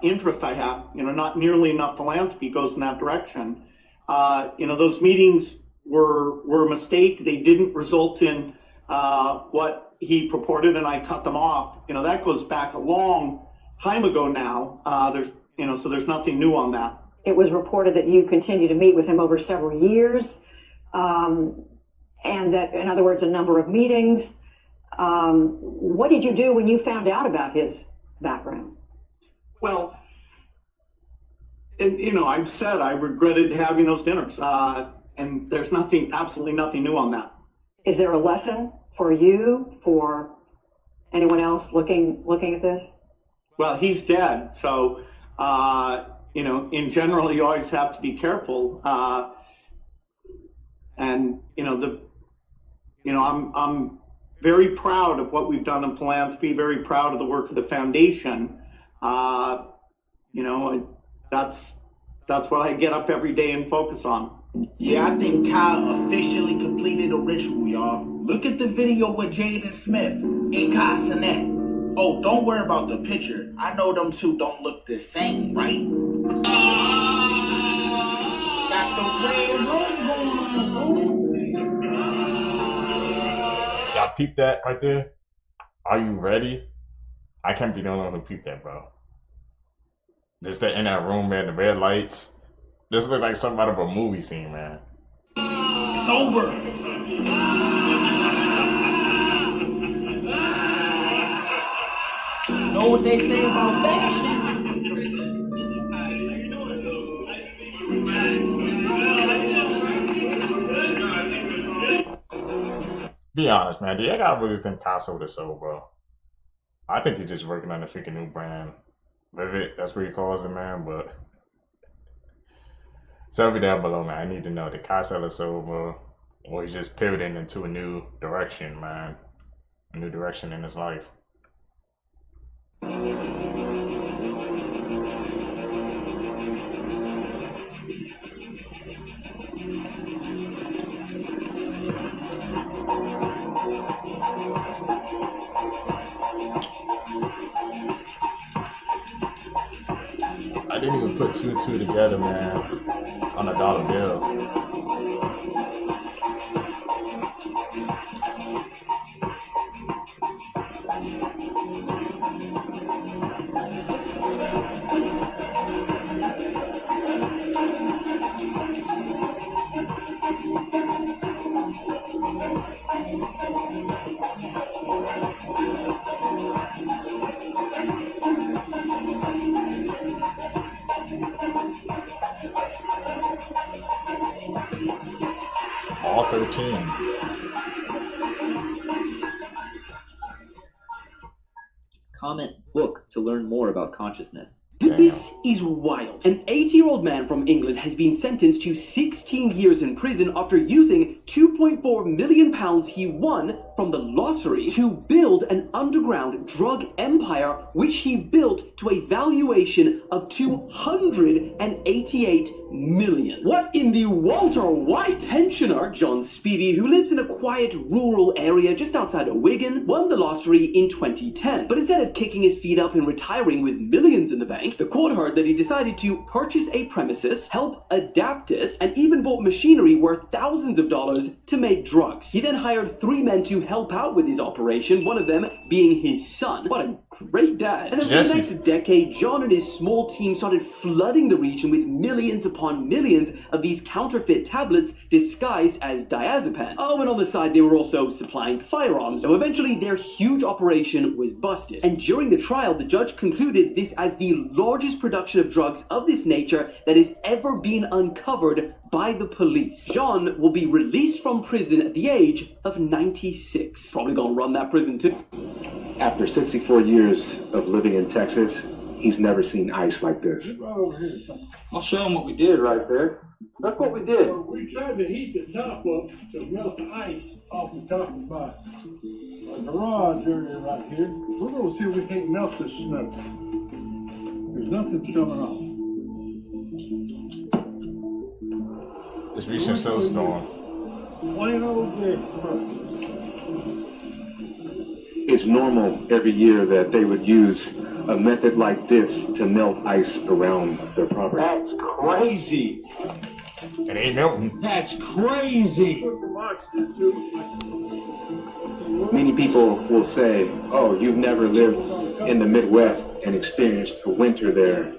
interest I have. Not nearly enough philanthropy goes in that direction. Those meetings were a mistake. They didn't result in what he purported, and I cut them off. That goes back a long time ago now. So there's nothing new on that. It was reported that you continued to meet with him over several years, and that, in other words, a number of meetings. What did you do when you found out about his background? Well, I've said I regretted having those dinners, and there's absolutely nothing new on that. Is there a lesson for you, for anyone else looking at this? Well, he's dead, so in general, you always have to be careful. I'm very proud of what we've done in philanthropy. Very proud of the work of the foundation. That's what I get up every day and focus on. Yeah, I think Kyle officially completed a ritual, y'all. Look at the video with Jaden Smith and Kai Cenat. Oh, don't worry about the picture. I know them two don't look the same, right? Got the red room going on, fool. Y'all peep that right there? Are you ready? I can't be the only one who peeped that, bro. Just that in that room, man, the red lights. This looks like something out of a movie scene, man. It's over. Know what they say about fashion? Be honest, man. Do you guys really think Picasso would have sold, bro? I think he's just working on a freaking new brand. Vivid, that's what he calls it, man. But tell me down below, man. I need to know the Picasso is sold, bro, or he's just pivoting into a new direction, man. A new direction in his life. I didn't even put 2 and 2 together, man, on a dollar bill. All 13s. Comment book to learn more about consciousness. This is wild. An 80-year-old man from England has been sentenced to 16 years in prison after using £2.4 million he won from the lottery to build an underground drug empire, which he built to a valuation of $288 million. What in the Walter White? Pensioner John Spivey, who lives in a quiet rural area just outside of Wigan, won the lottery in 2010. But instead of kicking his feet up and retiring with millions in the bank, the court heard that he decided to purchase a premises, help adapt it, and even bought machinery worth thousands of dollars to make drugs. He then hired 3 men to help out with his operation, one of them being his son. What a great dad. And then for the next decade, John and his small team started flooding the region with millions upon millions of these counterfeit tablets disguised as diazepam. Oh, and on the side, they were also supplying firearms. So eventually, their huge operation was busted. And during the trial, the judge concluded this as the largest production of drugs of this nature that has ever been uncovered by the police. John will be released from prison at the age of 96. Probably gonna run that prison too. After 64 years of living in Texas, he's never seen ice like this. I'll show them what we did right there. That's what we did. We tried to heat the top up to melt the ice off the top of my garage area right here. We're going to see if we can't melt this snow. There's nothing's coming off. It's reaching snowstorm. Plain old day. It's normal every year that they would use a method like this to melt ice around their property. That's crazy. It ain't melting. That's crazy. Many people will say, oh, you've never lived in the Midwest and experienced a winter there.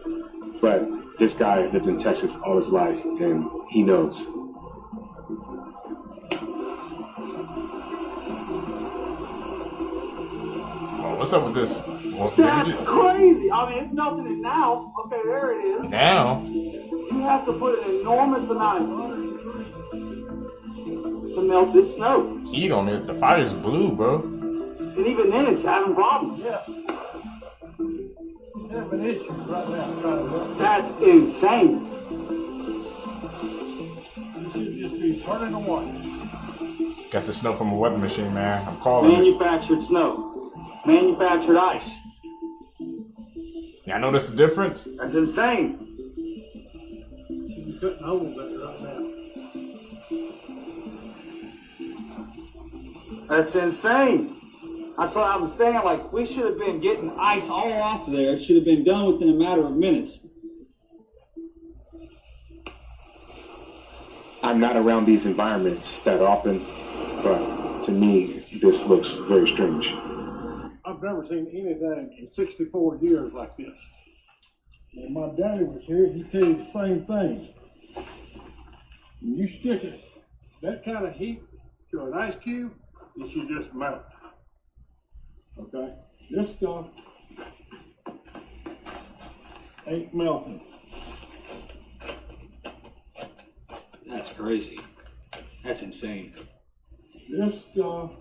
But this guy lived in Texas all his life, and he knows. What's up with this? Well, That's crazy. I mean, it's melting it now. Okay, there it is. Now? You have to put an enormous amount of water to melt this snow. Heat on it. The fire's blue, bro. And even then, it's having problems. Yeah. He's having issues right now. That's insane. This should just be turning away. Got the snow from a weather machine, man. I'm calling it. Manufactured snow. Manufactured ice. Y'all notice the difference? That's insane. You're cutting holes in it right now. That's insane. That's what I was saying. Like, we should have been getting ice all off of there. It should have been done within a matter of minutes. I'm not around these environments that often, but to me, this looks very strange. I've never seen anything in 64 years like this. When my daddy was here, he'd tell you the same thing. When you stick it, that kind of heat to an ice cube, it should just melt. Okay? This stuff ain't melting. That's crazy. That's insane. This stuff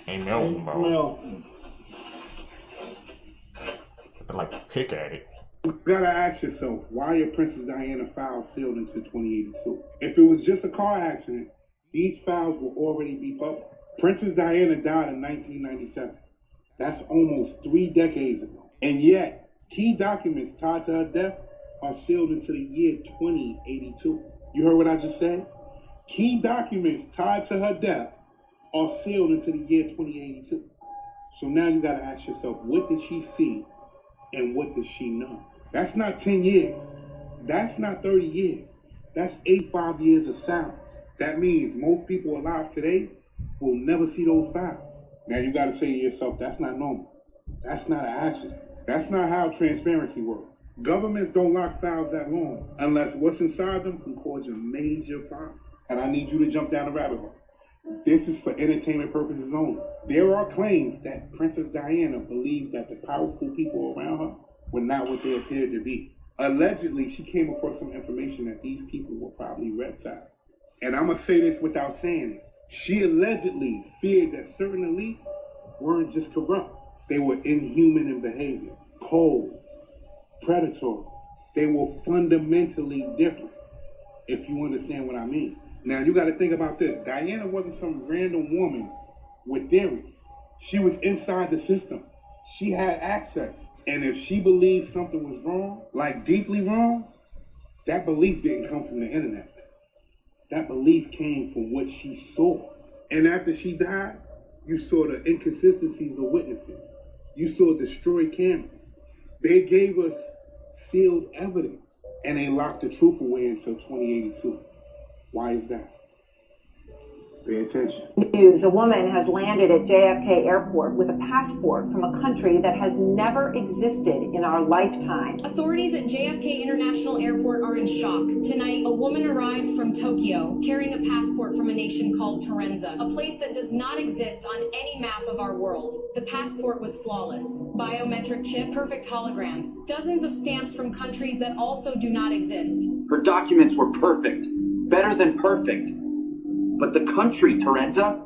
ain't melting, bro. melting. They like pick at it. You gotta ask yourself, why are Princess Diana files sealed until 2082? If it was just a car accident, these files will already be public. Princess Diana died in 1997. That's almost 3 decades ago. And yet, key documents tied to her death are sealed into the year 2082. You heard what I just said? Key documents tied to her death are sealed into the year 2082. So now you gotta ask yourself, what did she see and what does she know? That's not 10 years. That's not 30 years. That's 85 years of silence. That means most people alive today will never see those files. Now you gotta say to yourself, that's not normal. That's not an accident. That's not how transparency works. Governments don't lock files that long unless what's inside them can cause a major problem. And I need you to jump down the rabbit hole. This is for entertainment purposes only. There are claims that Princess Diana believed that the powerful people around her were not what they appeared to be. Allegedly, she came across some information that these people were probably reptiles. And I'm gonna say this without saying it. She allegedly feared that certain elites weren't just corrupt. They were inhuman in behavior, cold, predatory. They were fundamentally different, if you understand what I mean. Now, you got to think about this. Diana wasn't some random woman with theories. She was inside the system. She had access. And if she believed something was wrong, like deeply wrong, that belief didn't come from the internet. That belief came from what she saw. And after she died, you saw the inconsistencies of witnesses. You saw destroyed cameras. They gave us sealed evidence. And they locked the truth away until 2082. Why is that? Pay attention. News. A woman has landed at JFK Airport with a passport from a country that has never existed in our lifetime. Authorities at JFK International Airport are in shock. Tonight, a woman arrived from Tokyo carrying a passport from a nation called Terenza, a place that does not exist on any map of our world. The passport was flawless. Biometric chip, perfect holograms, dozens of stamps from countries that also do not exist. Her documents were perfect. Better than perfect. But the country, Terenza,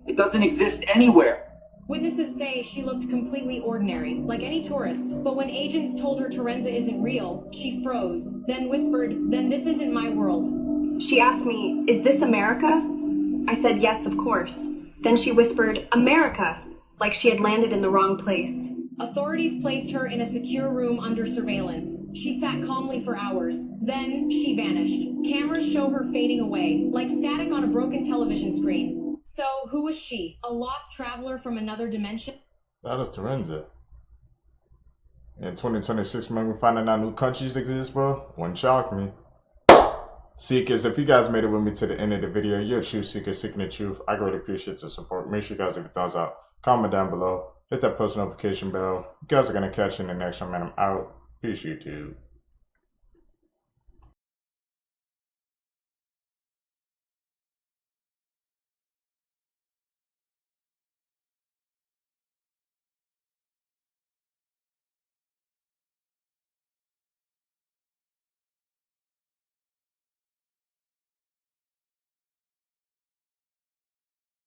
it doesn't exist anywhere. Witnesses say she looked completely ordinary, like any tourist. But when agents told her Terenza isn't real, she froze, then whispered, "Then this isn't my world." She asked me, "Is this America?" I said, "Yes, of course." Then she whispered, "America," like she had landed in the wrong place. Authorities placed her in a secure room under surveillance. She sat calmly for hours. Then she vanished. Cameras show her fading away, like static on a broken television screen. So, who was she? A lost traveler from another dimension? That is Terenza. In 2026, man, we're finding out new countries exist, bro. Wouldn't shock me. Seekers, if you guys made it with me to the end of the video, you're a true seeker seeking the truth. I greatly appreciate the support. Make sure you guys give a thumbs up. Comment down below. Hit that post notification bell. You guys are going to catch you in the next one, man. I'm out. Peace, YouTube.